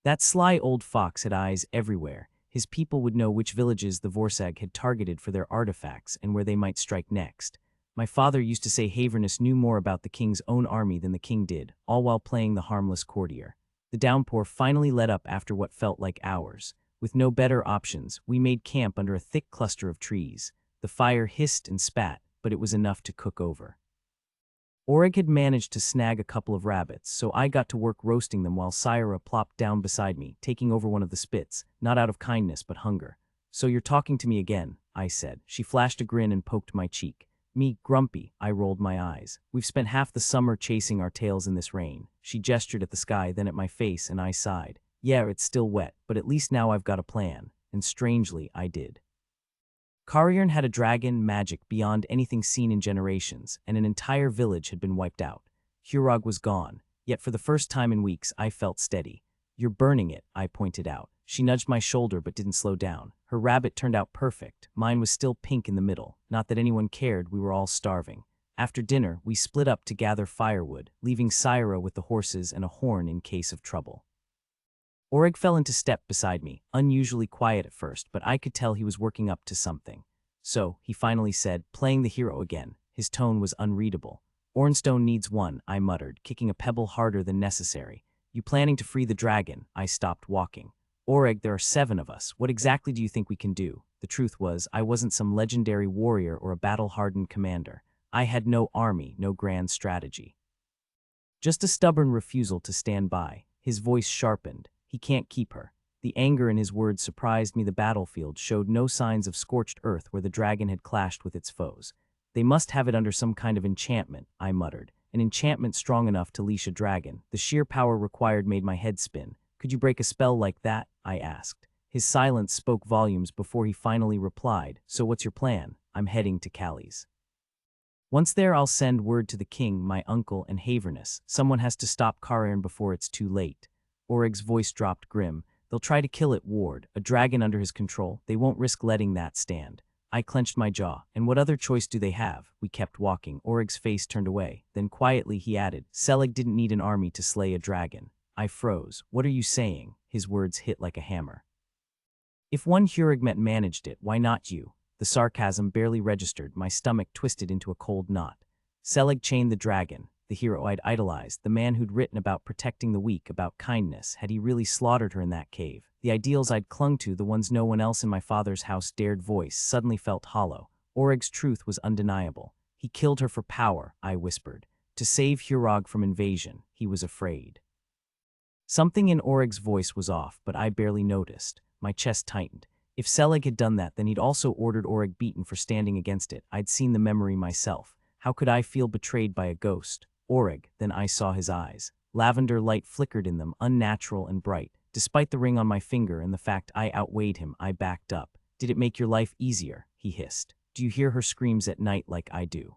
That sly old fox had eyes everywhere. His people would know which villages the Vorsag had targeted for their artifacts and where they might strike next. My father used to say Havernus knew more about the king's own army than the king did, all while playing the harmless courtier. The downpour finally let up after what felt like hours. With no better options, we made camp under a thick cluster of trees. The fire hissed and spat, but it was enough to cook over. Oreg had managed to snag a couple of rabbits, so I got to work roasting them while Syra plopped down beside me, taking over one of the spits, not out of kindness but hunger. So you're talking to me again, I said. She flashed a grin and poked my cheek. Me, grumpy, I rolled my eyes. We've spent half the summer chasing our tails in this rain. She gestured at the sky, then at my face, and I sighed. Yeah, it's still wet, but at least now I've got a plan. And strangely, I did. Carrion had a dragon magic beyond anything seen in generations, and an entire village had been wiped out. Hurog was gone, yet for the first time in weeks I felt steady. You're burning it, I pointed out. She nudged my shoulder but didn't slow down. Her rabbit turned out perfect. Mine was still pink in the middle. Not that anyone cared, we were all starving. After dinner, we split up to gather firewood, leaving Syra with the horses and a horn in case of trouble. Oreg fell into step beside me, unusually quiet at first, but I could tell he was working up to something. So, he finally said, playing the hero again. His tone was unreadable. Ornstone needs one, I muttered, kicking a pebble harder than necessary. You planning to free the dragon? I stopped walking. Oreg, there are 7 of us. What exactly do you think we can do? The truth was, I wasn't some legendary warrior or a battle-hardened commander. I had no army, no grand strategy. Just a stubborn refusal to stand by. His voice sharpened. He can't keep her. The anger in his words surprised me. The battlefield showed no signs of scorched earth where the dragon had clashed with its foes. They must have it under some kind of enchantment, I muttered. An enchantment strong enough to leash a dragon. The sheer power required made my head spin. Could you break a spell like that? I asked. His silence spoke volumes before he finally replied. So what's your plan? I'm heading to Callies. Once there, I'll send word to the king, my uncle, and Havernus. Someone has to stop Carrion before it's too late. Oreg's voice dropped grim. They'll try to kill it, Ward. A dragon under his control. They won't risk letting that stand. I clenched my jaw. And what other choice do they have? We kept walking. Oreg's face turned away. Then quietly he added, Selig didn't need an army to slay a dragon. I froze. What are you saying? His words hit like a hammer. If one Hurigmet managed it, why not you? The sarcasm barely registered. My stomach twisted into a cold knot. Selig chained the dragon. The hero I'd idolized, the man who'd written about protecting the weak, about kindness. Had he really slaughtered her in that cave? The ideals I'd clung to, the ones no one else in my father's house dared voice, suddenly felt hollow. Oreg's truth was undeniable. He killed her for power, I whispered. To save Hurog from invasion. He was afraid. Something in Oreg's voice was off, but I barely noticed. My chest tightened. If Selig had done that, then he'd also ordered Oreg beaten for standing against it. I'd seen the memory myself. How could I feel betrayed by a ghost? Oreg, then I saw his eyes. Lavender light flickered in them, unnatural and bright. Despite the ring on my finger and the fact I outweighed him, I backed up. Did it make your life easier? He hissed. Do you hear her screams at night like I do?"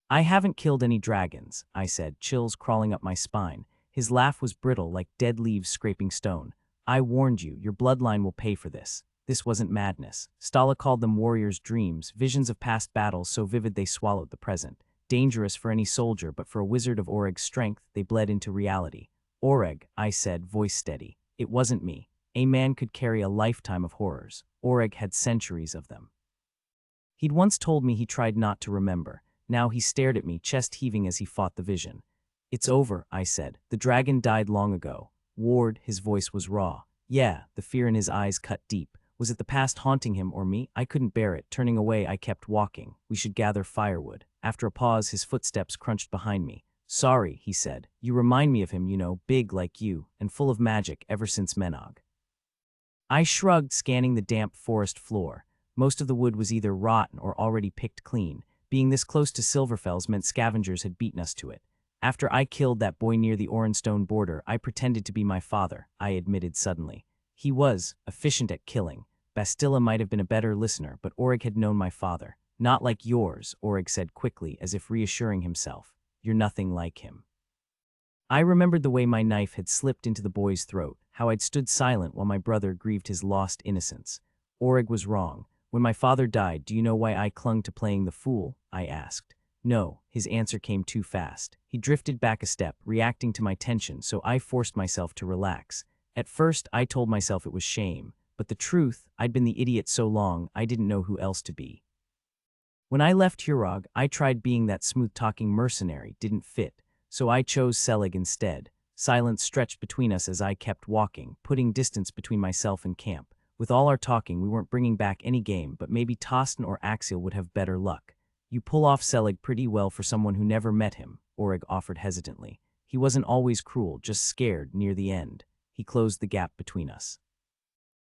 "I haven't killed any dragons," I said, chills crawling up my spine. His laugh was brittle like dead leaves scraping stone. "I warned you, your bloodline will pay for this. This wasn't madness." Stala called them warriors' dreams, visions of past battles so vivid they swallowed the present. Dangerous for any soldier, but for a wizard of Oreg's strength, they bled into reality. "Oreg," I said, voice steady. "It wasn't me. A man could carry a lifetime of horrors. Oreg had centuries of them." He'd once told me he tried not to remember. Now he stared at me, chest heaving as he fought the vision. "It's over," I said. "The dragon died long ago." Ward, his voice was raw. "Yeah," the fear in his eyes cut deep. Was it the past haunting him or me? I couldn't bear it. Turning away, I kept walking. "We should gather firewood." After a pause, his footsteps crunched behind me. "Sorry," he said. "You remind me of him, you know, big like you, and full of magic ever since Menog." I shrugged, scanning the damp forest floor. Most of the wood was either rotten or already picked clean. Being this close to Silverfell's meant scavengers had beaten us to it. "After I killed that boy near the Orenstone border, I pretended to be my father," I admitted suddenly. "He was efficient at killing. Bastilla might have been a better listener, but Oreg had known my father. Not like yours," Oreg said quickly, as if reassuring himself. "You're nothing like him." I remembered the way my knife had slipped into the boy's throat, how I'd stood silent while my brother grieved his lost innocence. Oreg was wrong. "When my father died, do you know why I clung to playing the fool?" I asked. "No," his answer came too fast. He drifted back a step, reacting to my tension, so I forced myself to relax. At first, I told myself it was shame, but the truth, I'd been the idiot so long, I didn't know who else to be. When I left Hurog, I tried being that smooth-talking mercenary, didn't fit, so I chose Selig instead. Silence stretched between us as I kept walking, putting distance between myself and camp. With all our talking, we weren't bringing back any game, but maybe Tostin or Axial would have better luck. "You pull off Selig pretty well for someone who never met him," Oreg offered hesitantly. "He wasn't always cruel, just scared near the end." He closed the gap between us.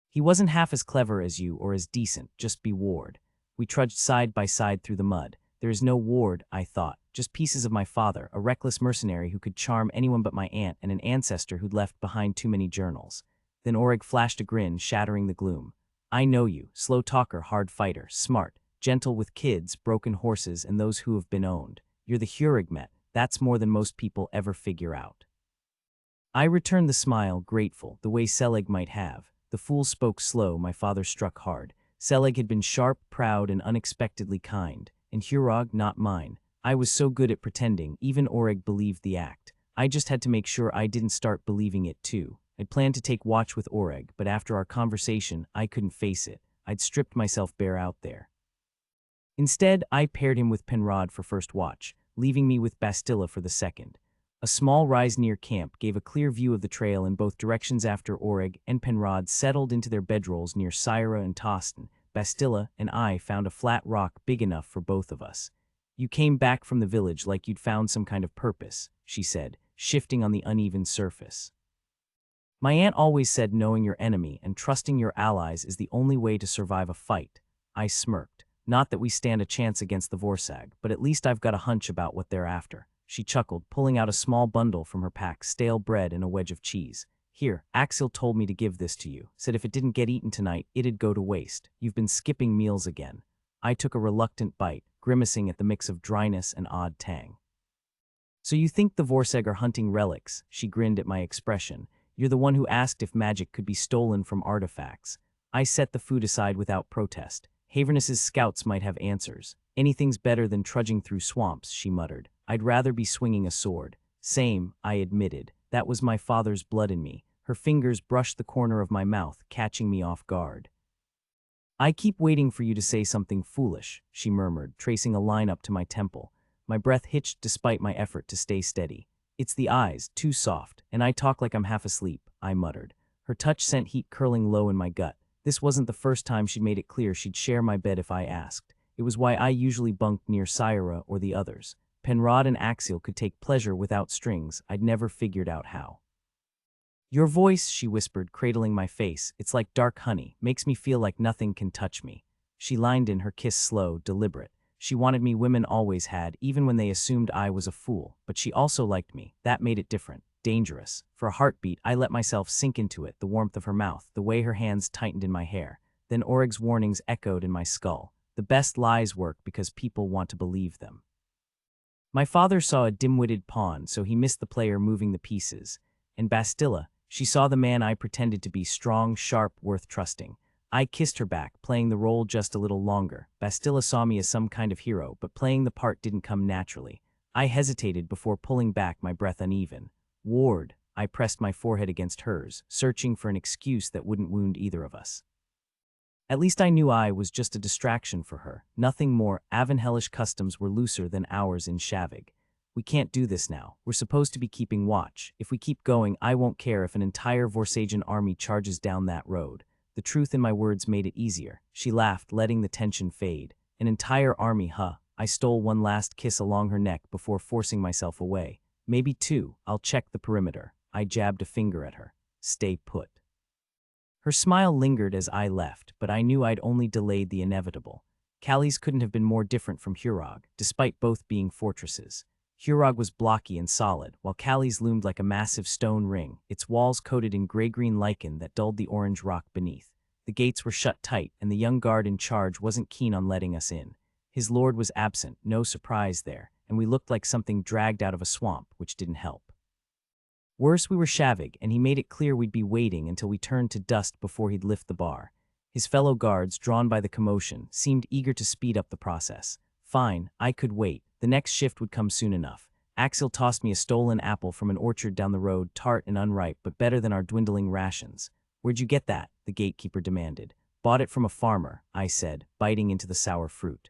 "He wasn't half as clever as you or as decent, just be Ward." We trudged side by side through the mud. There is no Ward, I thought, just pieces of my father, a reckless mercenary who could charm anyone but my aunt and an ancestor who'd left behind too many journals. Then Oreg flashed a grin, shattering the gloom. "I know you, slow talker, hard fighter, smart, gentle with kids, broken horses, and those who have been owned. You're the Hurigmet. That's more than most people ever figure out." I returned the smile, grateful, the way Selig might have. The fool spoke slow, my father struck hard. Selig had been sharp, proud, and unexpectedly kind. And Hurog, not mine. I was so good at pretending, even Oreg believed the act. I just had to make sure I didn't start believing it too. I'd planned to take watch with Oreg, but after our conversation, I couldn't face it. I'd stripped myself bare out there. Instead, I paired him with Penrod for first watch, leaving me with Bastilla for the second. A small rise near camp gave a clear view of the trail in both directions after Oreg and Penrod settled into their bedrolls near Syra and Tostin. Bastilla and I found a flat rock big enough for both of us. "You came back from the village like you'd found some kind of purpose," she said, shifting on the uneven surface. "My aunt always said knowing your enemy and trusting your allies is the only way to survive a fight." I smirked. "Not that we stand a chance against the Vorsag, but at least I've got a hunch about what they're after." She chuckled, pulling out a small bundle from her pack, stale bread and a wedge of cheese. "Here, Axel told me to give this to you. Said if it didn't get eaten tonight, it'd go to waste. You've been skipping meals again." I took a reluctant bite, grimacing at the mix of dryness and odd tang. "So you think the Vorseg are hunting relics?" She grinned at my expression. "You're the one who asked if magic could be stolen from artifacts." I set the food aside without protest. "Haverness's scouts might have answers." "Anything's better than trudging through swamps," she muttered. "I'd rather be swinging a sword." "Same," I admitted. That was my father's blood in me. Her fingers brushed the corner of my mouth, catching me off guard. "I keep waiting for you to say something foolish," she murmured, tracing a line up to my temple. My breath hitched despite my effort to stay steady. "It's the eyes, too soft, and I talk like I'm half asleep," I muttered. Her touch sent heat curling low in my gut. This wasn't the first time she'd made it clear she'd share my bed if I asked. It was why I usually bunked near Syra or the others. Penrod and Axial could take pleasure without strings. I'd never figured out how. "Your voice," she whispered, cradling my face, "it's like dark honey, makes me feel like nothing can touch me." She lined in, her kiss slow, deliberate. She wanted me, women always had, even when they assumed I was a fool. But she also liked me. That made it different, dangerous. For a heartbeat, I let myself sink into it, the warmth of her mouth, the way her hands tightened in my hair. Then Oreg's warnings echoed in my skull. The best lies work because people want to believe them. My father saw a dim-witted pawn, so he missed the player moving the pieces. And Bastilla, she saw the man I pretended to be, strong, sharp, worth trusting. I kissed her back, playing the role just a little longer. Bastilla saw me as some kind of hero, but playing the part didn't come naturally. I hesitated before pulling back, my breath uneven. Ward, I pressed my forehead against hers, searching for an excuse that wouldn't wound either of us. At least I knew I was just a distraction for her, nothing more. Avanhellish customs were looser than ours in Shavig. We can't do this now. We're supposed to be keeping watch. If we keep going, I won't care if an entire Vorsagian army charges down that road. The truth in my words made it easier. She laughed, letting the tension fade. An entire army, huh? I stole one last kiss along her neck before forcing myself away. Maybe two. I'll check the perimeter. I jabbed a finger at her. Stay put. Her smile lingered as I left, but I knew I'd only delayed the inevitable. Callie's couldn't have been more different from Hurog, despite both being fortresses. Hurog was blocky and solid, while Callie's loomed like a massive stone ring, its walls coated in gray-green lichen that dulled the orange rock beneath. The gates were shut tight, and the young guard in charge wasn't keen on letting us in. His lord was absent, no surprise there, and we looked like something dragged out of a swamp, which didn't help. Worse, we were Shavig, and he made it clear we'd be waiting until we turned to dust before he'd lift the bar. His fellow guards, drawn by the commotion, seemed eager to speed up the process. Fine, I could wait. The next shift would come soon enough. Axel tossed me a stolen apple from an orchard down the road, tart and unripe, but better than our dwindling rations. Where'd you get that? The gatekeeper demanded. Bought it from a farmer, I said, biting into the sour fruit.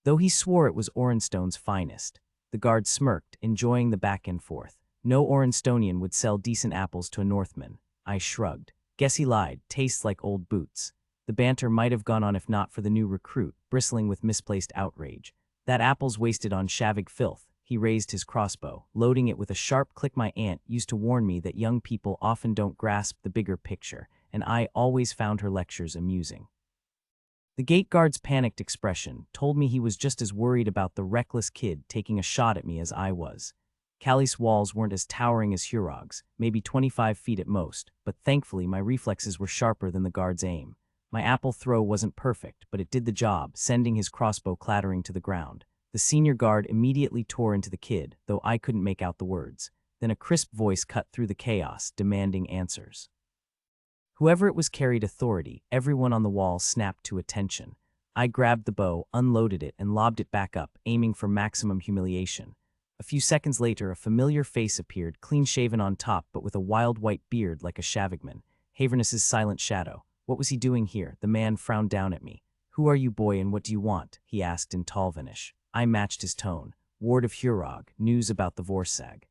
Though he swore it was Orenstone's finest. The guard smirked, enjoying the back and forth. No Orenstonian would sell decent apples to a Northman. I shrugged. Guess he lied. Tastes like old boots. The banter might have gone on if not for the new recruit, bristling with misplaced outrage. That apple's wasted on Shavig filth. He raised his crossbow, loading it with a sharp click. My aunt used to warn me that young people often don't grasp the bigger picture, and I always found her lectures amusing. The gate guard's panicked expression told me he was just as worried about the reckless kid taking a shot at me as I was. Callie's walls weren't as towering as Hurog's, maybe 25 feet at most, but thankfully my reflexes were sharper than the guard's aim. My apple throw wasn't perfect, but it did the job, sending his crossbow clattering to the ground. The senior guard immediately tore into the kid, though I couldn't make out the words. Then a crisp voice cut through the chaos, demanding answers. Whoever it was carried authority. Everyone on the wall snapped to attention. I grabbed the bow, unloaded it, and lobbed it back up, aiming for maximum humiliation. A few seconds later, a familiar face appeared, clean-shaven on top, but with a wild white beard like a Shavigman. Haverness's silent shadow. What was he doing here? The man frowned down at me. Who are you, boy, and what do you want? He asked in Talvanish. I matched his tone. Ward of Hurog, news about the Vorsag.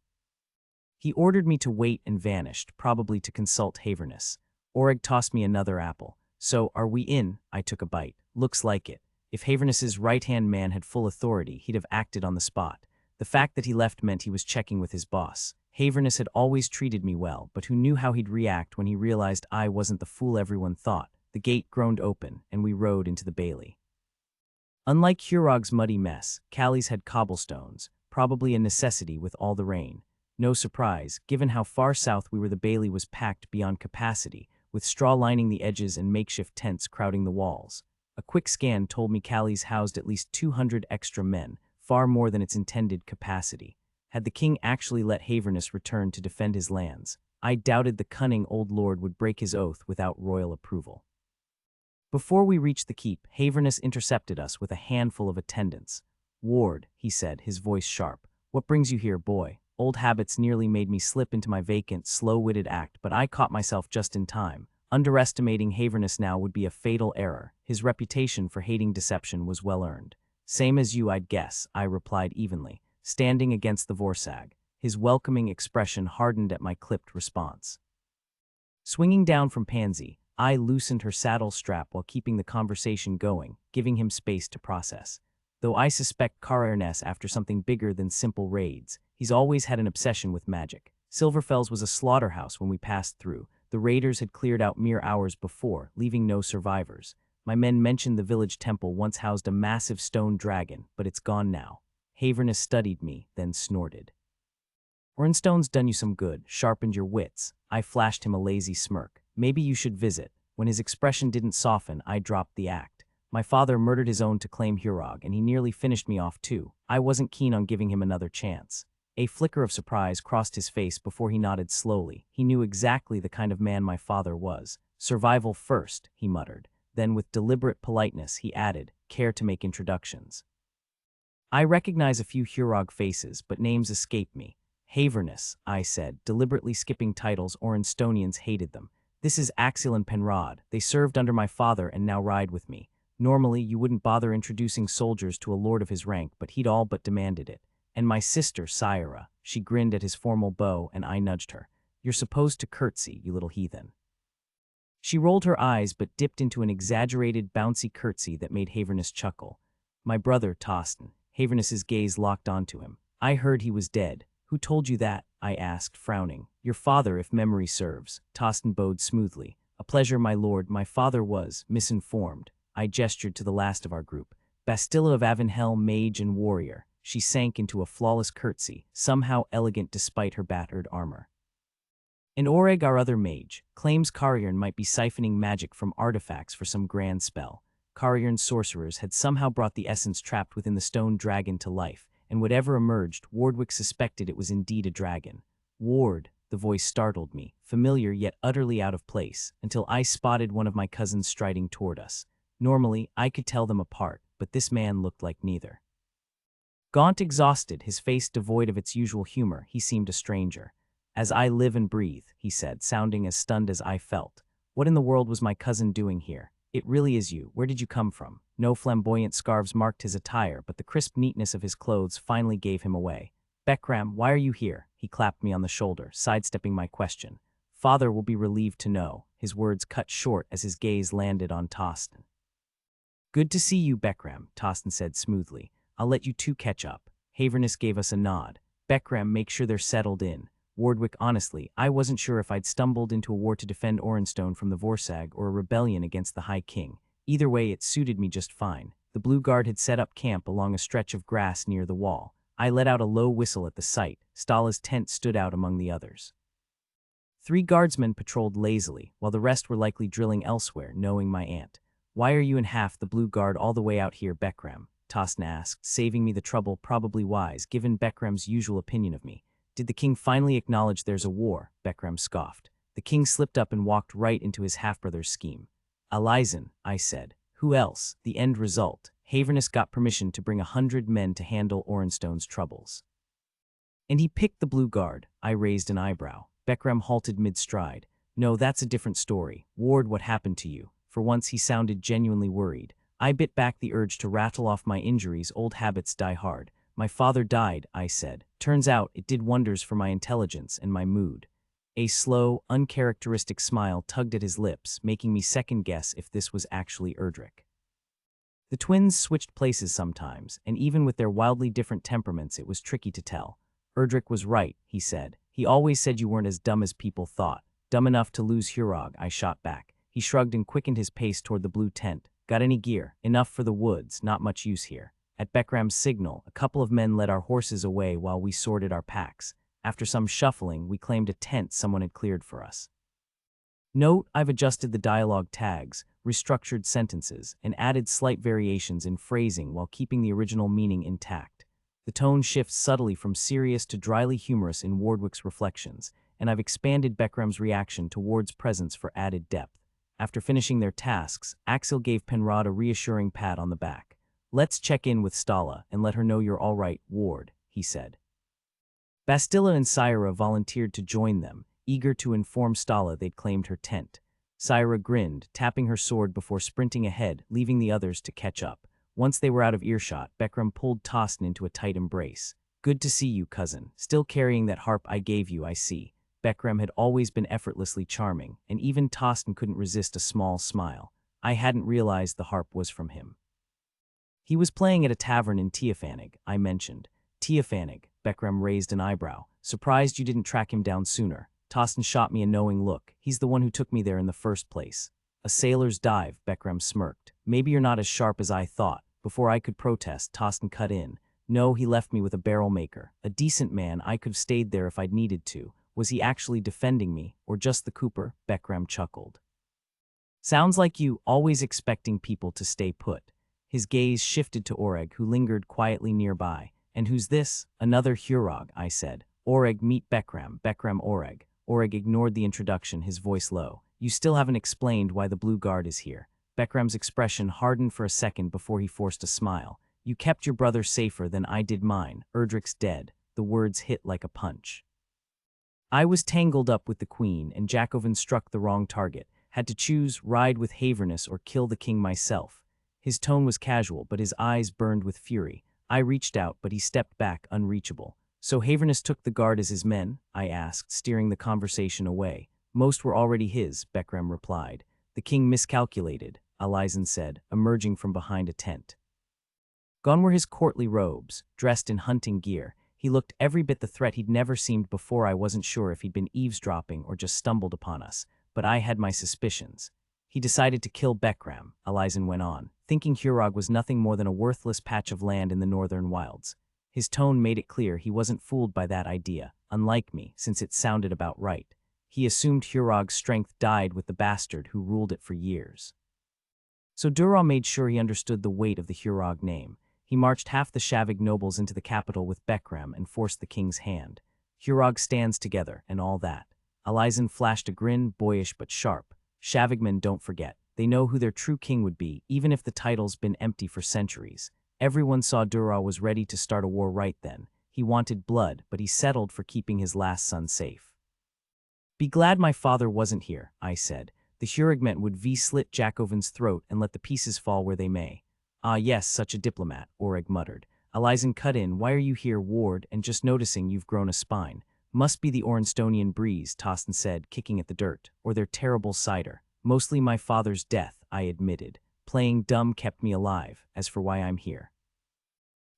He ordered me to wait and vanished, probably to consult Haverness. Oreg tossed me another apple. So, are we in? I took a bite. Looks like it. If Haverness's right-hand man had full authority, he'd have acted on the spot. The fact that he left meant he was checking with his boss. Haverness had always treated me well, but who knew how he'd react when he realized I wasn't the fool everyone thought. The gate groaned open, and we rode into the bailey. Unlike Hurog's muddy mess, Callie's had cobblestones, probably a necessity with all the rain. No surprise, given how far south we were. The bailey was packed beyond capacity, with straw lining the edges and makeshift tents crowding the walls. A quick scan told me Callie's housed at least 200 extra men, far more than its intended capacity. Had the king actually let Haverness return to defend his lands, I doubted the cunning old lord would break his oath without royal approval. Before we reached the keep, Haverness intercepted us with a handful of attendants. Ward, he said, his voice sharp. What brings you here, boy? Old habits nearly made me slip into my vacant, slow-witted act, but I caught myself just in time. Underestimating Haverness now would be a fatal error. His reputation for hating deception was well earned. Same as you, I'd guess, I replied evenly, standing against the Vorsag. His welcoming expression hardened at my clipped response. Swinging down from Pansy, I loosened her saddle strap while keeping the conversation going, giving him space to process. Though I suspect Karaerness after something bigger than simple raids, he's always had an obsession with magic. Silverfell's was a slaughterhouse when we passed through. The raiders had cleared out mere hours before, leaving no survivors. My men mentioned the village temple once housed a massive stone dragon, but it's gone now. Haverness studied me, then snorted. Ornstone's done you some good, sharpened your wits. I flashed him a lazy smirk. Maybe you should visit. When his expression didn't soften, I dropped the act. My father murdered his own to claim Hurog, and he nearly finished me off too. I wasn't keen on giving him another chance. A flicker of surprise crossed his face before he nodded slowly. He knew exactly the kind of man my father was. Survival first, he muttered. Then with deliberate politeness, he added, care to make introductions. I recognize a few Hurog faces, but names escape me. Haverness, I said, deliberately skipping titles. Orenstonians hated them. This is Axel and Penrod. They served under my father and now ride with me. Normally, you wouldn't bother introducing soldiers to a lord of his rank, but he'd all but demanded it. And my sister, Syra. She grinned at his formal bow, and I nudged her. You're supposed to curtsy, you little heathen. She rolled her eyes but dipped into an exaggerated, bouncy curtsy that made Haverness chuckle. My brother, Tostin. Haverness's gaze locked onto him. I heard he was dead. Who told you that? I asked, frowning. Your father, if memory serves. Tostin bowed smoothly. A pleasure, my lord. My father was misinformed. I gestured to the last of our group. Bastilla of Avenhel, mage and warrior. She sank into a flawless curtsy, somehow elegant despite her battered armor. And Oreg, our other mage, claims Cariern might be siphoning magic from artifacts for some grand spell. Cariern's sorcerers had somehow brought the essence trapped within the stone dragon to life, and whatever emerged, Wardwick suspected it was indeed a dragon. Ward, the voice startled me, familiar yet utterly out of place, until I spotted one of my cousins striding toward us. Normally, I could tell them apart, but this man looked like neither. Gaunt, exhausted, his face devoid of its usual humor, he seemed a stranger. As I live and breathe, he said, sounding as stunned as I felt. What in the world was my cousin doing here? It really is you. Where did you come from? No flamboyant scarves marked his attire, but the crisp neatness of his clothes finally gave him away. Beckram, why are you here? He clapped me on the shoulder, sidestepping my question. Father will be relieved to know. His words cut short as his gaze landed on Tostin. Good to see you, Beckram, Tostin said smoothly. I'll let you two catch up. Haverness gave us a nod. Beckram, make sure they're settled in. Wardwick, honestly, I wasn't sure if I'd stumbled into a war to defend Orenstone from the Vorsag or a rebellion against the High King. Either way, it suited me just fine. The Blue Guard had set up camp along a stretch of grass near the wall. I let out a low whistle at the sight. Stala's tent stood out among the others. 3 guardsmen patrolled lazily, while the rest were likely drilling elsewhere, knowing my aunt. Why are you and half the Blue Guard all the way out here, Beckram? Tostin asked, saving me the trouble, probably wise, given Beckram's usual opinion of me. Did the king finally acknowledge there's a war? Beckram scoffed. The king slipped up and walked right into his half-brother's scheme. Alizen, I said. Who else? The end result. Haverness got permission to bring 100 men to handle Orenstone's troubles. And he picked the Blue Guard. I raised an eyebrow. Beckram halted mid-stride. No, that's a different story. Ward, what happened to you? For once he sounded genuinely worried. I bit back the urge to rattle off my injuries. Old habits die hard. My father died, I said. Turns out it did wonders for my intelligence and my mood. A slow, uncharacteristic smile tugged at his lips, making me second-guess if this was actually Erdrick. The twins switched places sometimes, and even with their wildly different temperaments, it was tricky to tell. Erdrick was right, he said. He always said you weren't as dumb as people thought. Dumb enough to lose Hurog, I shot back. He shrugged and quickened his pace toward the blue tent. Got any gear? Enough for the woods, not much use here. At Beckram's signal, a couple of men led our horses away while we sorted our packs. After some shuffling, we claimed a tent someone had cleared for us. Note, I've adjusted the dialogue tags, restructured sentences, and added slight variations in phrasing while keeping the original meaning intact. The tone shifts subtly from serious to dryly humorous in Wardwick's reflections, and I've expanded Beckram's reaction to Ward's presence for added depth. After finishing their tasks, Axel gave Penrod a reassuring pat on the back. Let's check in with Stala and let her know you're all right, Ward, he said. Bastilla and Syra volunteered to join them, eager to inform Stala they'd claimed her tent. Syra grinned, tapping her sword before sprinting ahead, leaving the others to catch up. Once they were out of earshot, Beckram pulled Tostin into a tight embrace. Good to see you, cousin. Still carrying that harp I gave you, I see. Beckram had always been effortlessly charming, and even Tostin couldn't resist a small smile. I hadn't realized the harp was from him. He was playing at a tavern in Teofanig, I mentioned. Teofanig, Beckram raised an eyebrow. Surprised you didn't track him down sooner. Tostin shot me a knowing look. He's the one who took me there in the first place. A sailor's dive, Beckram smirked. Maybe you're not as sharp as I thought. Before I could protest, Tostin cut in. No, he left me with a barrel maker. A decent man, I could have stayed there if I'd needed to. Was he actually defending me, or just the cooper? Beckram chuckled. Sounds like you, always expecting people to stay put. His gaze shifted to Oreg, who lingered quietly nearby. And who's this? Another Hurog, I said. Oreg, meet Bekram, Bekram Oreg. Oreg ignored the introduction, his voice low. You still haven't explained why the Blue Guard is here. Bekram's expression hardened for a second before he forced a smile. You kept your brother safer than I did mine. Erdrick's dead. The words hit like a punch. I was tangled up with the queen, and Jackovan struck the wrong target. Had to choose, ride with Havernus or kill the king myself. His tone was casual, but his eyes burned with fury. I reached out, but he stepped back, unreachable. So Havernus took the guard as his men? I asked, steering the conversation away. Most were already his, Bekram replied. The king miscalculated, Alizen said, emerging from behind a tent. Gone were his courtly robes, dressed in hunting gear. He looked every bit the threat he'd never seemed before. I wasn't sure if he'd been eavesdropping or just stumbled upon us, but I had my suspicions. He decided to kill Bekram, Alizen went on, thinking Hurog was nothing more than a worthless patch of land in the northern wilds. His tone made it clear he wasn't fooled by that idea, unlike me, since it sounded about right. He assumed Hurog's strength died with the bastard who ruled it for years. So Dural made sure he understood the weight of the Hurog name. He marched half the Shavig nobles into the capital with Bekram and forced the king's hand. Hurog stands together, and all that. Alizen flashed a grin, boyish but sharp. Shavigmen don't forget. They know who their true king would be, even if the title's been empty for centuries. Everyone saw Dural was ready to start a war right then. He wanted blood, but he settled for keeping his last son safe. Be glad my father wasn't here, I said. The Hurigmen would slit Jackoven's throat and let the pieces fall where they may. Ah yes, such a diplomat, Oreg muttered. Alizen cut in, why are you here, Ward, and just noticing you've grown a spine? Must be the Orenstonian breeze, Tostin said, kicking at the dirt, or their terrible cider. Mostly my father's death, I admitted. Playing dumb kept me alive, as for why I'm here.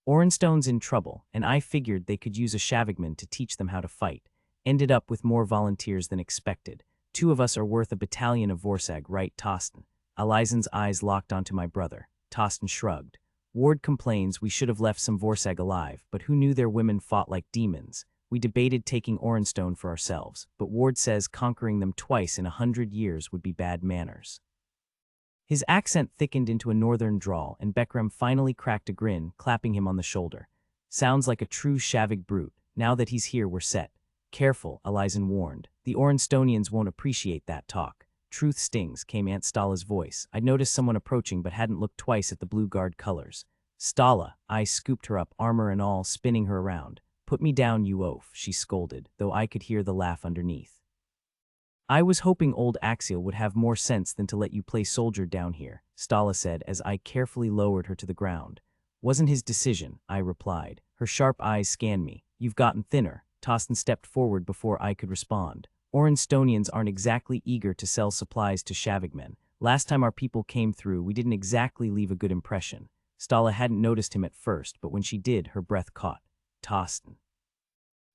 Orenstone's in trouble, and I figured they could use a Shavigman to teach them how to fight. Ended up with more volunteers than expected. 2 of us are worth a battalion of Vorsag, right, Tostin? Alizen's eyes locked onto my brother. Tostin shrugged. Ward complains we should have left some Vorsag alive, but who knew their women fought like demons? We debated taking Orenstone for ourselves, but Ward says conquering them twice in 100 years would be bad manners. His accent thickened into a northern drawl, and Bekram finally cracked a grin, clapping him on the shoulder. Sounds like a true Shavig brute. Now that he's here, we're set. Careful, Alizen warned. The Orenstonians won't appreciate that talk. Truth stings, came Aunt Stala's voice. I'd noticed someone approaching but hadn't looked twice at the Blue Guard colors. Stala, I scooped her up, armor and all, spinning her around. Put me down, you oaf, she scolded, though I could hear the laugh underneath. I was hoping old Axial would have more sense than to let you play soldier down here, Stala said as I carefully lowered her to the ground. Wasn't his decision, I replied. Her sharp eyes scanned me. You've gotten thinner. Tostin stepped forward before I could respond. Orenstonians aren't exactly eager to sell supplies to Shavigmen. Last time our people came through, we didn't exactly leave a good impression. Stala hadn't noticed him at first, but when she did, her breath caught. Tostin.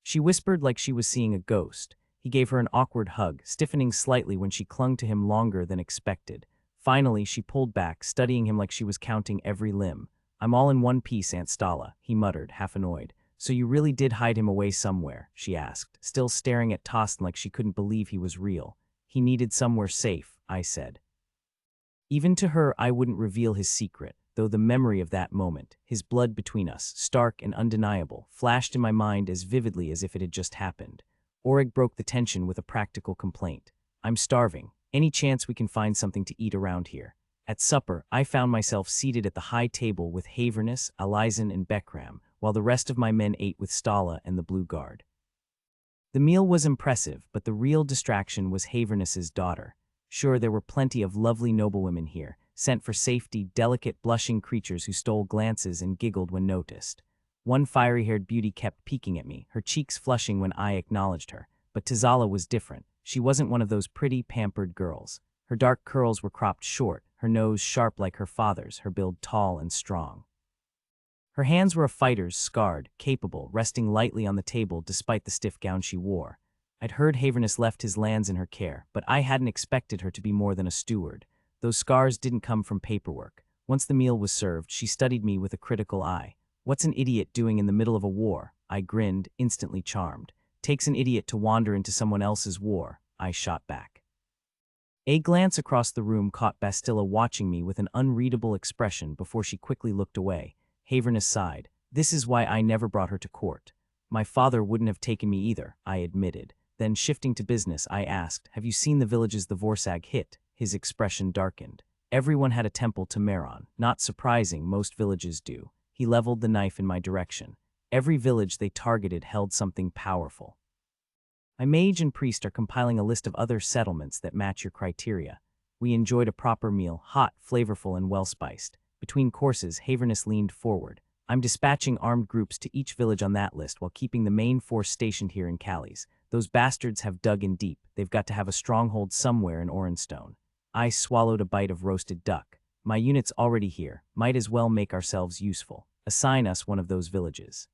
She whispered like she was seeing a ghost. He gave her an awkward hug, stiffening slightly when she clung to him longer than expected. Finally, she pulled back, studying him like she was counting every limb. I'm all in one piece, Aunt Stala, he muttered, half annoyed. So you really did hide him away somewhere, she asked, still staring at Tostin like she couldn't believe he was real. He needed somewhere safe, I said. Even to her, I wouldn't reveal his secret, though the memory of that moment, his blood between us, stark and undeniable, flashed in my mind as vividly as if it had just happened. Oreg broke the tension with a practical complaint. I'm starving. Any chance we can find something to eat around here? At supper, I found myself seated at the high table with Havernus, Alizen, and Bekram, while the rest of my men ate with Stala and the Blue Guard. The meal was impressive, but the real distraction was Havernus's daughter. Sure, there were plenty of lovely noblewomen here, sent for safety, delicate, blushing creatures who stole glances and giggled when noticed. One fiery-haired beauty kept peeking at me, her cheeks flushing when I acknowledged her. But Tizala was different. She wasn't one of those pretty, pampered girls. Her dark curls were cropped short, her nose sharp like her father's, her build tall and strong. Her hands were a fighter's, scarred, capable, resting lightly on the table despite the stiff gown she wore. I'd heard Havernus left his lands in her care, but I hadn't expected her to be more than a steward. Those scars didn't come from paperwork. Once the meal was served, she studied me with a critical eye. What's an idiot doing in the middle of a war? I grinned, instantly charmed. Takes an idiot to wander into someone else's war, I shot back. A glance across the room caught Bastilla watching me with an unreadable expression before she quickly looked away. Havernus sighed. This is why I never brought her to court. My father wouldn't have taken me either, I admitted. Then shifting to business, I asked, have you seen the villages the Vorsag hit? His expression darkened. Everyone had a temple to Meron. Not surprising, most villages do. He leveled the knife in my direction. Every village they targeted held something powerful. My mage and priest are compiling a list of other settlements that match your criteria. We enjoyed a proper meal, hot, flavorful, and well-spiced. Between courses, Havernus leaned forward. I'm dispatching armed groups to each village on that list while keeping the main force stationed here in Calais. Those bastards have dug in deep. They've got to have a stronghold somewhere in Orenstone. I swallowed a bite of roasted duck. My unit's already here. Might as well make ourselves useful. Assign us one of those villages.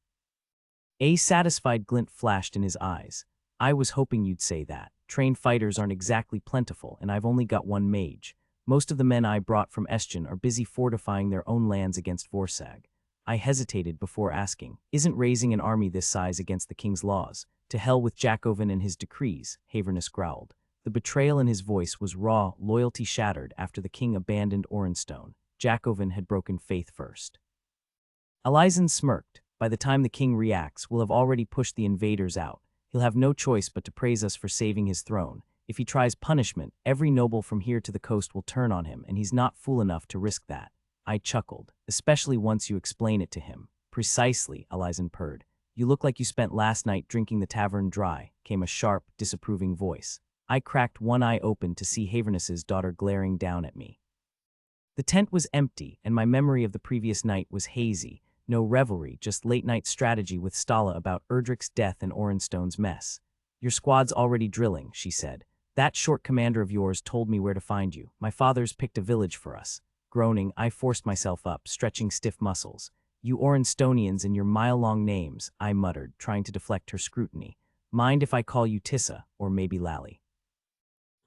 A satisfied glint flashed in his eyes. I was hoping you'd say that. Trained fighters aren't exactly plentiful, and I've only got one mage. Most of the men I brought from Estjen are busy fortifying their own lands against Vorsag. I hesitated before asking, isn't raising an army this size against the king's laws? To hell with Jacobin and his decrees, Havernus growled. The betrayal in his voice was raw, loyalty shattered after the king abandoned Orenstone. Jacobin had broken faith first. Alizen smirked. By the time the king reacts, we'll have already pushed the invaders out. He'll have no choice but to praise us for saving his throne. If he tries punishment, every noble from here to the coast will turn on him, and he's not fool enough to risk that. I chuckled, especially once you explain it to him. Precisely, Alizen purred. You look like you spent last night drinking the tavern dry, came a sharp, disapproving voice. I cracked one eye open to see Havernus's daughter glaring down at me. The tent was empty, and my memory of the previous night was hazy. No revelry, just late-night strategy with Stala about Erdrick's death and Orenstone's mess. Your squad's already drilling, she said. That short commander of yours told me where to find you. My father's picked a village for us. Groaning, I forced myself up, stretching stiff muscles. You Orenstonians and your mile-long names, I muttered, trying to deflect her scrutiny. Mind if I call you Tissa, or maybe Lally?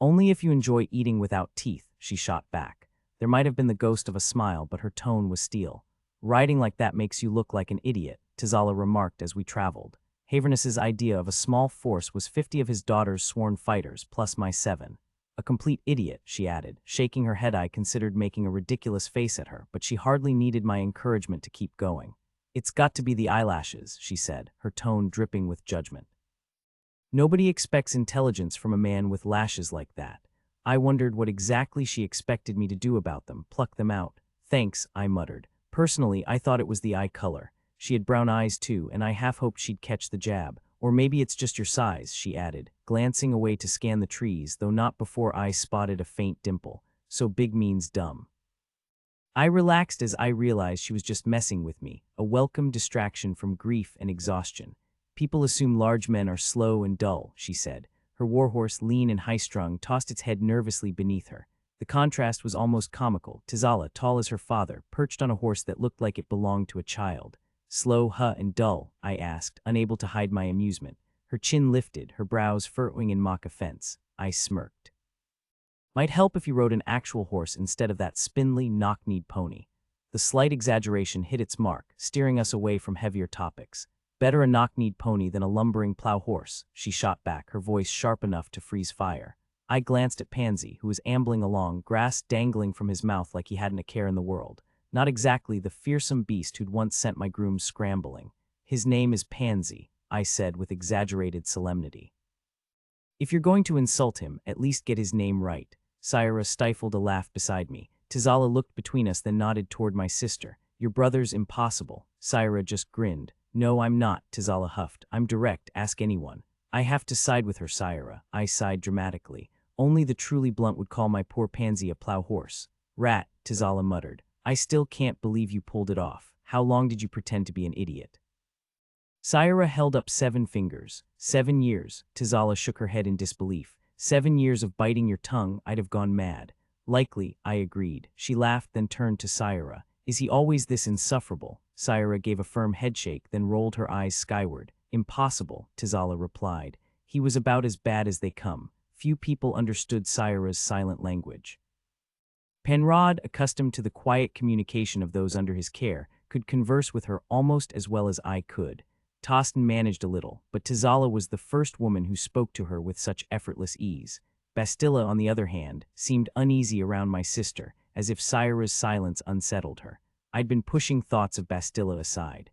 Only if you enjoy eating without teeth, she shot back. There might have been the ghost of a smile, but her tone was steel. Riding like that makes you look like an idiot, Tizala remarked as we traveled. Havernus's idea of a small force was 50 of his daughter's sworn fighters, plus my 7. A complete idiot, she added. Shaking her head, I considered making a ridiculous face at her, but she hardly needed my encouragement to keep going. It's got to be the eyelashes, she said, her tone dripping with judgment. Nobody expects intelligence from a man with lashes like that. I wondered what exactly she expected me to do about them, pluck them out. Thanks, I muttered. Personally, I thought it was the eye color. She had brown eyes too, and I half hoped she'd catch the jab. Or maybe it's just your size, she added, glancing away to scan the trees, though not before I spotted a faint dimple. So big means dumb. I relaxed as I realized she was just messing with me, a welcome distraction from grief and exhaustion. People assume large men are slow and dull, she said. Her warhorse, lean and high-strung, tossed its head nervously beneath her. The contrast was almost comical. Tizala, tall as her father, perched on a horse that looked like it belonged to a child. Slow, and dull, I asked, unable to hide my amusement. Her chin lifted, her brows furrowing in mock offense. I smirked. Might help if you rode an actual horse instead of that spindly, knock-kneed pony. The slight exaggeration hit its mark, steering us away from heavier topics. Better a knock-kneed pony than a lumbering plow horse, she shot back, her voice sharp enough to freeze fire. I glanced at Pansy, who was ambling along, grass dangling from his mouth like he hadn't a care in the world. Not exactly the fearsome beast who'd once sent my grooms scrambling. His name is Pansy, I said with exaggerated solemnity. If you're going to insult him, at least get his name right. Syra stifled a laugh beside me. Tizala looked between us, then nodded toward my sister. Your brother's impossible. Syra just grinned. No, I'm not, Tizala huffed. I'm direct, ask anyone. I have to side with her, Syra. I sighed dramatically. Only the truly blunt would call my poor Pansy a plow horse. Rat, Tizala muttered. I still can't believe you pulled it off. How long did you pretend to be an idiot? Syra held up 7 fingers. 7 years, Tizala shook her head in disbelief. 7 years of biting your tongue, I'd have gone mad. Likely, I agreed. She laughed, then turned to Syra. Is he always this insufferable? Syra gave a firm headshake, then rolled her eyes skyward. Impossible, Tizala replied. He was about as bad as they come. Few people understood Syra's silent language. Penrod, accustomed to the quiet communication of those under his care, could converse with her almost as well as I could. Tostin managed a little, but Tizala was the first woman who spoke to her with such effortless ease. Bastilla, on the other hand, seemed uneasy around my sister, as if Syra's silence unsettled her. I'd been pushing thoughts of Bastilla aside.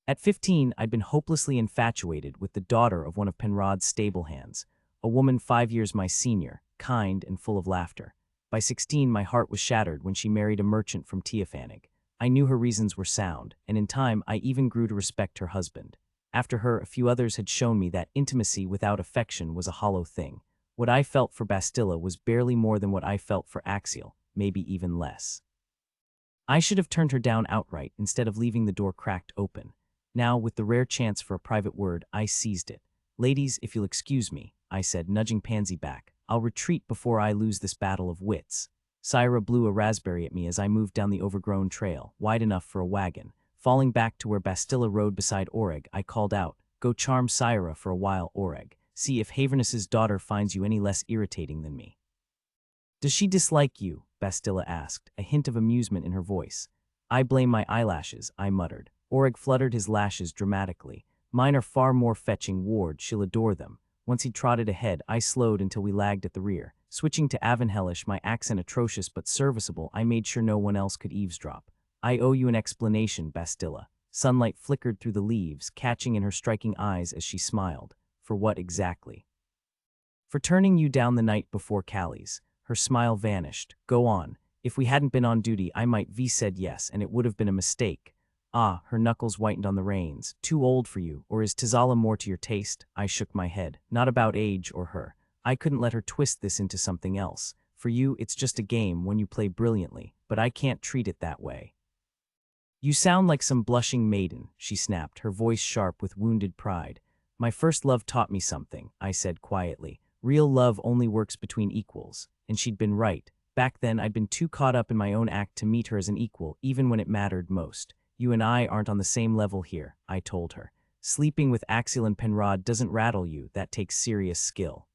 At 15, I'd been hopelessly infatuated with the daughter of one of Penrod's stable hands, a woman 5 years my senior, kind and full of laughter. By 16, my heart was shattered when she married a merchant from Teofanig. I knew her reasons were sound, and in time I even grew to respect her husband. After her, a few others had shown me that intimacy without affection was a hollow thing. What I felt for Bastilla was barely more than what I felt for Axiel, maybe even less. I should have turned her down outright instead of leaving the door cracked open. Now, with the rare chance for a private word, I seized it. "Ladies, if you'll excuse me," I said, nudging Pansy back. "I'll retreat before I lose this battle of wits." Syra blew a raspberry at me as I moved down the overgrown trail, wide enough for a wagon. Falling back to where Bastilla rode beside Oreg, I called out, "Go charm Syra for a while, Oreg. See if Haverness's daughter finds you any less irritating than me." "Does she dislike you?" Bastilla asked, a hint of amusement in her voice. "I blame my eyelashes," I muttered. Oreg fluttered his lashes dramatically. "Mine are far more fetching, Ward. She'll adore them." Once he trotted ahead, I slowed until we lagged at the rear. Switching to Avonhellish, my accent atrocious but serviceable, I made sure no one else could eavesdrop. "I owe you an explanation, Bastilla." Sunlight flickered through the leaves, catching in her striking eyes as she smiled. "For what exactly?" "For turning you down the night before Callie's." Her smile vanished. "Go on. If we hadn't been on duty, I might have said yes, and it would have been a mistake." "Ah," her knuckles whitened on the reins. "Too old for you, or is Tizala more to your taste?" I shook my head. "Not about age or her. I couldn't let her twist this into something else. For you, it's just a game when you play brilliantly, but I can't treat it that way." "You sound like some blushing maiden," she snapped, her voice sharp with wounded pride. "My first love taught me something," I said quietly. "Real love only works between equals." And she'd been right. Back then, I'd been too caught up in my own act to meet her as an equal, even when it mattered most. "You and I aren't on the same level here," I told her. "Sleeping with Axiel and Penrod doesn't rattle you, that takes serious skill."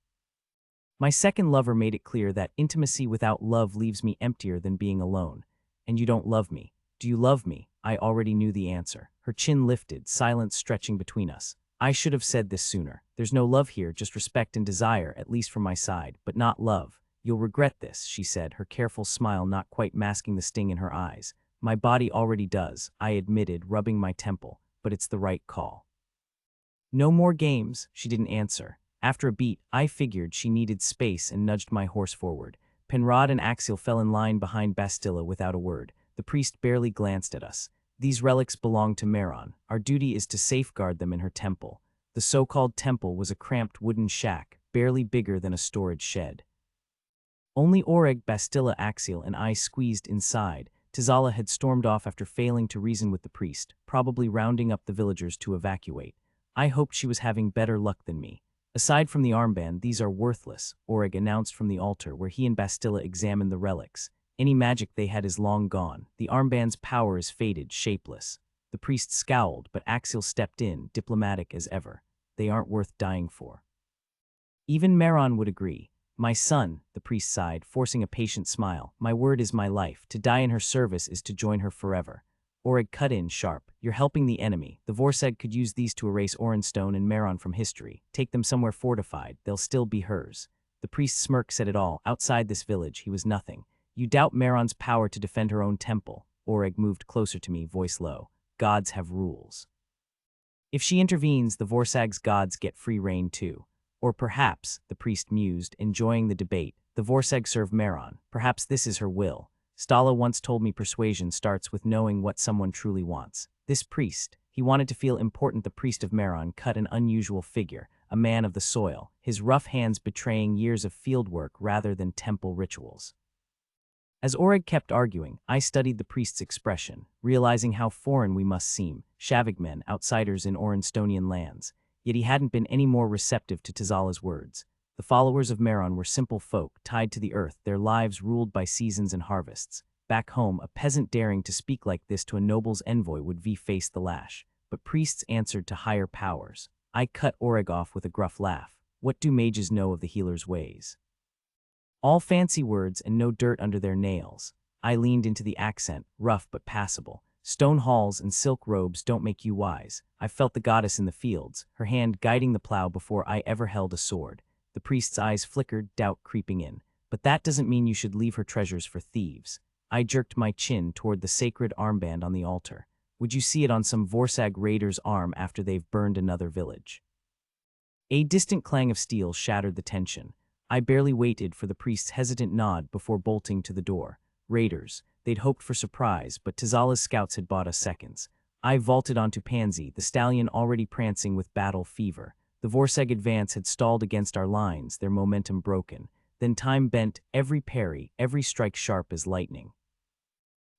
My second lover made it clear that intimacy without love leaves me emptier than being alone. "And you don't love me. Do you love me?" I already knew the answer. Her chin lifted, silence stretching between us. "I should have said this sooner. There's no love here, just respect and desire, at least from my side, but not love. You'll regret this," she said, her careful smile not quite masking the sting in her eyes. "My body already does," I admitted, rubbing my temple, "but it's the right call." "No more games," she didn't answer. After a beat, I figured she needed space and nudged my horse forward. Penrod and Axiel fell in line behind Bastilla without a word. The priest barely glanced at us. "These relics belong to Meron. Our duty is to safeguard them in her temple." The so-called temple was a cramped wooden shack, barely bigger than a storage shed. Only Oreg, Bastilla, Axiel, and I squeezed inside. Tizala had stormed off after failing to reason with the priest, probably rounding up the villagers to evacuate. I hoped she was having better luck than me. "Aside from the armband, these are worthless," Oreg announced from the altar where he and Bastilla examined the relics. "Any magic they had is long gone. The armband's power is faded, shapeless." The priest scowled, but Axiel stepped in, diplomatic as ever. "They aren't worth dying for." Even Meron would agree. "My son," the priest sighed, forcing a patient smile, "my word is my life. To die in her service is to join her forever." Oreg cut in sharp. "You're helping the enemy. The Vorseg could use these to erase Orenstone and Meron from history. Take them somewhere fortified. They'll still be hers." The priest's smirk said it all. Outside this village, he was nothing. "You doubt Meron's power to defend her own temple." Oreg moved closer to me, voice low. "Gods have rules. If she intervenes, the Vorsag's gods get free reign too. Or perhaps," the priest mused, enjoying the debate, "the Vorsag serve Meron. Perhaps this is her will. Stala once told me persuasion starts with knowing what someone truly wants. This priest, he wanted to feel important. The priest of Meron cut an unusual figure, a man of the soil, his rough hands betraying years of field work rather than temple rituals." As Oreg kept arguing, I studied the priest's expression, realizing how foreign we must seem, Shavigmen, outsiders in Orenstonian lands. Yet he hadn't been any more receptive to Tizala's words. The followers of Meron were simple folk, tied to the earth, their lives ruled by seasons and harvests. Back home, a peasant daring to speak like this to a noble's envoy would face the lash. But priests answered to higher powers. I cut Oreg off with a gruff laugh. "What do mages know of the healer's ways? All fancy words and no dirt under their nails." I leaned into the accent, rough but passable. "Stone halls and silk robes don't make you wise. I felt the goddess in the fields, her hand guiding the plow before I ever held a sword." The priest's eyes flickered, doubt creeping in. But that doesn't mean you should leave her treasures for thieves. I jerked my chin toward the sacred armband on the altar. Would you see it on some Vorsag raider's arm after they've burned another village? A distant clang of steel shattered the tension. I barely waited for the priest's hesitant nod before bolting to the door. Raiders. They'd hoped for surprise, but Tizala's scouts had bought us seconds. I vaulted onto Pansy, the stallion already prancing with battle fever. The Vorsag advance had stalled against our lines, their momentum broken. Then time bent, every parry, every strike sharp as lightning.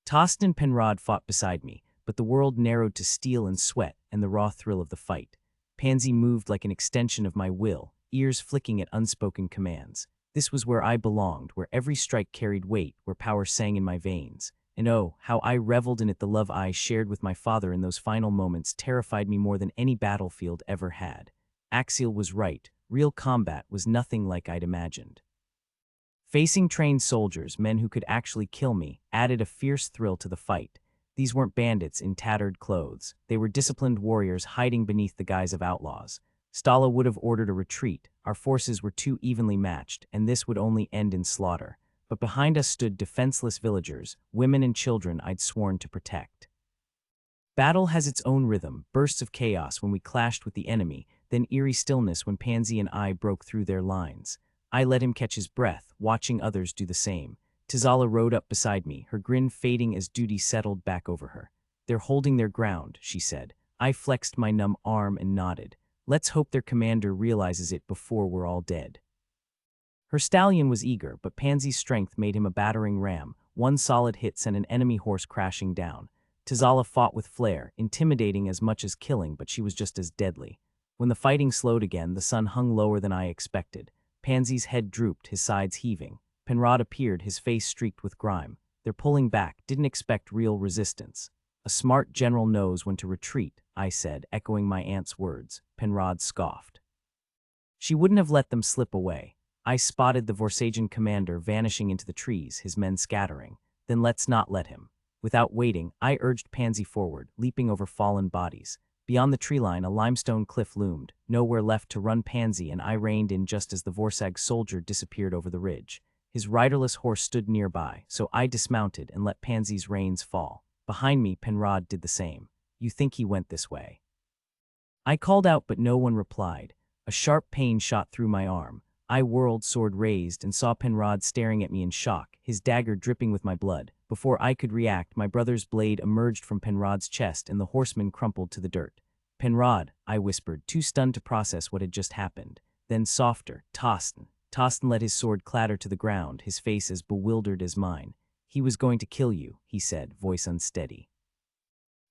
Tostin and Penrod fought beside me, but the world narrowed to steel and sweat and the raw thrill of the fight. Pansy moved like an extension of my will, ears flicking at unspoken commands. This was where I belonged, where every strike carried weight, where power sang in my veins. And oh, how I reveled in it. The love I shared with my father in those final moments terrified me more than any battlefield ever had. Axial was right, real combat was nothing like I'd imagined. Facing trained soldiers, men who could actually kill me, added a fierce thrill to the fight. These weren't bandits in tattered clothes. They were disciplined warriors hiding beneath the guise of outlaws. Stala would have ordered a retreat. Our forces were too evenly matched, and this would only end in slaughter. But behind us stood defenseless villagers, women and children I'd sworn to protect. Battle has its own rhythm, bursts of chaos when we clashed with the enemy, then eerie stillness when Pansy and I broke through their lines. I let him catch his breath, watching others do the same. Tizala rode up beside me, her grin fading as duty settled back over her. "They're holding their ground," she said. I flexed my numb arm and nodded. "Let's hope their commander realizes it before we're all dead." Her stallion was eager, but Pansy's strength made him a battering ram. One solid hit sent an enemy horse crashing down. Tizala fought with flair, intimidating as much as killing, but she was just as deadly. When the fighting slowed again, the sun hung lower than I expected. Pansy's head drooped, his sides heaving. Penrod appeared, his face streaked with grime. "They're pulling back, didn't expect real resistance." "A smart general knows when to retreat," I said, echoing my aunt's words. Penrod scoffed. "She wouldn't have let them slip away." I spotted the Vorsagian commander vanishing into the trees, his men scattering. "Then let's not let him." Without waiting, I urged Pansy forward, leaping over fallen bodies. Beyond the tree line, a limestone cliff loomed. Nowhere left to run. Pansy and I reined in just as the Vorsag soldier disappeared over the ridge. His riderless horse stood nearby, so I dismounted and let Pansy's reins fall. Behind me, Penrod did the same. "You think he went this way?" I called out, but no one replied. A sharp pain shot through my arm. I whirled, sword raised, and saw Penrod staring at me in shock, his dagger dripping with my blood. Before I could react, my brother's blade emerged from Penrod's chest and the horseman crumpled to the dirt. "Penrod," I whispered, too stunned to process what had just happened. Then softer, "Tostin." Tostin let his sword clatter to the ground, his face as bewildered as mine. "He was going to kill you," he said, voice unsteady.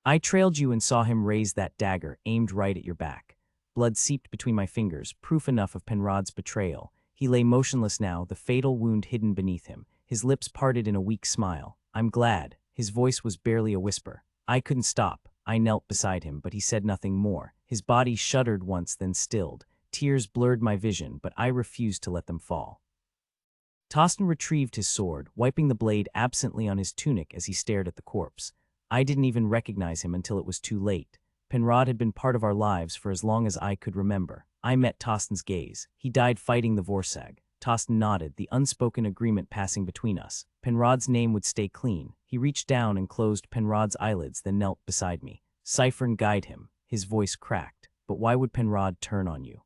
"I trailed you and saw him raise that dagger, aimed right at your back." Blood seeped between my fingers, proof enough of Penrod's betrayal. He lay motionless now, the fatal wound hidden beneath him. His lips parted in a weak smile. "I'm glad." His voice was barely a whisper. I couldn't stop. I knelt beside him, but he said nothing more. His body shuddered once, then stilled. Tears blurred my vision, but I refused to let them fall. Tostin retrieved his sword, wiping the blade absently on his tunic as he stared at the corpse. I didn't even recognize him until it was too late. Penrod had been part of our lives for as long as I could remember. I met Tostin's gaze. He died fighting the Vorsag. Tostin nodded, the unspoken agreement passing between us. Penrod's name would stay clean. He reached down and closed Penrod's eyelids, then knelt beside me. "Cypher, guide him." His voice cracked. "But why would Penrod turn on you?"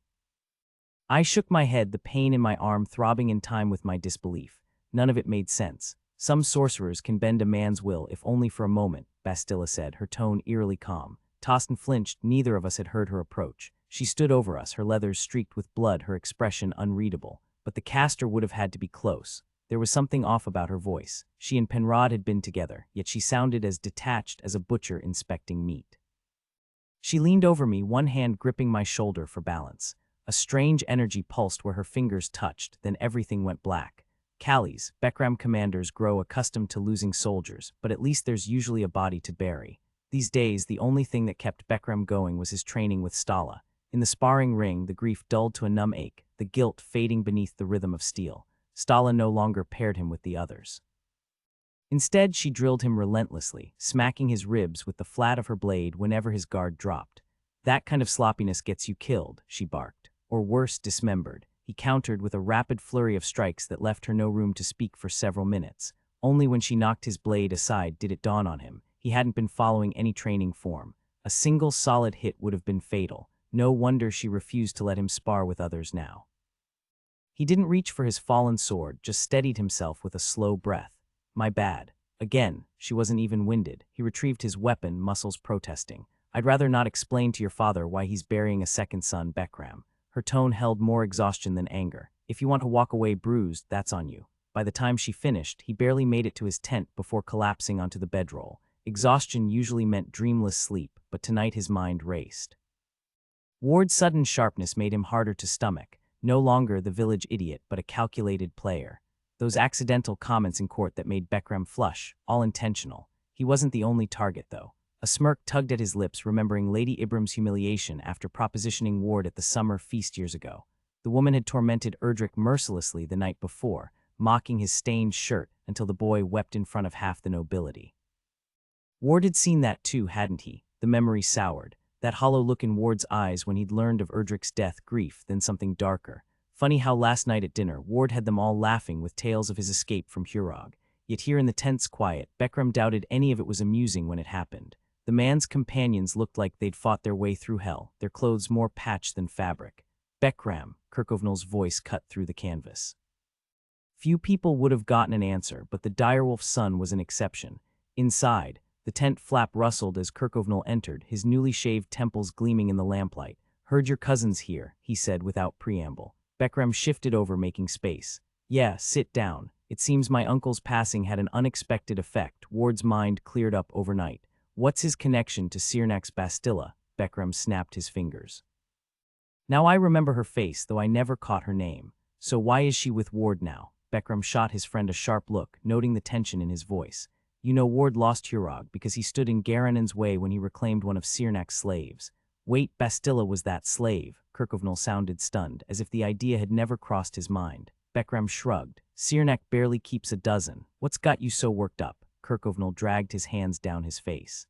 I shook my head, the pain in my arm throbbing in time with my disbelief. None of it made sense. "Some sorcerers can bend a man's will, if only for a moment," Bastilla said, her tone eerily calm. Tostin flinched. Neither of us had heard her approach. She stood over us, her leathers streaked with blood, her expression unreadable. But the caster would have had to be close. There was something off about her voice. She and Penrod had been together, yet she sounded as detached as a butcher inspecting meat. She leaned over me, one hand gripping my shoulder for balance. A strange energy pulsed where her fingers touched, then everything went black. Callies, Bekram commanders grow accustomed to losing soldiers, but at least there's usually a body to bury. These days, the only thing that kept Bekram going was his training with Stala. In the sparring ring, the grief dulled to a numb ache, the guilt fading beneath the rhythm of steel. Stala no longer paired him with the others. Instead, she drilled him relentlessly, smacking his ribs with the flat of her blade whenever his guard dropped. "That kind of sloppiness gets you killed," she barked. "Or worse, dismembered." he countered with a rapid flurry of strikes that left her no room to speak for several minutes. Only when she knocked his blade aside did it dawn on him. He hadn't been following any training form. A single solid hit would have been fatal. No wonder she refused to let him spar with others now. He didn't reach for his fallen sword, just steadied himself with a slow breath. My bad. Again, she wasn't even winded. He retrieved his weapon, muscles protesting. I'd rather not explain to your father why he's burying a second son, Bekram. Her tone held more exhaustion than anger. If you want to walk away bruised, that's on you. By the time she finished, he barely made it to his tent before collapsing onto the bedroll. Exhaustion usually meant dreamless sleep, but tonight his mind raced. Ward's sudden sharpness made him harder to stomach. No longer the village idiot, but a calculated player. Those accidental comments in court that made Bekram flush, all intentional. He wasn't the only target, though. A smirk tugged at his lips, remembering Lady Ibram's humiliation after propositioning Ward at the summer feast years ago. The woman had tormented Erdrick mercilessly the night before, mocking his stained shirt until the boy wept in front of half the nobility. Ward had seen that too, hadn't he? The memory soured. That hollow look in Ward's eyes when he'd learned of Erdrick's death, grief, then something darker. Funny how last night at dinner, Ward had them all laughing with tales of his escape from Hurog. Yet here in the tense quiet, Bekram doubted any of it was amusing when it happened. The man's companions looked like they'd fought their way through hell, their clothes more patched than fabric. Bekram, Kirkovnal's voice cut through the canvas. Few people would have gotten an answer, but the direwolf's son was an exception. Inside, the tent flap rustled as Kirkovnal entered, his newly shaved temples gleaming in the lamplight. Heard your cousin's here, he said without preamble. Bekram shifted over, making space. Yeah, sit down. It seems my uncle's passing had an unexpected effect. Ward's mind cleared up overnight. What's his connection to Sirnak's Bastilla? Bekram snapped his fingers. Now I remember her face, though I never caught her name. So why is she with Ward now? Bekram shot his friend a sharp look, noting the tension in his voice. You know Ward lost Hurog because he stood in Garanon's way when he reclaimed one of Sirnak's slaves. Wait, Bastilla was that slave? Kirkovnal sounded stunned, as if the idea had never crossed his mind. Bekram shrugged. Sirnak barely keeps a dozen. What's got you so worked up? Kirkovnal dragged his hands down his face.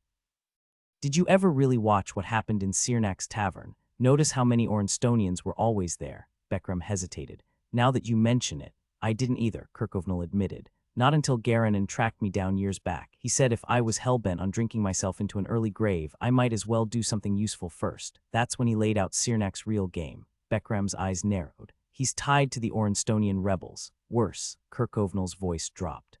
Did you ever really watch what happened in Sirnak's tavern? Notice how many Ornstonians were always there? Bekram hesitated. Now that you mention it, I didn't either, Kirkovnal admitted. Not until Garanon tracked me down years back. He said if I was hellbent on drinking myself into an early grave, I might as well do something useful first. That's when he laid out Sirnak's real game. Bekram's eyes narrowed. He's tied to the Ornstonian rebels. Worse, Kirkovnal's voice dropped.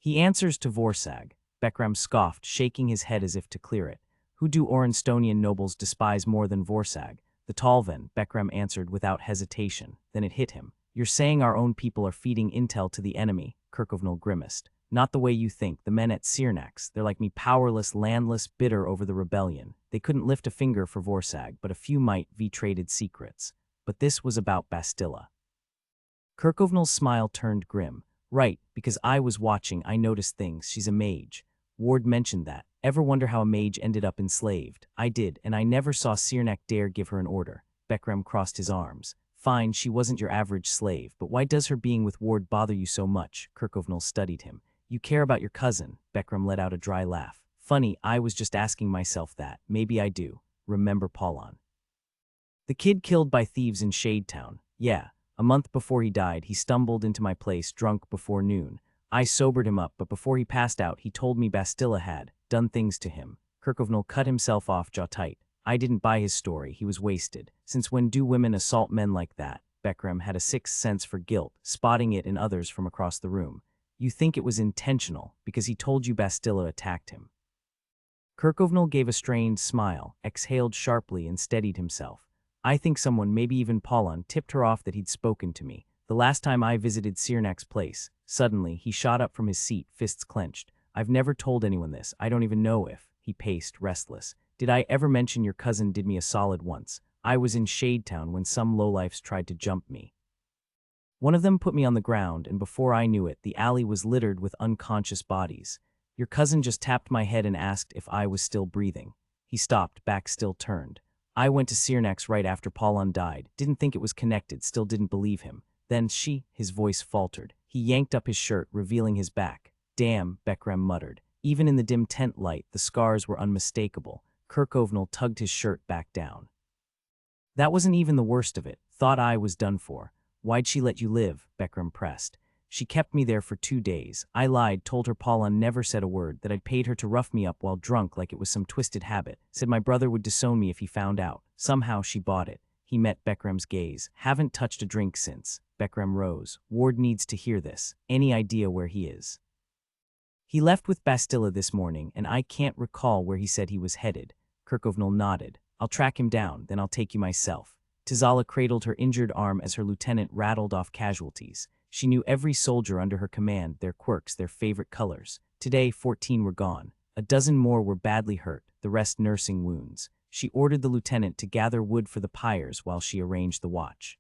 He answers to Vorsag. Bekram scoffed, shaking his head as if to clear it. Who do Ornstonian nobles despise more than Vorsag? The Tolven, Bekram answered without hesitation. Then it hit him. You're saying our own people are feeding intel to the enemy, Kirkovnal grimaced. Not the way you think. The men at Sirnak's, they're like me, powerless, landless, bitter over the rebellion. They couldn't lift a finger for Vorsag, but a few might traded secrets. But this was about Bastilla. Kirkovnal's smile turned grim. Right, because I was watching, I noticed things. She's a mage. Ward mentioned that. Ever wonder how a mage ended up enslaved? I did, and I never saw Sirnak dare give her an order. Bekram crossed his arms. Fine, she wasn't your average slave, but why does her being with Ward bother you so much? Kirkovnal studied him. You care about your cousin. Bekram let out a dry laugh. Funny, I was just asking myself that. Maybe I do. Remember Paulon? The kid killed by thieves in Shadetown. Yeah, a month before he died, he stumbled into my place drunk before noon. I sobered him up, but before he passed out, he told me Bastilla had done things to him. Kirkovnal cut himself off jaw tight. I didn't buy his story, he was wasted. Since when do women assault men like that? Bekram had a sixth sense for guilt, spotting it in others from across the room. You think it was intentional, because he told you Bastilla attacked him. Kirkovnal gave a strained smile, exhaled sharply and steadied himself. I think someone, maybe even Paulon, tipped her off that he'd spoken to me. The last time I visited Sirnak's place. Suddenly, he shot up from his seat, fists clenched. I've never told anyone this. I don't even know if. He paced, restless. Did I ever mention your cousin did me a solid once? I was in Shadetown when some lowlifes tried to jump me. One of them put me on the ground, and before I knew it, the alley was littered with unconscious bodies. Your cousin just tapped my head and asked if I was still breathing. He stopped, back still turned. I went to Sirnak's right after Paulon died. Didn't think it was connected, still didn't believe him. Then his voice faltered. He yanked up his shirt, revealing his back. Damn, Bekram muttered. Even in the dim tent light, the scars were unmistakable. Kirkovnal tugged his shirt back down. That wasn't even the worst of it. Thought I was done for. Why'd she let you live? Beckram pressed. She kept me there for 2 days. I lied, told her Paula never said a word, that I'd paid her to rough me up while drunk like it was some twisted habit. Said my brother would disown me if he found out. Somehow she bought it. He met Beckram's gaze. Haven't touched a drink since. Beckram rose. Ward needs to hear this. Any idea where he is? He left with Bastilla this morning, and I can't recall where he said he was headed. Kirkhovenel nodded. I'll track him down, then I'll take you myself. Tizala cradled her injured arm as her lieutenant rattled off casualties. She knew every soldier under her command, their quirks, their favorite colors. Today, 14 were gone. A dozen more were badly hurt, the rest nursing wounds. She ordered the lieutenant to gather wood for the pyres while she arranged the watch.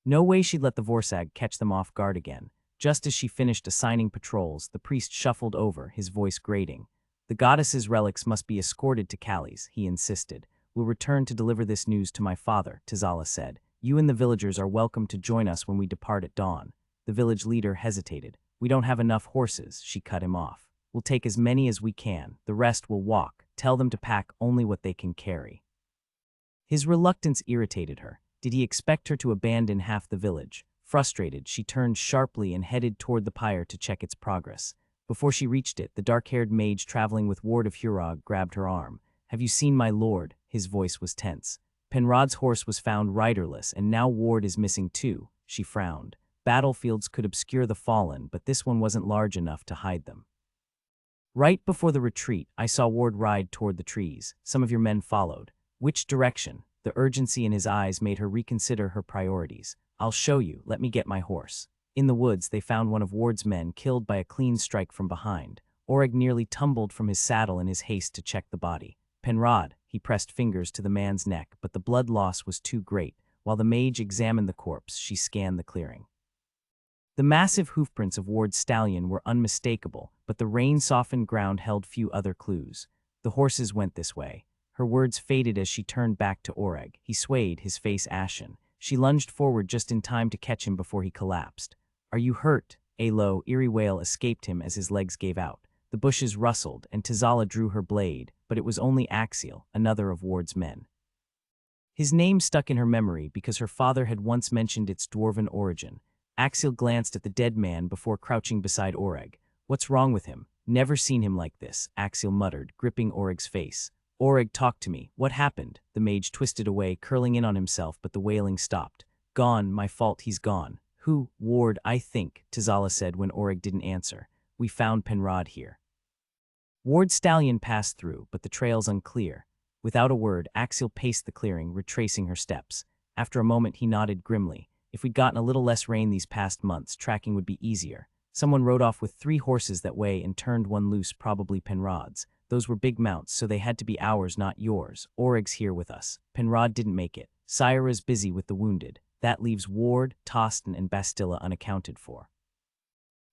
No way she'd let the Vorsag catch them off guard again. Just as she finished assigning patrols, the priest shuffled over, his voice grating. The goddess's relics must be escorted to Calli's, he insisted. We'll return to deliver this news to my father, Tizala said. You and the villagers are welcome to join us when we depart at dawn. The village leader hesitated. We don't have enough horses, she cut him off. We'll take as many as we can. The rest will walk. Tell them to pack only what they can carry. His reluctance irritated her. Did he expect her to abandon half the village? Frustrated, she turned sharply and headed toward the pyre to check its progress. Before she reached it, the dark-haired mage traveling with Ward of Hurog grabbed her arm. Have you seen my lord? His voice was tense. Penrod's horse was found riderless, and now Ward is missing too. She frowned. Battlefields could obscure the fallen, but this one wasn't large enough to hide them. Right before the retreat, I saw Ward ride toward the trees. Some of your men followed. Which direction? The urgency in his eyes made her reconsider her priorities. I'll show you. Let me get my horse. In the woods, they found one of Ward's men killed by a clean strike from behind. Oreg nearly tumbled from his saddle in his haste to check the body. Penrod, he pressed fingers to the man's neck, but the blood loss was too great. While the mage examined the corpse, she scanned the clearing. The massive hoofprints of Ward's stallion were unmistakable, but the rain-softened ground held few other clues. The horses went this way. Her words faded as she turned back to Oreg. He swayed, his face ashen. She lunged forward just in time to catch him before he collapsed. Are you hurt? A low, eerie wail escaped him as his legs gave out. The bushes rustled, and Tizala drew her blade, but it was only Axiel, another of Ward's men. His name stuck in her memory because her father had once mentioned its dwarven origin. Axiel glanced at the dead man before crouching beside Oreg. What's wrong with him? Never seen him like this, Axiel muttered, gripping Oreg's face. Oreg, talk to me. What happened? The mage twisted away, curling in on himself, but the wailing stopped. Gone, my fault, he's gone. Who? Ward, I think, Tizala said when Oreg didn't answer. We found Penrod here. Ward's stallion passed through, but the trail's unclear. Without a word, Axiel paced the clearing, retracing her steps. After a moment, he nodded grimly. If we'd gotten a little less rain these past months, tracking would be easier. Someone rode off with 3 horses that way and turned one loose, probably Penrod's. Those were big mounts, so they had to be ours, not yours. Oreg's here with us. Penrod didn't make it. Syra's busy with the wounded. That leaves Ward, Tostin, and Bastilla unaccounted for.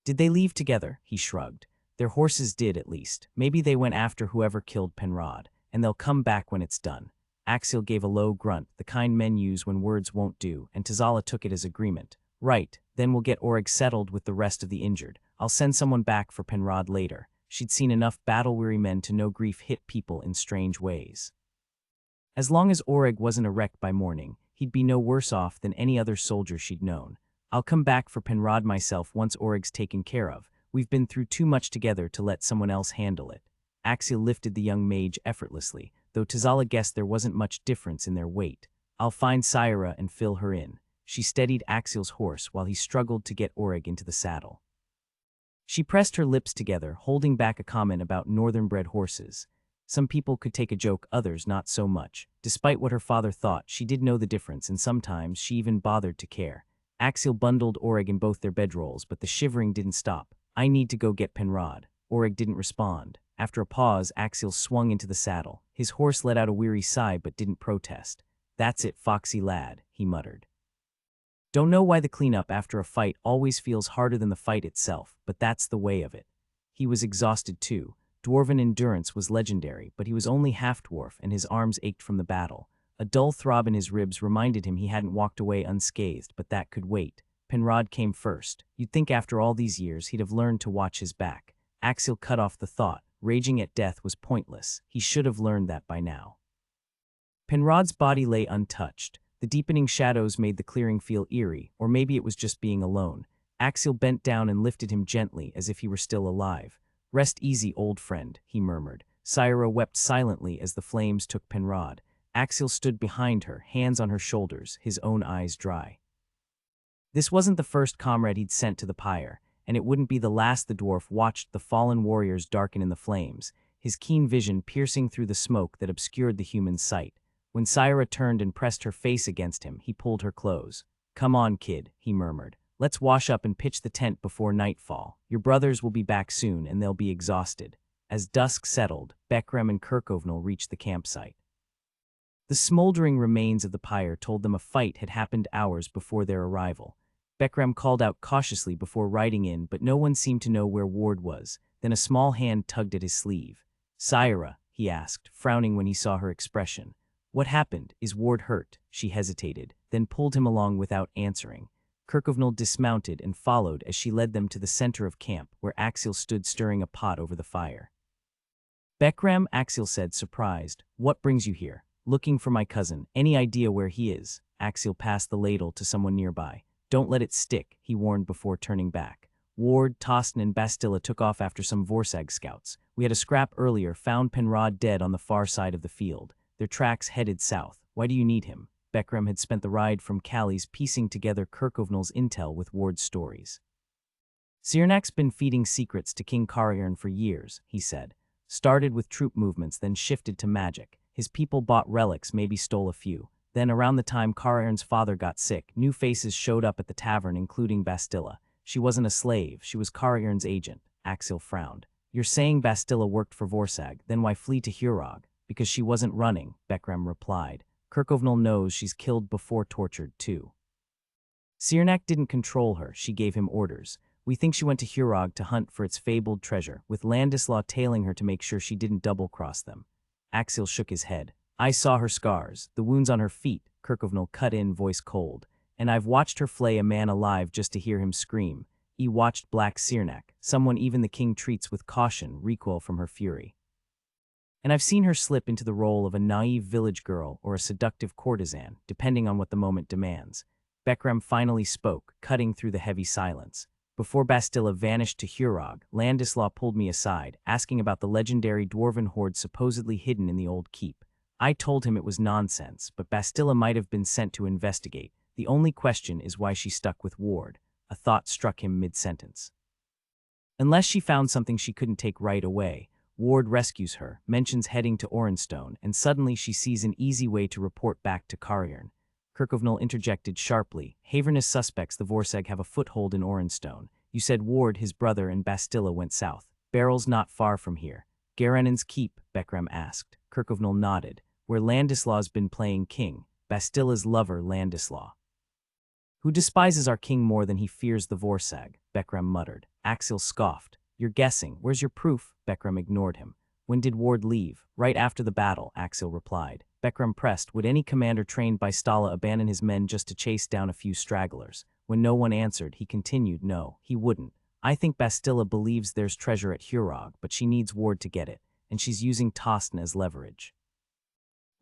Did they leave together? He shrugged. Their horses did, at least. Maybe they went after whoever killed Penrod, and they'll come back when it's done. Axiel gave a low grunt, the kind men use when words won't do, and Tizala took it as agreement. Right, then we'll get Oreg settled with the rest of the injured. I'll send someone back for Penrod later. She'd seen enough battle-weary men to know grief hit people in strange ways. As long as Oreg wasn't a wreck by morning, he'd be no worse off than any other soldier she'd known. I'll come back for Penrod myself once Oreg's taken care of. We've been through too much together to let someone else handle it. Axiel lifted the young mage effortlessly, though Tizala guessed there wasn't much difference in their weight. I'll find Syra and fill her in. She steadied Axiel's horse while he struggled to get Oreg into the saddle. She pressed her lips together, holding back a comment about northern-bred horses. Some people could take a joke, others not so much. Despite what her father thought, she did know the difference, and sometimes she even bothered to care. Axiel bundled Oreg in both their bedrolls, but the shivering didn't stop. I need to go get Penrod. Oreg didn't respond. After a pause, Axiel swung into the saddle. His horse let out a weary sigh but didn't protest. That's it, foxy lad, he muttered. Don't know why the cleanup after a fight always feels harder than the fight itself, but that's the way of it. He was exhausted too. Dwarven endurance was legendary, but he was only half-dwarf and his arms ached from the battle. A dull throb in his ribs reminded him he hadn't walked away unscathed, but that could wait. Penrod came first. You'd think after all these years he'd have learned to watch his back. Axiel cut off the thought. Raging at death was pointless. He should have learned that by now. Penrod's body lay untouched. The deepening shadows made the clearing feel eerie, or maybe it was just being alone. Axel bent down and lifted him gently as if he were still alive. "Rest easy, old friend," he murmured. Syra wept silently as the flames took Penrod. Axel stood behind her, hands on her shoulders, his own eyes dry. This wasn't the first comrade he'd sent to the pyre, and it wouldn't be the last. The dwarf watched the fallen warriors darken in the flames, his keen vision piercing through the smoke that obscured the human's sight. When Syra turned and pressed her face against him, he pulled her close. "Come on, kid," he murmured. "Let's wash up and pitch the tent before nightfall. Your brothers will be back soon, and they'll be exhausted." As dusk settled, Beckram and Kirkovnal reached the campsite. The smoldering remains of the pyre told them a fight had happened hours before their arrival. Beckram called out cautiously before riding in, but no one seemed to know where Ward was. Then a small hand tugged at his sleeve. "Syra," he asked, frowning when he saw her expression. "What happened? Is Ward hurt?" She hesitated, then pulled him along without answering. Kirkovnal dismounted and followed as she led them to the center of camp, where Axel stood stirring a pot over the fire. "Beckram," Axel said, surprised. "What brings you here?" "Looking for my cousin. Any idea where he is?" Axel passed the ladle to someone nearby. "Don't let it stick," he warned before turning back. "Ward, Tostin, and Bastilla took off after some Vorsag scouts. We had a scrap earlier, found Penrod dead on the far side of the field. Their tracks headed south. Why do you need him?" Beckram had spent the ride from Callie's piecing together Kirkovnal's intel with Ward's stories. "Cyrnak's been feeding secrets to King Cariarn for years," he said. "Started with troop movements, then shifted to magic. His people bought relics, maybe stole a few. Then around the time Cariarn's father got sick, new faces showed up at the tavern, including Bastilla. She wasn't a slave, she was Cariarn's agent." Axel frowned. "You're saying Bastilla worked for Vorsag, then why flee to Hurog?" "Because she wasn't running," Beckram replied. "Kirkovnal knows she's killed before tortured, too. Cyrnak didn't control her, she gave him orders. We think she went to Hurog to hunt for its fabled treasure, with Landislaw tailing her to make sure she didn't double-cross them." Axel shook his head. "I saw her scars, the wounds on her feet," Kirkovnal cut in, voice cold. "And I've watched her flay a man alive just to hear him scream. He watched Black Cyrnak, someone even the king treats with caution, recoil from her fury. And I've seen her slip into the role of a naive village girl or a seductive courtesan, depending on what the moment demands." Beckram finally spoke, cutting through the heavy silence. "Before Bastilla vanished to Hurog, Landislaw pulled me aside, asking about the legendary dwarven horde supposedly hidden in the old keep. I told him it was nonsense, but Bastilla might have been sent to investigate. The only question is why she stuck with Ward." A thought struck him mid-sentence. "Unless she found something she couldn't take right away. Ward rescues her, mentions heading to Orenstone, and suddenly she sees an easy way to report back to Cariarn." Kirkovnal interjected sharply. "Havernus suspects the Vorsag have a foothold in Orenstone. You said Ward, his brother, and Bastilla went south. Barrel's not far from here." "Garanon's keep?" Beckram asked. Kirkovnal nodded. "Where Landislaw's been playing king. Bastilla's lover, Landislaw, who despises our king more than he fears the Vorsag," Beckram muttered. Axel scoffed. "You're guessing. Where's your proof?" Beckram ignored him. "When did Ward leave?" "Right after the battle," Axel replied. Beckram pressed. Would any commander trained by Stala abandon his men just to chase down a few stragglers? When no one answered, he continued, "No, he wouldn't. I think Bastilla believes there's treasure at Hurog, but she needs Ward to get it, and she's using Tostin as leverage.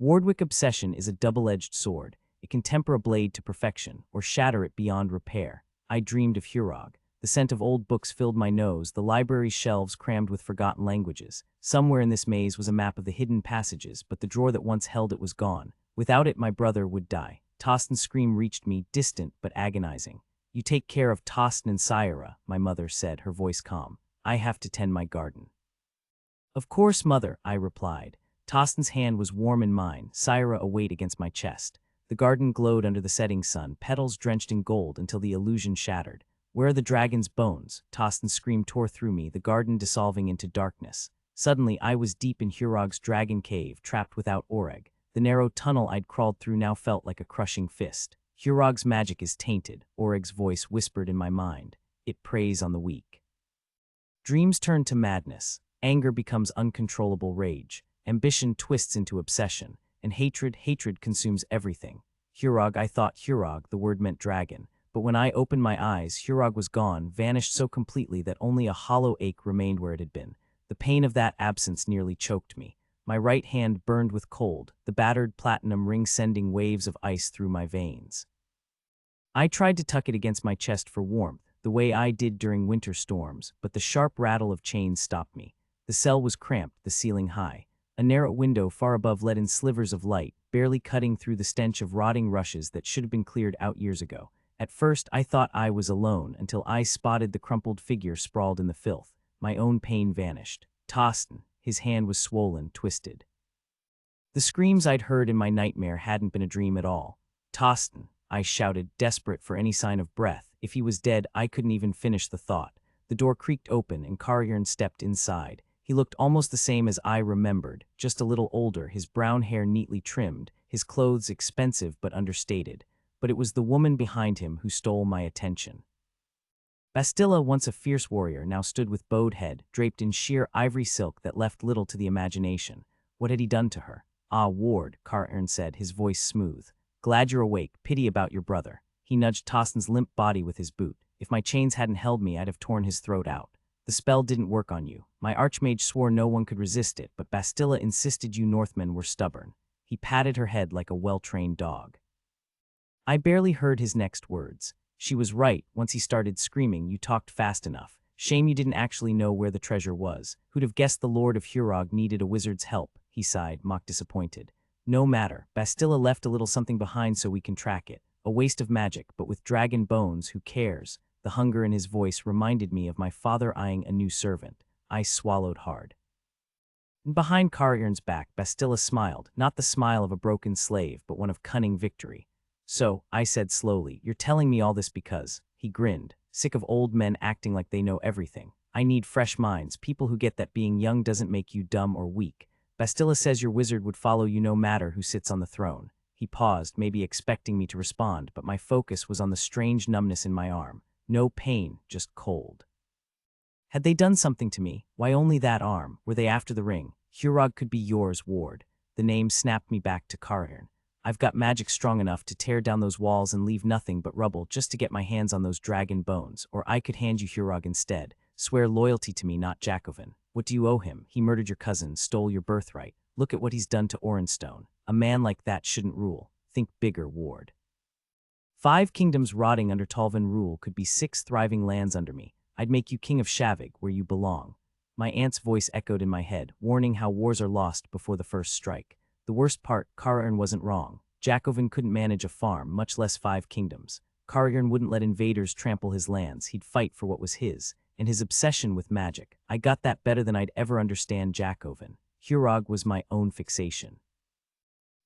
Wardwick obsession is a double-edged sword. It can temper a blade to perfection, or shatter it beyond repair. I dreamed of Hurog. The scent of old books filled my nose, the library's shelves crammed with forgotten languages. Somewhere in this maze was a map of the hidden passages, but the drawer that once held it was gone. Without it, my brother would die." Tostin's scream reached me, distant but agonizing. "You take care of Tostin and Syra," my mother said, her voice calm. "I have to tend my garden." "Of course, mother," I replied. Tostin's hand was warm in mine, Syra a weight against my chest. The garden glowed under the setting sun, petals drenched in gold until the illusion shattered. "Where are the dragon's bones?" Tostin's scream tore through me, the garden dissolving into darkness. Suddenly, I was deep in Hurog's dragon cave, trapped without Oreg. The narrow tunnel I'd crawled through now felt like a crushing fist. "Hurog's magic is tainted," Oreg's voice whispered in my mind. "It preys on the weak." Dreams turn to madness. Anger becomes uncontrollable rage. Ambition twists into obsession. And hatred consumes everything. Hurog, I thought Hurog, the word meant dragon. But when I opened my eyes, Hurog was gone, vanished so completely that only a hollow ache remained where it had been. The pain of that absence nearly choked me. My right hand burned with cold, the battered platinum ring sending waves of ice through my veins. I tried to tuck it against my chest for warmth, the way I did during winter storms, but the sharp rattle of chains stopped me. The cell was cramped, the ceiling high. A narrow window far above let in slivers of light, barely cutting through the stench of rotting rushes that should have been cleared out years ago. At first, I thought I was alone until I spotted the crumpled figure sprawled in the filth. My own pain vanished. Tostin, his hand was swollen, twisted. The screams I'd heard in my nightmare hadn't been a dream at all. Tostin, I shouted, desperate for any sign of breath. If he was dead, I couldn't even finish the thought. The door creaked open and Carriern stepped inside. He looked almost the same as I remembered, just a little older, his brown hair neatly trimmed, his clothes expensive but understated. But it was the woman behind him who stole my attention. Bastilla, once a fierce warrior, now stood with bowed head, draped in sheer ivory silk that left little to the imagination. What had he done to her? "Ah, Ward," Carriern said, his voice smooth. "Glad you're awake. Pity about your brother." He nudged Tostin's limp body with his boot. "If my chains hadn't held me, I'd have torn his throat out. The spell didn't work on you. My archmage swore no one could resist it, but Bastilla insisted you Northmen were stubborn." He patted her head like a well-trained dog. I barely heard his next words. She was right. Once he started screaming, "You talked fast enough. Shame you didn't actually know where the treasure was. Who'd have guessed the Lord of Hurog needed a wizard's help?" He sighed, mock disappointed. "No matter. Bastilla left a little something behind so we can track it. A waste of magic, but with dragon bones, who cares?" The hunger in his voice reminded me of my father eyeing a new servant. I swallowed hard. And behind Carriern's back, Bastilla smiled, not the smile of a broken slave, but one of cunning victory. "So," I said slowly, "you're telling me all this because..." He grinned, sick of old men acting like they know everything. "I need fresh minds, people who get that being young doesn't make you dumb or weak. Bastilla says your wizard would follow you no matter who sits on the throne." He paused, maybe expecting me to respond, but my focus was on the strange numbness in my arm. No pain, just cold. Had they done something to me? Why only that arm? Were they after the ring? "Hurog could be yours, Ward." The name snapped me back to Carriern. "I've got magic strong enough to tear down those walls and leave nothing but rubble just to get my hands on those dragon bones, or I could hand you Hurog instead. Swear loyalty to me, not Jacobin. What do you owe him? He murdered your cousin, stole your birthright. Look at what he's done to Orenstone. A man like that shouldn't rule. Think bigger, Ward." 5 kingdoms rotting under Talvin rule could be 6 thriving lands under me. I'd make you king of Shavig, where you belong. My aunt's voice echoed in my head, warning how wars are lost before the first strike. The worst part, Carriern wasn't wrong. Jacobin couldn't manage a farm, much less 5 kingdoms. Carriern wouldn't let invaders trample his lands. He'd fight for what was his. And his obsession with magic. I got that better than I'd ever understand Jacobin. Hurog was my own fixation.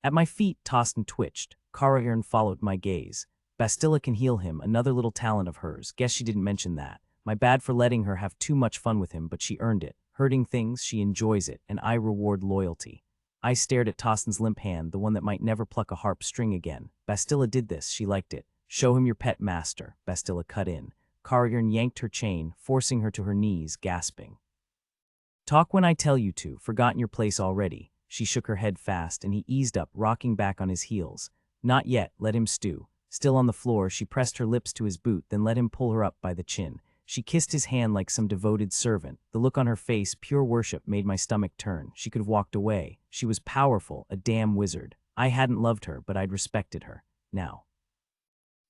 At my feet, Tostin twitched. Carriern followed my gaze. "Bastilla can heal him, another little talent of hers. Guess she didn't mention that. My bad for letting her have too much fun with him, but she earned it. Hurting things, she enjoys it, and I reward loyalty." I stared at Tostin's limp hand, the one that might never pluck a harp string again. "Bastilla did this, she liked it. Show him your pet master," Bastilla cut in. Carriern yanked her chain, forcing her to her knees, gasping. "Talk when I tell you to, forgotten your place already." She shook her head fast, and he eased up, rocking back on his heels. "Not yet, let him stew." Still on the floor, she pressed her lips to his boot, then let him pull her up by the chin. She kissed his hand like some devoted servant. The look on her face, pure worship, made my stomach turn. She could have walked away. She was powerful, a damn wizard. I hadn't loved her, but I'd respected her. Now.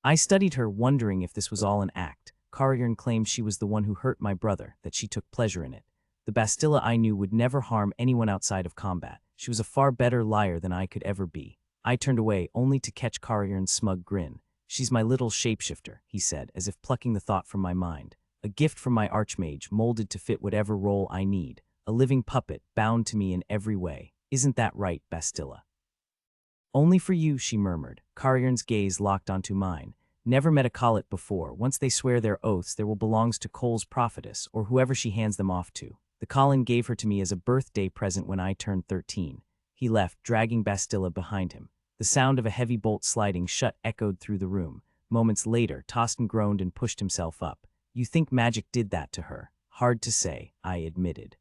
I studied her, wondering if this was all an act. Carriern claimed she was the one who hurt my brother, that she took pleasure in it. The Bastilla I knew would never harm anyone outside of combat. She was a far better liar than I could ever be. I turned away, only to catch Carriern's smug grin. "She's my little shapeshifter," he said, as if plucking the thought from my mind. "A gift from my archmage, molded to fit whatever role I need. A living puppet, bound to me in every way. Isn't that right, Bastilla?" "Only for you," she murmured. Carriern's gaze locked onto mine. "Never met a collet before. Once they swear their oaths, there will belongs to Cole's prophetess, or whoever she hands them off to. The Colin gave her to me as a birthday present when I turned 13. He left, dragging Bastilla behind him. The sound of a heavy bolt sliding shut echoed through the room. Moments later, Tostin groaned and pushed himself up. "You think magic did that to her?" "Hard to say," I admitted.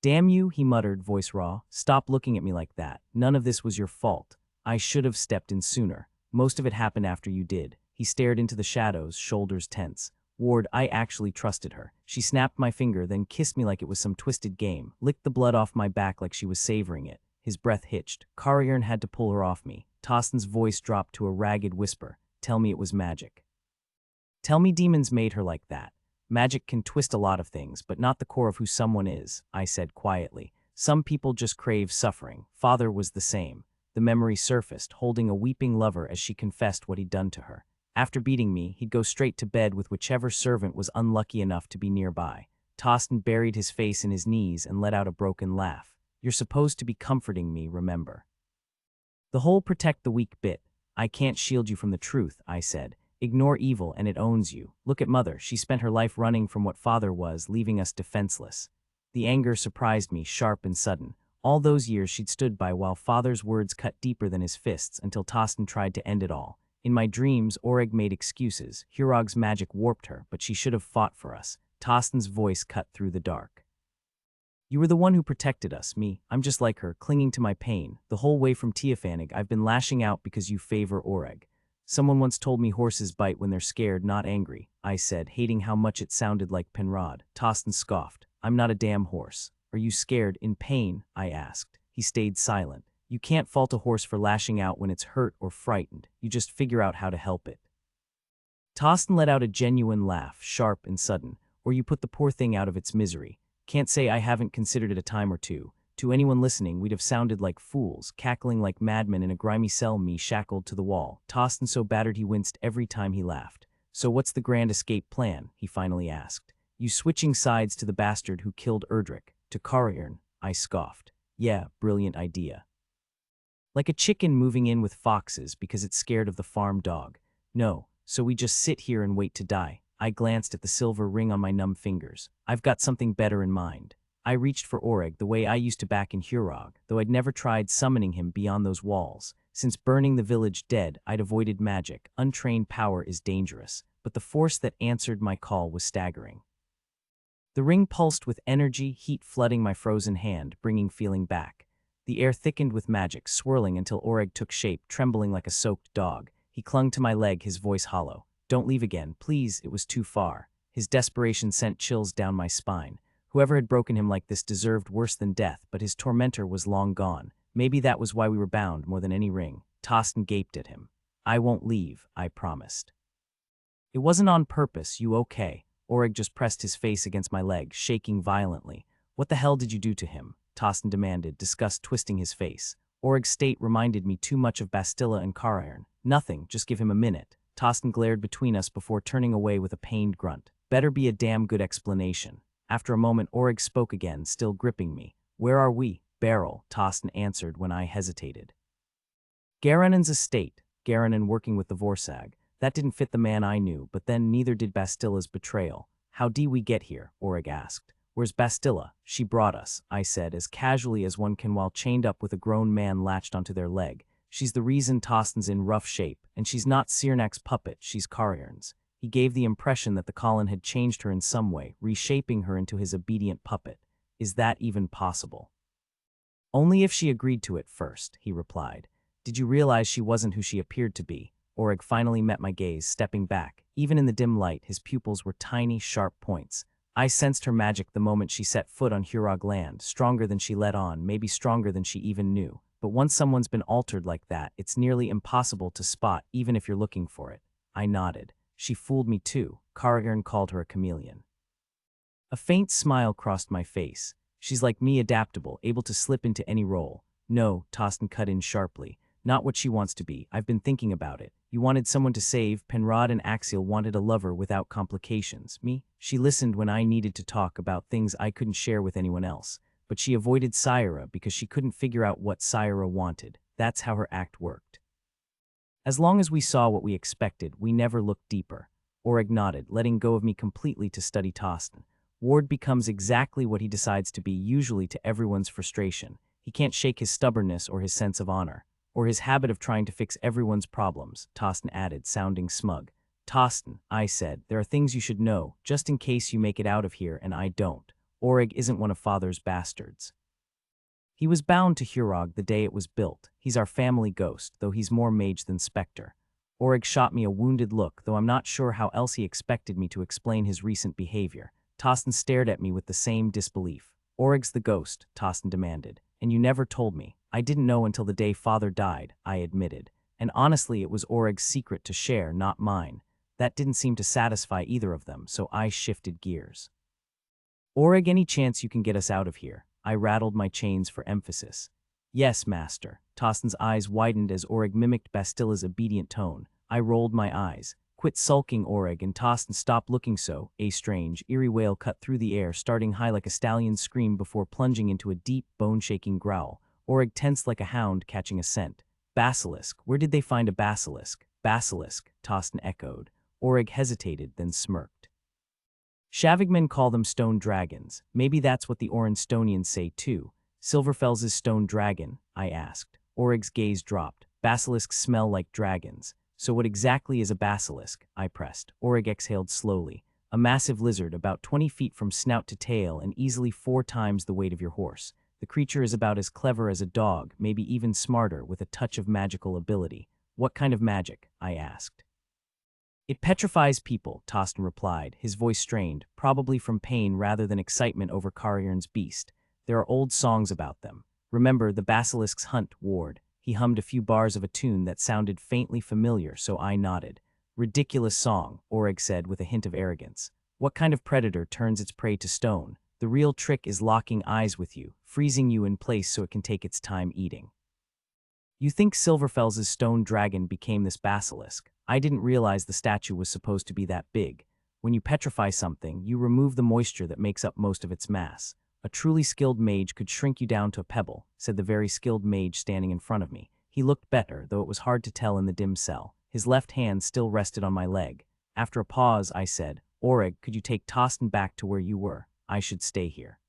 "Damn you," he muttered, voice raw. "Stop looking at me like that. None of this was your fault. I should have stepped in sooner. Most of it happened after you did." He stared into the shadows, shoulders tense. Ward, I actually trusted her. She snapped my finger, then kissed me like it was some twisted game, licked the blood off my back like she was savoring it. His breath hitched. Carriern had to pull her off me. Tostin's voice dropped to a ragged whisper. Tell me it was magic. Tell me demons made her like that. Magic can twist a lot of things, but not the core of who someone is, I said quietly. Some people just crave suffering. Father was the same. The memory surfaced, holding a weeping lover as she confessed what he'd done to her. After beating me, he'd go straight to bed with whichever servant was unlucky enough to be nearby. Tostin buried his face in his knees and let out a broken laugh. You're supposed to be comforting me, remember? The whole protect the weak bit. I can't shield you from the truth, I said. Ignore evil and it owns you. Look at Mother, she spent her life running from what Father was, leaving us defenseless. The anger surprised me, sharp and sudden. All those years she'd stood by while Father's words cut deeper than his fists until Tostin tried to end it all. In my dreams, Oreg made excuses. Hurog's magic warped her, but she should have fought for us. Tostin's voice cut through the dark. You were the one who protected us, me. I'm just like her, clinging to my pain. The whole way from Teofanig, I've been lashing out because you favor Oreg. Someone once told me horses bite when they're scared, not angry, I said, hating how much it sounded like Penrod. Tostin scoffed. I'm not a damn horse. Are you scared, in pain? I asked. He stayed silent. You can't fault a horse for lashing out when it's hurt or frightened. You just figure out how to help it. Tostin let out a genuine laugh, sharp and sudden, or you put the poor thing out of its misery. Can't say I haven't considered it a time or two. To anyone listening, we'd have sounded like fools, cackling like madmen in a grimy cell, me shackled to the wall. Tostin so battered he winced every time he laughed. So what's the grand escape plan? He finally asked. You switching sides to the bastard who killed Erdrick, to Carriern, I scoffed. Yeah, brilliant idea. Like a chicken moving in with foxes because it's scared of the farm dog. No, so we just sit here and wait to die. I glanced at the silver ring on my numb fingers. I've got something better in mind. I reached for Oreg the way I used to back in Hurog, though I'd never tried summoning him beyond those walls. Since burning the village dead, I'd avoided magic. Untrained power is dangerous, but the force that answered my call was staggering. The ring pulsed with energy, heat flooding my frozen hand, bringing feeling back. The air thickened with magic, swirling until Oreg took shape, trembling like a soaked dog. He clung to my leg, his voice hollow. Don't leave again, please, it was too far. His desperation sent chills down my spine. Whoever had broken him like this deserved worse than death, but his tormentor was long gone. Maybe that was why we were bound more than any ring. Tostin gaped at him. I won't leave, I promised. It wasn't on purpose, you okay? Oreg just pressed his face against my leg, shaking violently. What the hell did you do to him? Tostin demanded, disgust twisting his face. Oreg's state reminded me too much of Bastilla and Carriern. Nothing, just give him a minute. Tostin glared between us before turning away with a pained grunt. Better be a damn good explanation. After a moment, Oreg spoke again, still gripping me. Where are we? Beryl, Tostin answered when I hesitated. Garanon's estate. Garanon working with the Vorsag. That didn't fit the man I knew, but then neither did Bastilla's betrayal. How did we get here? Oreg asked. Where's Bastilla? She brought us, I said, as casually as one can while chained up with a grown man latched onto their leg. She's the reason Tostin's in rough shape, and she's not Cernak's puppet, she's Carriern's. He gave the impression that the Colin had changed her in some way, reshaping her into his obedient puppet. Is that even possible? Only if she agreed to it first, he replied. Did you realize she wasn't who she appeared to be? Oreg finally met my gaze, stepping back. Even in the dim light, his pupils were tiny, sharp points. I sensed her magic the moment she set foot on Hurog land, stronger than she let on, maybe stronger than she even knew. But once someone's been altered like that, it's nearly impossible to spot, even if you're looking for it. I nodded. She fooled me too. Carriern called her a chameleon. A faint smile crossed my face. She's like me, adaptable, able to slip into any role. No, Tostin cut in sharply. Not what she wants to be. I've been thinking about it. You wanted someone to save. Penrod and Axial wanted a lover without complications. Me? She listened when I needed to talk about things I couldn't share with anyone else. But she avoided Syra because she couldn't figure out what Syra wanted. That's how her act worked. As long as we saw what we expected, we never looked deeper. Oreg nodded, letting go of me completely to study Tostin. Ward becomes exactly what he decides to be, usually to everyone's frustration. He can't shake his stubbornness or his sense of honor. Or his habit of trying to fix everyone's problems, Tostin added, sounding smug. Tostin, I said, there are things you should know, just in case you make it out of here and I don't. Oreg isn't one of Father's bastards. He was bound to Hurog the day it was built. He's our family ghost, though he's more mage than specter. Oreg shot me a wounded look, though I'm not sure how else he expected me to explain his recent behavior. Tostin stared at me with the same disbelief. Oreg's the ghost, Tostin demanded. And you never told me. I didn't know until the day Father died, I admitted. And honestly, it was Oreg's secret to share, not mine. That didn't seem to satisfy either of them, so I shifted gears. Oreg, any chance you can get us out of here? I rattled my chains for emphasis. Yes, master. Tostin's eyes widened as Oreg mimicked Bastilla's obedient tone. I rolled my eyes. Quit sulking, Oreg, and Tostin stopped looking so. A strange, eerie wail cut through the air, starting high like a stallion's scream before plunging into a deep, bone-shaking growl. Oreg tensed like a hound catching a scent. Basilisk. Where did they find a basilisk? Basilisk, Tostin echoed. Oreg hesitated, then smirked. Shavigmen call them stone dragons. Maybe that's what the Orenstonians say too. Silverfell's stone dragon, I asked. Oreg's gaze dropped. Basilisks smell like dragons. So what exactly is a basilisk? I pressed. Oreg exhaled slowly. A massive lizard about 20 feet from snout to tail and easily 4 times the weight of your horse. The creature is about as clever as a dog, maybe even smarter, with a touch of magical ability. What kind of magic? I asked. It petrifies people, Tostin replied, his voice strained, probably from pain rather than excitement over Carriern's beast. There are old songs about them. Remember, the basilisk's hunt, Ward. He hummed a few bars of a tune that sounded faintly familiar, so I nodded. Ridiculous song, Oreg said with a hint of arrogance. What kind of predator turns its prey to stone? The real trick is locking eyes with you, freezing you in place so it can take its time eating. You think Silverfell's stone dragon became this basilisk? I didn't realize the statue was supposed to be that big. When you petrify something, you remove the moisture that makes up most of its mass. A truly skilled mage could shrink you down to a pebble, said the very skilled mage standing in front of me. He looked better, though it was hard to tell in the dim cell. His left hand still rested on my leg. After a pause, I said, Oreg, could you take Tostin back to where you were? I should stay here.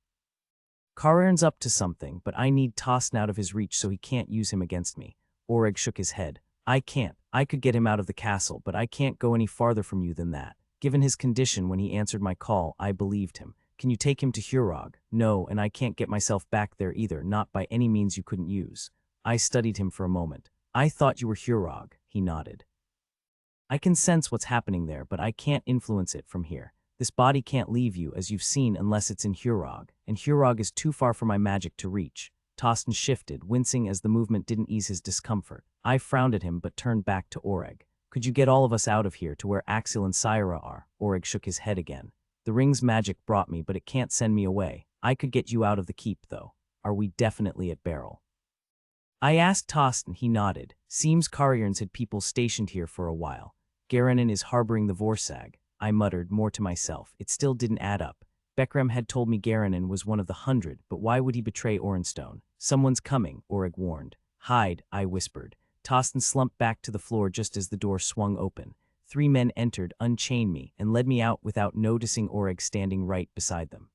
Carriern's up to something, but I need Tostin out of his reach so he can't use him against me. Oreg shook his head. I can't. I could get him out of the castle, but I can't go any farther from you than that. Given his condition when he answered my call, I believed him. Can you take him to Hurog? No, and I can't get myself back there either, not by any means you couldn't use. I studied him for a moment. I thought you were Hurog, he nodded. I can sense what's happening there, but I can't influence it from here. This body can't leave you, as you've seen, unless it's in Hurog, and Hurog is too far for my magic to reach. Tostin shifted, wincing as the movement didn't ease his discomfort. I frowned at him but turned back to Oreg. Could you get all of us out of here to where Axel and Syra are? Oreg shook his head again. The ring's magic brought me, but it can't send me away. I could get you out of the keep, though. Are we definitely at Beryl? I asked Tostin. He nodded. Seems Carriern's had people stationed here for a while. Garanon is harboring the Vorsag. I muttered, more to myself. It still didn't add up. Bekrem had told me Garanon was one of the 100, but why would he betray Orenstone? Someone's coming, Oreg warned. Hide, I whispered. Tostin slumped back to the floor just as the door swung open. 3 men entered, unchained me, and led me out without noticing Oreg standing right beside them.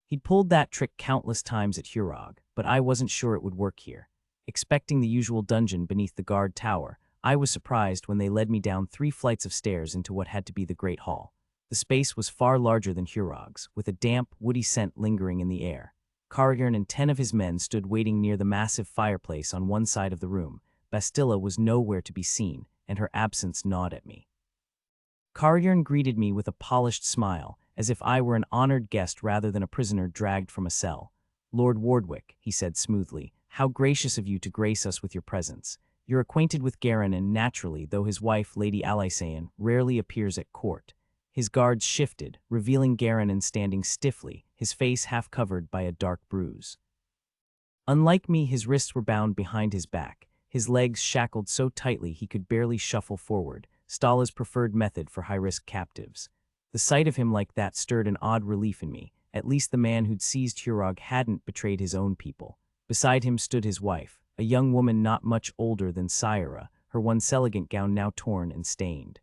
He'd pulled that trick countless times at Hurog, but I wasn't sure it would work here. Expecting the usual dungeon beneath the guard tower, I was surprised when they led me down 3 flights of stairs into what had to be the Great Hall. The space was far larger than Hurog's, with a damp, woody scent lingering in the air. Carriern and 10 of his men stood waiting near the massive fireplace on one side of the room. Bastilla was nowhere to be seen, and her absence gnawed at me. Carriern greeted me with a polished smile, as if I were an honored guest rather than a prisoner dragged from a cell. Lord Wardwick, he said smoothly, how gracious of you to grace us with your presence. You're acquainted with Garanon naturally, though his wife, Lady Alisayan, rarely appears at court. His guards shifted, revealing Garanon standing stiffly, his face half covered by a dark bruise. Unlike me, his wrists were bound behind his back, his legs shackled so tightly he could barely shuffle forward, Stala's preferred method for high-risk captives. The sight of him like that stirred an odd relief in me. At least the man who'd seized Hurog hadn't betrayed his own people. Beside him stood his wife, a young woman not much older than Syra, her once elegant gown now torn and stained.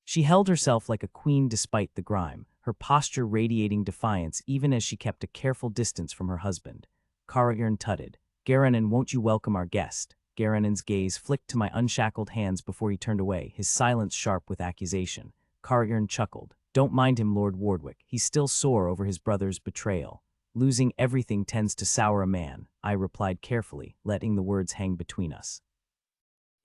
She held herself like a queen despite the grime, her posture radiating defiance even as she kept a careful distance from her husband. Carriern tutted. Garanon, won't you welcome our guest? Garanon's gaze flicked to my unshackled hands before he turned away, his silence sharp with accusation. Carriern chuckled. Don't mind him, Lord Wardwick. He's still sore over his brother's betrayal. Losing everything tends to sour a man, I replied carefully, letting the words hang between us.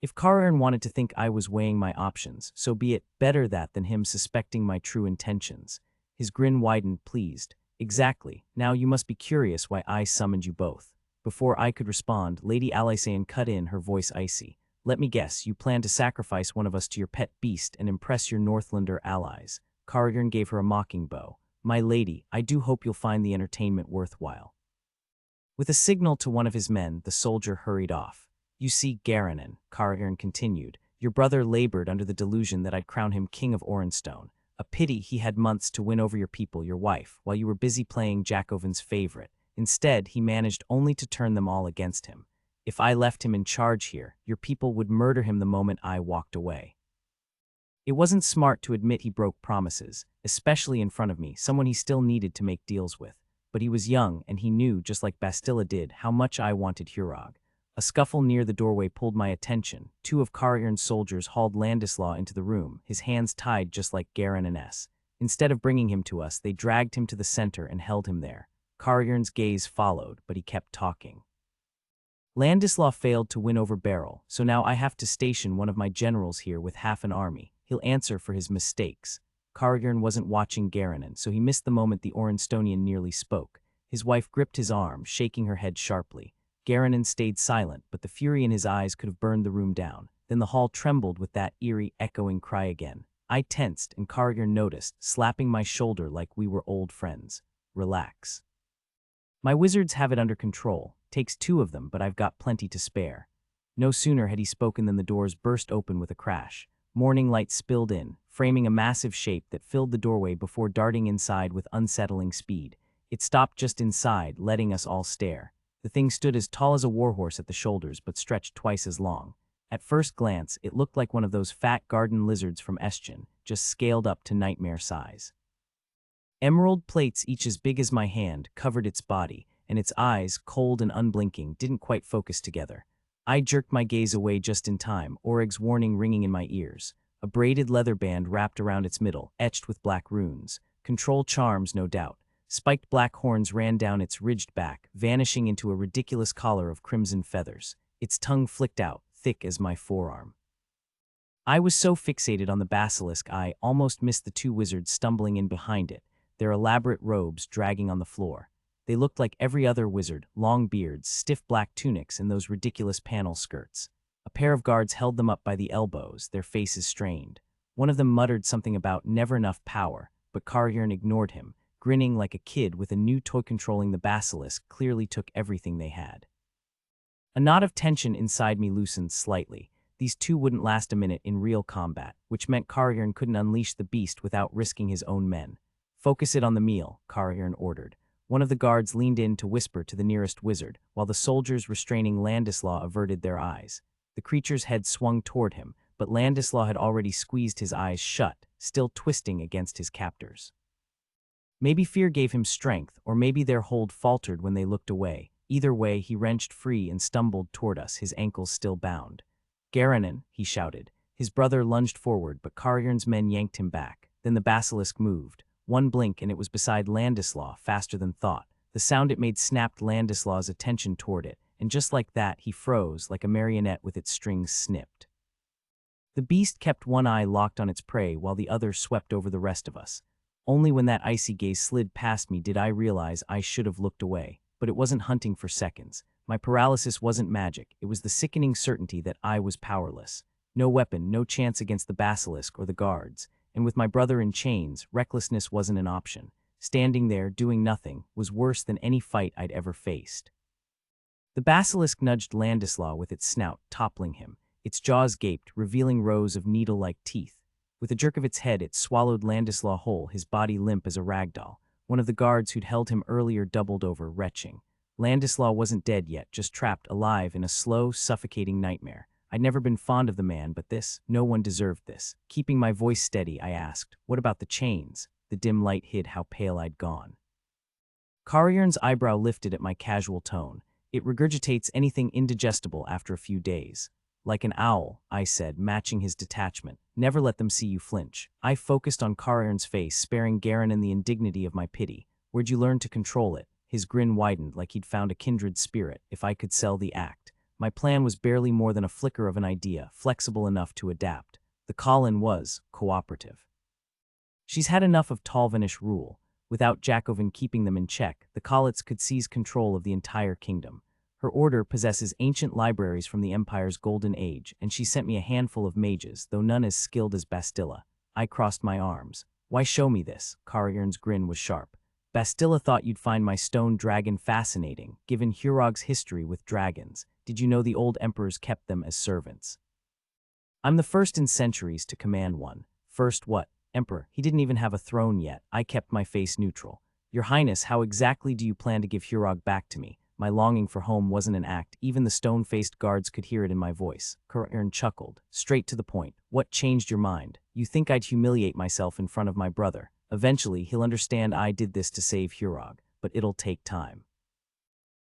If Karaern wanted to think I was weighing my options, so be it. Better that than him suspecting my true intentions. His grin widened, pleased. Exactly. Now you must be curious why I summoned you both. Before I could respond, Lady Alisain cut in, her voice icy. Let me guess, you plan to sacrifice one of us to your pet beast and impress your Northlander allies. Karaern gave her a mocking bow. My lady, I do hope you'll find the entertainment worthwhile. With a signal to one of his men, the soldier hurried off. You see, Garanon, Karaern continued, your brother labored under the delusion that I'd crown him king of Orenstone. A pity he had months to win over your people, your wife, while you were busy playing Jacobin's favorite. Instead, he managed only to turn them all against him. If I left him in charge here, your people would murder him the moment I walked away. It wasn't smart to admit he broke promises, especially in front of me, someone he still needed to make deals with. But he was young, and he knew, just like Bastilla did, how much I wanted Hurog. A scuffle near the doorway pulled my attention. Two of Karaern's soldiers hauled Landislaw into the room, his hands tied just like Garanon's. Instead of bringing him to us, they dragged him to the center and held him there. Karaern's gaze followed, but he kept talking. Landislaw failed to win over Beryl, so now I have to station one of my generals here with half an army. He'll answer for his mistakes. Karaern wasn't watching Garanon, so he missed the moment the Orenstonian nearly spoke. His wife gripped his arm, shaking her head sharply. Garanon stayed silent, but the fury in his eyes could have burned the room down. Then the hall trembled with that eerie, echoing cry again. I tensed, and Karaern noticed, slapping my shoulder like we were old friends. Relax. My wizards have it under control. Takes 2 of them, but I've got plenty to spare. No sooner had he spoken than the doors burst open with a crash. Morning light spilled in, framing a massive shape that filled the doorway before darting inside with unsettling speed. It stopped just inside, letting us all stare. The thing stood as tall as a warhorse at the shoulders, but stretched twice as long. At first glance, it looked like one of those fat garden lizards from Estchen, just scaled up to nightmare size. Emerald plates, each as big as my hand, covered its body, and its eyes, cold and unblinking, didn't quite focus together. I jerked my gaze away just in time, Orig's warning ringing in my ears. A braided leather band wrapped around its middle, etched with black runes. Control charms, no doubt. Spiked black horns ran down its ridged back, vanishing into a ridiculous collar of crimson feathers. Its tongue flicked out, thick as my forearm. I was so fixated on the basilisk I almost missed the 2 wizards stumbling in behind it, their elaborate robes dragging on the floor. They looked like every other wizard, long beards, stiff black tunics, and those ridiculous panel skirts. A pair of guards held them up by the elbows, their faces strained. One of them muttered something about never enough power, but Karaern ignored him, grinning like a kid with a new toy. Controlling the basilisk clearly took everything they had. A knot of tension inside me loosened slightly. These 2 wouldn't last a minute in real combat, which meant Karaern couldn't unleash the beast without risking his own men. Focus it on the meal, Karaern ordered. One of the guards leaned in to whisper to the nearest wizard, while the soldiers restraining Landislaw averted their eyes. The creature's head swung toward him, but Landislaw had already squeezed his eyes shut, still twisting against his captors. Maybe fear gave him strength, or maybe their hold faltered when they looked away. Either way, he wrenched free and stumbled toward us, his ankles still bound. Garanon, he shouted. His brother lunged forward, but Karaern's men yanked him back. Then the basilisk moved. One blink and it was beside Landislaw, faster than thought. The sound it made snapped Landislaw's attention toward it, and just like that, he froze like a marionette with its strings snipped. The beast kept one eye locked on its prey while the other swept over the rest of us. Only when that icy gaze slid past me did I realize I should have looked away, but it wasn't hunting for seconds. My paralysis wasn't magic, it was the sickening certainty that I was powerless. No weapon, no chance against the basilisk or the guards, and with my brother in chains, recklessness wasn't an option. Standing there, doing nothing, was worse than any fight I'd ever faced. The basilisk nudged Landislaw with its snout, toppling him. Its jaws gaped, revealing rows of needle-like teeth. With a jerk of its head, it swallowed Landislaw whole, his body limp as a ragdoll. One of the guards who'd held him earlier doubled over, retching. Landislaw wasn't dead yet, just trapped alive in a slow, suffocating nightmare. I'd never been fond of the man, but no one deserved this. Keeping my voice steady, I asked, what about the chains? The dim light hid how pale I'd gone. Karaern's eyebrow lifted at my casual tone. It regurgitates anything indigestible after a few days. Like an owl, I said, matching his detachment. Never let them see you flinch. I focused on Karaern's face, sparing Garanon the indignity of my pity. Where'd you learn to control it? His grin widened like he'd found a kindred spirit. If I could sell the act. My plan was barely more than a flicker of an idea, flexible enough to adapt. The Colin was cooperative. She's had enough of Talvanish rule. Without Jacobin keeping them in check, the Collets could seize control of the entire kingdom. Her order possesses ancient libraries from the Empire's golden age, and she sent me a handful of mages, though none as skilled as Bastilla. I crossed my arms. Why show me this? Cariern's grin was sharp. Bastilla thought you'd find my stone dragon fascinating, given Hurog's history with dragons. Did you know the old emperors kept them as servants? I'm the first in centuries to command one. First what? Emperor, he didn't even have a throne yet. I kept my face neutral. Your Highness, how exactly do you plan to give Hurog back to me? My longing for home wasn't an act. Even the stone-faced guards could hear it in my voice. Cariern chuckled. Straight to the point. What changed your mind? You think I'd humiliate myself in front of my brother. Eventually, he'll understand I did this to save Hurog, but it'll take time.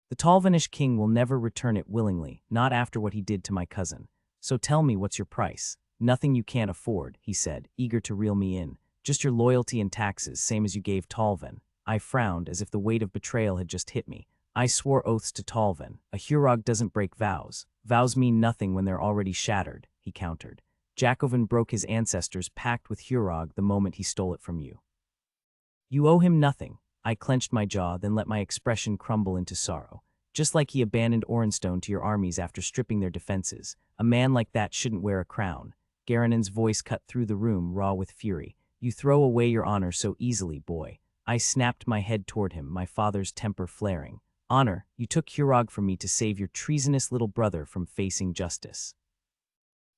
The Talvanish king will never return it willingly, not after what he did to my cousin. So tell me, what's your price? Nothing you can't afford, he said, eager to reel me in. Just your loyalty and taxes, same as you gave Talvan. I frowned as if the weight of betrayal had just hit me. I swore oaths to Talvan. A Hurog doesn't break vows. Vows mean nothing when they're already shattered, he countered. Jacobin broke his ancestors' pact with Hurog the moment he stole it from you. You owe him nothing. I clenched my jaw, then let my expression crumble into sorrow. Just like he abandoned Orenstone to your armies after stripping their defenses. A man like that shouldn't wear a crown. Garanon's voice cut through the room, raw with fury. You throw away your honor so easily, boy. I snapped my head toward him, my father's temper flaring. Honor, you took Hurog from me to save your treasonous little brother from facing justice.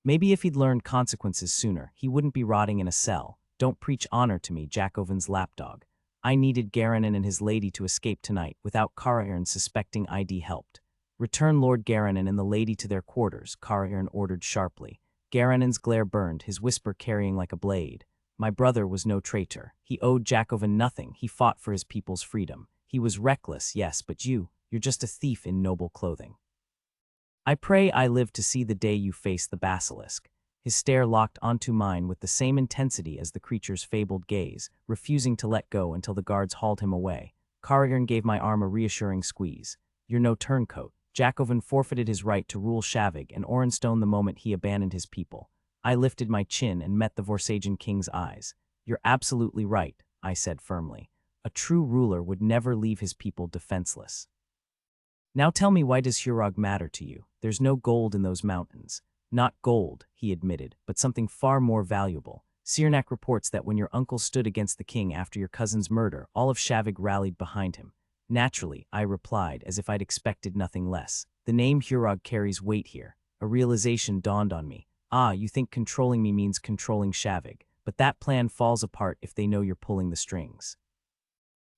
Maybe if he'd learned consequences sooner, he wouldn't be rotting in a cell. Don't preach honor to me, Jacovin's lapdog. I needed Garanon and his lady to escape tonight. Without Cariern suspecting ID helped. Return Lord Garanon and the lady to their quarters, Cariern ordered sharply. Garanon's glare burned, his whisper carrying like a blade. My brother was no traitor. He owed Jacobin nothing. He fought for his people's freedom. He was reckless, yes, but you're just a thief in noble clothing. I pray I live to see the day you face the basilisk. His stare locked onto mine with the same intensity as the creature's fabled gaze, refusing to let go until the guards hauled him away. Cariern gave my arm a reassuring squeeze. You're no turncoat. Jacobin forfeited his right to rule Shavig and Orenstone the moment he abandoned his people. I lifted my chin and met the Vorsagian king's eyes. You're absolutely right, I said firmly. A true ruler would never leave his people defenseless. Now tell me, why does Hurog matter to you? There's no gold in those mountains. Not gold, he admitted, but something far more valuable. Sirnak reports that when your uncle stood against the king after your cousin's murder, all of Shavig rallied behind him. Naturally, I replied, as if I'd expected nothing less. The name Hurog carries weight here. A realization dawned on me. Ah, you think controlling me means controlling Shavig, but that plan falls apart if they know you're pulling the strings.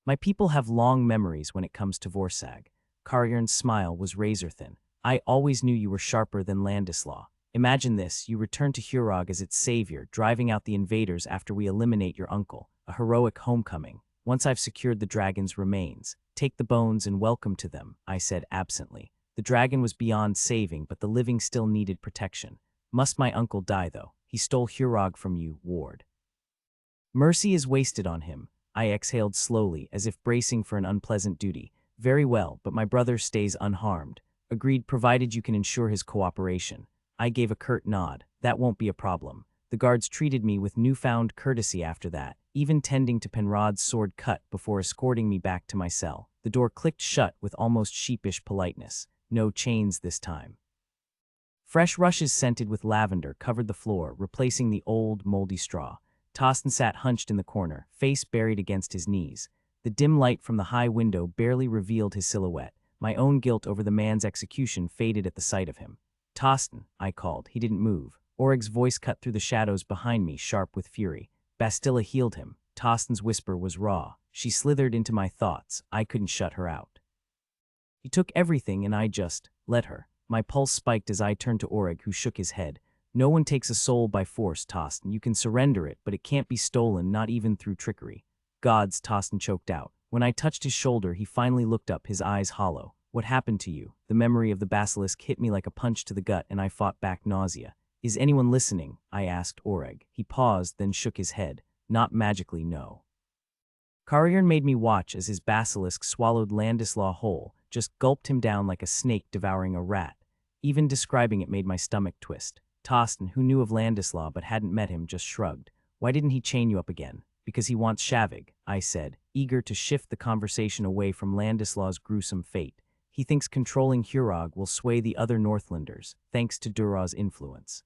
My people have long memories when it comes to Vorsag. Cariern's smile was razor-thin. I always knew you were sharper than Landislaw. Imagine this, you return to Hurog as its savior, driving out the invaders after we eliminate your uncle. A heroic homecoming. Once I've secured the dragon's remains, take the bones and welcome to them, I said absently. The dragon was beyond saving, but the living still needed protection. Must my uncle die, though? He stole Hurog from you, Ward. Mercy is wasted on him. I exhaled slowly, as if bracing for an unpleasant duty. Very well, but my brother stays unharmed. Agreed, provided you can ensure his cooperation. I gave a curt nod. That won't be a problem. The guards treated me with newfound courtesy after that, even tending to Penrod's sword cut before escorting me back to my cell. The door clicked shut with almost sheepish politeness. No chains this time. Fresh rushes scented with lavender covered the floor, replacing the old, moldy straw. Tostin sat hunched in the corner, face buried against his knees. The dim light from the high window barely revealed his silhouette. My own guilt over the man's execution faded at the sight of him. Tostin, I called. He didn't move. Orig's voice cut through the shadows behind me, sharp with fury. Bastilla healed him. Tostin's whisper was raw. She slithered into my thoughts. I couldn't shut her out. He took everything and I just let her. My pulse spiked as I turned to Orig, who shook his head. No one takes a soul by force, Tostin. You can surrender it, but it can't be stolen, not even through trickery. Gods, Tostin choked out. When I touched his shoulder, he finally looked up, his eyes hollow. What happened to you? The memory of the basilisk hit me like a punch to the gut, and I fought back nausea. Is anyone listening? I asked Orig. He paused, then shook his head. Not magically, no. Cariern made me watch as his basilisk swallowed Landislaw whole, just gulped him down like a snake devouring a rat. Even describing it made my stomach twist. Tostin, who knew of Landislaw but hadn't met him, just shrugged. Why didn't he chain you up again? Because he wants Shavig, I said, eager to shift the conversation away from Landislaw's gruesome fate. He thinks controlling Hurog will sway the other Northlanders, thanks to Duraw's influence.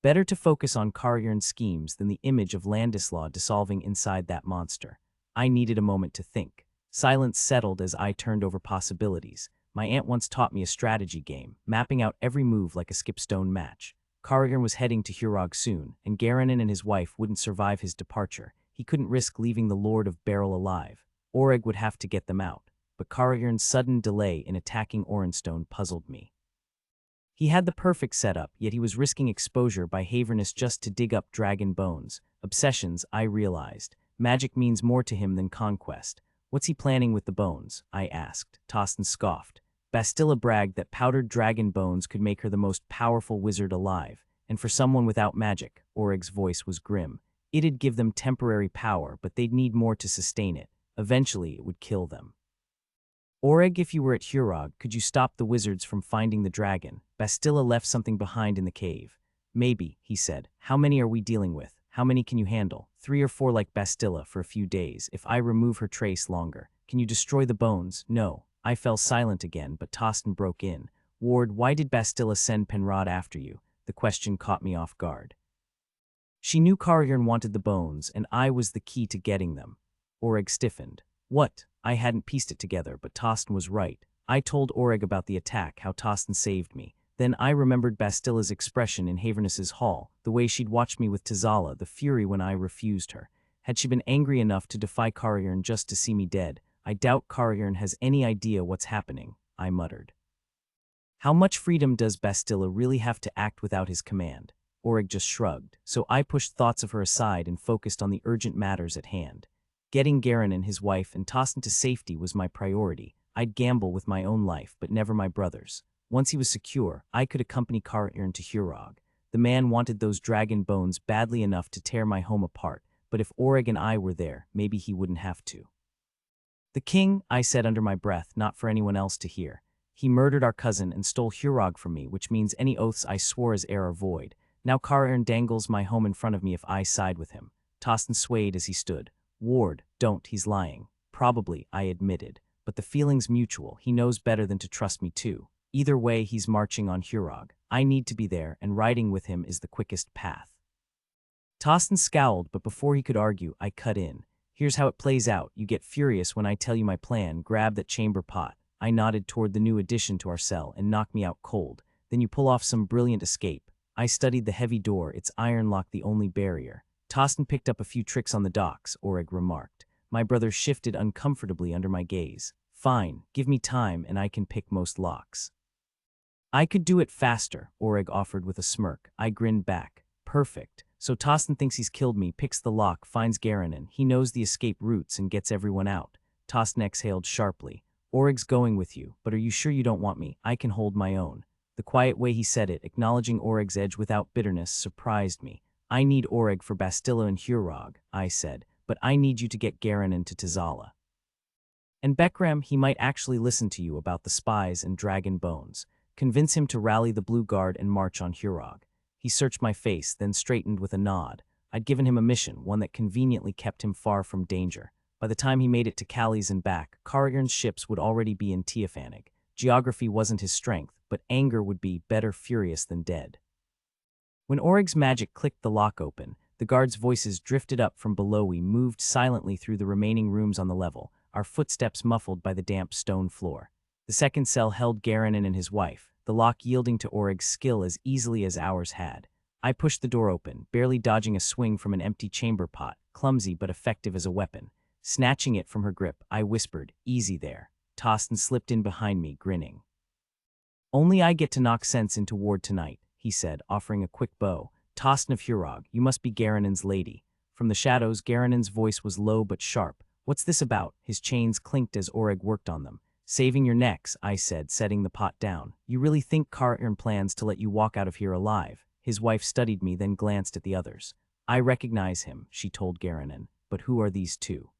Better to focus on Karyarn's schemes than the image of Landislaw dissolving inside that monster. I needed a moment to think. Silence settled as I turned over possibilities. My aunt once taught me a strategy game, mapping out every move like a skipstone match. Karyarn was heading to Hurog soon, and Garanon and his wife wouldn't survive his departure. He couldn't risk leaving the Lord of Beryl alive. Oreg would have to get them out, but Karyarn's sudden delay in attacking Orenstone puzzled me. He had the perfect setup, yet he was risking exposure by Havernus just to dig up dragon bones. Obsessions, I realized. Magic means more to him than conquest. What's he planning with the bones? I asked. Tostin scoffed. Bastilla bragged that powdered dragon bones could make her the most powerful wizard alive, and for someone without magic, Oreg's voice was grim. It'd give them temporary power, but they'd need more to sustain it. Eventually, it would kill them. Oreg, if you were at Hurog, could you stop the wizards from finding the dragon? Bastilla left something behind in the cave. Maybe, he said. How many are we dealing with? How many can you handle? 3 or 4 like Bastilla for a few days, if I remove her trace longer. Can you destroy the bones? No. I fell silent again, but Tostin broke in. Ward, why did Bastilla send Penrod after you? The question caught me off guard. She knew Karyarn wanted the bones, and I was the key to getting them. Oreg stiffened. What? I hadn't pieced it together, but Tostin was right. I told Oreg about the attack, how Tostin saved me. Then I remembered Bastilla's expression in Havernus's hall, the way she'd watched me with Tizala, the fury when I refused her. Had she been angry enough to defy Karyarn just to see me dead? I doubt Karyarn has any idea what's happening, I muttered. How much freedom does Bastilla really have to act without his command? Oreg just shrugged, so I pushed thoughts of her aside and focused on the urgent matters at hand. Getting Garanon, his wife, and Tostin to safety was my priority. I'd gamble with my own life, but never my brother's. Once he was secure, I could accompany Karyarn to Hurog. The man wanted those dragon bones badly enough to tear my home apart, but if Oreg and I were there, maybe he wouldn't have to. The king, I said under my breath, not for anyone else to hear. He murdered our cousin and stole Hurog from me, which means any oaths I swore as heir are void. Now Karyarn dangles my home in front of me if I side with him. Tostin swayed as he stood. Ward, don't, he's lying. Probably, I admitted. But the feeling's mutual. He knows better than to trust me too. Either way, he's marching on Hurog. I need to be there, and riding with him is the quickest path. Tostin scowled, but before he could argue, I cut in. Here's how it plays out. You get furious when I tell you my plan, grab that chamber pot. I nodded toward the new addition to our cell and knock me out cold. Then you pull off some brilliant escape. I studied the heavy door, its iron lock the only barrier. Tostin picked up a few tricks on the docks, Oreg remarked. My brother shifted uncomfortably under my gaze. Fine, give me time and I can pick most locks. I could do it faster, Oreg offered with a smirk. I grinned back. Perfect. So Tostin thinks he's killed me, picks the lock, finds Garanon. He knows the escape routes and gets everyone out. Tostin exhaled sharply. Oreg's going with you, but are you sure you don't want me? I can hold my own. The quiet way he said it, acknowledging Oreg's edge without bitterness, surprised me. I need Oreg for Bastilla and Hurog, I said, but I need you to get Garanon to Tizala. And Bekram, he might actually listen to you about the spies and dragon bones. Convince him to rally the Blue Guard and march on Hurog. He searched my face, then straightened with a nod. I'd given him a mission, one that conveniently kept him far from danger. By the time he made it to Calais and back, Karyarn's ships would already be in Teofanig. Geography wasn't his strength, but anger would be better furious than dead. When Oreg's magic clicked the lock open, the guards' voices drifted up from below. We moved silently through the remaining rooms on the level, our footsteps muffled by the damp stone floor. The second cell held Garanon and his wife, the lock yielding to Oreg's skill as easily as ours had. I pushed the door open, barely dodging a swing from an empty chamber pot, clumsy but effective as a weapon. Snatching it from her grip, I whispered, "Easy there." Tostin slipped in behind me, grinning. "Only I get to knock sense into Ward tonight," he said, offering a quick bow. "Tostin of Hurog, you must be Garanon's lady." From the shadows, Garanon's voice was low but sharp. "What's this about?" His chains clinked as Oreg worked on them. "Saving your necks," I said, setting the pot down. "You really think Karyarn plans to let you walk out of here alive?" His wife studied me, then glanced at the others. "I recognize him," she told Garanon. "But who are these two?"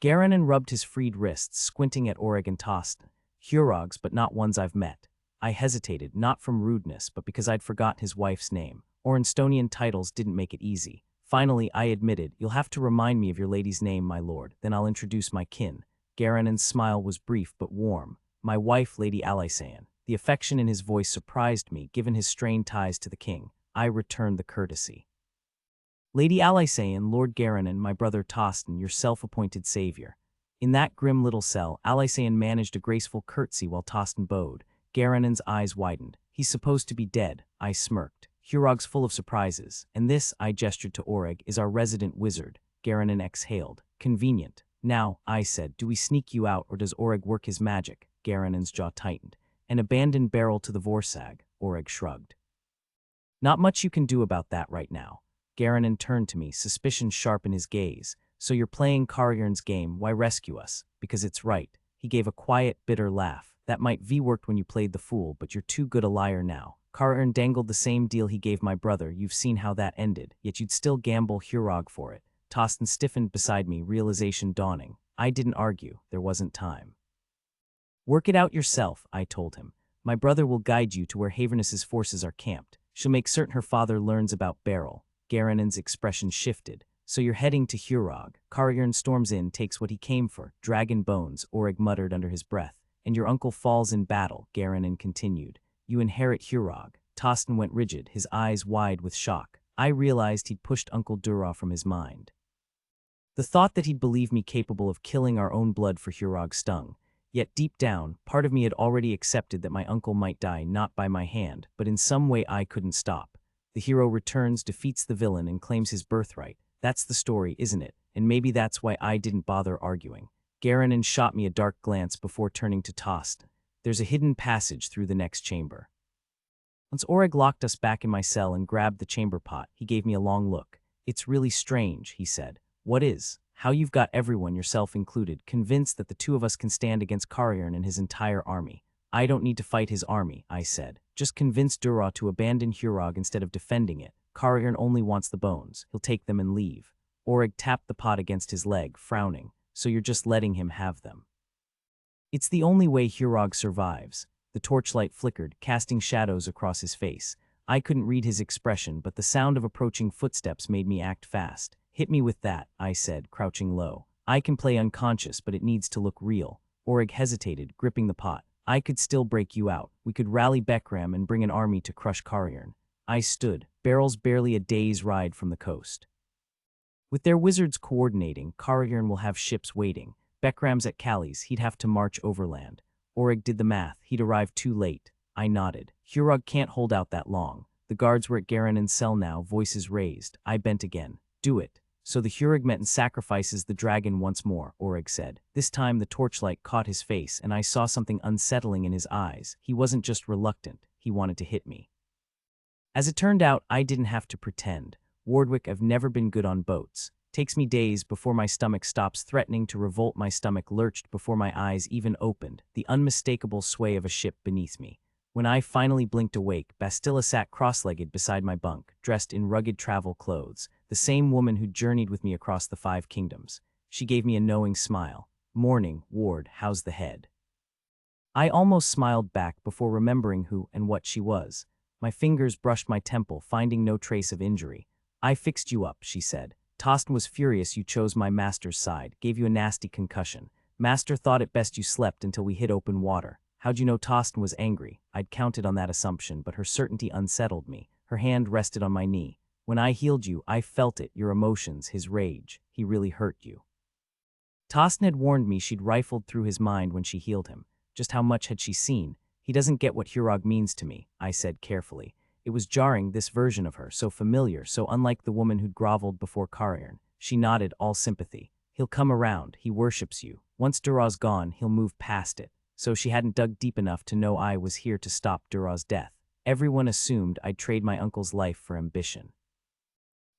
Garanon rubbed his freed wrists, squinting at Oreg and Tostin. "Hurogs, but not ones I've met." I hesitated, not from rudeness, but because I'd forgot his wife's name. Orenstonian titles didn't make it easy. Finally, I admitted, "You'll have to remind me of your lady's name, my lord, then I'll introduce my kin." Garanon's smile was brief but warm. "My wife, Lady Alisayan." The affection in his voice surprised me, given his strained ties to the king. I returned the courtesy. "Lady Alisayan, Lord Garanon, my brother Tostin, your self-appointed savior." In that grim little cell, Alisayan managed a graceful curtsy while Tostin bowed. Garanon's eyes widened. "He's supposed to be dead," I smirked. "Hurog's full of surprises, and this," I gestured to Oreg, "is our resident wizard." Garanon exhaled. "Convenient." "Now," I said, "do we sneak you out, or does Oreg work his magic?" Garanon's jaw tightened. "An abandoned barrel to the Vorsag," Oreg shrugged. "Not much you can do about that right now." Garanon turned to me, suspicion sharp in his gaze. "So you're playing Karyarn's game, why rescue us?" "Because it's right." He gave a quiet, bitter laugh. "That might V-worked when you played the fool, but you're too good a liar now. Karyarn dangled the same deal he gave my brother, you've seen how that ended, yet you'd still gamble Hurog for it." Tostin stiffened beside me, realization dawning. I didn't argue, there wasn't time. "Work it out yourself," I told him. "My brother will guide you to where Haverness's forces are camped. She'll make certain her father learns about Beryl." Garanon's expression shifted. "So you're heading to Hurog." Karyarn storms in, takes what he came for, dragon bones, Oreg muttered under his breath. "And your uncle falls in battle," Garanon continued. "You inherit Hurog." Tostin went rigid, his eyes wide with shock. I realized he'd pushed Uncle Dura from his mind. The thought that he'd believe me capable of killing our own blood for Hurog stung. Yet deep down, part of me had already accepted that my uncle might die not by my hand, but in some way I couldn't stop. The hero returns, defeats the villain, and claims his birthright. That's the story, isn't it? And maybe that's why I didn't bother arguing. Garanon shot me a dark glance before turning to Tostin. "There's a hidden passage through the next chamber." Once Oreg locked us back in my cell and grabbed the chamber pot, he gave me a long look. "It's really strange," he said. "What is?" "How you've got everyone, yourself included, convinced that the two of us can stand against Karyarn and his entire army." "I don't need to fight his army," I said. "Just convince Dura to abandon Hurog instead of defending it. Karyarn only wants the bones. He'll take them and leave." Oreg tapped the pot against his leg, frowning. "So you're just letting him have them?" "It's the only way Hurog survives." The torchlight flickered, casting shadows across his face. I couldn't read his expression, but the sound of approaching footsteps made me act fast. "Hit me with that," I said, crouching low. "I can play unconscious, but it needs to look real." Oreg hesitated, gripping the pot. "I could still break you out. We could rally Bekram and bring an army to crush Karyarn." I stood. Beryl's barely a day's ride from the coast. With their wizards coordinating, Karyarn will have ships waiting. Bekram's at Calais, he'd have to march overland. Oreg did the math, he'd arrive too late. I nodded. Hurog can't hold out that long. The guards were at Garanon's cell now, voices raised. I bent again. "Do it." "So the Hurugmetan sacrifices the dragon once more," Oreg said. This time the torchlight caught his face, and I saw something unsettling in his eyes. He wasn't just reluctant, he wanted to hit me. As it turned out, I didn't have to pretend. Wardwick, I've never been good on boats. Takes me days before my stomach stops threatening to revolt. My stomach lurched before my eyes even opened, the unmistakable sway of a ship beneath me. When I finally blinked awake, Bastilla sat cross-legged beside my bunk, dressed in rugged travel clothes, the same woman who'd journeyed with me across the 5 kingdoms. She gave me a knowing smile. "Morning, Ward, how's the head?" I almost smiled back before remembering who and what she was. My fingers brushed my temple, finding no trace of injury. "I fixed you up," she said. "Tostin was furious you chose my master's side, gave you a nasty concussion. Master thought it best you slept until we hit open water. How'd you know Tostin was angry?" I'd counted on that assumption, but her certainty unsettled me. Her hand rested on my knee. "When I healed you, I felt it, your emotions, his rage. He really hurt you." Tostin had warned me she'd rifled through his mind when she healed him. Just how much had she seen? "He doesn't get what Hurog means to me," I said carefully. It was jarring, this version of her, so familiar, so unlike the woman who'd groveled before Karyarn. She nodded, all sympathy. "He'll come around, he worships you. Once Dura's gone, he'll move past it." So she hadn't dug deep enough to know I was here to stop Dura's death. Everyone assumed I'd trade my uncle's life for ambition.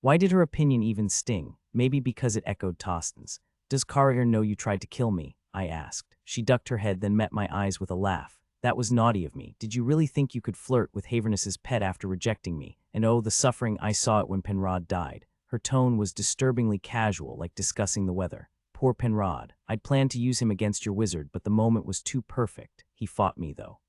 Why did her opinion even sting? Maybe because it echoed Tostin's. "Does Karyarn know you tried to kill me?" I asked. She ducked her head, then met my eyes with a laugh. "That was naughty of me. Did you really think you could flirt with Haverness's pet after rejecting me? And oh, the suffering I saw it when Penrod died." Her tone was disturbingly casual, like discussing the weather. "Poor Penrod. I'd planned to use him against your wizard, but the moment was too perfect. He fought me, though."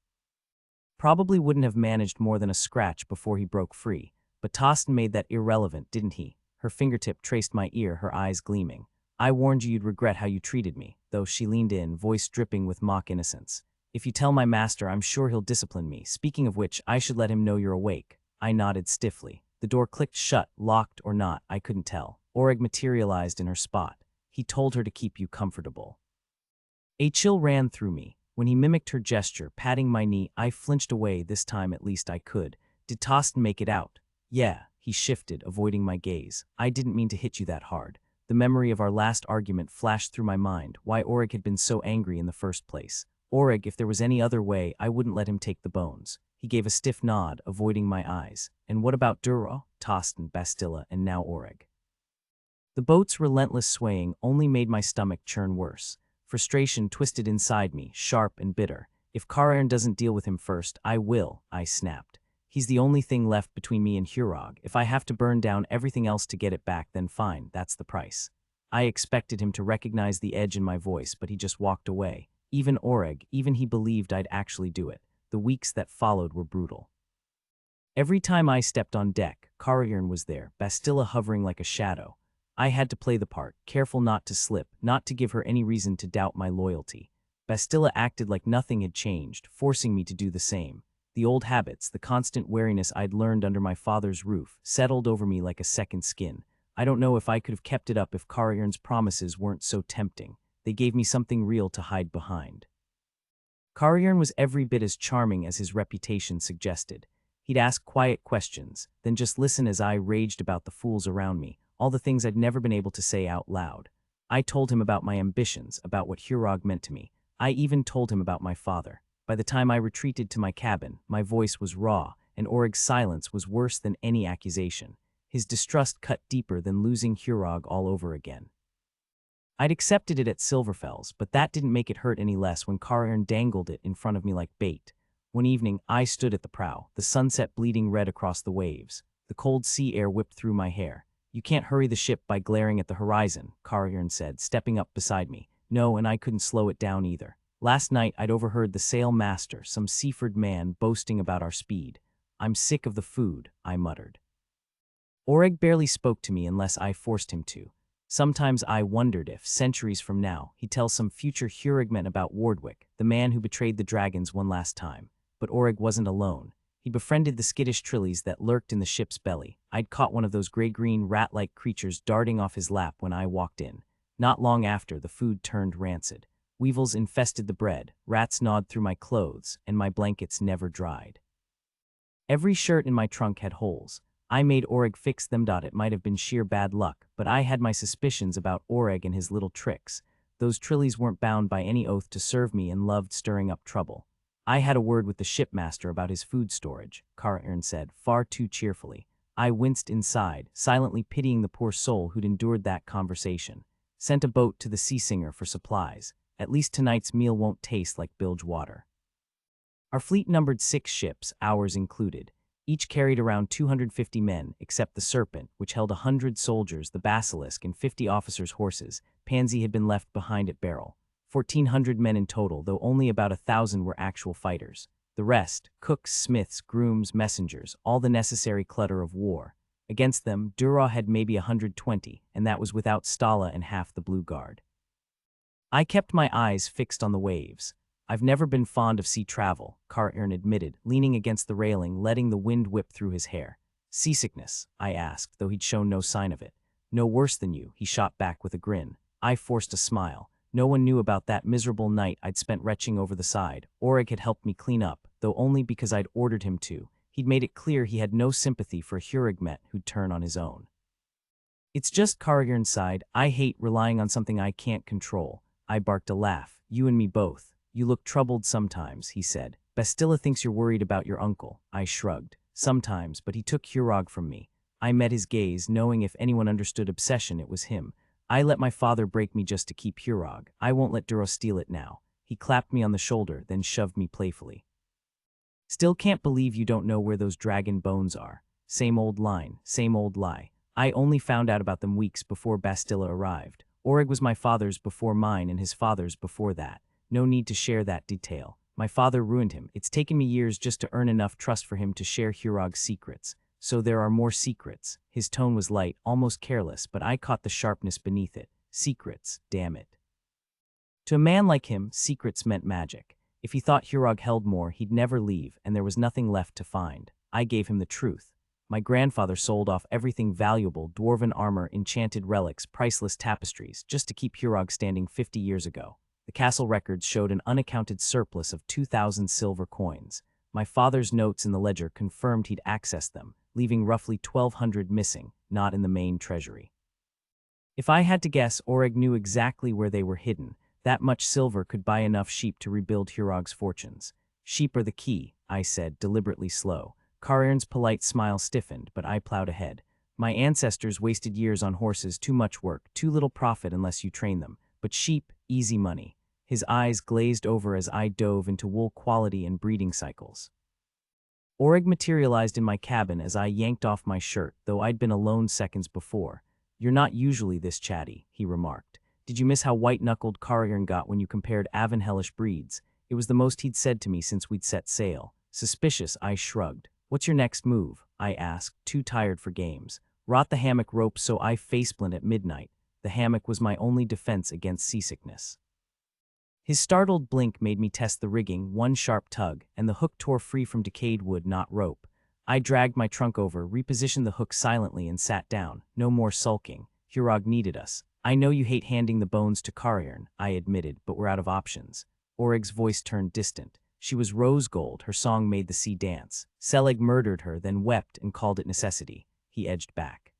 Probably wouldn't have managed more than a scratch before he broke free. But Tostin made that irrelevant, didn't he? Her fingertip traced my ear, her eyes gleaming. I warned you you'd regret how you treated me, though she leaned in, voice dripping with mock innocence. If you tell my master, I'm sure he'll discipline me. Speaking of which, I should let him know you're awake. I nodded stiffly. The door clicked shut, locked or not, I couldn't tell. Oreg materialized in her spot. He told her to keep you comfortable. A chill ran through me. When he mimicked her gesture, patting my knee, I flinched away. This time at least I could. Did Tostin make it out? Yeah, he shifted, avoiding my gaze. I didn't mean to hit you that hard. The memory of our last argument flashed through my mind, why Oreg had been so angry in the first place. Oreg, if there was any other way, I wouldn't let him take the bones. He gave a stiff nod, avoiding my eyes. And what about Duro, Tostin, Bastilla, and now Oreg? The boat's relentless swaying only made my stomach churn worse. Frustration twisted inside me, sharp and bitter. If Karaern doesn't deal with him first, I will, I snapped. He's the only thing left between me and Hurog. If I have to burn down everything else to get it back, then fine, that's the price. I expected him to recognize the edge in my voice, but he just walked away. Even Oreg, even he believed I'd actually do it. The weeks that followed were brutal. Every time I stepped on deck, Karaern was there, Bastilla hovering like a shadow. I had to play the part, careful not to slip, not to give her any reason to doubt my loyalty. Bastilla acted like nothing had changed, forcing me to do the same. The old habits, the constant wariness I'd learned under my father's roof, settled over me like a second skin. I don't know if I could have kept it up if Karaern's promises weren't so tempting. They gave me something real to hide behind. Karaern was every bit as charming as his reputation suggested. He'd ask quiet questions, then just listen as I raged about the fools around me, all the things I'd never been able to say out loud. I told him about my ambitions, about what Hurog meant to me. I even told him about my father. By the time I retreated to my cabin, my voice was raw, and Oreg's silence was worse than any accusation. His distrust cut deeper than losing Hurog all over again. I'd accepted it at Silverfell's, but that didn't make it hurt any less when Karaern dangled it in front of me like bait. One evening, I stood at the prow, the sunset bleeding red across the waves. The cold sea air whipped through my hair. You can't hurry the ship by glaring at the horizon, Karaern said, stepping up beside me. No, and I couldn't slow it down either. Last night, I'd overheard the sail master, some Seaford man, boasting about our speed. I'm sick of the food, I muttered. Oreg barely spoke to me unless I forced him to. Sometimes I wondered if, centuries from now, he'd tell some future Hurugman about Wardwick, the man who betrayed the dragons one last time. But Oreg wasn't alone. He befriended the skittish trillies that lurked in the ship's belly. I'd caught one of those gray-green rat-like creatures darting off his lap when I walked in. Not long after, the food turned rancid. Weevils infested the bread, rats gnawed through my clothes, and my blankets never dried. Every shirt in my trunk had holes. I made Oreg fix them. It might have been sheer bad luck, but I had my suspicions about Oreg and his little tricks. Those trillies weren't bound by any oath to serve me and loved stirring up trouble. I had a word with the shipmaster about his food storage, Karaern said, far too cheerfully. I winced inside, silently pitying the poor soul who'd endured that conversation. Sent a boat to the Sea Singer for supplies. At least tonight's meal won't taste like bilge water. Our fleet numbered 6 ships, ours included. Each carried around 250 men, except the Serpent, which held 100 soldiers, the Basilisk, and 50 officers' horses. Pansy had been left behind at Barrel. 1,400 men in total, though only about 1,000 were actual fighters. The rest, cooks, smiths, grooms, messengers, all the necessary clutter of war. Against them, Dura had maybe 120, and that was without Stala and half the Blue Guard. I kept my eyes fixed on the waves. I've never been fond of sea travel, Karaern admitted, leaning against the railing, letting the wind whip through his hair. Seasickness, I asked, though he'd shown no sign of it. No worse than you, he shot back with a grin. I forced a smile. No one knew about that miserable night I'd spent retching over the side. Oreg had helped me clean up, though only because I'd ordered him to. He'd made it clear he had no sympathy for Hurugmet who'd turn on his own. It's just, Karaern sighed, I hate relying on something I can't control. I barked a laugh. You and me both. You look troubled sometimes, he said. Bastilla thinks you're worried about your uncle. I shrugged. Sometimes, but he took Hurog from me. I met his gaze, knowing if anyone understood obsession, it was him. I let my father break me just to keep Hurog. I won't let Duro steal it now. He clapped me on the shoulder, then shoved me playfully. Still can't believe you don't know where those dragon bones are. Same old line, same old lie. I only found out about them weeks before Bastilla arrived. Oreg was my father's before mine and his father's before that. No need to share that detail. My father ruined him. It's taken me years just to earn enough trust for him to share Hurog's secrets. So there are more secrets. His tone was light, almost careless, but I caught the sharpness beneath it. Secrets, damn it. To a man like him, secrets meant magic. If he thought Hurog held more, he'd never leave, and there was nothing left to find. I gave him the truth. My grandfather sold off everything valuable, dwarven armor, enchanted relics, priceless tapestries, just to keep Hurog standing 50 years ago. The castle records showed an unaccounted surplus of 2,000 silver coins. My father's notes in the ledger confirmed he'd accessed them, leaving roughly 1,200 missing, not in the main treasury. If I had to guess, Oreg knew exactly where they were hidden. That much silver could buy enough sheep to rebuild Hurog's fortunes. Sheep are the key, I said, deliberately slow. Cairn's polite smile stiffened, but I plowed ahead. My ancestors wasted years on horses, too much work, too little profit unless you train them. But sheep, easy money. His eyes glazed over as I dove into wool quality and breeding cycles. Oreg materialized in my cabin as I yanked off my shirt, though I'd been alone seconds before. You're not usually this chatty, he remarked. Did you miss how white-knuckled Cairn got when you compared Avonhellish breeds? It was the most he'd said to me since we'd set sail. Suspicious, I shrugged. What's your next move? I asked, too tired for games. Rot the hammock rope so I faceplanned at midnight. The hammock was my only defense against seasickness. His startled blink made me test the rigging, one sharp tug, and the hook tore free from decayed wood, not rope. I dragged my trunk over, repositioned the hook silently, and sat down. No more sulking. Hurog needed us. I know you hate handing the bones to Cairn, I admitted, but we're out of options. Oreg's voice turned distant. She was rose gold, her song made the sea dance. Selig murdered her, then wept and called it necessity. He edged back.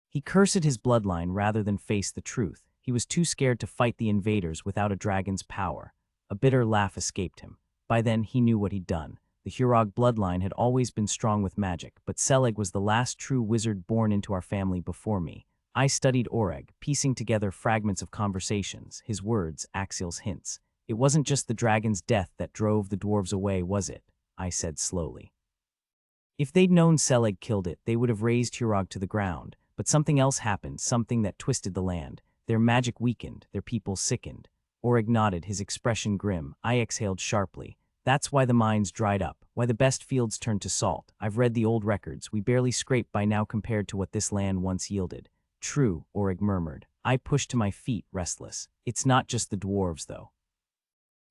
He cursed his bloodline rather than face the truth. He was too scared to fight the invaders without a dragon's power. A bitter laugh escaped him. By then, he knew what he'd done. The Hurog bloodline had always been strong with magic, but Selig was the last true wizard born into our family before me. I studied Oreg, piecing together fragments of conversations, his words, Axial's hints. It wasn't just the dragon's death that drove the dwarves away, was it? I said slowly. If they'd known Selig killed it, they would have razed Hurog to the ground. But something else happened, something that twisted the land. Their magic weakened, their people sickened. Oreg nodded, his expression grim. I exhaled sharply. That's why the mines dried up, why the best fields turned to salt. I've read the old records. We barely scrape by now compared to what this land once yielded. True, Oreg murmured. I pushed to my feet, restless. It's not just the dwarves, though.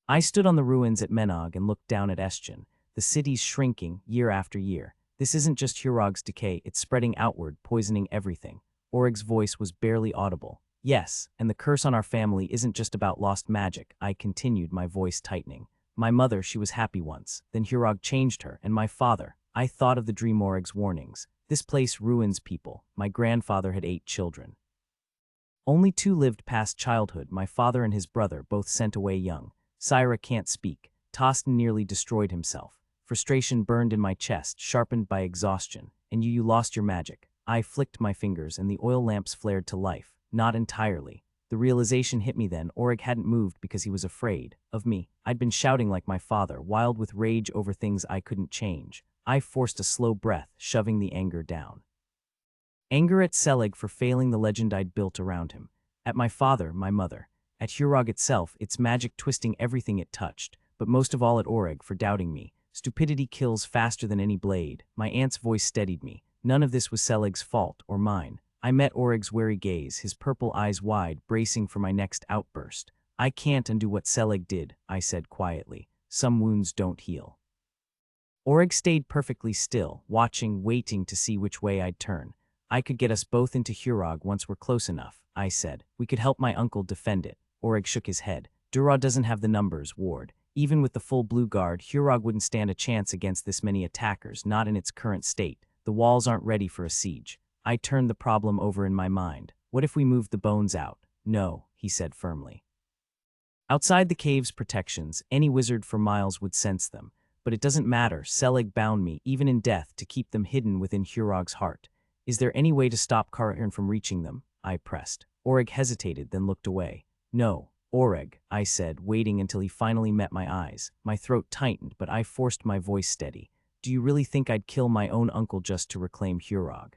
I stood on the ruins at Menog and looked down at Eschen. The city's shrinking, year after year. This isn't just Hurog's decay, it's spreading outward, poisoning everything. Oreg's voice was barely audible. Yes, and the curse on our family isn't just about lost magic, I continued, my voice tightening. My mother, she was happy once. Then Hurog changed her, and my father. I thought of the dream Oreg's warnings. This place ruins people. My grandfather had 8 children. Only 2 lived past childhood, my father and his brother, both sent away young. Syra can't speak. Tostin nearly destroyed himself. Frustration burned in my chest, sharpened by exhaustion. And you lost your magic. I flicked my fingers and the oil lamps flared to life. Not entirely. The realization hit me then. Oreg hadn't moved because he was afraid of me. I'd been shouting like my father, wild with rage over things I couldn't change. I forced a slow breath, shoving the anger down. Anger at Selig for failing the legend I'd built around him. At my father, my mother. At Hurog itself, its magic twisting everything it touched. But most of all at Oreg for doubting me. Stupidity kills faster than any blade. My aunt's voice steadied me. None of this was Selig's fault, or mine. I met Oreg's wary gaze, his purple eyes wide, bracing for my next outburst. I can't undo what Selig did, I said quietly. Some wounds don't heal. Oreg stayed perfectly still, watching, waiting to see which way I'd turn. I could get us both into Hurog once we're close enough, I said. We could help my uncle defend it. Oreg shook his head. Durrah doesn't have the numbers, Ward. Even with the full Blue Guard, Hurog wouldn't stand a chance against this many attackers, not in its current state. The walls aren't ready for a siege. I turned the problem over in my mind. What if we moved the bones out? No, he said firmly. Outside the cave's protections, any wizard for miles would sense them. But it doesn't matter, Selig bound me, even in death, to keep them hidden within Hurog's heart. Is there any way to stop Cairn from reaching them? I pressed. Oreg hesitated, then looked away. No, Oreg, I said, waiting until he finally met my eyes. My throat tightened, but I forced my voice steady. Do you really think I'd kill my own uncle just to reclaim Hurog?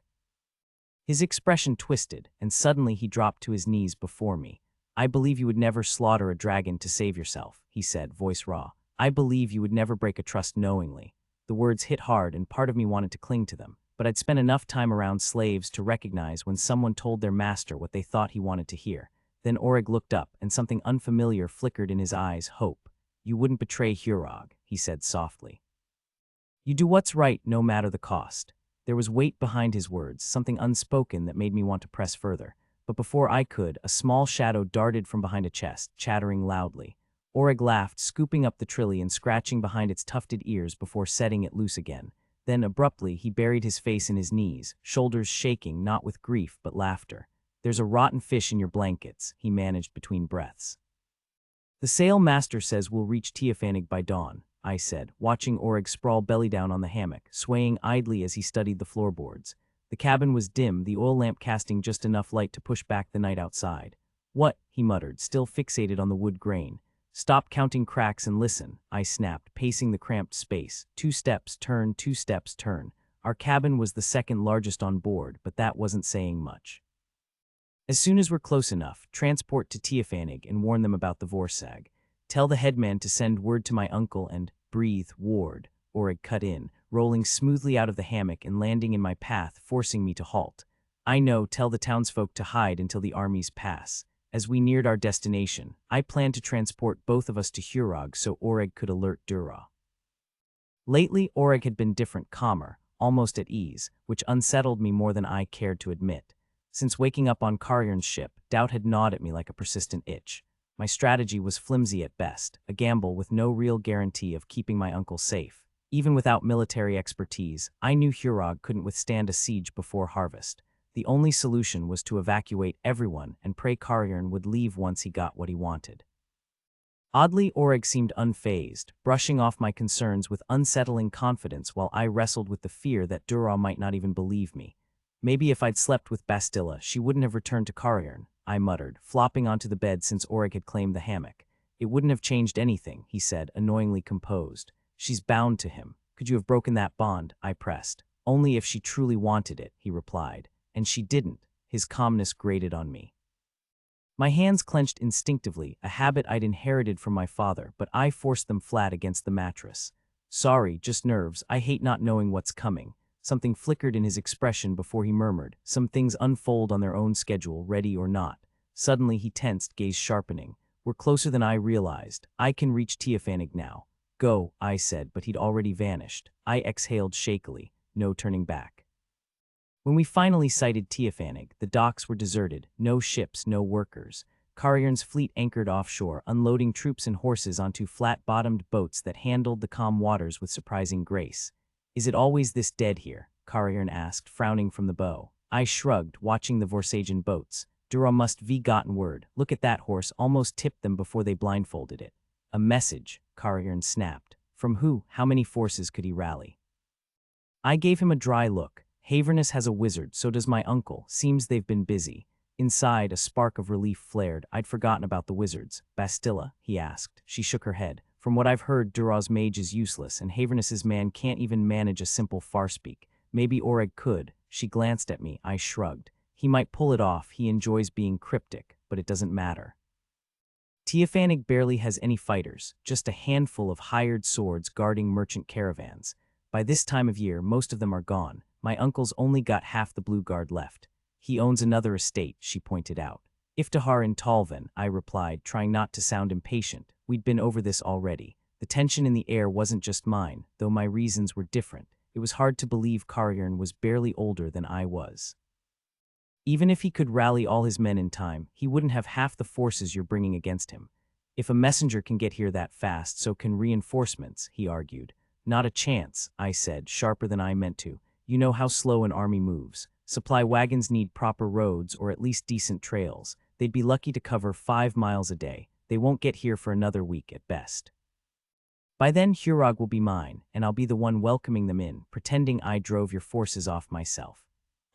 His expression twisted, and suddenly he dropped to his knees before me. I believe you would never slaughter a dragon to save yourself, he said, voice raw. I believe you would never break a trust knowingly. The words hit hard and part of me wanted to cling to them, but I'd spent enough time around slaves to recognize when someone told their master what they thought he wanted to hear. Then Oreg looked up, and something unfamiliar flickered in his eyes. Hope. You wouldn't betray Hurog, he said softly. You do what's right, no matter the cost. There was weight behind his words, something unspoken that made me want to press further. But before I could, a small shadow darted from behind a chest, chattering loudly. Oreg laughed, scooping up the trilly and scratching behind its tufted ears before setting it loose again. Then, abruptly, he buried his face in his knees, shoulders shaking, not with grief but laughter. There's a rotten fish in your blankets, he managed between breaths. The sail master says we'll reach Teofanig by dawn, I said, watching Oreg sprawl belly down on the hammock, swaying idly as he studied the floorboards. The cabin was dim, the oil lamp casting just enough light to push back the night outside. What? He muttered, still fixated on the wood grain. Stop counting cracks and listen, I snapped, pacing the cramped space. 2 steps, turn, 2 steps, turn. Our cabin was the second largest on board, but that wasn't saying much. As soon as we're close enough, transport to Teofanig and warn them about the Vorsag. Tell the headman to send word to my uncle and breathe, Ward, Oreg cut in, rolling smoothly out of the hammock and landing in my path, forcing me to halt. I know, tell the townsfolk to hide until the armies pass. As we neared our destination, I planned to transport both of us to Hurog so Oreg could alert Dura. Lately, Oreg had been different, calmer, almost at ease, which unsettled me more than I cared to admit. Since waking up on Karyarn's ship, doubt had gnawed at me like a persistent itch. My strategy was flimsy at best, a gamble with no real guarantee of keeping my uncle safe. Even without military expertise, I knew Hurog couldn't withstand a siege before harvest. The only solution was to evacuate everyone and pray Karyarn would leave once he got what he wanted. Oddly, Oreg seemed unfazed, brushing off my concerns with unsettling confidence while I wrestled with the fear that Dura might not even believe me. Maybe if I'd slept with Bastilla, she wouldn't have returned to Karyarn, I muttered, flopping onto the bed since Oreg had claimed the hammock. It wouldn't have changed anything, he said, annoyingly composed. She's bound to him. Could you have broken that bond? I pressed. Only if she truly wanted it, he replied. And she didn't. His calmness grated on me. My hands clenched instinctively, a habit I'd inherited from my father, but I forced them flat against the mattress. Sorry, just nerves. I hate not knowing what's coming. Something flickered in his expression before he murmured. Some things unfold on their own schedule, ready or not. Suddenly he tensed, gaze sharpening. We're closer than I realized. I can reach Teofanig now. Go, I said, but he'd already vanished. I exhaled shakily. No turning back. When we finally sighted Teofanig, the docks were deserted. No ships, no workers. Karyarn's fleet anchored offshore, unloading troops and horses onto flat-bottomed boats that handled the calm waters with surprising grace. Is it always this dead here? Karyarn asked, frowning from the bow. I shrugged, watching the Vorsagian boats. Dura must have gotten word. Look at that horse, almost tipped them before they blindfolded it. A message, Karyarn snapped. From who? How many forces could he rally? I gave him a dry look. Havernus has a wizard, so does my uncle. Seems they've been busy. Inside, a spark of relief flared. I'd forgotten about the wizards. Bastilla? He asked. She shook her head. From what I've heard, Dura's mage is useless, and Havernus's man can't even manage a simple farspeak. Maybe Oreg could. She glanced at me. I shrugged. He might pull it off. He enjoys being cryptic, but it doesn't matter. Teofanig barely has any fighters, just a handful of hired swords guarding merchant caravans. By this time of year, most of them are gone. My uncle's only got half the Blue Guard left. He owns another estate, she pointed out. Iftihar in Talvin, I replied, trying not to sound impatient. We'd been over this already. The tension in the air wasn't just mine, though my reasons were different. It was hard to believe Karyarn was barely older than I was. Even if he could rally all his men in time, he wouldn't have half the forces you're bringing against him. If a messenger can get here that fast, so can reinforcements, he argued. Not a chance, I said, sharper than I meant to. You know how slow an army moves. Supply wagons need proper roads or at least decent trails. They'd be lucky to cover 5 miles a day. They won't get here for another week at best. By then, Hurog will be mine, and I'll be the one welcoming them in, pretending I drove your forces off myself.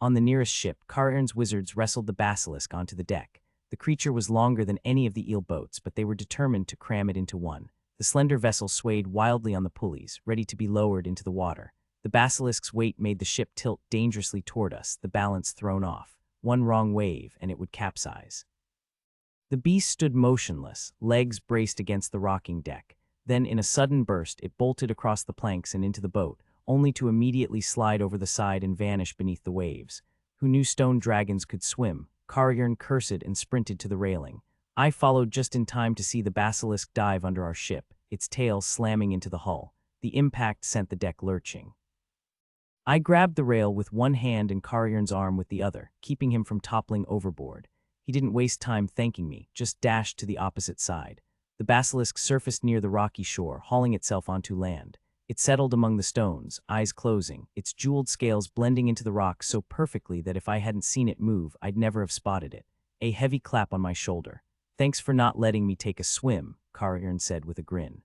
On the nearest ship, Karyarn's wizards wrestled the basilisk onto the deck. The creature was longer than any of the eel boats, but they were determined to cram it into one. The slender vessel swayed wildly on the pulleys, ready to be lowered into the water. The basilisk's weight made the ship tilt dangerously toward us, the balance thrown off. One wrong wave, and it would capsize. The beast stood motionless, legs braced against the rocking deck. Then, in a sudden burst, it bolted across the planks and into the boat, only to immediately slide over the side and vanish beneath the waves. Who knew stone dragons could swim? Carrion cursed and sprinted to the railing. I followed just in time to see the basilisk dive under our ship, its tail slamming into the hull. The impact sent the deck lurching. I grabbed the rail with one hand and Carrion's arm with the other, keeping him from toppling overboard. He didn't waste time thanking me, just dashed to the opposite side. The basilisk surfaced near the rocky shore, hauling itself onto land. It settled among the stones, eyes closing, its jeweled scales blending into the rock so perfectly that if I hadn't seen it move, I'd never have spotted it. A heavy clap on my shoulder. "Thanks for not letting me take a swim," Carrion said with a grin.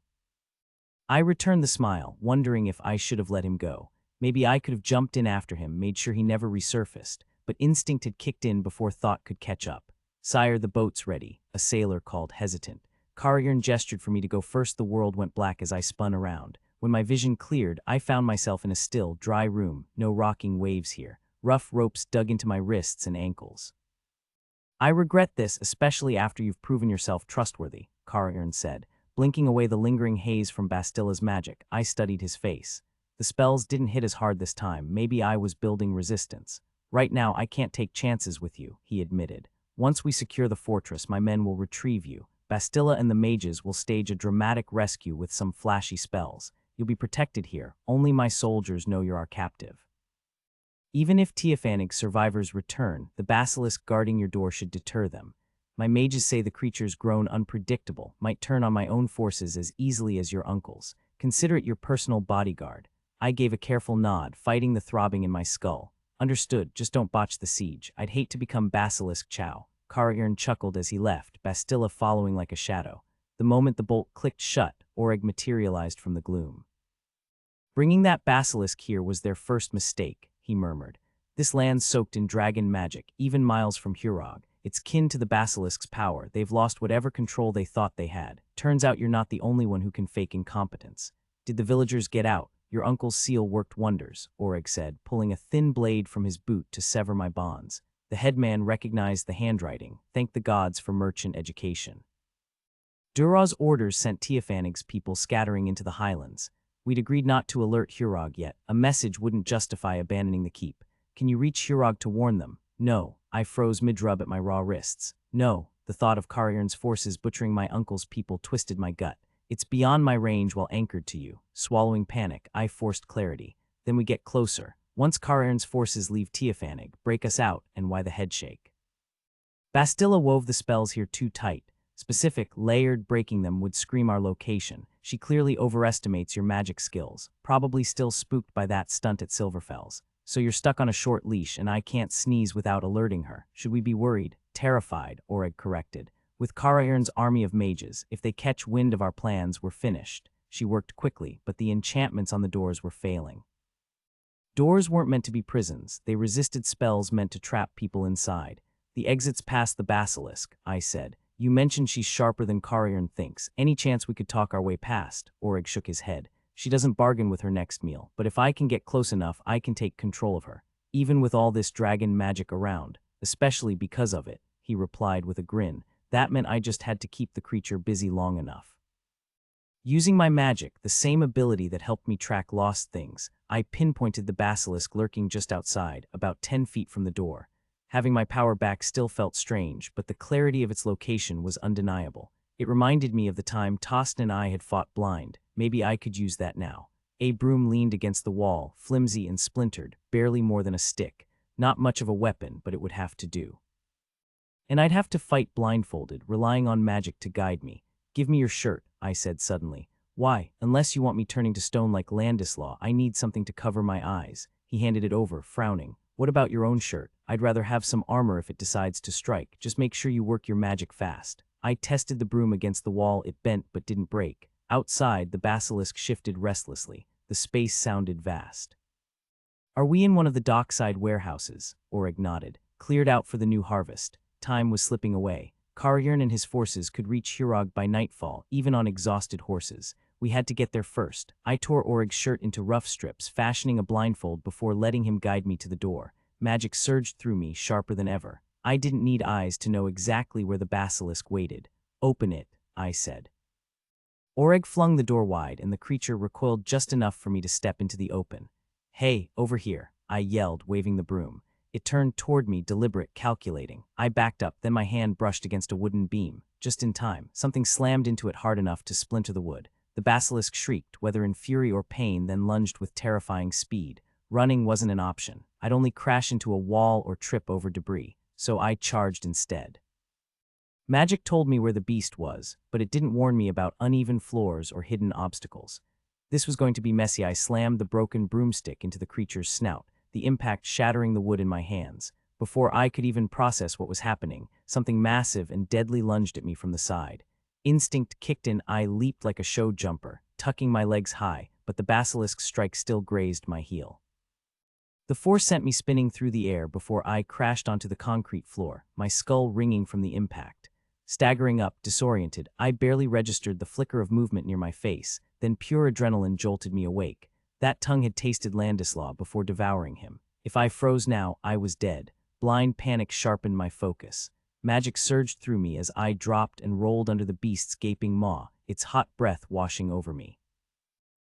I returned the smile, wondering if I should have let him go. Maybe I could have jumped in after him, made sure he never resurfaced, but instinct had kicked in before thought could catch up. "Sire, the boat's ready," a sailor called, hesitant. Carrion gestured for me to go first. The world went black as I spun around. When my vision cleared, I found myself in a still, dry room, no rocking waves here. Rough ropes dug into my wrists and ankles. "I regret this, especially after you've proven yourself trustworthy," Carrion said. Blinking away the lingering haze from Bastilla's magic, I studied his face. The spells didn't hit as hard this time. Maybe I was building resistance. "Right now, I can't take chances with you," he admitted. "Once we secure the fortress, my men will retrieve you. Bastilla and the mages will stage a dramatic rescue with some flashy spells. You'll be protected here. Only my soldiers know you're our captive. Even if Teofanig's survivors return, the basilisk guarding your door should deter them. My mages say the creature's grown unpredictable, might turn on my own forces as easily as your uncle's. Consider it your personal bodyguard." I gave a careful nod, fighting the throbbing in my skull. "Understood, just don't botch the siege. I'd hate to become Basilisk Chow." Carrion chuckled as he left, Bastilla following like a shadow. The moment the bolt clicked shut, Oreg materialized from the gloom. "Bringing that basilisk here was their first mistake," he murmured. "This land's soaked in dragon magic, even miles from Hurog. It's kin to the basilisk's power. They've lost whatever control they thought they had. Turns out you're not the only one who can fake incompetence." "Did the villagers get out?" "Your uncle's seal worked wonders," Oreg said, pulling a thin blade from his boot to sever my bonds. The headman recognized the handwriting. "Thank the gods for merchant education." Duraw's orders sent Teofanig's people scattering into the highlands. We'd agreed not to alert Hurog yet. A message wouldn't justify abandoning the keep. "Can you reach Hurog to warn them?" "No." I froze mid-rub at my raw wrists. "No." The thought of Carrion's forces butchering my uncle's people twisted my gut. "It's beyond my range while anchored to you." Swallowing panic, I forced clarity. "Then we get closer. Once Carrion's forces leave Teofanig, break us out," and why the headshake. "Bastilla wove the spells here too tight. Specific, layered, breaking them would scream our location. She clearly overestimates your magic skills, probably still spooked by that stunt at Silverfell's. So you're stuck on a short leash and I can't sneeze without alerting her. Should we be worried?" "Terrified," Oreg corrected. "With Carrion's army of mages, if they catch wind of our plans, we're finished." She worked quickly, but the enchantments on the doors were failing. Doors weren't meant to be prisons. They resisted spells meant to trap people inside. "The exit's past the basilisk," I said. "You mentioned she's sharper than Carrion thinks. Any chance we could talk our way past?" Oreg shook his head. "She doesn't bargain with her next meal, but if I can get close enough, I can take control of her. Even with all this dragon magic around, especially because of it," he replied with a grin. "That meant I just had to keep the creature busy long enough." Using my magic, the same ability that helped me track lost things, I pinpointed the basilisk lurking just outside, about 10 feet from the door. Having my power back still felt strange, but the clarity of its location was undeniable. It reminded me of the time Tostin and I had fought blind. Maybe I could use that now. A broom leaned against the wall, flimsy and splintered, barely more than a stick. Not much of a weapon, but it would have to do. And I'd have to fight blindfolded, relying on magic to guide me. "Give me your shirt," I said suddenly. "Why? Unless you want me turning to stone like Landislaw, I need something to cover my eyes." He handed it over, frowning. "What about your own shirt? I'd rather have some armor if it decides to strike. Just make sure you work your magic fast." I tested the broom against the wall. It bent but didn't break. Outside, the basilisk shifted restlessly. The space sounded vast. "Are we in one of the dockside warehouses?" Oreg nodded. "Cleared out for the new harvest." Time was slipping away. Carrion and his forces could reach Hurog by nightfall, even on exhausted horses. We had to get there first. I tore Oreg's shirt into rough strips, fashioning a blindfold before letting him guide me to the door. Magic surged through me, sharper than ever. I didn't need eyes to know exactly where the basilisk waited. "Open it," I said. Oreg flung the door wide, and the creature recoiled just enough for me to step into the open. "Hey, over here," I yelled, waving the broom. It turned toward me, deliberate, calculating. I backed up, then my hand brushed against a wooden beam. Just in time, something slammed into it hard enough to splinter the wood. The basilisk shrieked, whether in fury or pain, then lunged with terrifying speed. Running wasn't an option. I'd only crash into a wall or trip over debris, so I charged instead. Magic told me where the beast was, but it didn't warn me about uneven floors or hidden obstacles. This was going to be messy. I slammed the broken broomstick into the creature's snout, the impact shattering the wood in my hands. Before I could even process what was happening, something massive and deadly lunged at me from the side. Instinct kicked in. I leaped like a show jumper, tucking my legs high, but the basilisk's strike still grazed my heel. The force sent me spinning through the air before I crashed onto the concrete floor, my skull ringing from the impact. Staggering up, disoriented, I barely registered the flicker of movement near my face, then pure adrenaline jolted me awake. That tongue had tasted Ladislaw before devouring him. If I froze now, I was dead. Blind panic sharpened my focus. Magic surged through me as I dropped and rolled under the beast's gaping maw, its hot breath washing over me.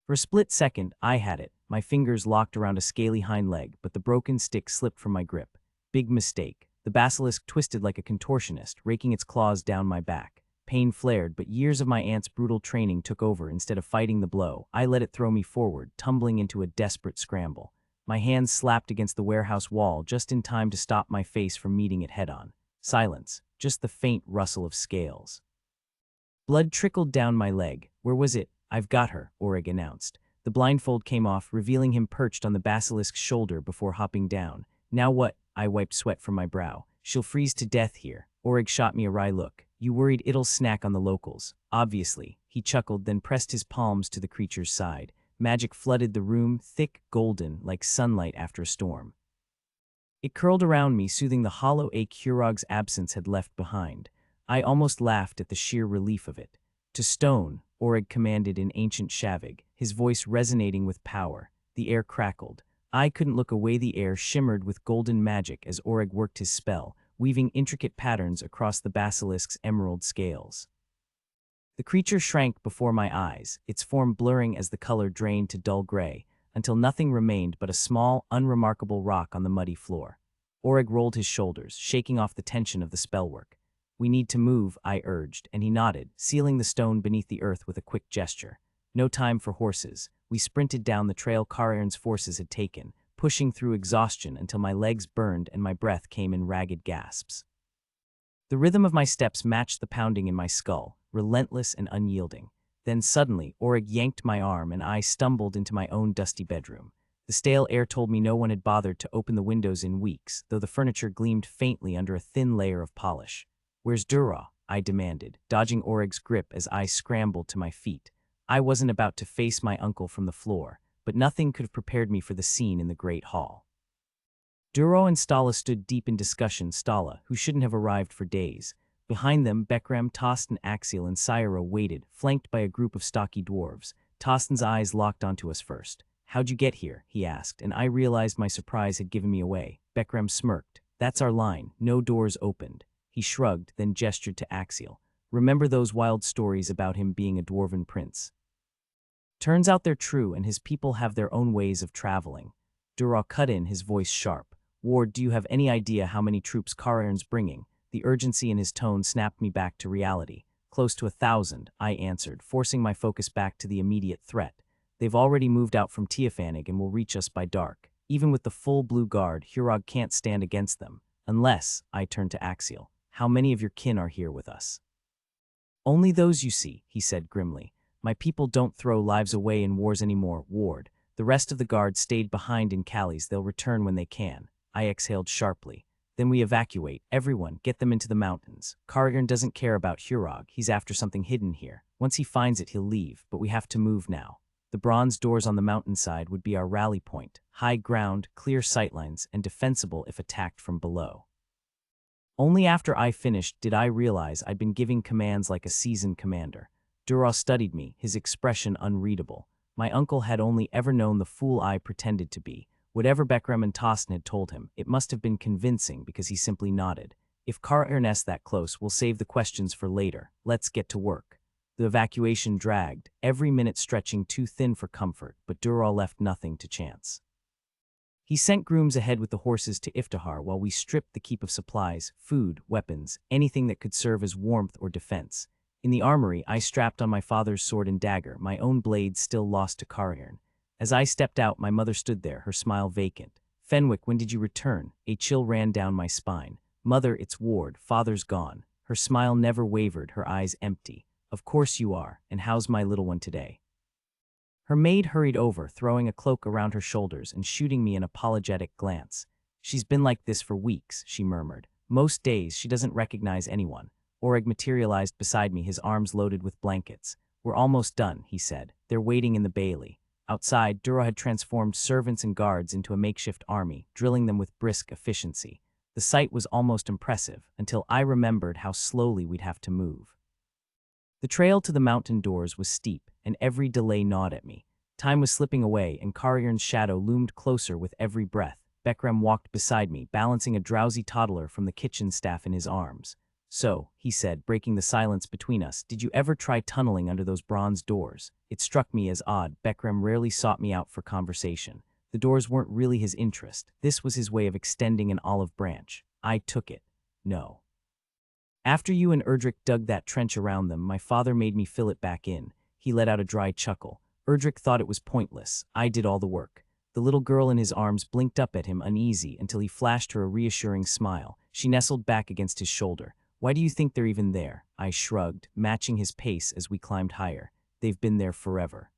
For a split second, I had it, my fingers locked around a scaly hind leg, but the broken stick slipped from my grip. Big mistake. The basilisk twisted like a contortionist, raking its claws down my back. Pain flared, but years of my aunt's brutal training took over. Instead of fighting the blow, I let it throw me forward, tumbling into a desperate scramble. My hands slapped against the warehouse wall just in time to stop my face from meeting it head-on. Silence, just the faint rustle of scales. Blood trickled down my leg. Where was it? "I've got her," Oreg announced. The blindfold came off, revealing him perched on the basilisk's shoulder before hopping down. "Now what?" I wiped sweat from my brow. "She'll freeze to death here." Oreg shot me a wry look. "You worried it'll snack on the locals?" "Obviously." He chuckled, then pressed his palms to the creature's side. Magic flooded the room, thick, golden, like sunlight after a storm. It curled around me, soothing the hollow ache Hurog's absence had left behind. I almost laughed at the sheer relief of it. "To stone," Oreg commanded in ancient Shavig, his voice resonating with power. The air crackled. I couldn't look away. The air shimmered with golden magic as Oreg worked his spell, weaving intricate patterns across the basilisk's emerald scales. The creature shrank before my eyes, its form blurring as the color drained to dull gray, until nothing remained but a small, unremarkable rock on the muddy floor. Oreg rolled his shoulders, shaking off the tension of the spellwork. "We need to move," I urged, and he nodded, sealing the stone beneath the earth with a quick gesture. No time for horses. We sprinted down the trail Karaern's forces had taken, pushing through exhaustion until my legs burned and my breath came in ragged gasps. The rhythm of my steps matched the pounding in my skull, relentless and unyielding. Then suddenly, Oreg yanked my arm and I stumbled into my own dusty bedroom. The stale air told me no one had bothered to open the windows in weeks, though the furniture gleamed faintly under a thin layer of polish. "Where's Dura?" I demanded, dodging Oreg's grip as I scrambled to my feet. I wasn't about to face my uncle from the floor, but nothing could have prepared me for the scene in the great hall. Duro and Stala stood deep in discussion. Stala, who shouldn't have arrived for days. Behind them, Bekram, Tosten, Axiel, and Syra waited, flanked by a group of stocky dwarves. Tosten's eyes locked onto us first. "How'd you get here?" he asked, and I realized my surprise had given me away. Bekram smirked. "That's our line. No doors opened." He shrugged, then gestured to Axiel. "Remember those wild stories about him being a dwarven prince? Turns out they're true, and his people have their own ways of traveling." Dura cut in, his voice sharp. "Ward, do you have any idea how many troops Karaern's bringing?" The urgency in his tone snapped me back to reality. "Close to 1,000, I answered, forcing my focus back to the immediate threat. "They've already moved out from Teofanig and will reach us by dark. Even with the full blue guard, Hurog can't stand against them. Unless," I turned to Axiel, "how many of your kin are here with us?" "Only those you see," he said grimly. "My people don't throw lives away in wars anymore, Ward. The rest of the guard stayed behind in Callies. They'll return when they can." I exhaled sharply. "Then we evacuate. Everyone, get them into the mountains. Karaern doesn't care about Hurog. He's after something hidden here. Once he finds it, he'll leave, but we have to move now. The bronze doors on the mountainside would be our rally point. High ground, clear sightlines, and defensible if attacked from below." Only after I finished did I realize I'd been giving commands like a seasoned commander. Dura studied me, his expression unreadable. My uncle had only ever known the fool I pretended to be. Whatever Bekram and Tosten had told him, it must have been convincing because he simply nodded. "If Karaern's that close, we'll save the questions for later. Let's get to work." The evacuation dragged, every minute stretching too thin for comfort, but Dural left nothing to chance. He sent grooms ahead with the horses to Iftihar while we stripped the keep of supplies, food, weapons, anything that could serve as warmth or defense. In the armory, I strapped on my father's sword and dagger, my own blade still lost to Kariern. As I stepped out, my mother stood there, her smile vacant. "Fenwick, when did you return?" A chill ran down my spine. "Mother, it's Ward, father's gone." Her smile never wavered, her eyes empty. "Of course you are, and how's my little one today?" Her maid hurried over, throwing a cloak around her shoulders and shooting me an apologetic glance. "She's been like this for weeks," she murmured. "Most days she doesn't recognize anyone." Oreg materialized beside me, his arms loaded with blankets. "We're almost done," he said. "They're waiting in the bailey." Outside, Dura had transformed servants and guards into a makeshift army, drilling them with brisk efficiency. The sight was almost impressive, until I remembered how slowly we'd have to move. The trail to the mountain doors was steep, and every delay gnawed at me. Time was slipping away, and Kariern's shadow loomed closer with every breath. Bekrem walked beside me, balancing a drowsy toddler from the kitchen staff in his arms. "So," he said, breaking the silence between us, "did you ever try tunneling under those bronze doors?" It struck me as odd. Bekrem rarely sought me out for conversation. The doors weren't really his interest. This was his way of extending an olive branch. I took it. "No. After you and Erdrick dug that trench around them, my father made me fill it back in." He let out a dry chuckle. "Erdrick thought it was pointless. I did all the work." The little girl in his arms blinked up at him uneasy until he flashed her a reassuring smile. She nestled back against his shoulder. "Why do you think they're even there?" I shrugged, matching his pace as we climbed higher. "They've been there forever."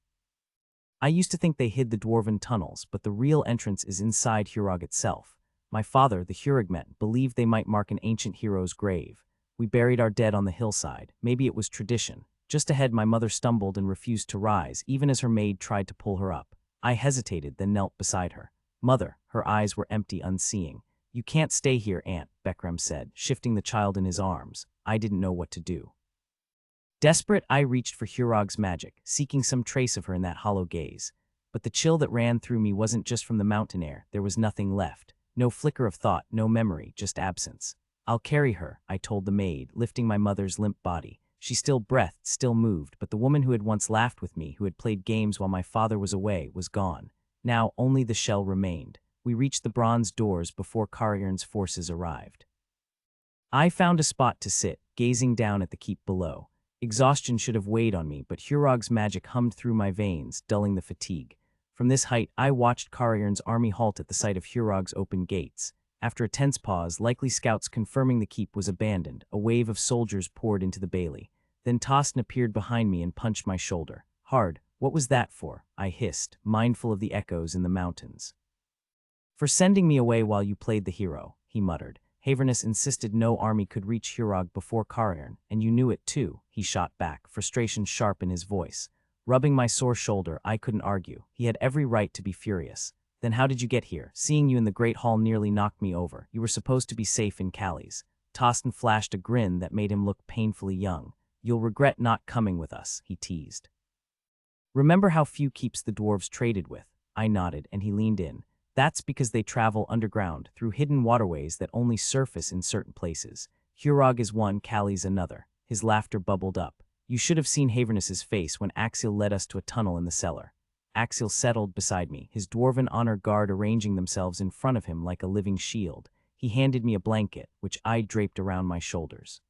I used to think they hid the dwarven tunnels, but the real entrance is inside Hurog itself. My father, the Hurugmet, believed they might mark an ancient hero's grave. We buried our dead on the hillside. Maybe it was tradition. Just ahead, my mother stumbled and refused to rise, even as her maid tried to pull her up. I hesitated, then knelt beside her. "Mother," her eyes were empty, unseeing. "You can't stay here, Aunt," Bekrem said, shifting the child in his arms. I didn't know what to do. Desperate, I reached for Hurog's magic, seeking some trace of her in that hollow gaze. But the chill that ran through me wasn't just from the mountain air. There was nothing left. No flicker of thought, no memory, just absence. "I'll carry her," I told the maid, lifting my mother's limp body. She still breathed, still moved, but the woman who had once laughed with me, who had played games while my father was away, was gone. Now only the shell remained. We reached the bronze doors before Kariern's forces arrived. I found a spot to sit, gazing down at the keep below. Exhaustion should have weighed on me, but Hurog's magic hummed through my veins, dulling the fatigue. From this height, I watched Kariern's army halt at the sight of Hurog's open gates. After a tense pause, likely scouts confirming the keep was abandoned, a wave of soldiers poured into the bailey. Then Tostin appeared behind me and punched my shoulder. Hard. "What was that for?" I hissed, mindful of the echoes in the mountains. "For sending me away while you played the hero," he muttered. "Havernus insisted no army could reach Hurog before Kariern, and you knew it too," he shot back, frustration sharp in his voice. Rubbing my sore shoulder, I couldn't argue. He had every right to be furious. "Then how did you get here? Seeing you in the Great Hall nearly knocked me over. You were supposed to be safe in Callies." Tostin flashed a grin that made him look painfully young. "You'll regret not coming with us," he teased. "Remember how few keeps the dwarves traded with?" I nodded, and he leaned in. "That's because they travel underground, through hidden waterways that only surface in certain places. Hurog is one, Callies another." His laughter bubbled up. "You should have seen Havernus's face when Axiel led us to a tunnel in the cellar." Axiel settled beside me, his dwarven honor guard arranging themselves in front of him like a living shield. He handed me a blanket, which I draped around my shoulders.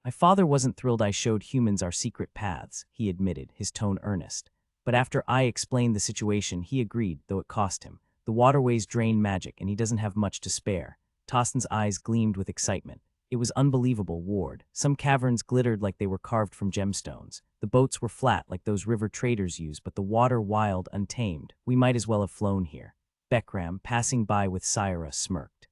"My father wasn't thrilled I showed humans our secret paths," he admitted, his tone earnest. "But after I explained the situation, he agreed, though it cost him. The waterways drain magic, and he doesn't have much to spare." Tostin's eyes gleamed with excitement. "It was unbelievable, Ward. Some caverns glittered like they were carved from gemstones. The boats were flat like those river traders use, but the water wild, untamed. We might as well have flown here." Bekrem, passing by with Syra, smirked.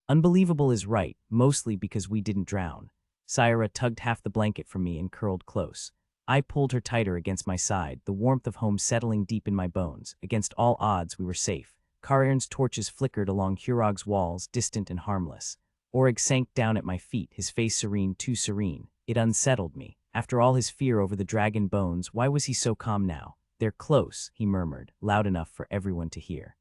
"Unbelievable is right, mostly because we didn't drown." Syra tugged half the blanket from me and curled close. I pulled her tighter against my side, the warmth of home settling deep in my bones. Against all odds, we were safe. Kariern's torches flickered along Hurog's walls, distant and harmless. Oreg sank down at my feet, his face serene, too serene. It unsettled me. After all his fear over the dragon bones, why was he so calm now? "They're close," he murmured, loud enough for everyone to hear.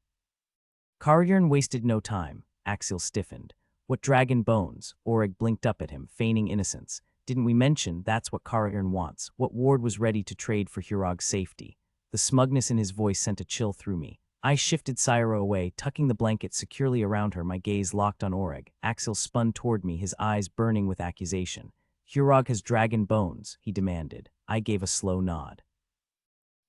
Kariern wasted no time. Axiel stiffened. "What dragon bones?" Oreg blinked up at him, feigning innocence. Didn't we mention that's what Karairn wants, what Ward was ready to trade for Hurog's safety? The smugness in his voice sent a chill through me. I shifted Syra away, tucking the blanket securely around her, my gaze locked on Oreg. Axel spun toward me, his eyes burning with accusation. Hurog has dragon bones, he demanded. I gave a slow nod.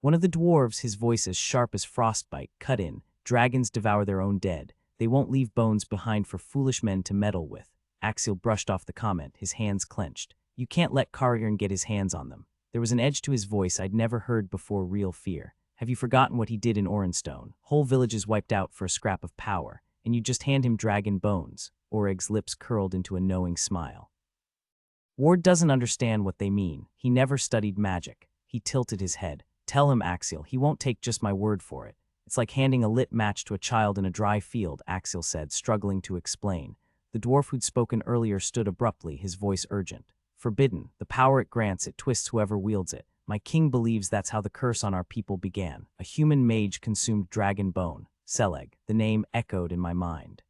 One of the dwarves, his voice as sharp as frostbite, cut in. Dragons devour their own dead. They won't leave bones behind for foolish men to meddle with. Axel brushed off the comment, his hands clenched. You can't let Karairn get his hands on them. There was an edge to his voice I'd never heard before, real fear. Have you forgotten what he did in Orenstone? Whole villages wiped out for a scrap of power, and you just hand him dragon bones. Oreg's lips curled into a knowing smile. Ward doesn't understand what they mean. He never studied magic. He tilted his head. Tell him, Axel, he won't take just my word for it. It's like handing a lit match to a child in a dry field, Axel said, struggling to explain. The dwarf who'd spoken earlier stood abruptly, his voice urgent. Forbidden, the power it grants, it twists whoever wields it. My king believes that's how the curse on our people began. A human mage consumed dragon bone. Seleg, the name echoed in my mind.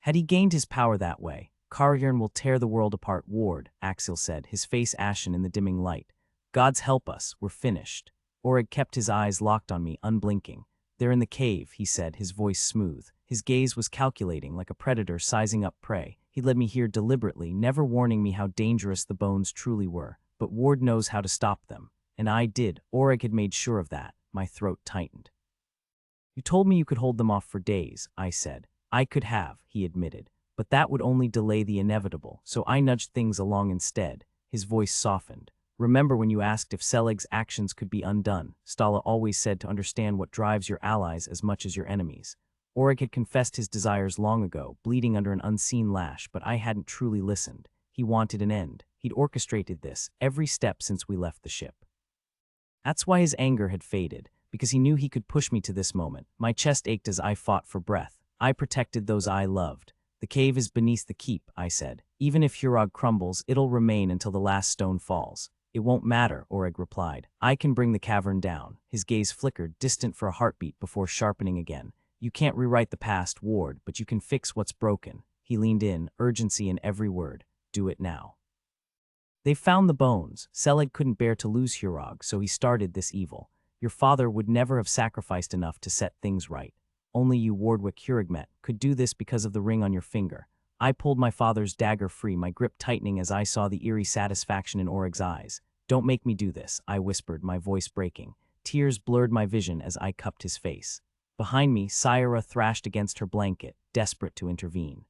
Had he gained his power that way? Karairn will tear the world apart, Ward, Axel said, his face ashen in the dimming light. Gods help us, we're finished. Oreg kept his eyes locked on me, unblinking. They're in the cave, he said, his voice smooth. His gaze was calculating, like a predator sizing up prey. He led me here deliberately, never warning me how dangerous the bones truly were. But Ward knows how to stop them. And I did. Oreg had made sure of that. My throat tightened. You told me you could hold them off for days, I said. I could have, he admitted. But that would only delay the inevitable, so I nudged things along instead. His voice softened. Remember when you asked if Seleg's actions could be undone? Stala always said to understand what drives your allies as much as your enemies. Oreg had confessed his desires long ago, bleeding under an unseen lash, but I hadn't truly listened. He wanted an end. He'd orchestrated this, every step since we left the ship. That's why his anger had faded, because he knew he could push me to this moment. My chest ached as I fought for breath. I protected those I loved. The cave is beneath the keep, I said. Even if Hurog crumbles, it'll remain until the last stone falls. It won't matter, Oreg replied. I can bring the cavern down. His gaze flickered, distant for a heartbeat before sharpening again. You can't rewrite the past, Ward, but you can fix what's broken. He leaned in, urgency in every word. Do it now. They found the bones. Seleg couldn't bear to lose Hurog, so he started this evil. Your father would never have sacrificed enough to set things right. Only you, Wardwick Hurigmet, could do this because of the ring on your finger. I pulled my father's dagger free, my grip tightening as I saw the eerie satisfaction in Oreg's eyes. Don't make me do this, I whispered, my voice breaking. Tears blurred my vision as I cupped his face. Behind me, Syra thrashed against her blanket, desperate to intervene.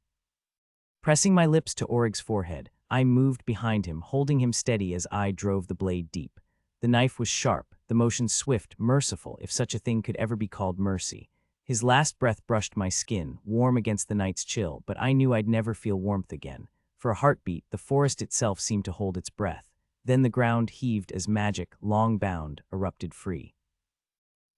Pressing my lips to Oreg's forehead, I moved behind him, holding him steady as I drove the blade deep. The knife was sharp, the motion swift, merciful, if such a thing could ever be called mercy. His last breath brushed my skin, warm against the night's chill, but I knew I'd never feel warmth again. For a heartbeat, the forest itself seemed to hold its breath. Then the ground heaved as magic, long bound, erupted free.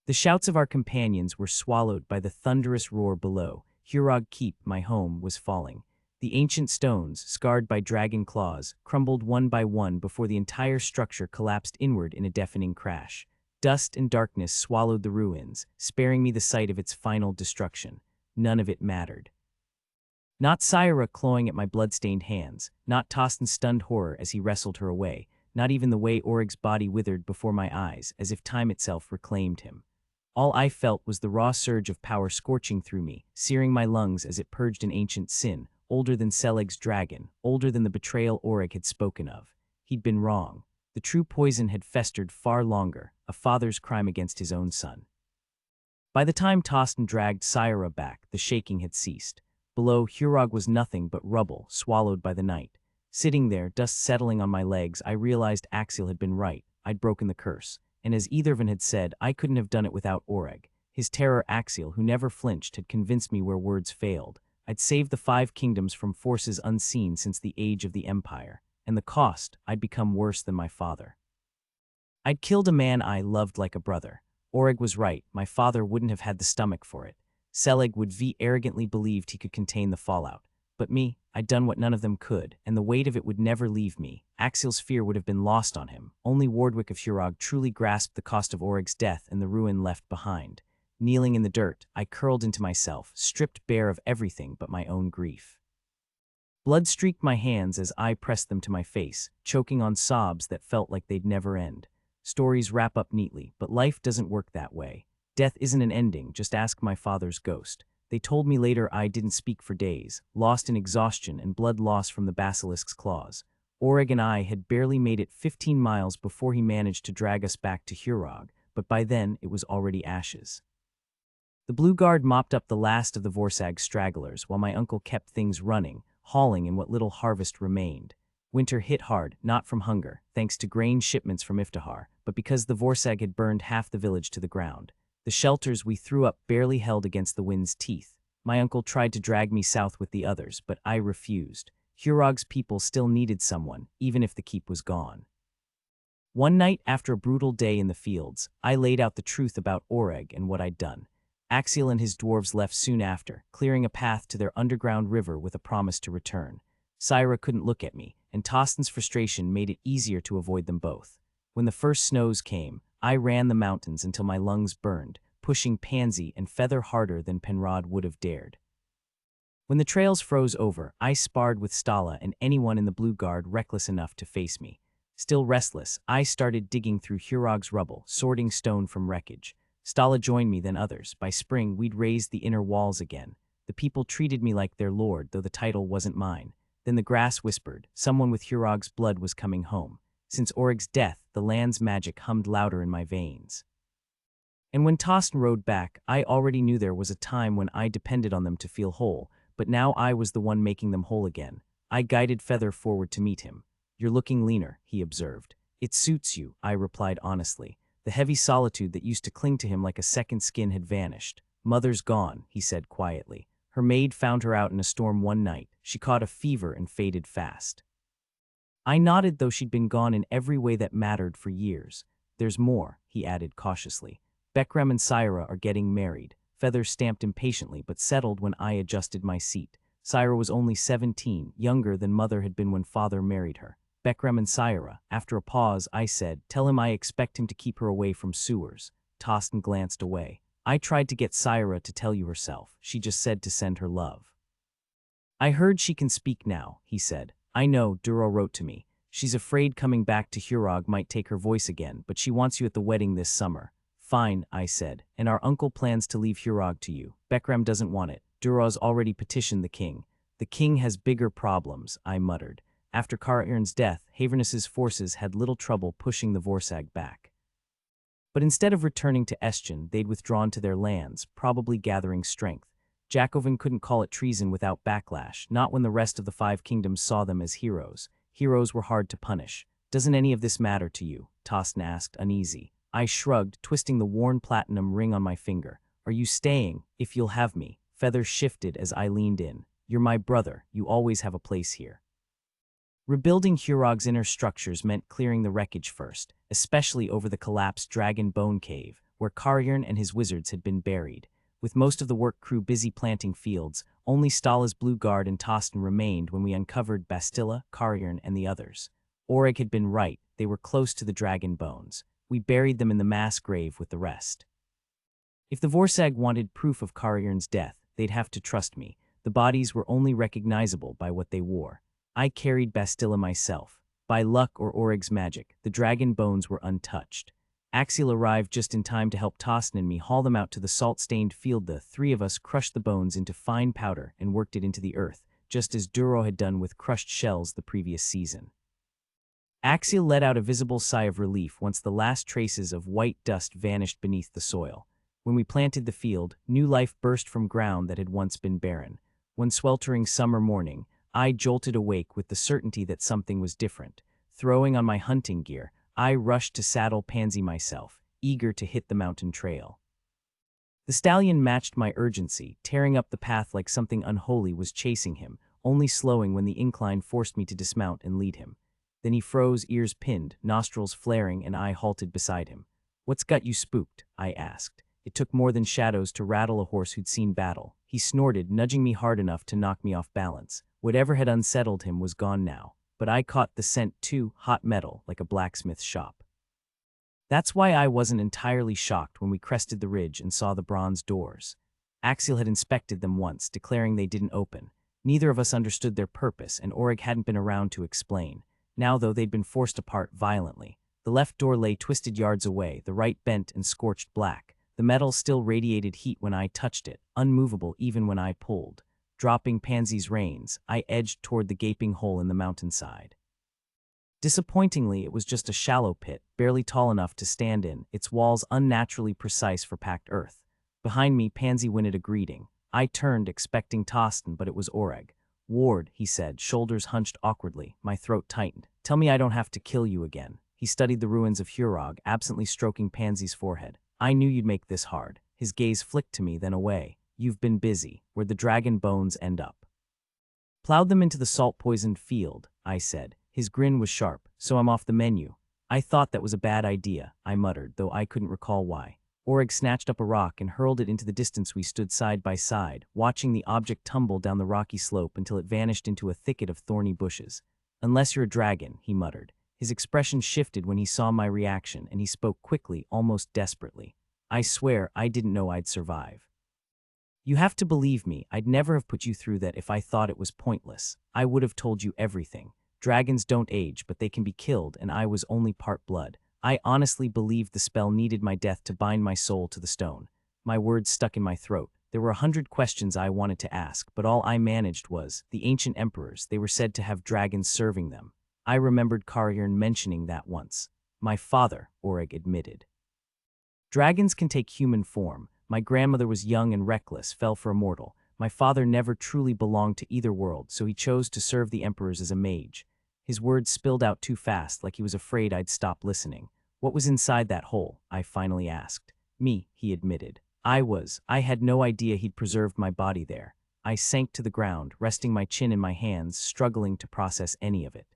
The shouts of our companions were swallowed by the thunderous roar below. Hurog Keep, my home, was falling. The ancient stones, scarred by dragon claws, crumbled one by one before the entire structure collapsed inward in a deafening crash. Dust and darkness swallowed the ruins, sparing me the sight of its final destruction. None of it mattered. Not Syra clawing at my blood-stained hands, not Tostin's stunned horror as he wrestled her away, not even the way Oreg's body withered before my eyes, as if time itself reclaimed him. All I felt was the raw surge of power scorching through me, searing my lungs as it purged an ancient sin, older than Seleg's dragon, older than the betrayal Oreg had spoken of. He'd been wrong. The true poison had festered far longer, a father's crime against his own son. By the time Tostin dragged Syra back, the shaking had ceased. Below, Hurog was nothing but rubble, swallowed by the night. Sitting there, dust settling on my legs, I realized Axel had been right. I'd broken the curse. And as Ethervan had said, I couldn't have done it without Oreg. His terror, Axel, who never flinched, had convinced me where words failed. I'd saved the 5 kingdoms from forces unseen since the age of the Empire. And the cost, I'd become worse than my father. I'd killed a man I loved like a brother. Oreg was right, my father wouldn't have had the stomach for it. Seleg would arrogantly believed he could contain the fallout. But me, I'd done what none of them could, and the weight of it would never leave me. Axel's fear would have been lost on him. Only Wardwick of Hurog truly grasped the cost of Oreg's death and the ruin left behind. Kneeling in the dirt, I curled into myself, stripped bare of everything but my own grief. Blood streaked my hands as I pressed them to my face, choking on sobs that felt like they'd never end. Stories wrap up neatly, but life doesn't work that way. Death isn't an ending, just ask my father's ghost. They told me later I didn't speak for days, lost in exhaustion and blood loss from the basilisk's claws. Oreg and I had barely made it 15 miles before he managed to drag us back to Hurog, but by then it was already ashes. The Blue Guard mopped up the last of the Vorsag stragglers while my uncle kept things running, hauling in what little harvest remained. Winter hit hard, not from hunger, thanks to grain shipments from Iftihar, but because the Vorsag had burned half the village to the ground. The shelters we threw up barely held against the wind's teeth. My uncle tried to drag me south with the others, but I refused. Hurog's people still needed someone, even if the keep was gone. One night, after a brutal day in the fields, I laid out the truth about Oreg and what I'd done. Axiel and his dwarves left soon after, clearing a path to their underground river with a promise to return. Syra couldn't look at me, and Tostin's frustration made it easier to avoid them both. When the first snows came, I ran the mountains until my lungs burned, pushing Pansy and Feather harder than Penrod would have dared. When the trails froze over, I sparred with Stala and anyone in the Blue Guard reckless enough to face me. Still restless, I started digging through Hurog's rubble, sorting stone from wreckage. Stala joined me, then others. By spring, we'd raised the inner walls again. The people treated me like their lord, though the title wasn't mine. Then the grass whispered, someone with Hurog's blood was coming home. Since Oreg's death, the land's magic hummed louder in my veins. And when Tostin rode back, I already knew there was a time when I depended on them to feel whole, but now I was the one making them whole again. I guided Feather forward to meet him. "You're looking leaner," he observed. "It suits you," I replied honestly. The heavy solitude that used to cling to him like a second skin had vanished. "Mother's gone," he said quietly. "Her maid found her out in a storm one night. She caught a fever and faded fast." I nodded, though she'd been gone in every way that mattered for years. "There's more," he added cautiously. "Bekrem and Syra are getting married." Feather stamped impatiently but settled when I adjusted my seat. Syra was only 17, younger than Mother had been when Father married her. "Bekrem and Syra." After a pause, I said, "Tell him I expect him to keep her away from sewers." Tostin glanced away. "I tried to get Syra to tell you herself. She just said to send her love." "I heard she can speak now," he said. "I know, Duro wrote to me. She's afraid coming back to Hurog might take her voice again, but she wants you at the wedding this summer." "Fine," I said, "and our uncle plans to leave Hurog to you." "Bekrem doesn't want it. Duro's already petitioned the king." "The king has bigger problems," I muttered. After Karairn's death, Haverness's forces had little trouble pushing the Vorsag back. But instead of returning to Estjen, they'd withdrawn to their lands, probably gathering strength. Jacobin couldn't call it treason without backlash, not when the rest of the Five Kingdoms saw them as heroes. Heroes were hard to punish. "Doesn't any of this matter to you?" Tostin asked, uneasy. I shrugged, twisting the worn platinum ring on my finger. "Are you staying, if you'll have me?" Feather shifted as I leaned in. "You're my brother. You always have a place here." Rebuilding Hurog's inner structures meant clearing the wreckage first, especially over the collapsed Dragon Bone Cave, where Karairn and his wizards had been buried. With most of the work crew busy planting fields, only Stala's Blue Guard and Tostin remained when we uncovered Bastilla, Karairn, and the others. Oreg had been right, they were close to the dragon bones. We buried them in the mass grave with the rest. If the Vorsag wanted proof of Karairn's death, they'd have to trust me. The bodies were only recognizable by what they wore. I carried Bastilla myself. By luck or Oreg's magic, the dragon bones were untouched. Axiel arrived just in time to help Tostin and me haul them out to the salt-stained field. The three of us crushed the bones into fine powder and worked it into the earth, just as Duro had done with crushed shells the previous season. Axiel let out a visible sigh of relief once the last traces of white dust vanished beneath the soil. When we planted the field, new life burst from ground that had once been barren. One sweltering summer morning, I jolted awake with the certainty that something was different. Throwing on my hunting gear, I rushed to saddle Pansy myself, eager to hit the mountain trail. The stallion matched my urgency, tearing up the path like something unholy was chasing him, only slowing when the incline forced me to dismount and lead him. Then he froze, ears pinned, nostrils flaring, and I halted beside him. "What's got you spooked?" I asked. It took more than shadows to rattle a horse who'd seen battle. He snorted, nudging me hard enough to knock me off balance. Whatever had unsettled him was gone now, but I caught the scent too, hot metal, like a blacksmith's shop. That's why I wasn't entirely shocked when we crested the ridge and saw the bronze doors. Axiel had inspected them once, declaring they didn't open. Neither of us understood their purpose, and Oreg hadn't been around to explain. Now, though, they'd been forced apart violently. The left door lay twisted yards away, the right bent and scorched black. The metal still radiated heat when I touched it, unmovable even when I pulled. Dropping Pansy's reins, I edged toward the gaping hole in the mountainside. Disappointingly, it was just a shallow pit, barely tall enough to stand in, its walls unnaturally precise for packed earth. Behind me, Pansy whinnied a greeting. I turned, expecting Tostin, but it was Oreg. "Ward," he said, shoulders hunched awkwardly. My throat tightened. "Tell me I don't have to kill you again." He studied the ruins of Hurog, absently stroking Pansy's forehead. "I knew you'd make this hard." His gaze flicked to me, then away. "You've been busy. Where'd the dragon bones end up?" "Plowed them into the salt-poisoned field," I said. His grin was sharp. "So I'm off the menu." "I thought that was a bad idea," I muttered, though I couldn't recall why. Oreg snatched up a rock and hurled it into the distance. We stood side by side, watching the object tumble down the rocky slope until it vanished into a thicket of thorny bushes. "Unless you're a dragon," he muttered. His expression shifted when he saw my reaction, and he spoke quickly, almost desperately. "I swear I didn't know I'd survive. You have to believe me, I'd never have put you through that if I thought it was pointless. I would have told you everything. Dragons don't age, but they can be killed, and I was only part blood. I honestly believed the spell needed my death to bind my soul to the stone." My words stuck in my throat. There were 100 questions I wanted to ask, but all I managed was, the ancient emperors, they were said to have dragons serving them. I remembered Carriern mentioning that once. "My father," Oreg admitted. "Dragons can take human form. My grandmother was young and reckless, fell for a mortal. My father never truly belonged to either world, so he chose to serve the emperors as a mage." His words spilled out too fast, like he was afraid I'd stop listening. "What was inside that hole?" I finally asked. "Me," he admitted. I had no idea he'd preserved my body there." I sank to the ground, resting my chin in my hands, struggling to process any of it.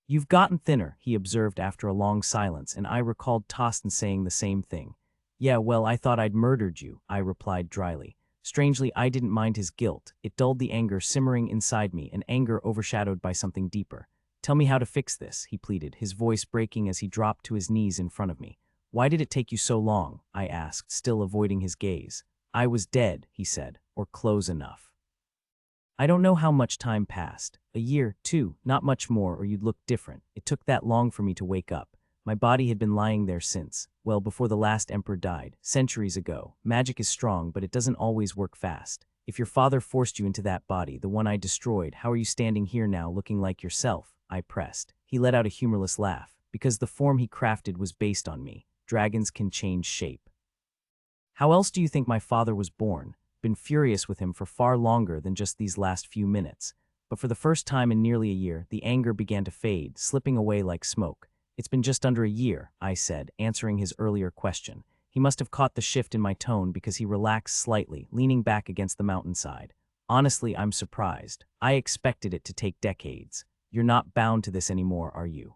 "You've gotten thinner," he observed after a long silence, and I recalled Tostin saying the same thing. "Yeah, well, I thought I'd murdered you," I replied dryly. Strangely, I didn't mind his guilt. It dulled the anger simmering inside me, an anger overshadowed by something deeper. "Tell me how to fix this," he pleaded, his voice breaking as he dropped to his knees in front of me. "Why did it take you so long?" I asked, still avoiding his gaze. "I was dead," he said, "or close enough." I don't know how much time passed. A year, 2, not much more, or you'd look different. It took that long for me to wake up. My body had been lying there since, well, before the last emperor died, centuries ago. Magic is strong, but it doesn't always work fast. If your father forced you into that body, the one I destroyed, how are you standing here now looking like yourself? I pressed. He let out a humorless laugh. "Because the form he crafted was based on me. Dragons can change shape." "How else do you think my father was born?" Been furious with him for far longer than just these last few minutes. But for the first time in nearly a year, the anger began to fade, slipping away like smoke. "It's been just under a year," I said, answering his earlier question. He must have caught the shift in my tone because he relaxed slightly, leaning back against the mountainside. "Honestly, I'm surprised. I expected it to take decades. You're not bound to this anymore, are you?"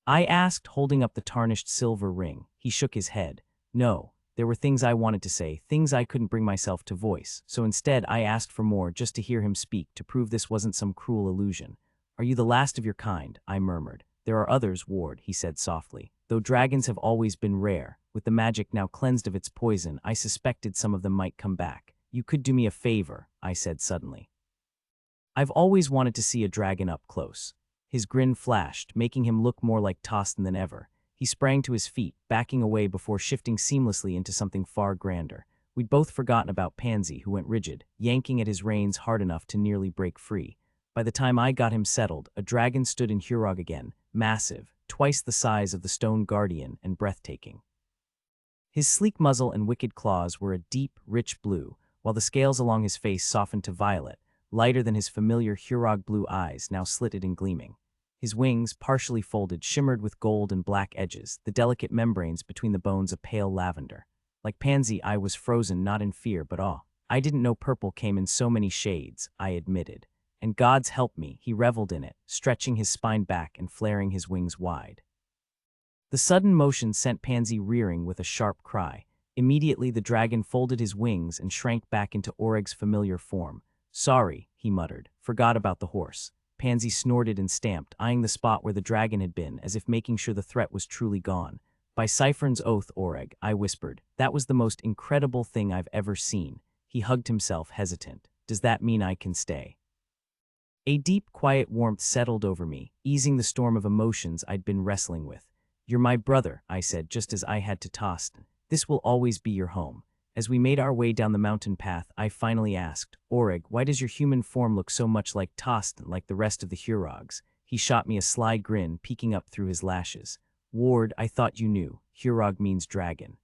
I asked, holding up the tarnished silver ring. He shook his head. "No. There were things I wanted to say, things I couldn't bring myself to voice. So instead, I asked for more just to hear him speak, to prove this wasn't some cruel illusion." "Are you the last of your kind?" I murmured. "There are others, Ward," he said softly. "Though dragons have always been rare, with the magic now cleansed of its poison, I suspected some of them might come back. You could do me a favor," I said suddenly. "I've always wanted to see a dragon up close." His grin flashed, making him look more like Tostin than ever. He sprang to his feet, backing away before shifting seamlessly into something far grander. We'd both forgotten about Pansy, who went rigid, yanking at his reins hard enough to nearly break free. By the time I got him settled, a dragon stood in Hurog again, massive, twice the size of the stone guardian, and breathtaking. His sleek muzzle and wicked claws were a deep, rich blue, while the scales along his face softened to violet, lighter than his familiar Hurog blue eyes, now slitted and gleaming. His wings, partially folded, shimmered with gold and black edges, the delicate membranes between the bones a pale lavender. Like Pansy, I was frozen not in fear but awe. I didn't know purple came in so many shades, I admitted. And gods help me, he reveled in it, stretching his spine back and flaring his wings wide. The sudden motion sent Pansy rearing with a sharp cry. Immediately the dragon folded his wings and shrank back into Oreg's familiar form. "Sorry," he muttered, "forgot about the horse." Pansy snorted and stamped, eyeing the spot where the dragon had been, as if making sure the threat was truly gone. "By Cyphern's oath, Oreg," I whispered, "that was the most incredible thing I've ever seen." He hugged himself, hesitant. Does that mean I can stay? A deep, quiet warmth settled over me, easing the storm of emotions I'd been wrestling with. You're my brother, I said, just as I had to toss. This will always be your home. As we made our way down the mountain path, I finally asked, Oreg, why does your human form look so much like Tostin, like the rest of the Hurogs? He shot me a sly grin, peeking up through his lashes. Ward, I thought you knew. Hurog means dragon.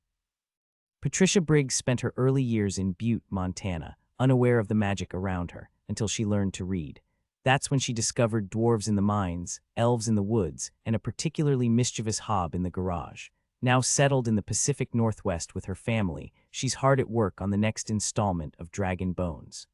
Patricia Briggs spent her early years in Butte, Montana, unaware of the magic around her, until she learned to read. That's when she discovered dwarves in the mines, elves in the woods, and a particularly mischievous hob in the garage. Now settled in the Pacific Northwest with her family, she's hard at work on the next installment of Dragon Bones.